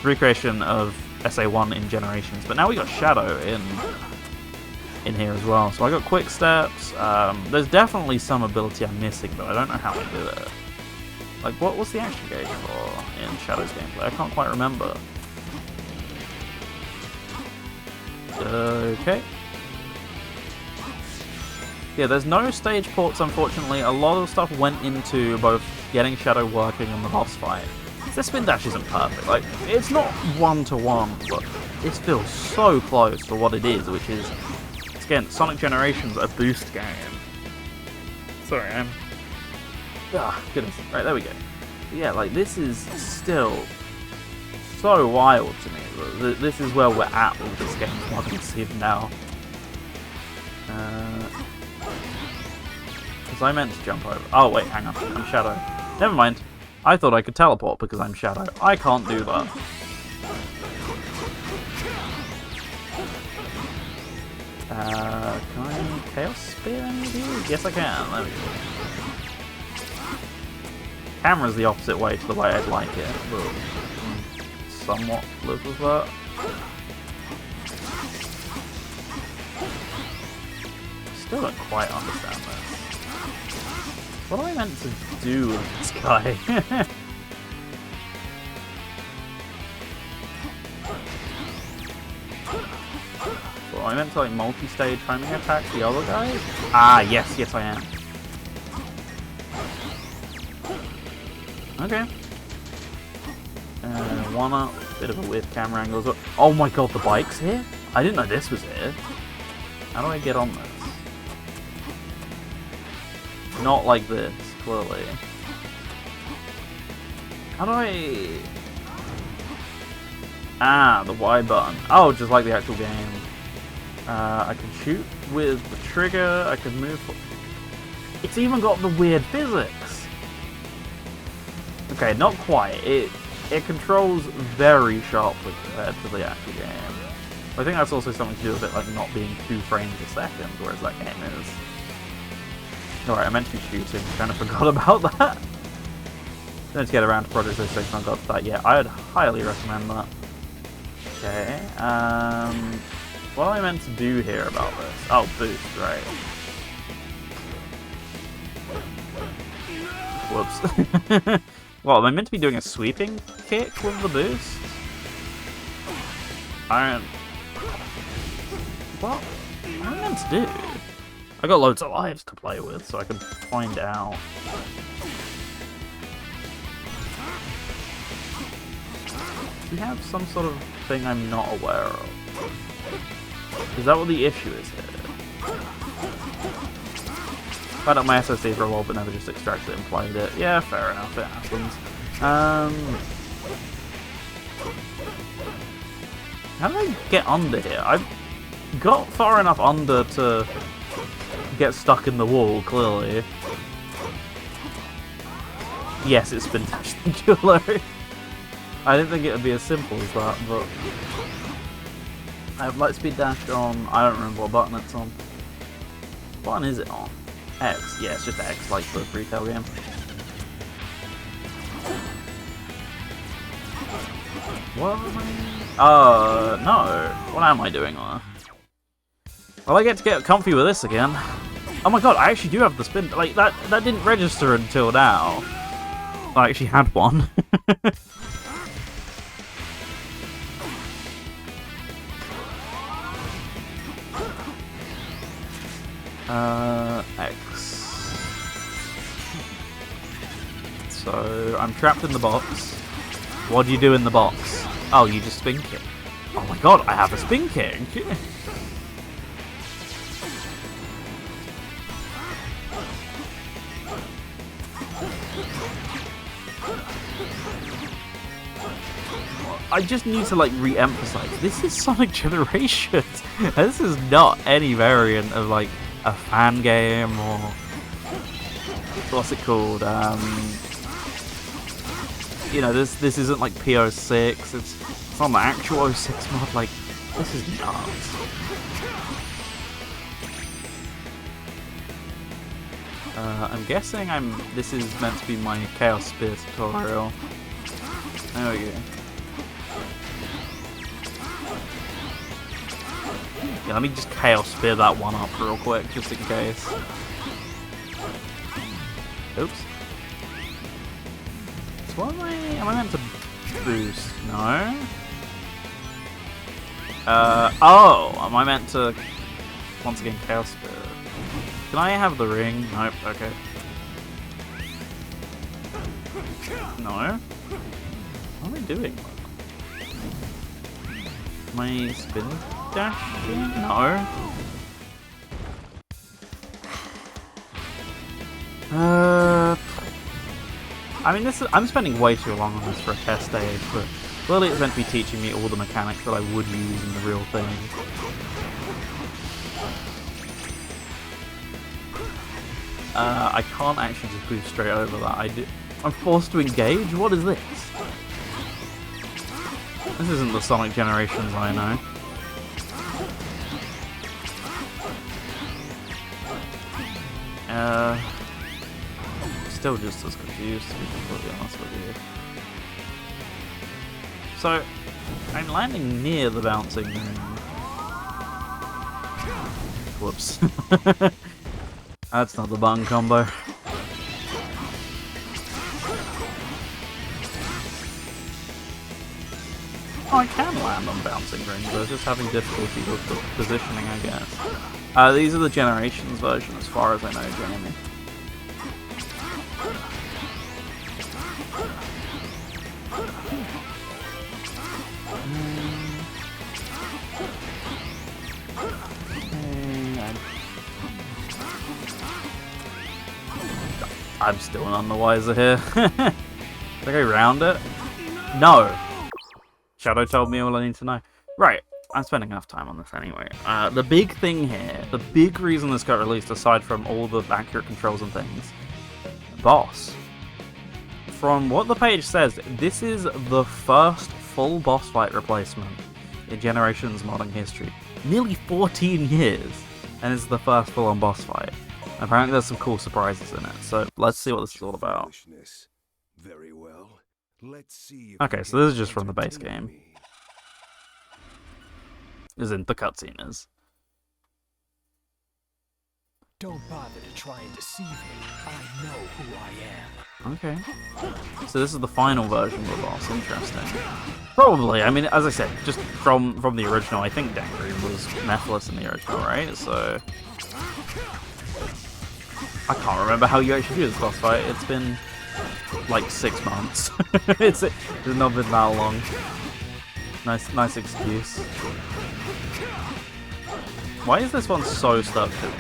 recreation of SA1 in Generations, but now we got Shadow in here as well. So I got quick steps. There's definitely some ability I'm missing, but I don't know how to do it. Like, what was the action gauge for in Shadow's gameplay? I can't quite remember. Okay. Yeah, there's no stage ports, unfortunately. A lot of stuff went into both getting Shadow working and the boss fight. The spin dash isn't perfect. Like, it's not one-to-one, but it feels so close for what it is, which is, again, Sonic Generations, a boost game. Sorry, goodness. Right, there we go. But yeah, like, this is still so wild to me. This is where we're at with this game, I can see it now. Because I meant to jump over. Oh, wait, hang on. I'm Shadow. Never mind. I thought I could teleport because I'm Shadow. I can't do that. Can I Chaos Spear any of these? Yes, I can. There we go. Camera's the opposite way to the way I'd like it, but somewhat live with that. Still don't quite understand this. What am I meant to do with this guy? Well, I meant to like multi-stage homing attack the other guys? Ah, yes I am. Okay. One up, bit of a weird camera angle as well. Oh my god, the bike's here? I didn't know this was here. How do I get on this? Not like this, clearly. How do I... Ah, the Y button. Oh, just like the actual game. I can shoot with the trigger, I can move... It's even got the weird physics! Okay, not quite. It controls very sharply compared to the actual game. I think that's also something to do with it like not being 2 frames a second, whereas that game is. Alright, I meant to be shooting, kind of forgot about that. Don't to get around to Project 06, not got to that yet. I would highly recommend that. Okay, what am I meant to do here about this? Oh, boost, right. Whoops. Well, am I meant to be doing a sweeping kick with the boost? I don't... What am I meant to do? I got loads of lives to play with, so I can find out. Do we have some sort of thing I'm not aware of? Is that what the issue is here? Found out my SHC for a while, but never just extracted it and played it. Yeah, fair enough, it happens. How do I get under here? I've got far enough under to get stuck in the wall, clearly. Yes, it's been dashed singular. I didn't think it would be as simple as that, but... I have Lightspeed Dash on... I don't remember what button it's on. What button is it on? X. Yeah, it's just X, like the retail game. What am I... no. What am I doing on? Well, I get to get comfy with this again. Oh my god, I actually do have the spin... Like, that didn't register until now. I actually had one. X. So, I'm trapped in the box. What do you do in the box? Oh, you just spin kick. Oh my god, I have a spin kick! I just need to like re-emphasize, this is Sonic Generations. This is not any variant of like a fan game or what's it called? You know, this isn't like PO6. It's not the actual 06 mod. Like, this is nuts. I'm guessing this is meant to be my Chaos Spear tutorial. There we go. Yeah, let me just Chaos Spear that one up real quick, just in case. Oops. So what am I meant to boost? No? Oh! Am I meant to, once again, Chaos Spear? Can I have the ring? Nope, okay. No? What am I doing? My spin dash again? No. I mean, I'm spending way too long on this for a test stage, but clearly it's meant to be teaching me all the mechanics that I would use in the real thing. I can't actually just move straight over that. I'm forced to engage? What is this? This isn't the Sonic Generations I know. Still just as confused, to be completely honest with you. So, I'm landing near the bouncing ring. Whoops. That's not the button combo. Oh, I can land on bouncing rings, I was just having difficulty with the positioning, I guess. These are the Generations version, as far as I know, Jamie. I'm still none the wiser here. Did I go round it? No! Shadow told me all I need to know. Right, I'm spending enough time on this anyway. The big thing here, the big reason this got released, aside from all the accurate controls and things, boss. From what the page says, this is the first full boss fight replacement in Generations modding history. Nearly 14 years, and it's the first full-on boss fight. Apparently there's some cool surprises in it, so let's see what this is all about. Very well. Let's see. Okay, so this is just from the base game. As in, the cutscene is. Don't bother to try and deceive me. I know who I am. Okay. So this is the final version of the boss. Interesting. Probably. I mean, as I said, just from the original, I think Dangry was Nephilis in the original, right? So I can't remember how you actually do this boss fight. It's been like 6 months. It's not been that long. Nice excuse. Why is this one so stuck to me?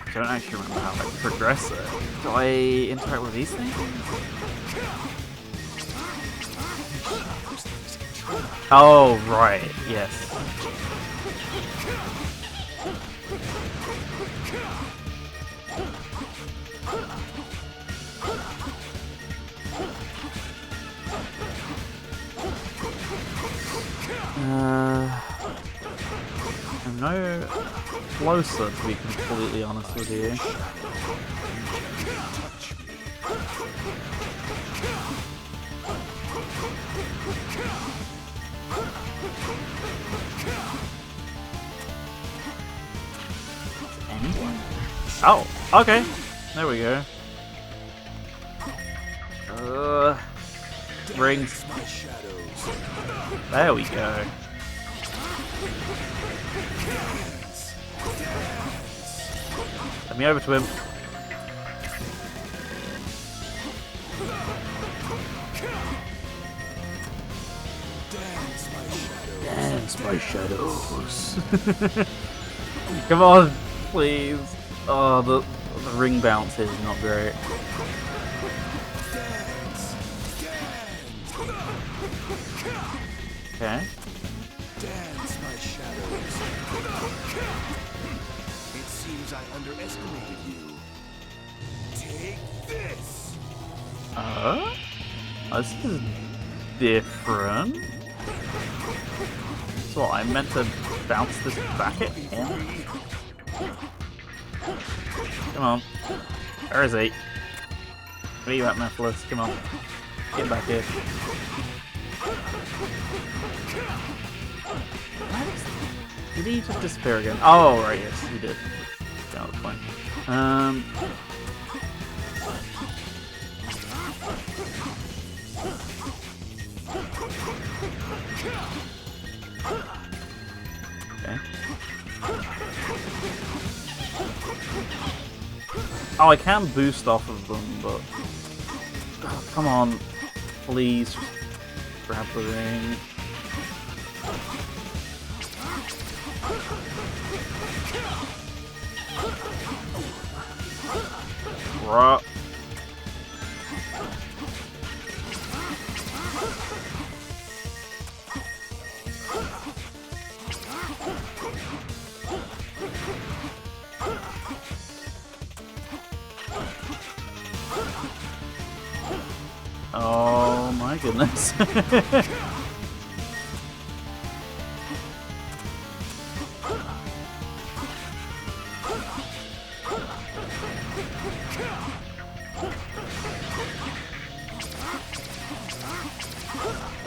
I don't actually remember how I progress it. Do I interact with these things? Oh, right, yes. I'm no closer, to be completely honest with you. Anyone? Oh, okay. There we go. Rings. There we go. Let me over to him. Dance, my shadows. Come on, please. Oh, the ring bounce is not great. Okay. Dance, my shadows. It seems I underestimated you. Take this. This is different. So what, I'm meant to bounce this back at him? Come on. Where is he? Where are you at, Nephilis? Come on. Get back here. Did he just disappear again? Oh, right, yes, he did. That was fine. Okay. Oh, I can boost off of them, but... Oh, come on. Please, just grab the ring. Bruh. My goodness.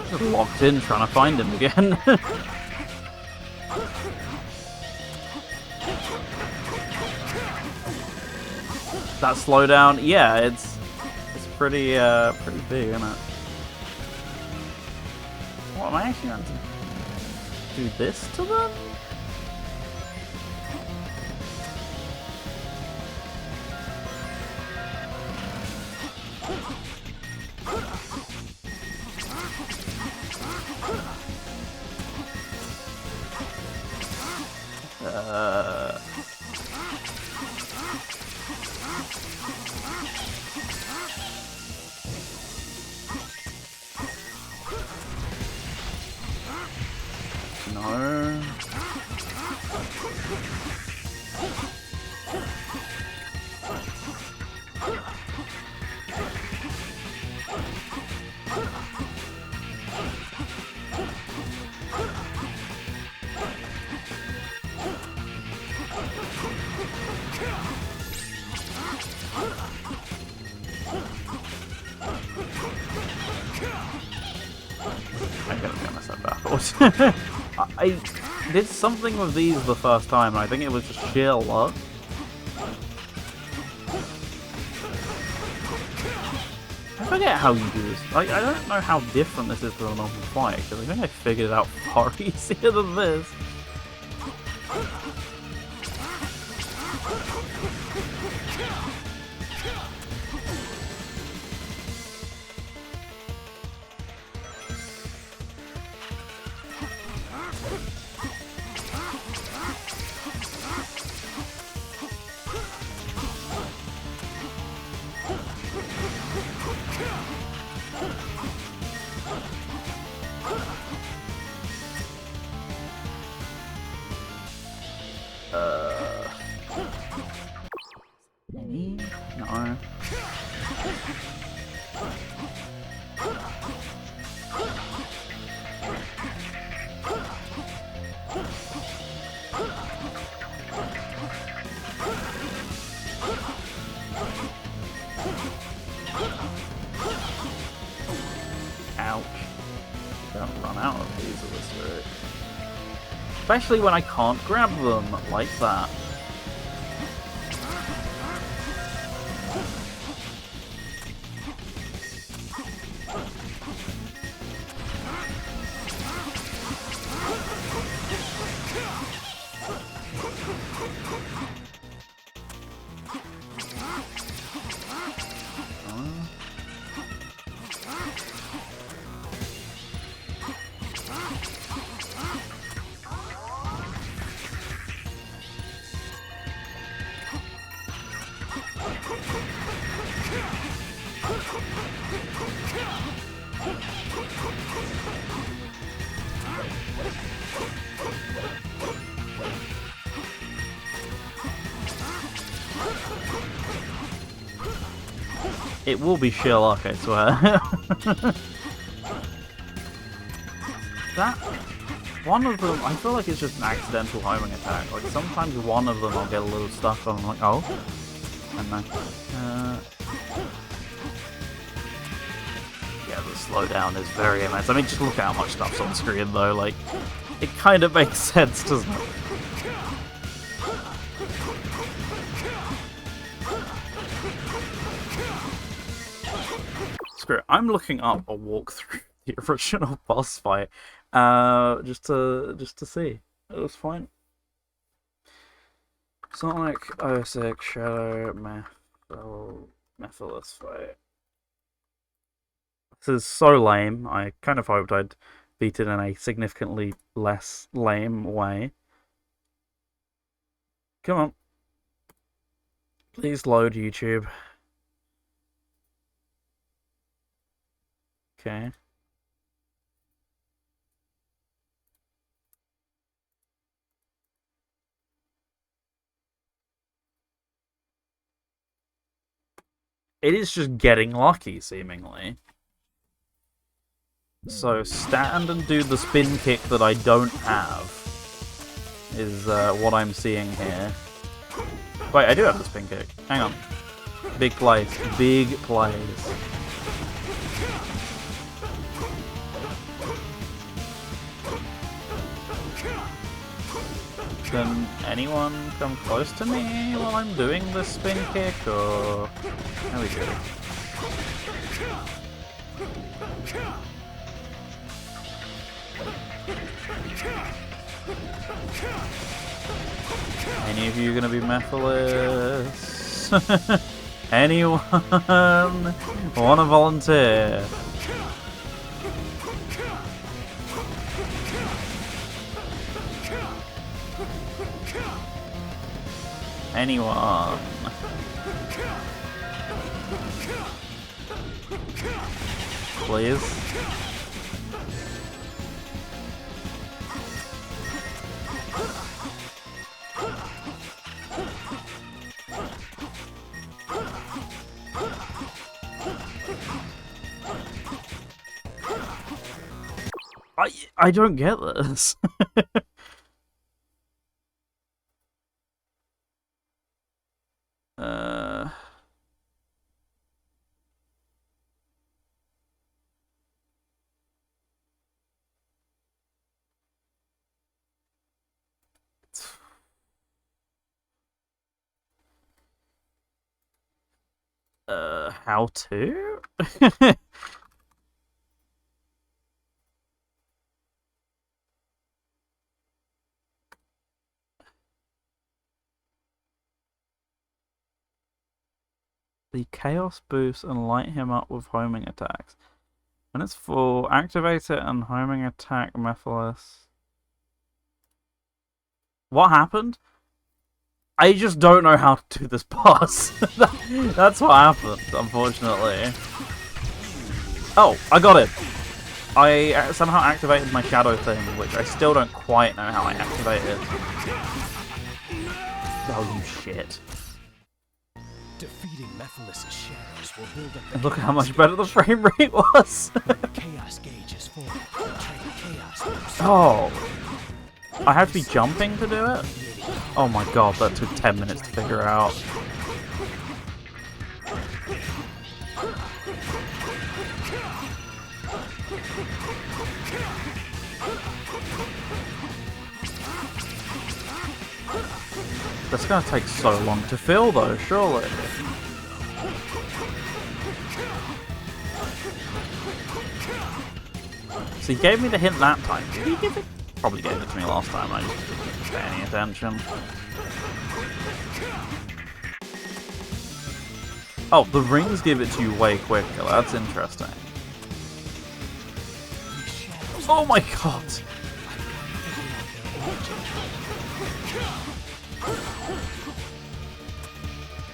Just locked in trying to find him again. That slowdown, yeah, it's pretty pretty big, isn't it? What am I actually going to do this to them? No. I'm gonna be honest, I'm baffled. I did something with these the first time, and I think it was just sheer luck. I forget how you do this. I don't know how different this is to a normal fight, because I think I figured it out far easier than this. No. Ouch. Don't run out of these at this rate. Especially when I can't grab them like that. It will be sheer luck, I swear. That one of them, I feel like it's just an accidental homing attack. Like sometimes one of them I'll get a little stuck on. I'm like, oh, and then yeah, the slowdown is very immense. I mean, just look at how much stuff's on screen though. Like, it kind of makes sense, doesn't it? Screw it. I'm looking up a walkthrough the original boss fight, just to see. It was fine. Sonic 06 Shadow Mephiles fight. This is so lame. I kind of hoped I'd beat it in a significantly less lame way. Come on. Please load YouTube. Okay. It is just getting lucky, seemingly. So stand and do the spin kick that I don't have is what I'm seeing here. Wait, I do have the spin kick. Hang on. Big plays. Big plays. Can anyone come close to me while I'm doing the spin kick, or... There we go. Any of you gonna be Mephiles? Anyone wanna volunteer? Anyone? Please? I don't get this. How to? The chaos boost and light him up with homing attacks. When it's full, activate it and homing attack Mephiles. What happened? I just don't know how to do this boss. That's what happened, unfortunately. Oh, I got it. I somehow activated my shadow thing, which I still don't quite know how I activated. Oh, you shit. Defeating Mephiles' shadows will build up the Look at how much better the frame rate was. chaos gauge is full. Chaos boost. Oh. I have to be jumping to do it? Oh my god, that took 10 minutes to figure out. That's gonna take so long to fill though, surely. So he gave me the hint that time. Did he give it? Probably gave it to me last time, I just didn't pay any attention. Oh, the rings give it to you way quicker, that's interesting. Oh my god!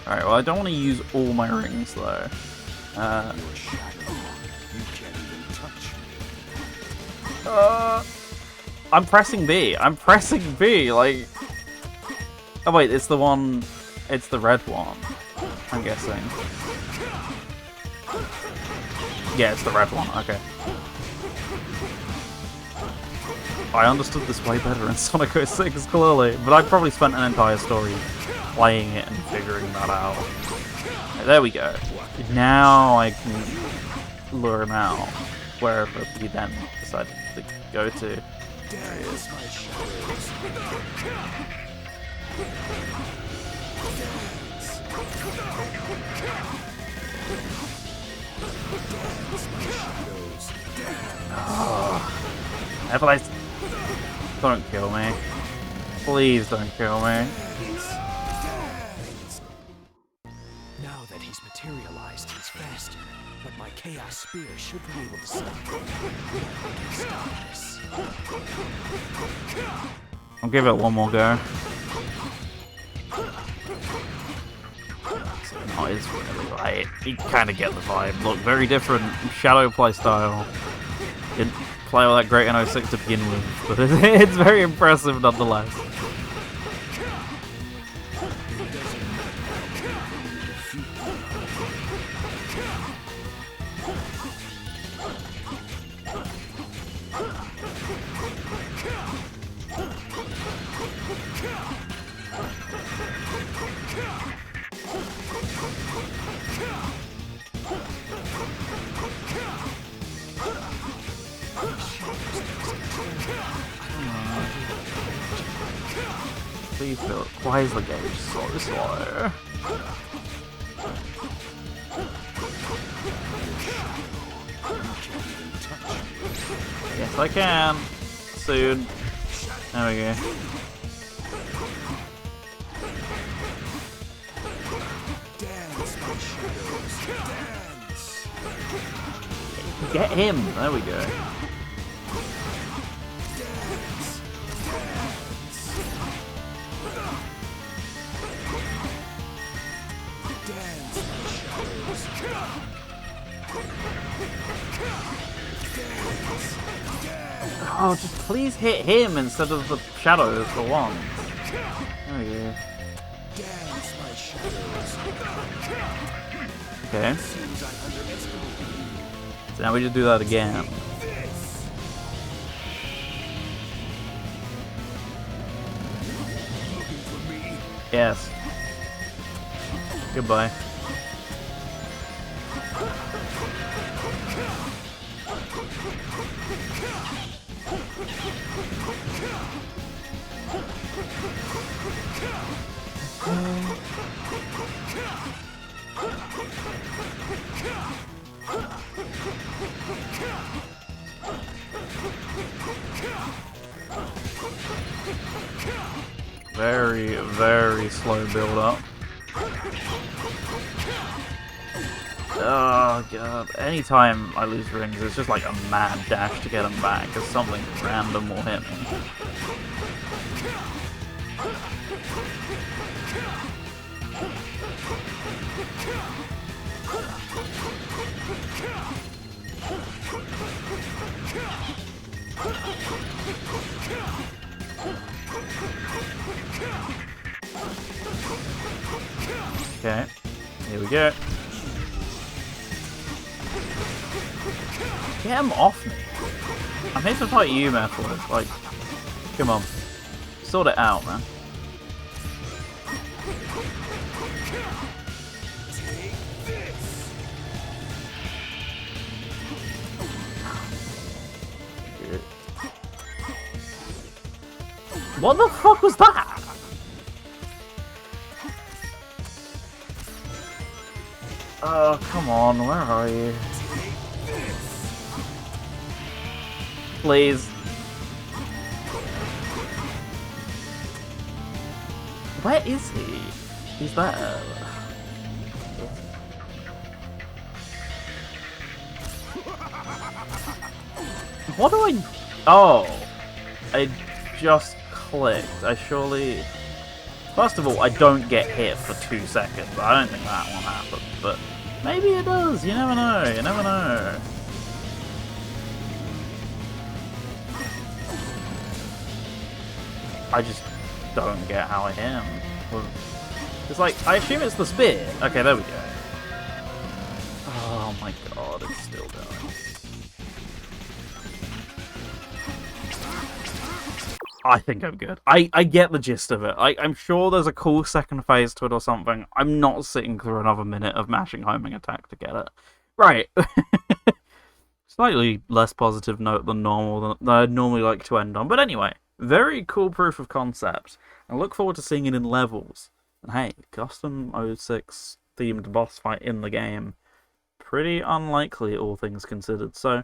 Alright, well I don't want to use all my rings though. I'm pressing B. I'm pressing B, like... Oh wait, it's the one... It's the red one, I'm guessing. Yeah, it's the red one, okay. I understood this way better in Sonic 06, clearly, but I probably spent an entire story playing it and figuring that out. Right, there we go. Now I can lure him out, wherever he then decided to go to. There he is. Mephiles, don't kill me. Please don't kill me. Now that he's materialized, he's faster. But my Chaos Spear should be able to stop him. I can stop this. I'll give it one more go. Oh, it's really light. You kind of get the vibe. Look, very different shadow play style. Didn't play all that great in 06 to begin with, but it's very impressive nonetheless. Please do it. Why is the gauge so slow? Yes, I can. Soon. There we go. Dance, my shadows, dance. Get him. There we go. Dance, dance. Dance, my shadows. Oh, just please hit him instead of the shadows for once. There we go. Dance, my shadows. Okay. Seems I underestimated you. So now we just do that again. This. Looking for me? Yes. Goodbye. Very, very slow build up. Oh god, anytime I lose rings, it's just like a mad dash to get them back, because something random will hit me. Okay, here we go. Get him off me. I'm here to fight you, Method. Like, come on. Sort it out, man. What the fuck was that? Oh, come on, where are you? Please. Where is he? He's there. What do I... Oh. I just clicked. I surely... First of all, I don't get hit for 2 seconds. I don't think that one happened, but maybe it does. You never know. You never know. I just don't get how I hit him. It's like, I assume it's the spear. Okay, there we go. Oh my god, it's still going. I think I'm good. I get the gist of it. I'm sure there's a cool second phase to it or something. I'm not sitting through another minute of mashing homing attack to get it. Right. Slightly less positive note than normal than I'd normally like to end on. But anyway, very cool proof of concept. I look forward to seeing it in levels. And hey, custom 06 themed boss fight in the game. Pretty unlikely, all things considered. So,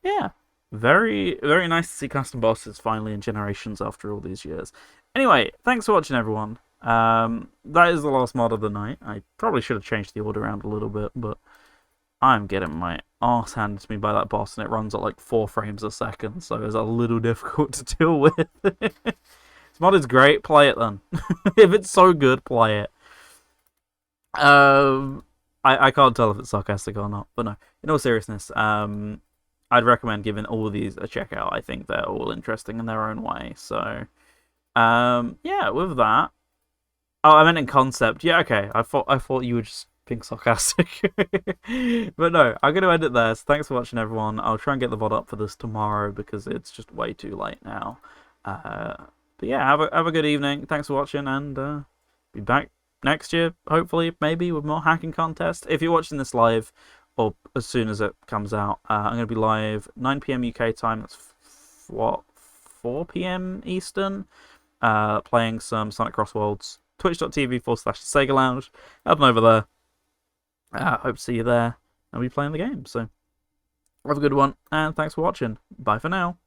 yeah. Very, very nice to see custom bosses finally in Generations after all these years. Anyway, thanks for watching, everyone. That is the last mod of the night. I probably should have changed the order around a little bit, but I'm getting my arse handed to me by that boss, and it runs at like 4 frames a second, so it's a little difficult to deal with. This mod is great. Play it then. If it's so good, play it. I can't tell if it's sarcastic or not, but no. In all seriousness, I'd recommend giving all of these a check out. I think they're all interesting in their own way. So, yeah, with that. Oh, I meant in concept. Yeah, okay. I thought you were just being sarcastic. But no, I'm going to end it there. So thanks for watching, everyone. I'll try and get the VOD up for this tomorrow because it's just way too late now. But yeah, have a good evening. Thanks for watching, and be back next year, hopefully, maybe, with more hacking contests. If you're watching this live, or as soon as it comes out, I'm going to be live 9 PM UK time. That's what, 4 PM Eastern. playing some Sonic Cross Worlds. Twitch.tv/Sega Lounge. Head on over there. Hope to see you there. I'll be playing the game. So have a good one, and thanks for watching. Bye for now.